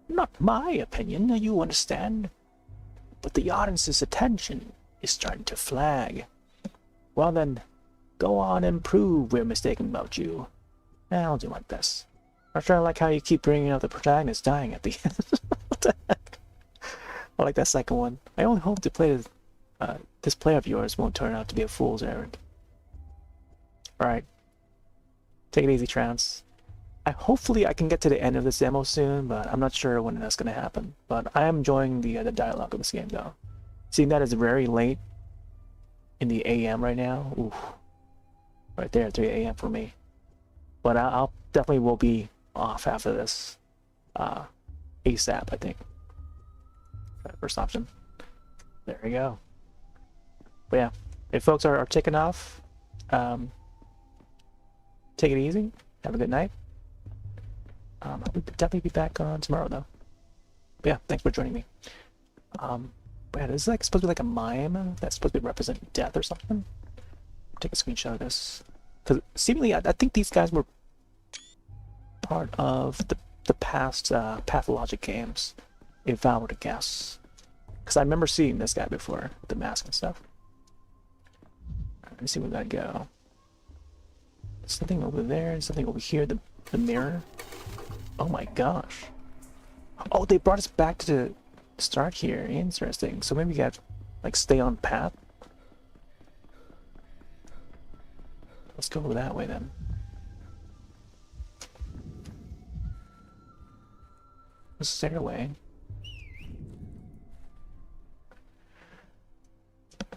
Not my opinion, you understand, but the audience's attention is starting to flag. Well then, go on and prove we're mistaken about you. I'll do my best. I try to like how you keep bringing up the protagonist dying at the end. What the heck? I like that second one. I only hope to play this play of yours won't turn out to be a fool's errand. Alright. Take it easy, Trance. Hopefully I can get to the end of this demo soon, but I'm not sure when that's going to happen. But I am enjoying the dialogue of this game, though. Seeing that it's very late in the AM right now, oof. Right there, 3 AM for me. But I'll definitely will be off after this. ASAP, I think. First option. There we go. But yeah, if folks are taking off, take it easy. Have a good night. I'll definitely be back on tomorrow, though. But yeah, thanks for joining me. But yeah, this is like supposed to be like a mime that's supposed to represent death or something. Take a screenshot of this, because seemingly I think these guys were part of the past Pathologic games, if I were to guess. Because I remember seeing this guy before, with the mask and stuff. Let me see where we gotta go. Something over there, something over here, the mirror. Oh my gosh. Oh, they brought us back to the start here. Interesting. So maybe we got like stay on path. Let's go that way then. The stairway.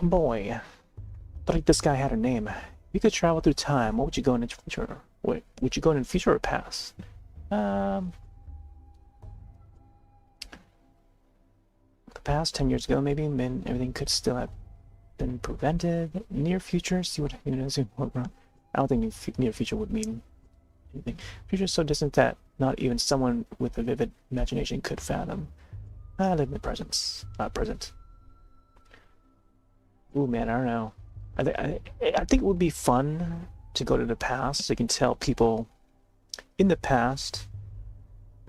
Boy, thought like this guy had a name. If you could travel through time, what would you go in the future? Wait, would you go in the future or past? The past 10 years ago, maybe, then everything could still have been prevented. Near future, see what you know. I don't think near future would mean anything. Future is so distant that not even someone with a vivid imagination could fathom. I live in the present. Ooh, man, I don't know. I think it would be fun to go to the past so you can tell people in the past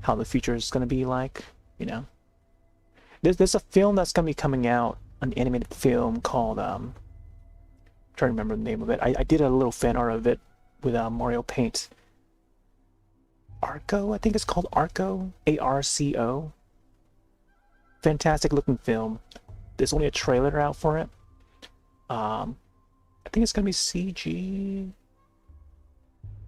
how the future is going to be like, you know. There's a film that's going to be coming out, an animated film called, I'm trying to remember the name of it. I did a little fan art of it with Mario Paint. Arco, I think it's called Arco, A-R-C-O. Fantastic looking film. There's only a trailer out for it. I think it's gonna be CG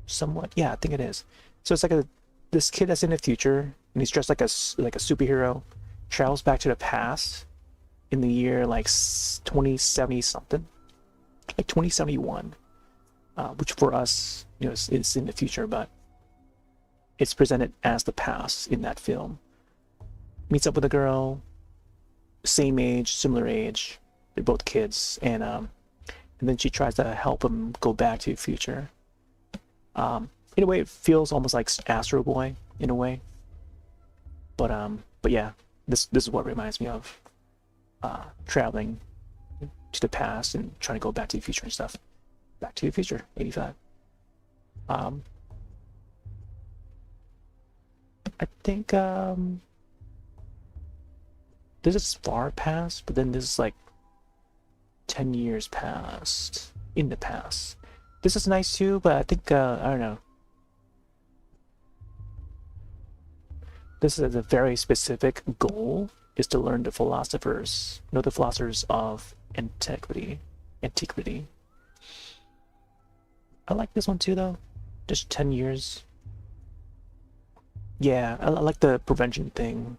somewhat. Yeah, I think it is. So it's like this kid that's in the future and he's dressed like a superhero, travels back to the past in the year like 2070 something, like 2071, which for us, you know, is in the future, but it's presented as the past in that film. Meets up with a girl, same age, similar age. They're both kids, and then she tries to help him go back to the future. In a way, it feels almost like Astro Boy in a way. But yeah, this is what reminds me of traveling to the past and trying to go back to the future and stuff. Back to the Future, 85. I think this is far past, but then this is like 10 years past, in the past. This is nice too, but I think, I don't know. This is a very specific goal, is to learn the philosophers, know the philosophers of antiquity. I like this one too though, just 10 years. Yeah, I like the prevention thing.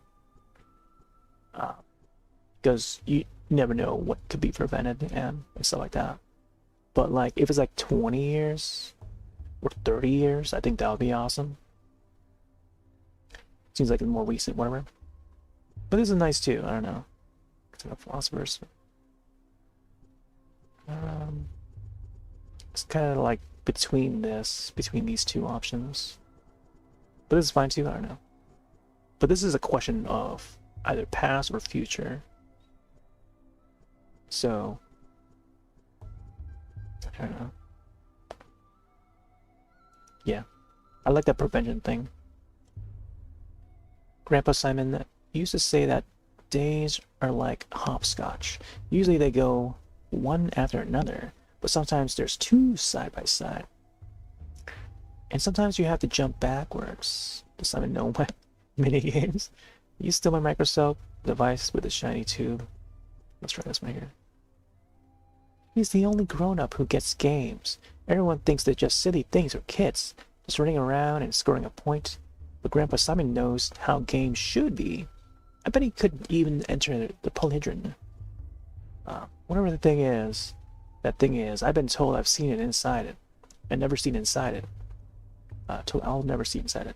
Because you never know what could be prevented and stuff like that. But like, if it's like 20 years or 30 years, I think that would be awesome. Seems like it's more recent, whatever. But this is nice too, I don't know. It's like philosophers. It's kind of like between these two options. But this is fine too, I don't know. But this is a question of either past or future. So, I don't know. Yeah, I like that prevention thing. Grandpa Simon used to say that days are like hopscotch. Usually they go one after another, but sometimes there's two side by side. And sometimes you have to jump backwards. Does Simon know my mini games? You steal my microscope device with a shiny tube. Let's try this one here. He's the only grown-up who gets games. Everyone thinks they're just silly things for kids, just running around and scoring a point. But Grandpa Simon knows how games should be. I bet he could even enter the polyhedron. Whatever the thing is, that thing is, I've been told I've seen it inside it. I've never seen inside it. I'll never see inside it.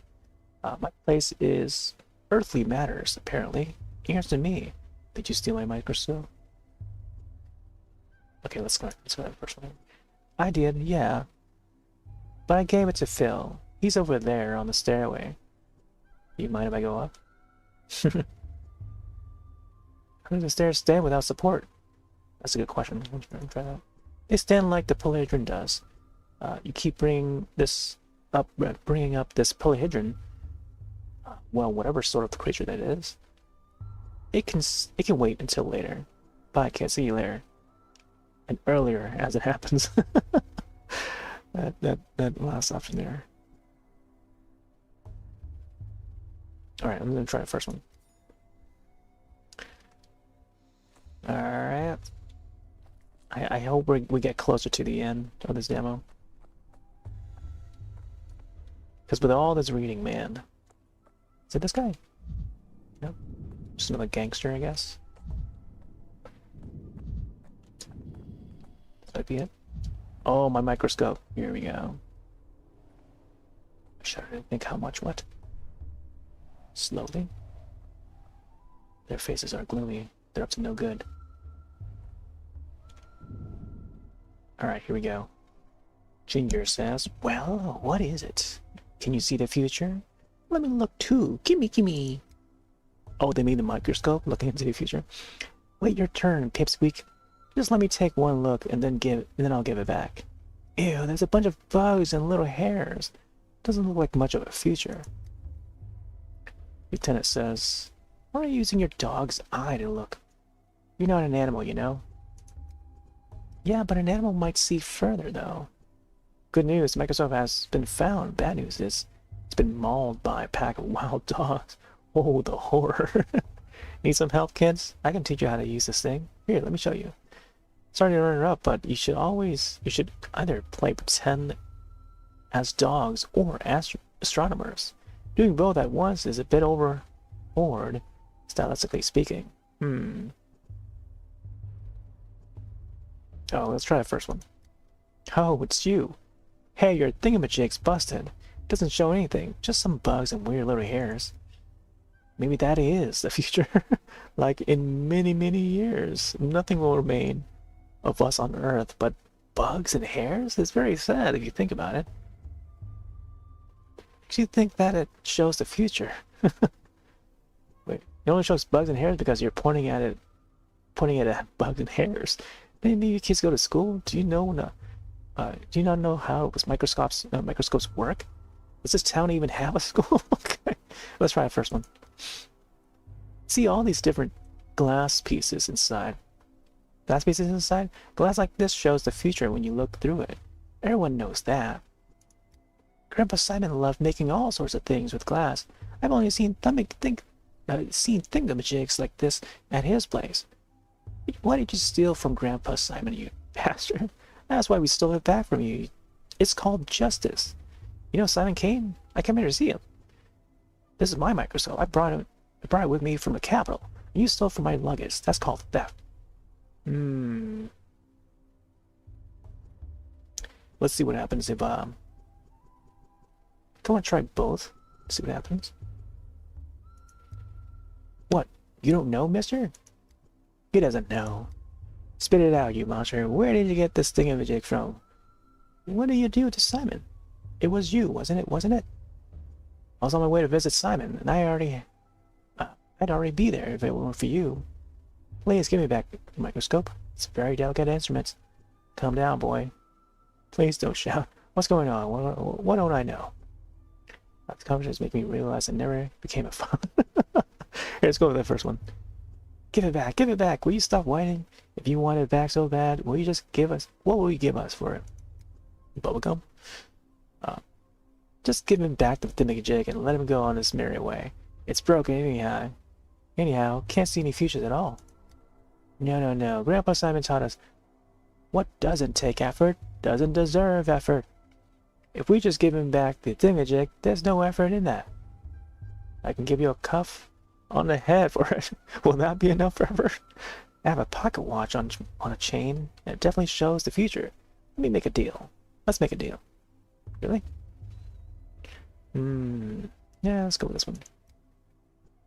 My place is earthly matters, apparently. Here's to me. Did you steal my microscope? Okay, let's go to the first one. I did, yeah. But I gave it to Phil. He's over there on the stairway. Do you mind if I go up? How do the stairs stand without support? That's a good question. I'll try that. They stand like the polyhedron does. You keep bringing up this polyhedron. Well, whatever sort of creature that is. It can wait until later. Bye, can't see you later. And earlier, as it happens. that last option there. Alright, I'm gonna try the first one. Alright. I hope we get closer to the end of this demo. Because with all this reading, man. Is it this guy? Nope. Just another gangster, I guess. That be it? Oh, my microscope. Here we go. I shudder to think how much what? Slowly. Their faces are gloomy. They're up to no good. Alright, here we go. Ginger says, well, what is it? Can you see the future? Let me look too. Gimme. Oh, they made the microscope looking into the future. Wait your turn, pipsqueak. Just let me take one look and then I'll give it back. Ew, there's a bunch of bugs and little hairs. Doesn't look like much of a future. Lieutenant says, why are you using your dog's eye to look? You're not an animal, you know? Yeah, but an animal might see further, though. Good news, Microsoft has been found. Bad news is it's been mauled by a pack of wild dogs. Oh, the horror. Need some help, kids? I can teach you how to use this thing. Here, let me show you. Sorry to interrupt, but you should either play pretend as dogs or as astronomers. Doing both at once is a bit overboard, stylistically speaking. Oh, let's try the first one. Oh, it's you. Hey, your thingamajig's busted. Doesn't show anything, just some bugs and weird little hairs. Maybe that is the future. Like in many, many years, nothing will remain of us on Earth but bugs and hairs? It's very sad if you think about it. Makes you think that it shows the future. Wait, it only shows bugs and hairs because you're pointing it at bugs and hairs. Maybe you kids go to school. Do you not know how microscopes work? Does this town even have a school? Okay, let's try the first one. See all these different glass pieces inside. Glass like this shows the future when you look through it. Everyone knows that. Grandpa Simon loved making all sorts of things with glass. I've only seen thingamajigs like this at his place. Why did you steal from Grandpa Simon, you bastard? That's why we stole it back from you. It's called justice. You know Simon Kane? I came here to see him. This is my microscope. I brought it with me from the capital. You stole from my luggage. That's called theft. Let's see what happens if I want to try both. See what happens. What? You don't know, mister? He doesn't know. Spit it out, you monster. Where did you get this thingamajig from? What did you do to Simon? It was you, wasn't it? Wasn't it? I was on my way to visit Simon, and I'd already be there if it weren't for you. Please give me back the microscope. It's a very delicate instrument. Calm down, boy. Please don't shout. What's going on? What don't I know? The conversations make me realize I never became a father. Here, let's go with the first one. Give it back. Give it back. Will you stop whining? If you want it back so bad, will you just give us... What will you give us for it? Bubblegum? Just give him back the thingamajig and let him go on his merry way. It's broken anyhow. Anyhow, can't see any futures at all. No. Grandpa Simon taught us what doesn't take effort doesn't deserve effort. If we just give him back the thingamajig, there's no effort in that. I can give you a cuff on the head for it. Will that be enough for effort? I have a pocket watch on a chain, and it definitely shows the future. Let me make a deal. Let's make a deal. Really? Yeah, let's go with this one.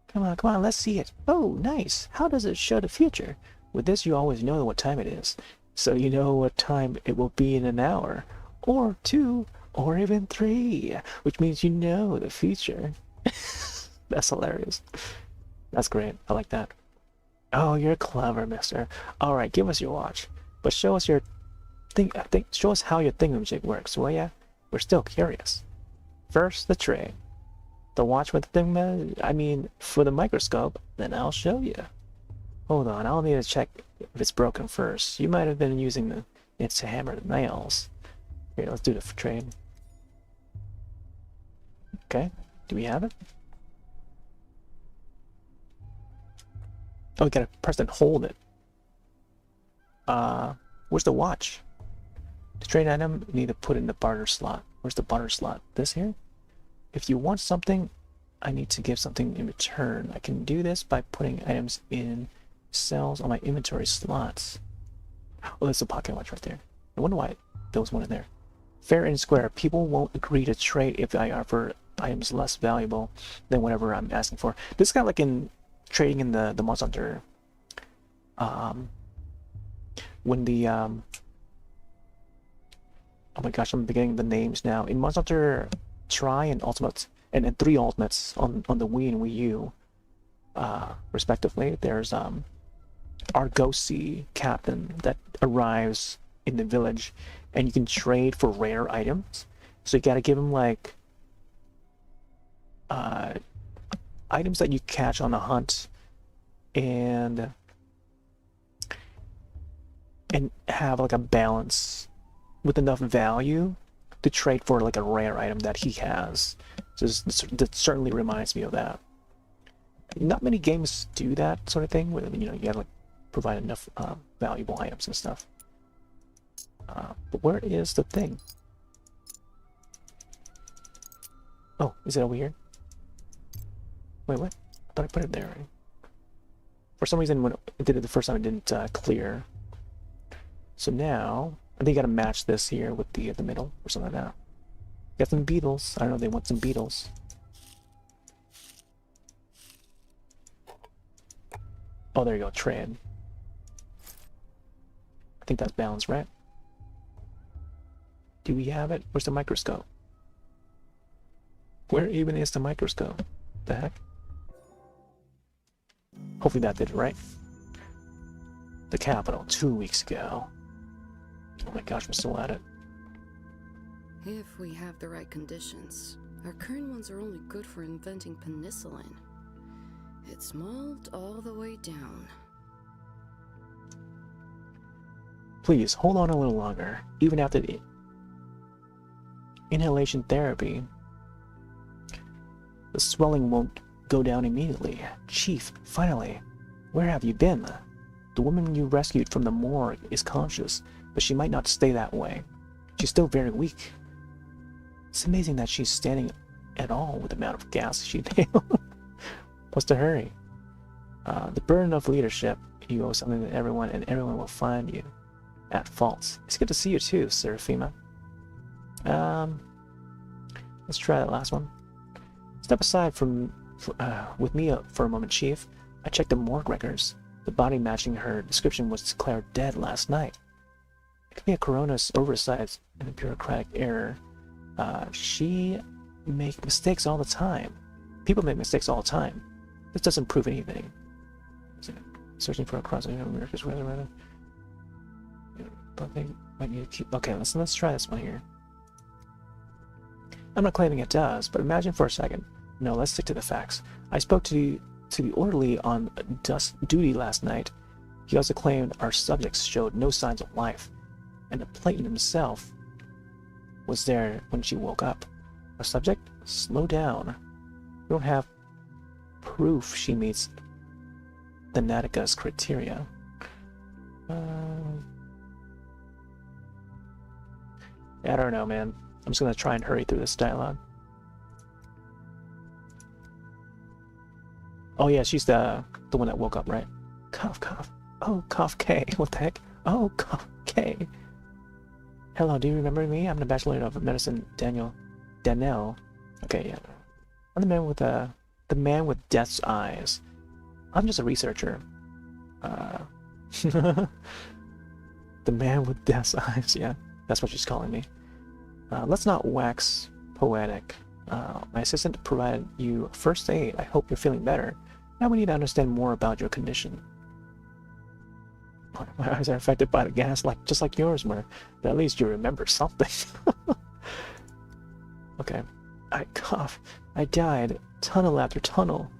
Come on, let's see it. Oh, nice. How does it show the future? With this, you always know what time it is. So you know what time it will be in an hour, or 2, or even 3, which means you know the future. That's hilarious. That's great. I like that. Oh, you're clever, mister. All right, give us your watch, but show us your show us how your thingamajig works, will ya? We're still curious. First, the tray. The watch with the for the microscope, then I'll show you. Hold on, I'll need to check if it's broken first. You might have been using it to hammer the nails. Here, let's do the trade. Okay, do we have it? Oh, we gotta press and hold it. Where's the watch? To trade item, you need to put in the barter slot. Where's the barter slot? This here? If you want something, I need to give something in return. I can do this by putting items in cells on my inventory slots. Oh, there's a pocket watch right there. I wonder why there was one in there. Fair and square. People won't agree to trade if I offer items less valuable than whatever I'm asking for. This is kind of like in trading in the Monster Hunter. When the oh my gosh, I'm forgetting the names now. In Monster Hunter Tri and Ultimate, and 3 Ultimates on the Wii and Wii U, respectively, there's Argosy Captain that arrives in the village, and you can trade for rare items. So you gotta give him like items that you catch on a hunt, and have like a balance with enough value to trade for like a rare item that he has. So that certainly reminds me of that. Not many games do that sort of thing, where you gotta like provide enough valuable items and stuff. But where is the thing? Oh, is it over here? Wait, what? I thought I put it there. Right? For some reason, when it did it the first time, it didn't clear. So now, I think you gotta match this here with the middle or something like that. Got some beetles. I don't know if they want some beetles. Oh, there you go, trade. I think that's balanced, right? Do we have it? Where's the microscope? Where even is the microscope? The heck? Hopefully that did it right. The capital, 2 weeks ago. Oh my gosh, I'm still at it. If we have the right conditions. Our current ones are only good for inventing penicillin. It's mauled all the way down. Please, hold on a little longer. Even after the inhalation therapy, the swelling won't go down immediately. Chief, finally, where have you been? The woman you rescued from the morgue is conscious, but she might not stay that way. She's still very weak. It's amazing that she's standing at all with the amount of gas she inhaled. What's the hurry? The burden of leadership. You owe something to everyone, and everyone will find you at fault. It's good to see you too, Seraphima. Let's try that last one. Step aside with me for a moment, Chief. I checked the morgue records. The body matching her description was declared dead last night. It could be a coroner's oversight and a bureaucratic error. She makes mistakes all the time. People make mistakes all the time. This doesn't prove anything. Searching for a cross America's rather. But they might need to keep. Okay, let's try this one here. I'm not claiming it does, but imagine for a second. No, let's stick to the facts. I spoke to the orderly on duty last night. He also claimed our subjects showed no signs of life, and the Platon himself was there when she woke up. Our subject? Slow down. We don't have proof she meets the Natika's criteria. I don't know, man. I'm just gonna try and hurry through this dialogue. Oh yeah, she's the one that woke up, right? Cough, cough. Oh, cough K. What the heck? Oh, cough K. Hello, do you remember me? I'm the Bachelor of Medicine, Danielle. Okay, yeah. I'm the man with death's eyes. I'm just a researcher. The man with death's eyes, yeah. That's what she's calling me. Let's not wax poetic. My assistant provided you first aid. I hope you're feeling better. Now we need to understand more about your condition. My eyes are affected by the gas, just like yours were. But at least you remember something. Okay. I cough. I died. Tunnel after tunnel.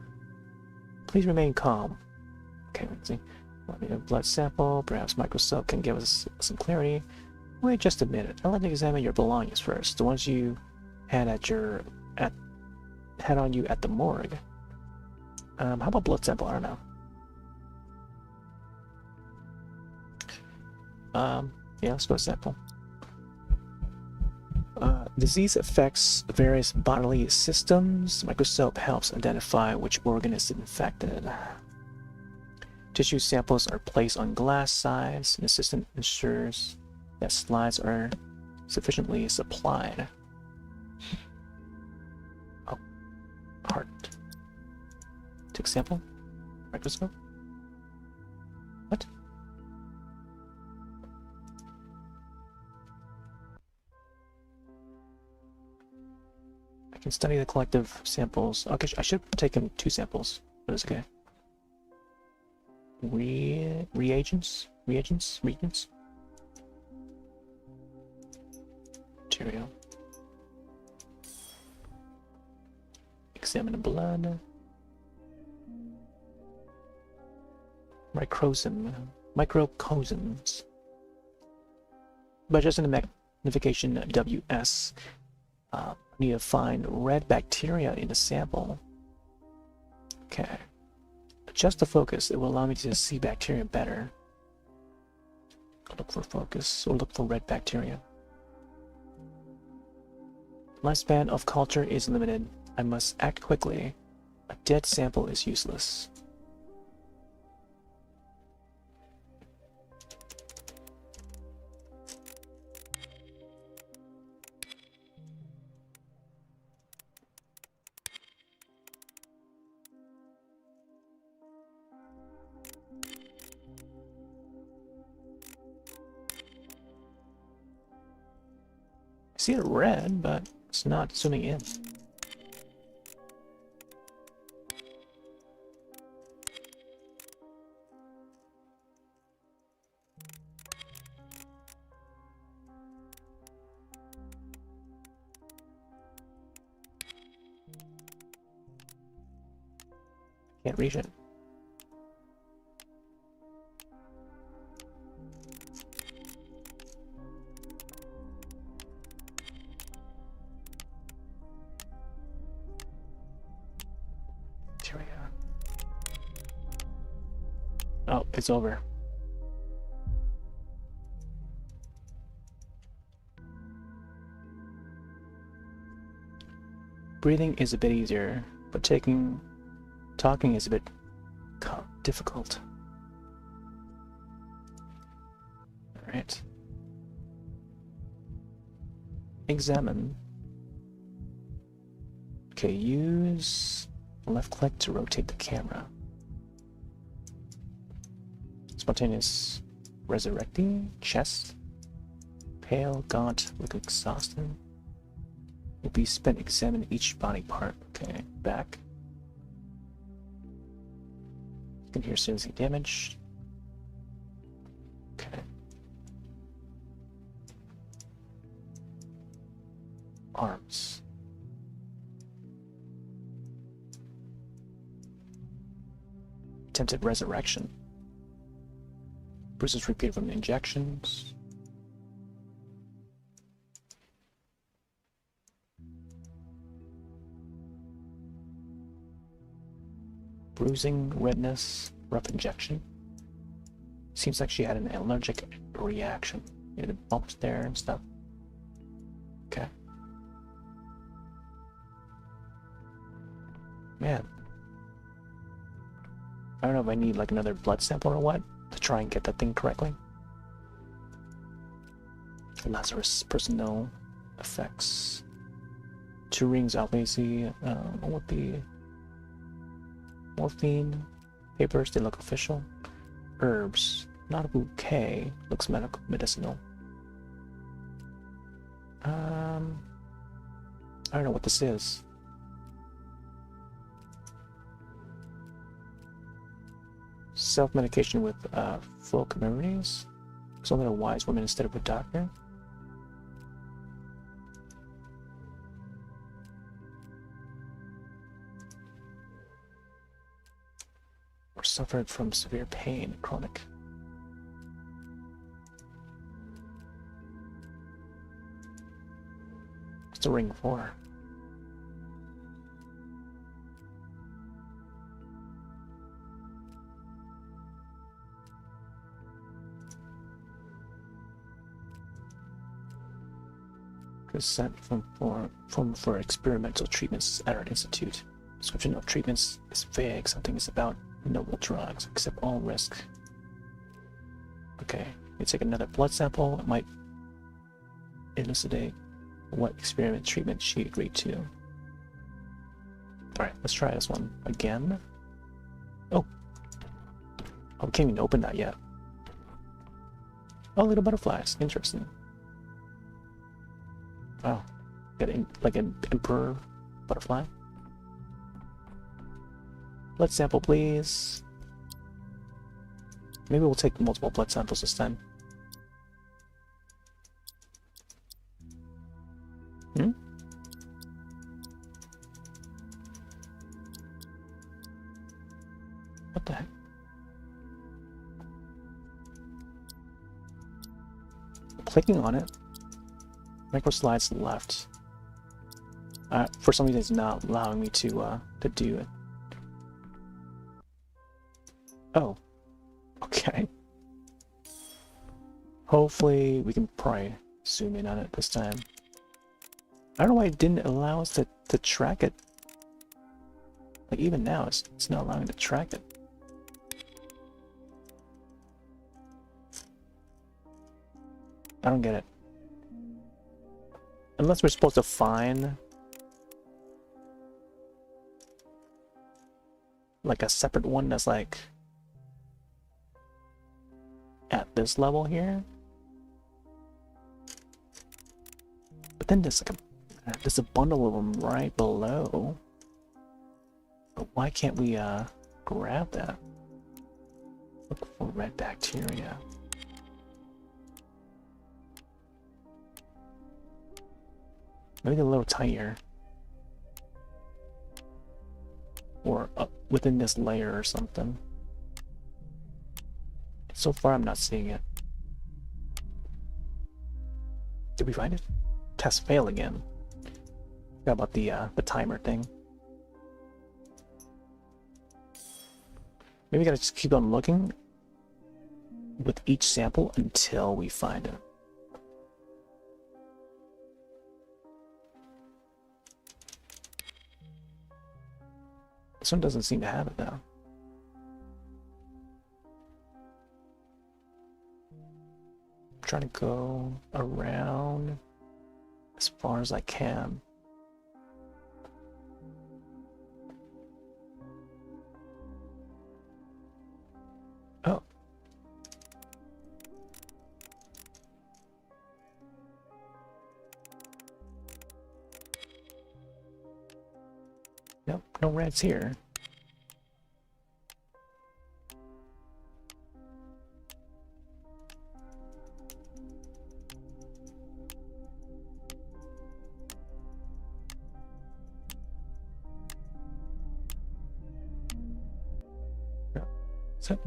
Please remain calm. Okay, let's see. Let me a blood sample. Perhaps microscope can give us some clarity. Wait just a minute. I'd like to examine your belongings first. The ones you had had on you at the morgue. How about blood sample? I don't know. Yeah, let's go sample. Disease affects various bodily systems. Microscope helps identify which organ is infected. Tissue samples are placed on glass sides. An assistant ensures that slides are sufficiently supplied. Oh, heart. Take sample. Microscope. What? I can study the collective samples. Okay, I should have taken 2 samples, but it's okay. Reagents. Material. Examine the blood. Microcosms. By adjusting the magnification WS, I need to find red bacteria in the sample. Okay. Adjust the focus. It will allow me to see bacteria better. Look for focus or look for red bacteria. Lifespan of culture is limited. I must act quickly. A dead sample is useless. I see it red, but it's not zooming in. Can't reach it. Oh, it's over. Breathing is a bit easier, but talking is a bit difficult. All right. Examine. Okay, use left click to rotate the camera. Spontaneous resurrecting chest Pale, gaunt, look exhausted. Will be spent examining each body part. Okay, back. You can hear seriously damaged. Okay. Arms. Attempted resurrection. Bruises repeated from the injections. Bruising, redness, rough injection. Seems like she had an allergic reaction. You had bumps there and stuff. Okay. Man. I don't know if I need like another blood sample or what to try and get that thing correctly. Lazarus personnel effects. 2 rings outlazy. What the morphine papers? They look official. Herbs, not a bouquet. Looks medicinal. I don't know what this is. Self-medication with folk memories. Consulting a wise woman instead of a doctor. Or suffered from severe pain, chronic. What's the ring for? Consent for experimental treatments at our institute. Description of treatments is vague. Something is about noble drugs. Accept all risk. Okay, we take another blood sample. It might elucidate what experiment treatment she agreed to. Alright, let's try this one again. Oh, we can't even open that yet. Oh, little butterflies. Interesting. Wow. Got like an emperor butterfly. Blood sample, please. Maybe we'll take multiple blood samples this time. What the heck? Clicking on it. Micro slides left. For some reason, it's not allowing me to do it. Oh, okay. Hopefully, we can probably zoom in on it this time. I don't know why it didn't allow us to track it. Like even now, it's not allowing to track it. I don't get it. Unless we're supposed to find like a separate one that's like at this level here. But then there's like there's a bundle of them right below. But why can't we grab that? Look for red bacteria. Maybe a little tinier. Or up within this layer or something. So far I'm not seeing it. Did we find it? Test fail again. Forgot about the timer thing. Maybe we gotta just keep on looking with each sample until we find it. This one doesn't seem to have it though. I'm trying to go around as far as I can. Oh. Nope, no reds here. No, that's it.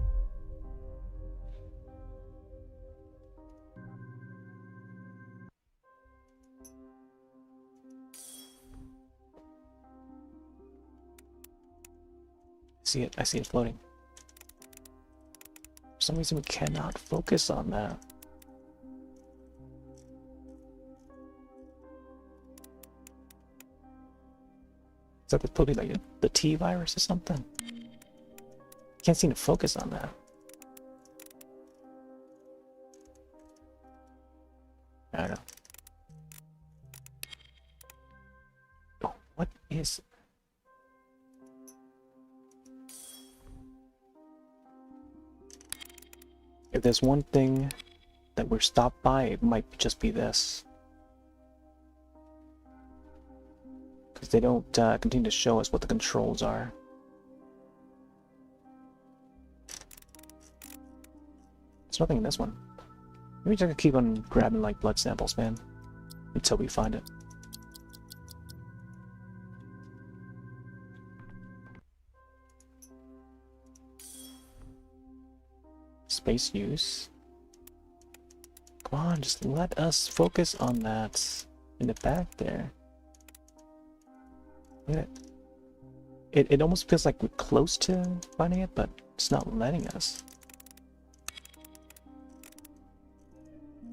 See it, I see it floating. For some reason we cannot focus on that. Is that probably like the T virus or something? Can't seem to focus on that. I don't know. Oh, what is... If there's one thing that we're stopped by, it might just be this. Because they don't continue to show us what the controls are. There's nothing in this one. Maybe just keep on grabbing like blood samples, man, until we find it. Space use. Come on, just let us focus on that in the back there. Look at it. It almost feels like we're close to finding it, but it's not letting us.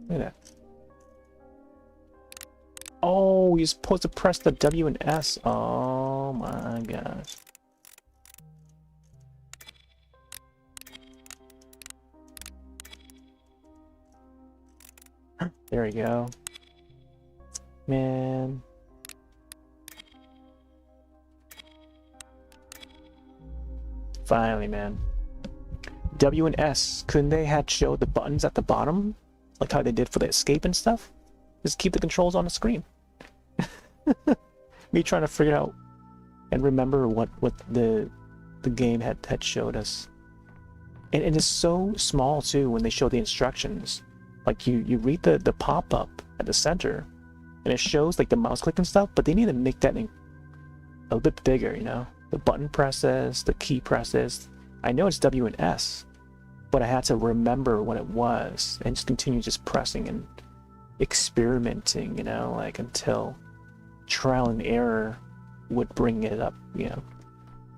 Look at that. Oh, you're supposed to press the W and S. Oh my gosh. There we go. Man. Finally, man. W and S, couldn't they had showed the buttons at the bottom? Like how they did for the escape and stuff? Just keep the controls on the screen. Me trying to figure out and remember what the game had showed us. And it is so small too when they show the instructions. Like you read the pop-up at the center and it shows like the mouse click and stuff, but they need to make that a little bit bigger, you know? The button presses, the key presses. I know it's W and S, but I had to remember what it was and just continue just pressing and experimenting, you know, like until trial and error would bring it up, you know,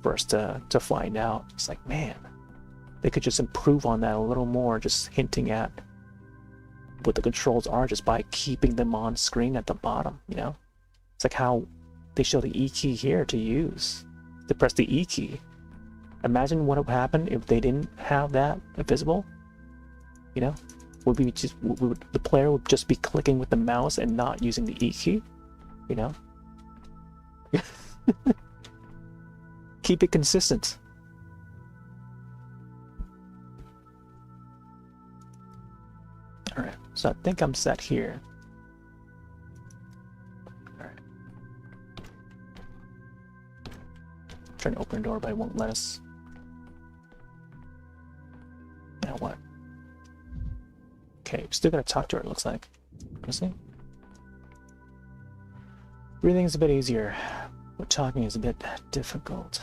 for us to find out. It's like, man, they could just improve on that a little more, just hinting at what the controls are just by keeping them on screen at the bottom, you know? It's like how they show the E key here to use, to press the E key. Imagine what would happen if they didn't have that visible, you know? The player would just be clicking with the mouse and not using the E key, you know? Keep it consistent. Alright, so I think I'm set here. Alright. Trying to open the door, but it won't let us. Now what? Okay, still gotta talk to her, it looks like. Honestly. Breathing is a bit easier, but talking is a bit difficult.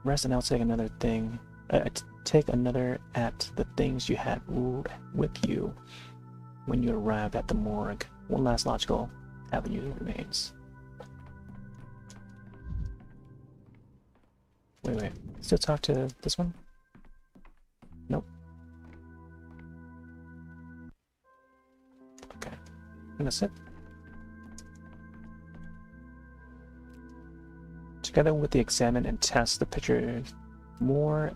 Rest and I'll take another thing. Take another at the things you had ruled with you when you arrived at the morgue. One last logical avenue remains. Wait. Still talk to this one? Nope. Okay. I'm gonna sit. Together with the examine and test, the picture more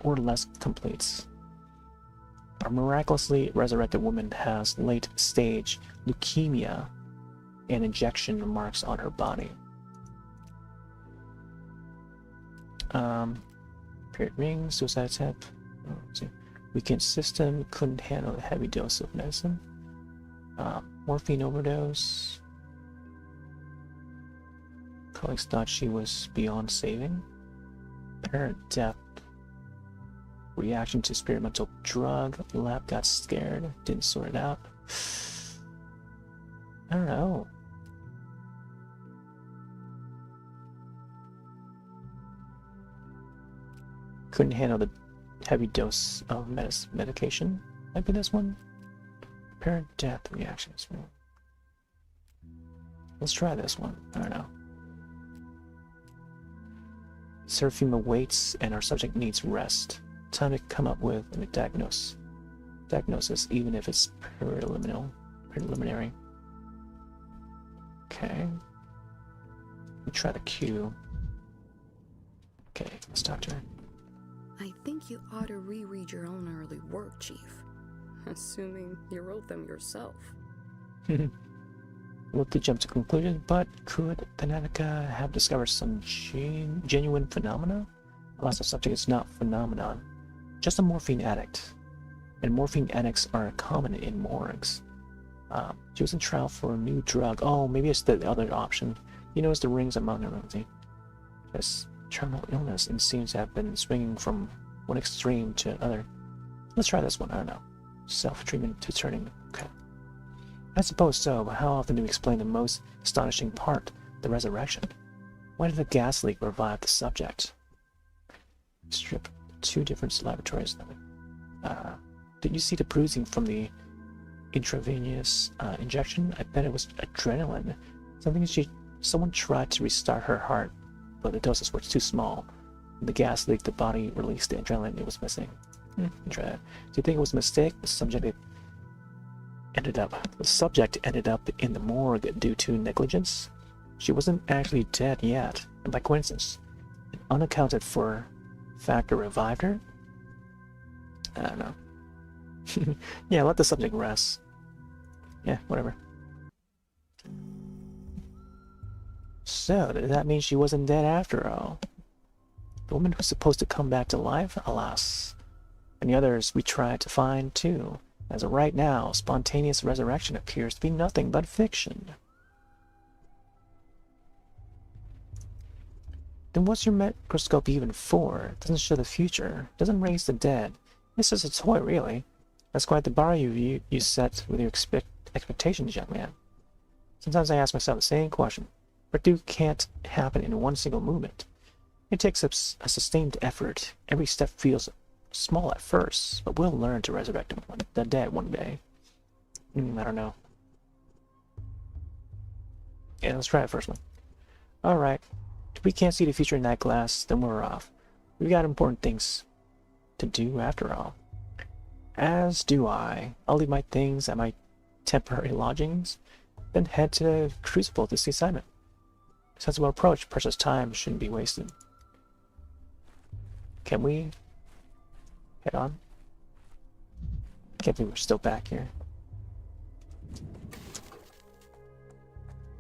or less completes. A miraculously resurrected woman has late-stage leukemia and injection marks on her body. Period ring, suicide attempt. Weakened system, couldn't handle a heavy dose of medicine. Morphine overdose. Colleagues thought she was beyond saving. Apparent death. Reaction to experimental drug. Lab got scared. Didn't sort it out. I don't know. Couldn't handle the heavy dose of medication. Might be this one. Apparent death reactions. Let's try this one. I don't know. Seraphim awaits and our subject needs rest. Time to come up with a diagnosis, even if it's preliminary. Okay. We try the Q. Okay, let's talk to her. I think you ought to reread your own early work, Chief. Assuming you wrote them yourself. Look to jump to conclusion, but could Thanatica have discovered some genuine phenomena? Alas, the subject is not phenomenon, just a morphine addict. And morphine addicts are common in morgues. She was in trial for a new drug. Oh, maybe it's the other option. You notice the rings among them. This terminal illness and seems to have been swinging from one extreme to another. Let's try this one. I don't know. Self-treatment to turning. Okay. I suppose so, but how often do we explain the most astonishing part, the resurrection? Why did the gas leak revive the subject? Strip 2 different laboratories. Did you see the bruising from the intravenous injection? I bet it was adrenaline. Someone tried to restart her heart, but the doses were too small. When the gas leaked, the body released the adrenaline it was missing. Try that. Do you think it was a mistake? The subject ended up in the morgue due to negligence. She wasn't actually dead yet, and by coincidence, an unaccounted for factor revived her. I don't know. Yeah, let the subject rest. Yeah, whatever. So, did that mean she wasn't dead after all? The woman who's supposed to come back to life? Alas. And the others we tried to find too. As of right now, spontaneous resurrection appears to be nothing but fiction. Then what's your microscope even for? It doesn't show the future. It doesn't raise the dead. It's just a toy, really. That's quite the bar you set with your expectations, young man. Sometimes I ask myself the same question. Breakthrough can't happen in one single movement. It takes a sustained effort. Every step feels small at first, but we'll learn to resurrect the dead one day. I don't know. Yeah, let's try it first one. Alright. If we can't see the future in that glass, then we're off. We've got important things to do after all. As do I. I'll leave my things at my temporary lodgings, then head to the Crucible to see Simon. Sensible approach. Precious time shouldn't be wasted. Can we head on? Can't believe we're still back here.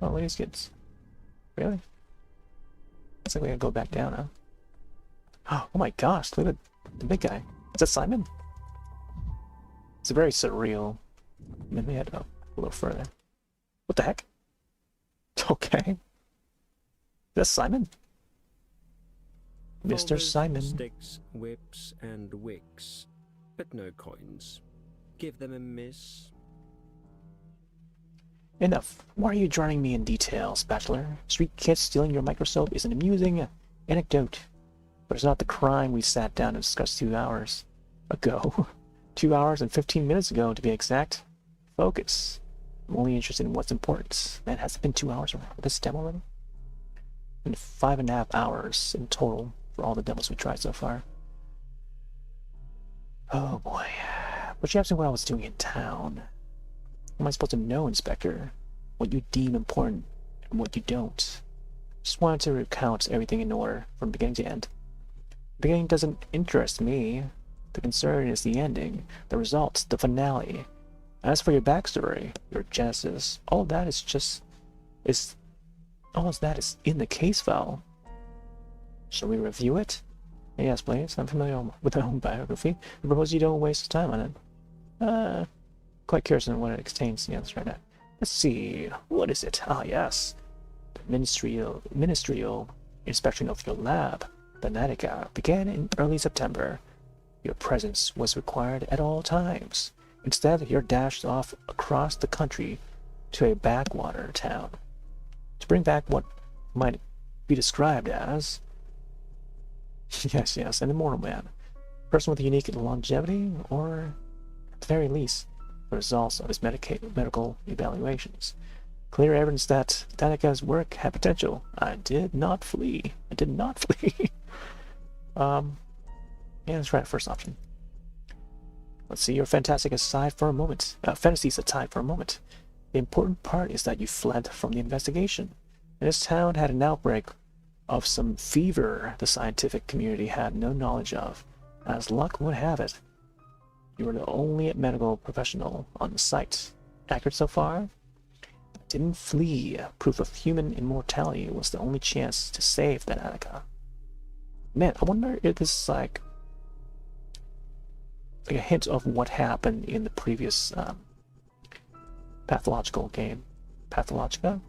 Oh, look at these kids. Really? Looks like we gotta go back down, huh? Oh my gosh, look at the big guy. Is that Simon? It's very surreal. Maybe I had to go a little further. What the heck? Okay. Is that Simon? Mr. Folders, Simon. Sticks, whips, and wicks, but no coins. Give them a miss. Enough. Why are you drowning me in details, Bachelor? Street kids stealing your microscope is an amusing anecdote, but it's not the crime we sat down and discussed 2 hours ago. 2 hours and 15 minutes ago, to be exact. Focus. I'm only interested in what's important. Man, has it been 2 hours for this demo already? And 5.5 hours in total for all the demos we tried so far. Oh boy. But you asked me what I was doing in town. How am I supposed to know, Inspector? What you deem important and what you don't. Just wanted to recount everything in order from beginning to end. The beginning doesn't interest me. The concern is the ending, the results, the finale. As for your backstory, your genesis, all of that is in the case file. Shall we review it? Yes, please. I'm familiar with my own biography. I propose you don't waste time on it. Quite curious on what it contains. Yeah, let's try that. Let's see. What is it? Ah, yes. ministerial inspection of your lab, the Nightica, began in early September. Your presence was required at all times. Instead, you're dashed off across the country to a backwater town to bring back what might be described as yes, an immortal man, person with unique longevity, or at the very least, the results of his medical evaluations. Clear evidence that Danica's work had potential. I did not flee. Yeah, let's try the first option. Let's see your fantasies aside for a moment. The important part is that you fled from the investigation. And this town had an outbreak of some fever the scientific community had no knowledge of. As luck would have it, you were the only medical professional on the site. Accurate so far? Didn't flee. Proof of human immortality was the only chance to save that Attica. Man, I wonder if this is like a hint of what happened in the previous pathological game. Pathological?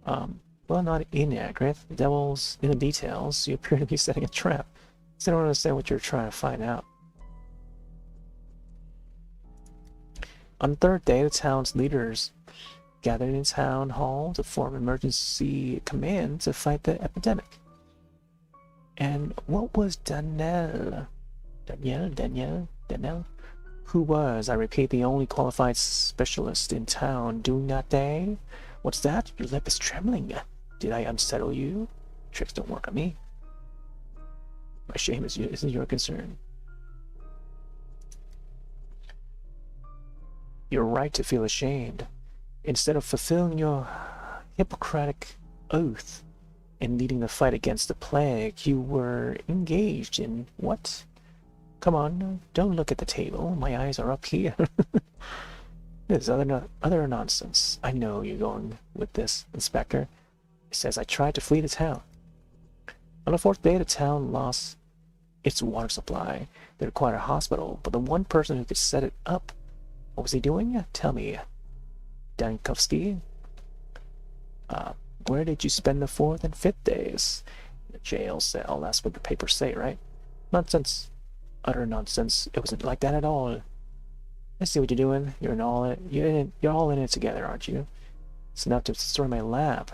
Well, not inaccurate. The devil's in the details. You appear to be setting a trap. So I don't understand what you're trying to find out. On the third day, the town's leaders gathered in town hall to form emergency command to fight the epidemic. And what was Danielle, who was, I repeat, the only qualified specialist in town, doing that day? What's that? Your lip is trembling. Did I unsettle you? Tricks don't work on me. My shame isn't your concern. You're right to feel ashamed. Instead of fulfilling your Hippocratic oath and leading the fight against the plague, you were engaged in what? Come on, don't look at the table. My eyes are up here. This is other nonsense. I know you're going with this, Inspector. It says I tried to flee the town. On the fourth day, the town lost its water supply. They required a hospital, but the one person who could set it up, what was he doing? Tell me, Dankovsky. Where did you spend the fourth and fifth days? In a jail cell. That's what the papers say, right? Nonsense. Utter nonsense. It wasn't like that at all. I see what you're doing. You're all in it together, aren't you? It's enough to destroy my lab.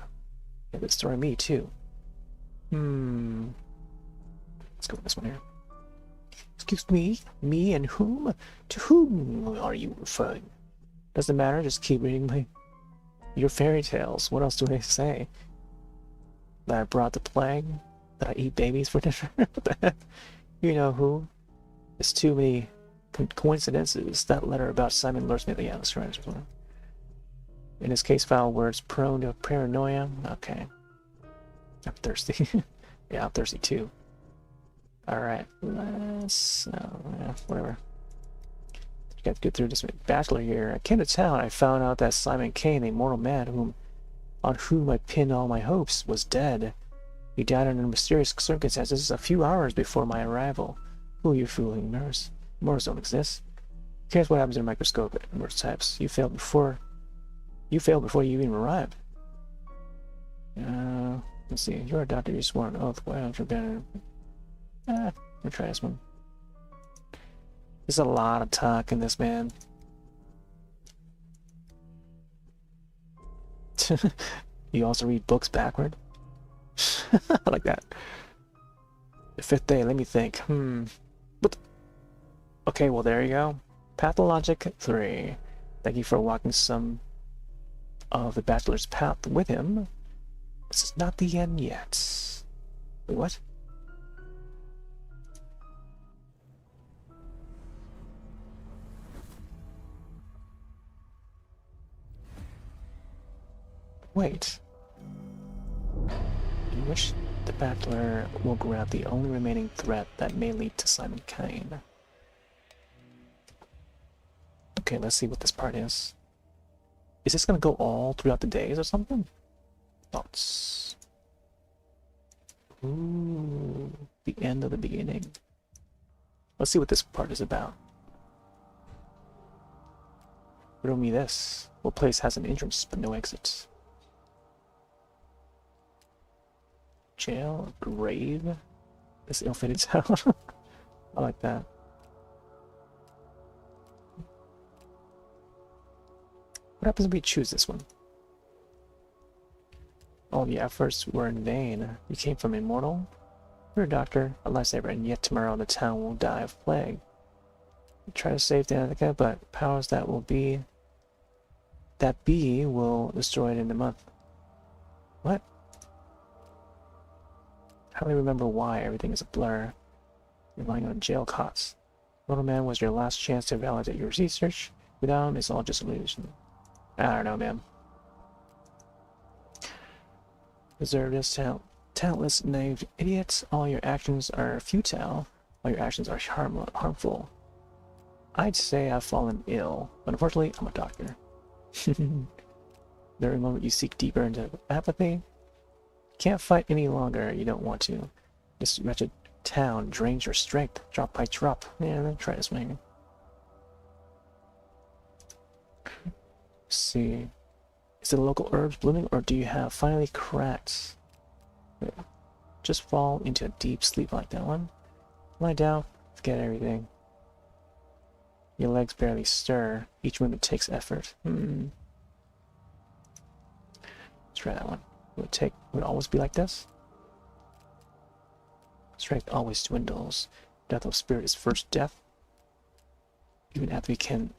It would destroy me too. Let's go with this one here. Excuse me? Me and whom? To whom are you referring? Doesn't matter, just keep reading your fairy tales. What else do I say? That I brought the plague? That I eat babies for dinner? What the heck? You know who? There's too many coincidences. That letter about Simon Lursmith, yeah, that's right. In his case file words prone to paranoia. Okay. I'm thirsty. Yeah, I'm thirsty too. Alright, let's... whatever. You got to get through this bachelor here. I came to town. I found out that Simon Kane, the immortal man on whom I pinned all my hopes, was dead. He died under mysterious circumstances a few hours before my arrival. Who are you fooling, nurse? Mortals don't exist. Who cares what happens in a microscope? Mortal types. You failed before you even arrived. Let's see. You're a doctor. You swore an oath. Why don't you better? Let me try this one. There's a lot of talk in this, man. You also read books backward? I like that. The fifth day, let me think. What? Okay, well, there you go. Pathologic 3. Thank you for walking some of the bachelor's path with him. This is not the end yet. Wait, what? Wait. In which the Bachelor will grab the only remaining threat that may lead to Simon Kane. Okay, let's see what this part is. Is this gonna go all throughout the days or something? Thoughts. Ooh, the end of the beginning. Let's see what this part is about. Riddle me this. What place has an entrance but no exit? jail, grave. This ill-fitted town. I like that. What happens if we choose this one? All the efforts were in vain. You came from immortal? You're a doctor, a lifesaver, and yet tomorrow the town will die of plague. You try to save Danica, but powers that will be will destroy it in a month. What? How do you remember why everything is a blur? You're lying on jail cots. Little man was your last chance to validate your research. Without him, it's all just illusion. I don't know, man. Deserve this talentless, naive idiots. All your actions are futile. All your actions are harmful. I'd say I've fallen ill, but unfortunately, I'm a doctor. The moment you seek deeper into apathy, you can't fight any longer. You don't want to. This wretched town drains your strength, drop by drop. Yeah, then try this one. Let's see. Is it the local herbs blooming, or do you have finally cracked? Just fall into a deep sleep like that one. Lie down, forget everything. Your legs barely stir. Each movement takes effort. Let's try that one. Would it always be like this? Strength always dwindles. Death of spirit is first death. Even after we can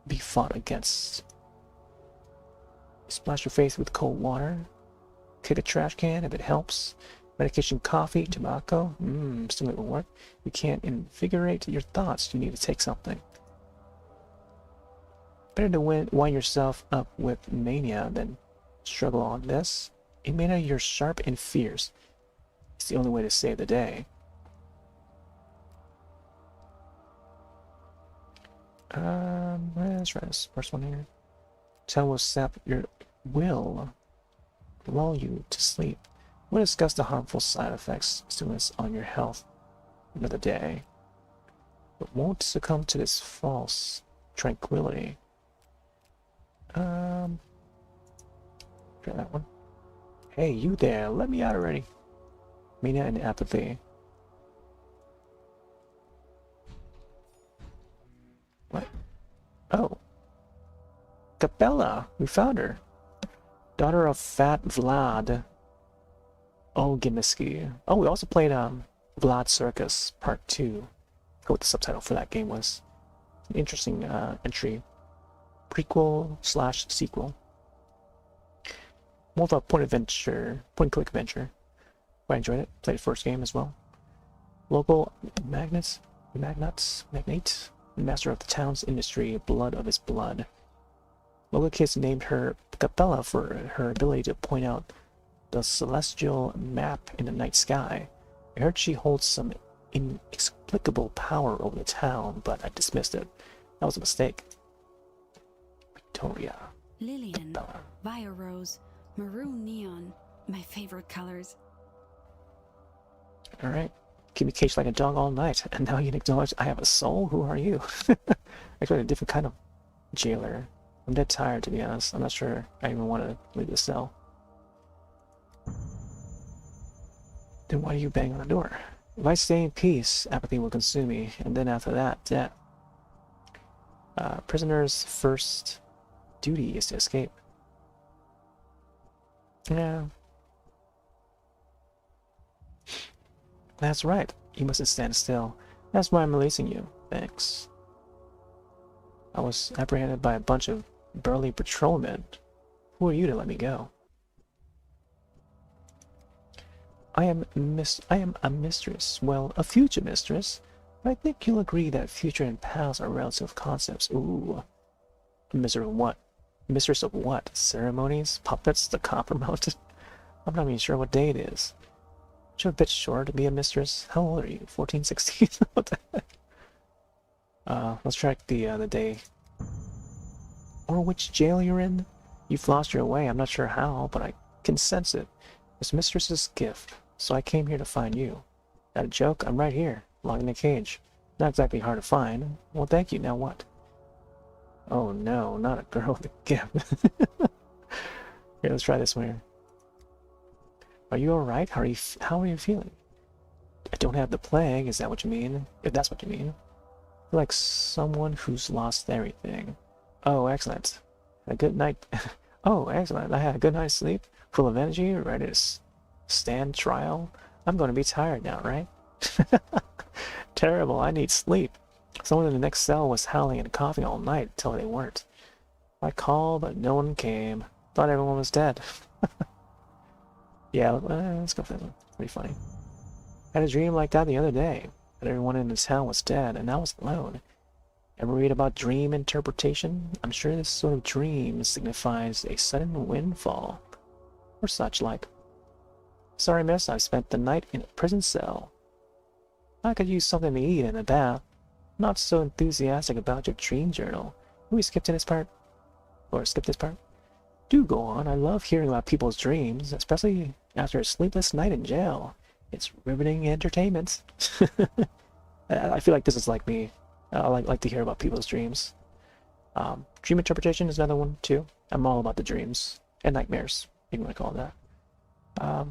be fought against. Splash your face with cold water. Kick a trash can if it helps. Medication, coffee, tobacco. Stimulant will work. You can't invigorate your thoughts. You need to take something. Better to wind yourself up with mania than struggle on this. In mania, you're sharp and fierce. It's the only way to save the day. Let's try this first one here. Town will sap your will, lull you to sleep. We'll discuss the harmful side effects stimulus on your health another day. But won't succumb to this false tranquility. Try that one. Hey, you there, let me out already. Mania and apathy. What? Oh. Capella, we found her. Daughter of Fat Vlad Olgimiski. Oh, we also played Vlad Circus Part 2. I forgot what the subtitle for that game was. An interesting entry. Prequel / sequel. More of a point and click adventure. I enjoyed it. Played the first game as well. Local magnate, master of the town's industry, blood of his blood. Local kids named her Capella for her ability to point out the celestial map in the night sky. I heard she holds some inexplicable power over the town, but I dismissed it. That was a mistake. Victoria. Lillian, Via Rose, Maroon Neon, my favorite colors. Alright. Keep me caged like a dog all night, and now you acknowledge I have a soul? Who are you? Actually, a different kind of jailer. I'm dead tired, to be honest. I'm not sure I even want to leave the cell. Then why do you bang on the door? If I stay in peace, apathy will consume me, and then after that, death. Prisoner's first duty is to escape. Yeah. That's right. You mustn't stand still. That's why I'm releasing you. Thanks. I was apprehended by a bunch of burly patrolmen. Who are you to let me go? I am a mistress. Well, a future mistress. But I think you'll agree that future and past are relative concepts. Ooh. A mistress of what? Mistress of what? Ceremonies? Puppets? The Copper Mountain? I'm not even sure what day it is. You're a bit short to be a mistress. How old are you? 14, 16? What the heck? Let's track the day. Or which jail you're in? You've lost your way. I'm not sure how, but I can sense it. It's mistress's gift, so I came here to find you. Not a joke? I'm right here, locked in a cage. Not exactly hard to find. Well, thank you. Now what? Oh no, not a girl with a gift. Here, let's try this one here. Are you alright? How are you feeling? I don't have the plague, is that what you mean? If that's what you mean. I feel like someone who's lost everything. Oh, excellent. A good night. Oh, excellent. I had a good night's sleep, full of energy, ready to stand trial. I'm going to be tired now, right? Terrible. I need sleep. Someone in the next cell was howling and coughing all night until they weren't. I called, but no one came. Thought everyone was dead. Yeah, let's go for this one. Pretty funny. I had a dream like that the other day, that everyone in the town was dead, and I was alone. Ever read about dream interpretation? I'm sure this sort of dream signifies a sudden windfall, or such like. Sorry, miss, I've spent the night in a prison cell. I could use something to eat and a bath. Not so enthusiastic about your dream journal. Can we skip to this part? Or skip this part? Do go on. I love hearing about people's dreams, especially after a sleepless night in jail. It's riveting entertainment. I feel like this is like me. I like to hear about people's dreams. Dream interpretation is another one too. I'm all about the dreams and nightmares, if you want to call it that.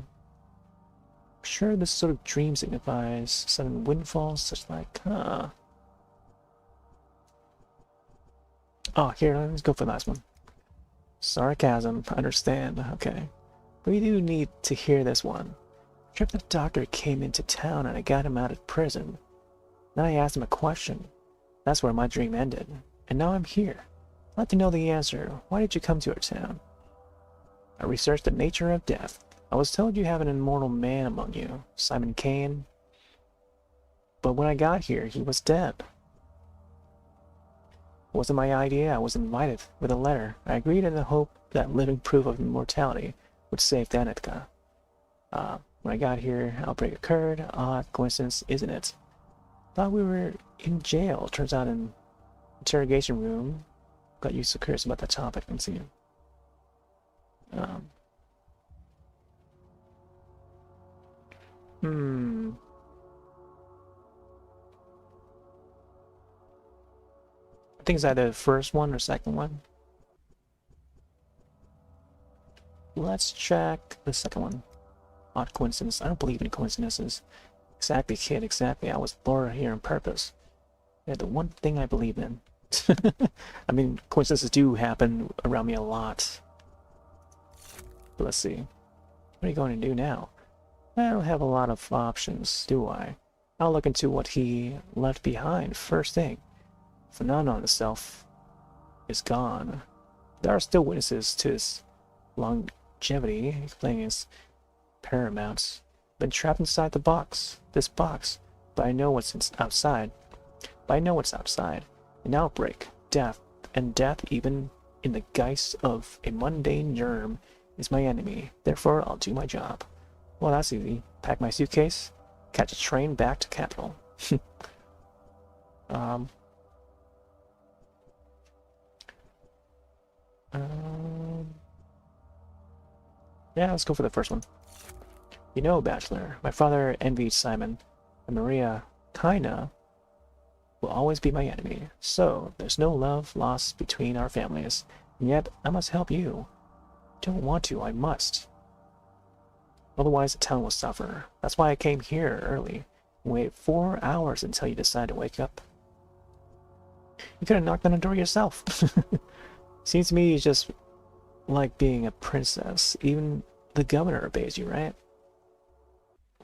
Sure, this sort of dream signifies sudden windfalls, such like, Oh, here, let's go for the last one. Sarcasm, understand, okay. We do need to hear this one. Trip the doctor came into town and I got him out of prison. Then I asked him a question. That's where my dream ended. And now I'm here. I'd like to know the answer. Why did you come to our town? I researched the nature of death. I was told you have an immortal man among you, Simon Kane. But when I got here, he was dead. It wasn't my idea. I was invited with a letter. I agreed in the hope that living proof of immortality would save Danica. When I got here, outbreak occurred. Odd coincidence, isn't it? Thought we were in jail. Turns out an interrogation room. Got you so curious about that topic. Let's see. I think it's either the first one or second one. Let's check the second one. Odd coincidence. I don't believe in coincidences. Exactly, kid, exactly. I was lured here on purpose. They're the one thing I believe in. I mean, coincidences do happen around me a lot. But let's see. What are you going to do now? I don't have a lot of options, do I? I'll look into what he left behind first thing. The phenomenon itself is gone. There are still witnesses to his longevity. Explaining his paramount. Been trapped inside the box. This box. But I know what's outside. An outbreak, death, and death even in the guise of a mundane germ is my enemy. Therefore, I'll do my job. Well, that's easy. Pack my suitcase, catch a train back to Capital. Yeah, let's go for the first one. You know, Bachelor, my father envied Simon, and Maria, kinda, will always be my enemy. So, there's no love lost between our families, and yet I must help you. Don't want to, I must. Otherwise, the town will suffer. That's why I came here early, and waited 4 hours until you decided to wake up. You could have knocked on the door yourself. Seems to me you just like being a princess. Even the governor obeys you, right?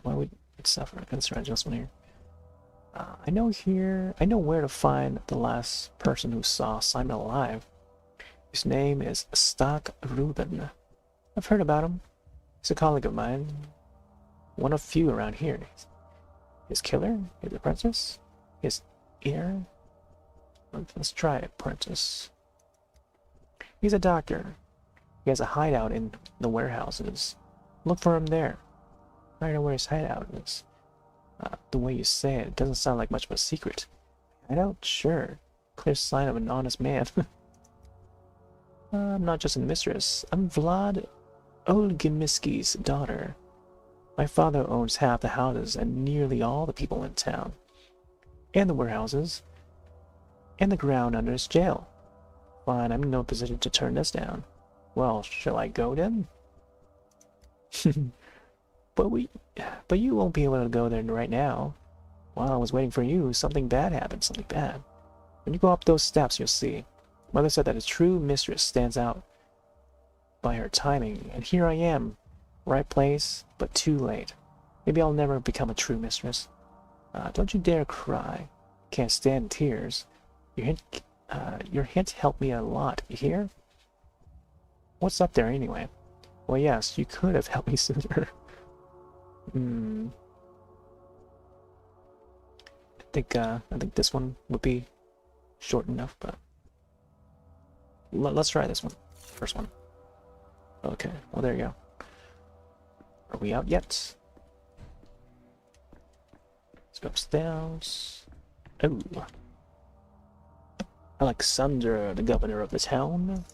Why would it suffer? Let's try this one here. I know where to find the last person who saw Simon alive. His name is Stock Reuben. I've heard about him. He's a colleague of mine. One of few around here. His killer? His apprentice? His heir? Let's try apprentice. He's a doctor. He has a hideout in the warehouses. Look for him there. I don't know where his hideout is. The way you say it doesn't sound like much of a secret. Hideout? Sure. Clear sign of an honest man. I'm not just a mistress. I'm Vlad Olgimiski's daughter. My father owns half the houses and nearly all the people in town. And the warehouses. And the ground under his jail. Fine, I'm in no position to turn this down. Well, shall I go then? But you won't be able to go there right now. While I was waiting for you, something bad happened, something bad. When you go up those steps, you'll see. Mother said that a true mistress stands out by her timing, and here I am. Right place, but too late. Maybe I'll never become a true mistress. Don't you dare cry. Can't stand tears. Your hint helped me a lot, you hear? What's up there anyway? Well, yes, you could have helped me sooner. I think this one would be short enough, but let's try this one. First one. Okay, well there you go. Are we out yet? Let's go upstairs. Oh. Alexander, the governor of the town.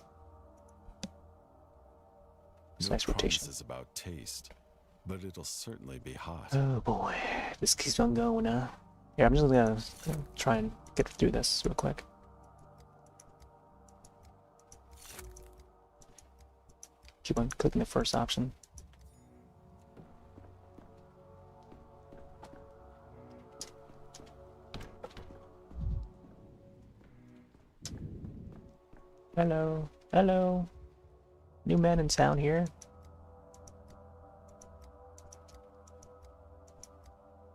It's nice rotation. Promises about taste, but it'll certainly be hot. Oh boy, this keeps on going, huh? Yeah, I'm just gonna try and get through this real quick. Keep on clicking the first option. Hello, hello. New man in town here.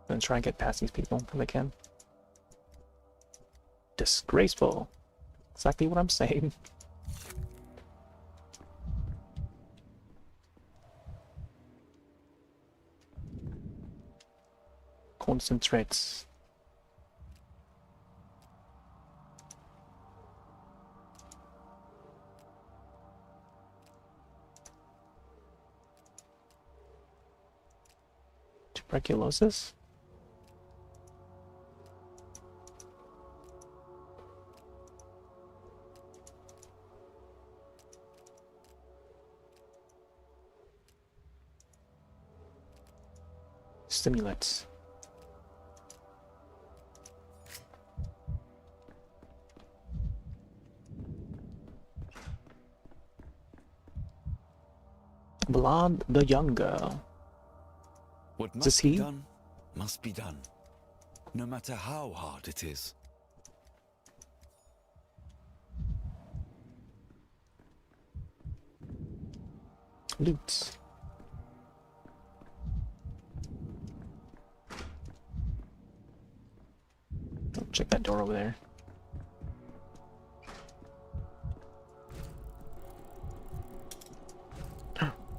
I'm gonna try and get past these people if I can. Disgraceful. Exactly what I'm saying. Concentrates. Tuberculosis? Stimulants. Vlad the Younger. What Is this must be he? done, must be done. No matter how hard it is. Loot. Oh, check that door over there.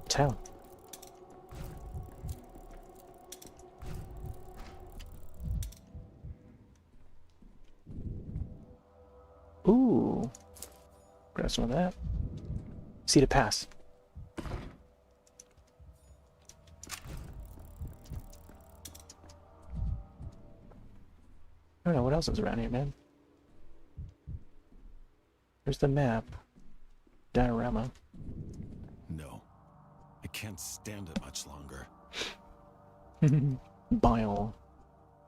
Town. Ooh. Grab some of that. See to pass. I don't know what else is around here, man. Here's the map. Diorama. No. I can't stand it much longer. Bile.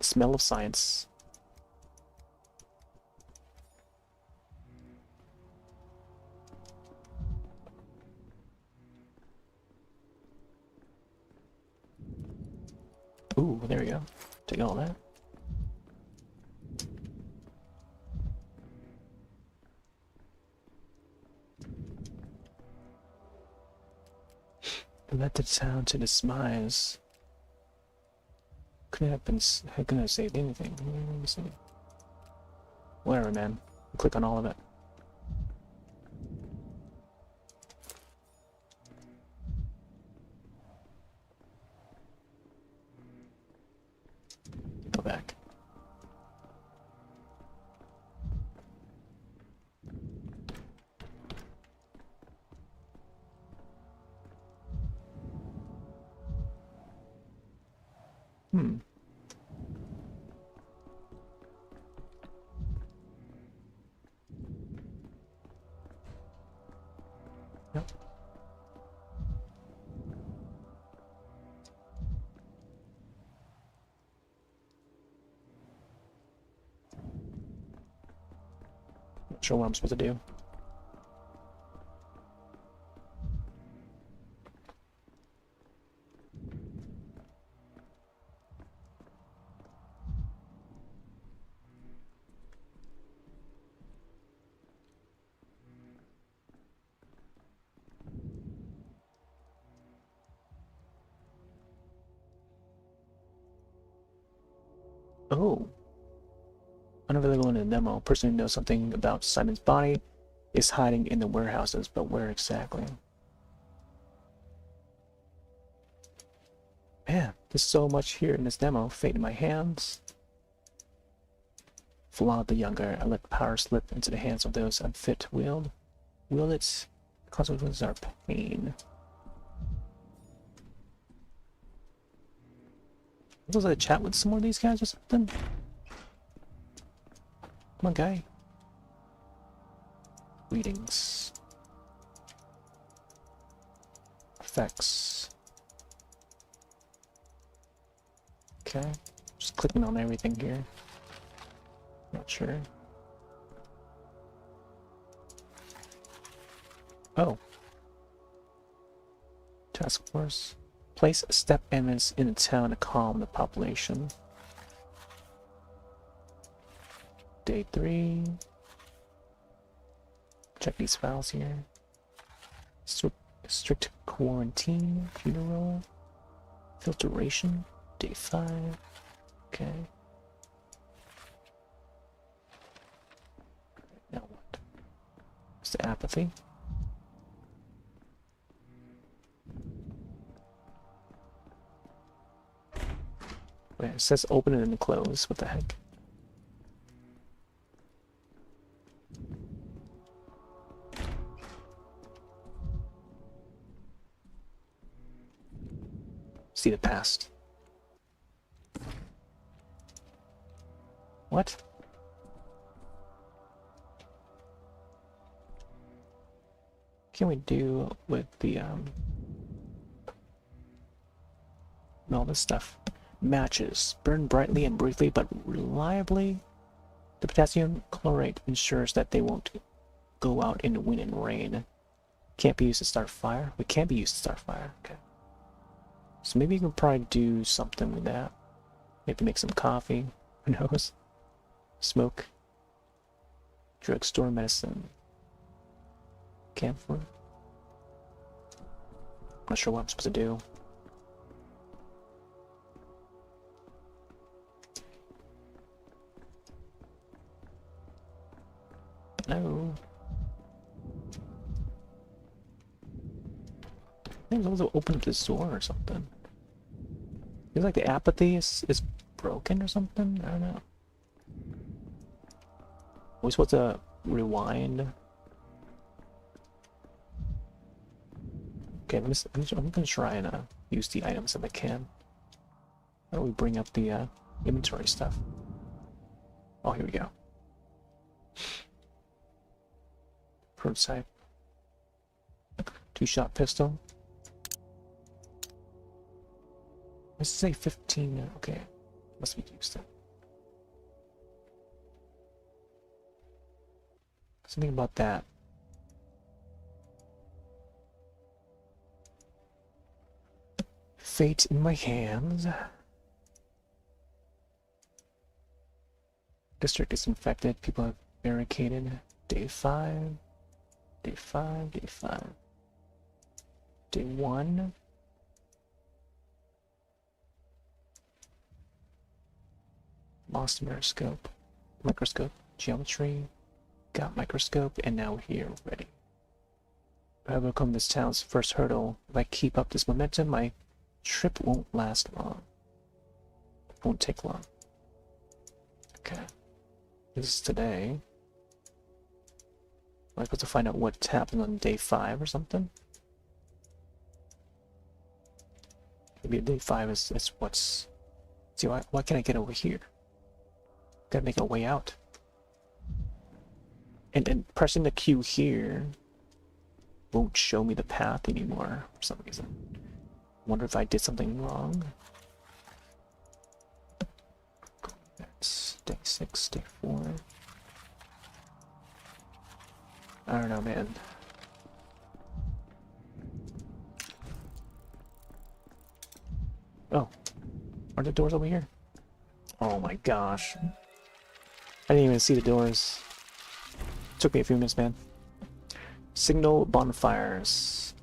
Smell of science. Ooh, there we go. Take all that. Let the town to demise. Couldn't have been. Couldn't have saved anything. Let me see. Whatever, man. Click on all of it. Go back. Hmm. Yep. Not sure what I'm supposed to do. Oh. Unavailable in the demo. Person who knows something about Simon's body is hiding in the warehouses, but where exactly? Man, there's so much here in this demo. Fate in my hands. Vlad the Younger. I let power slip into the hands of those unfit to wield. Wield it. The consequences are pain. Was I to chat with some more of these guys or something? Come on, guy. Readings. Effects. Okay. Just clicking on everything here. Not sure. Oh. Task force. Place step enemies in the town to calm the population. Day 3. Check these files here. Strict quarantine. Funeral. Filtration. Day 5. Okay. Now what? It's the apathy. Wait, it says open and then close. What the heck? See the past. What? Can we do with the all this stuff? Matches burn brightly and briefly but reliably. The potassium chlorate ensures that they won't go out in the wind and rain. Can't be used to start fire. We can't be used to start fire. Okay. So maybe you can probably do something with that. Maybe make some coffee. Who knows? Smoke. Drugstore medicine. Camphor. Not sure what I'm supposed to do. No. I think also open up this door or something. Feels like the apathy is broken or something. I don't know. Are we supposed to rewind? Okay, I'm gonna try and use the items if I can. How do we bring up the inventory stuff? Oh, here we go. Prototype. 2-shot pistol. Let's say 15. Okay, must be used then. Something about that. Fate in my hands. District is infected. People have barricaded. Day 5. Day 5. Day 5. Day 1. Lost microscope. Geometry. Got microscope, and now here, ready. I have overcome this town's first hurdle. If I keep up this momentum, my trip won't last long. It won't take long. Okay. This is today. Am I supposed to find out what happened on day 5 or something? Maybe day 5 is what's... See, why can't I get over here? Gotta make a way out. And pressing the Q here won't show me the path anymore for some reason. Wonder if I did something wrong. That's day 6, day 4. I don't know, man. Oh, are the doors over here? Oh my gosh. I didn't even see the doors. Took me a few minutes, man. Signal bonfires.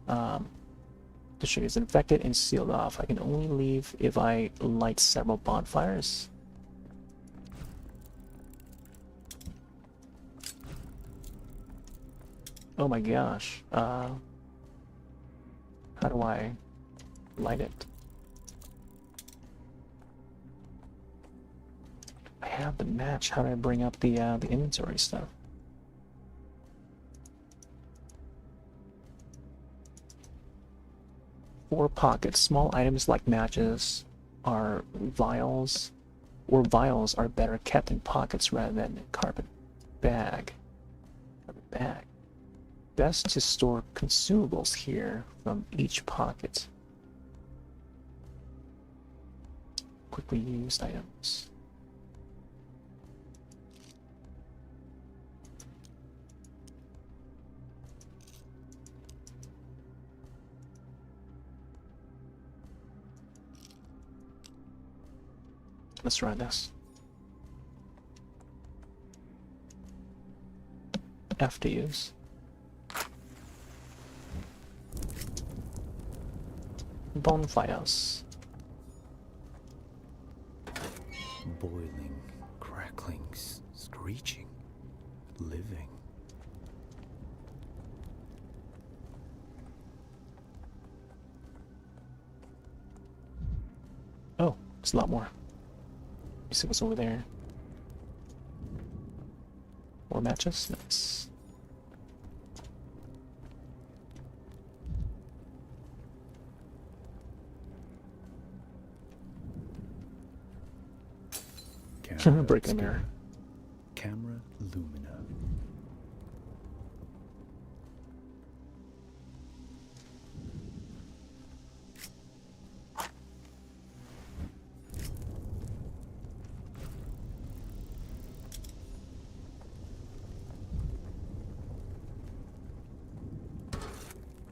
District is infected and sealed off. I can only leave if I light several bonfires. Oh my gosh. How do I light it? I have the match. How do I bring up the inventory stuff? Four pockets. Small items like matches are vials, or vials are better kept in pockets rather than in carpet bag. Carpet bag. Best to store consumables here from each pocket. Quickly used items. Let's try this. F to use. Bonfires. Boiling, crackling, screeching, living. Oh, there's a lot more. You see what's over there? More matches? Nice. Breaking a mirror. Camera Lumina.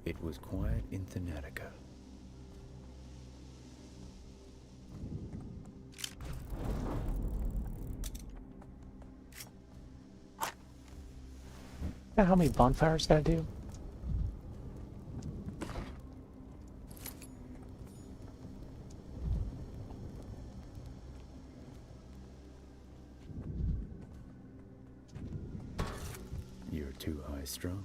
It was quiet in Thanatica. How many bonfires gotta do? You're too high strung.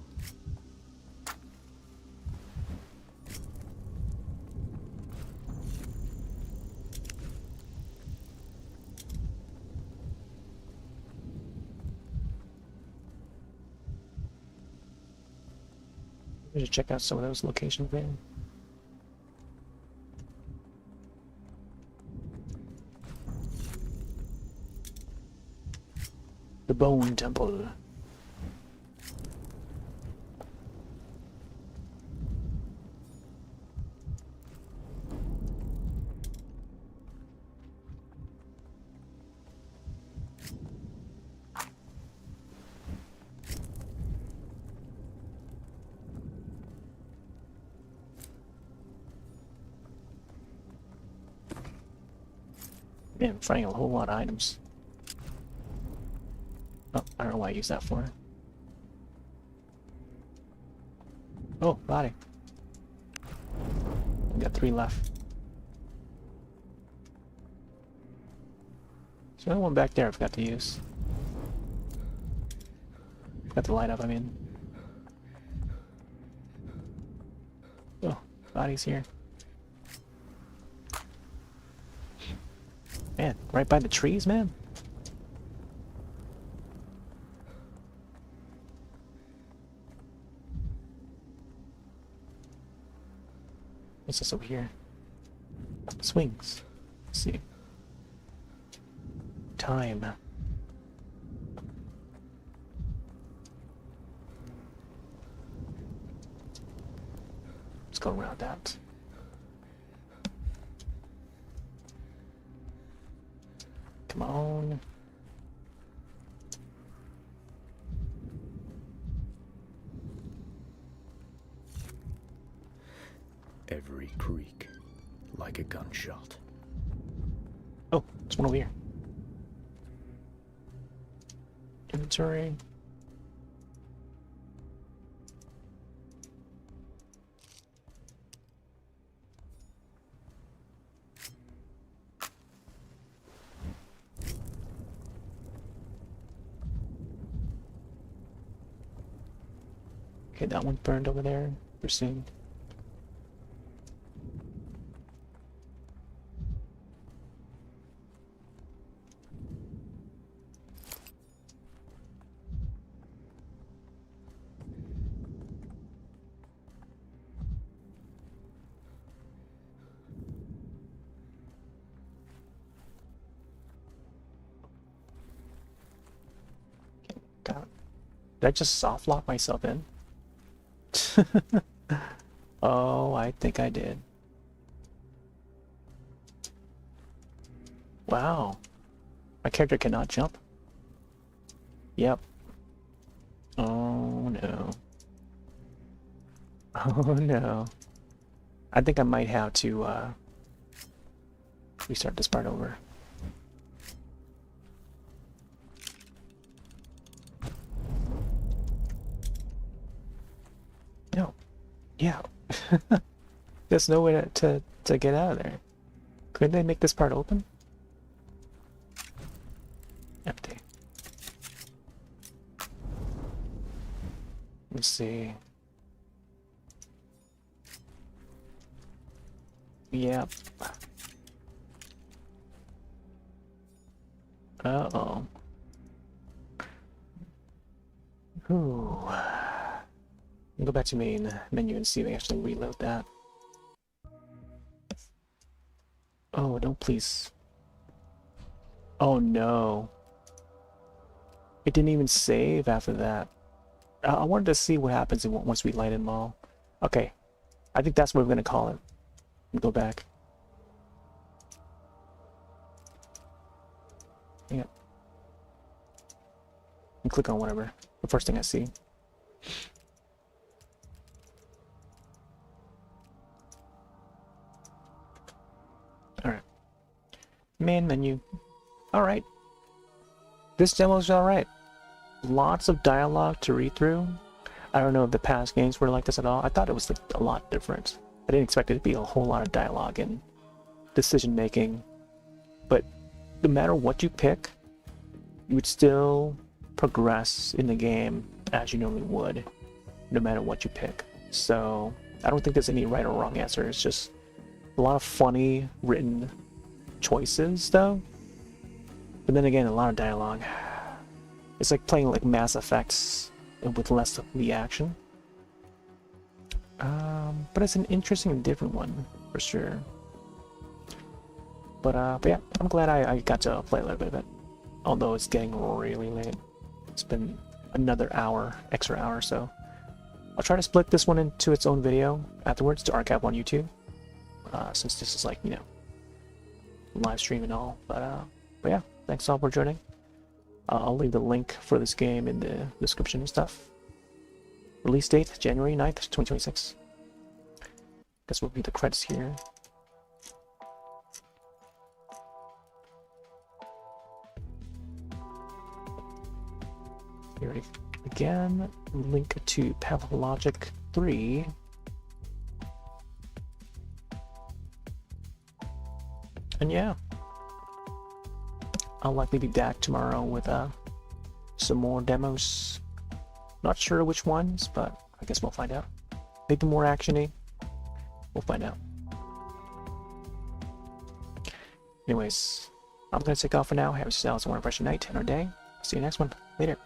We should check out some of those locations there. The Bone Temple. Man, I'm finding a whole lot of items. Oh, I don't know what I use that for. Oh, body. I've got 3 left. There's another one back there I forgot to use. Got the light up, I mean. Oh, body's here. Man, right by the trees, man. What's this over here? Swings. Let's see. Time. Let's go around that. Come on. Every creak, like a gunshot. Oh, there's one over here. Inventory. Okay, that one's burned over there. We're soon. God. Did I just soft lock myself in? Oh, I think I did. Wow. My character cannot jump. Yep. Oh no. Oh no. I think I might have to restart this part over. No. Yeah. There's no way to get out of there. Couldn't they make this part open? Empty. Let's see. Yep. Uh-oh. Ooh. Go back to main menu and see if I actually reload that. Oh, don't please. Oh no. It didn't even save after that. I wanted to see what happens once we light them all. Okay. I think that's what we're going to call it. Go back. Yep. And click on whatever. The first thing I see. Alright. Main menu. Alright. This demo's alright. Lots of dialogue to read through. I don't know if the past games were like this at all. I thought it was like a lot different. I didn't expect it to be a whole lot of dialogue and decision making. But no matter what you pick, you would still progress in the game as you normally would, no matter what you pick. So I don't think there's any right or wrong answer. It's just a lot of funny written choices though. But then again, a lot of dialogue. It's like playing like Mass Effects with less of the action. But it's an interesting and different one for sure. But yeah, I'm glad I got to play a little bit of it. Although it's getting really late. It's been another hour, extra hour, so I'll try to split this one into its own video afterwards to archive on YouTube. Since this is like, you know, live stream and all. But yeah, thanks all for joining. I'll leave the link for this game in the description and stuff. Release date, January 9th, 2026. This will be the credits here. Here again, link to Pathologic 3. And yeah, I'll likely be back tomorrow with some more demos. Not sure which ones, but I guess we'll find out. Maybe more action-y. We'll find out. Anyways, I'm gonna take off for now. Have yourselves a wonderful night and or day. See you next one. Later.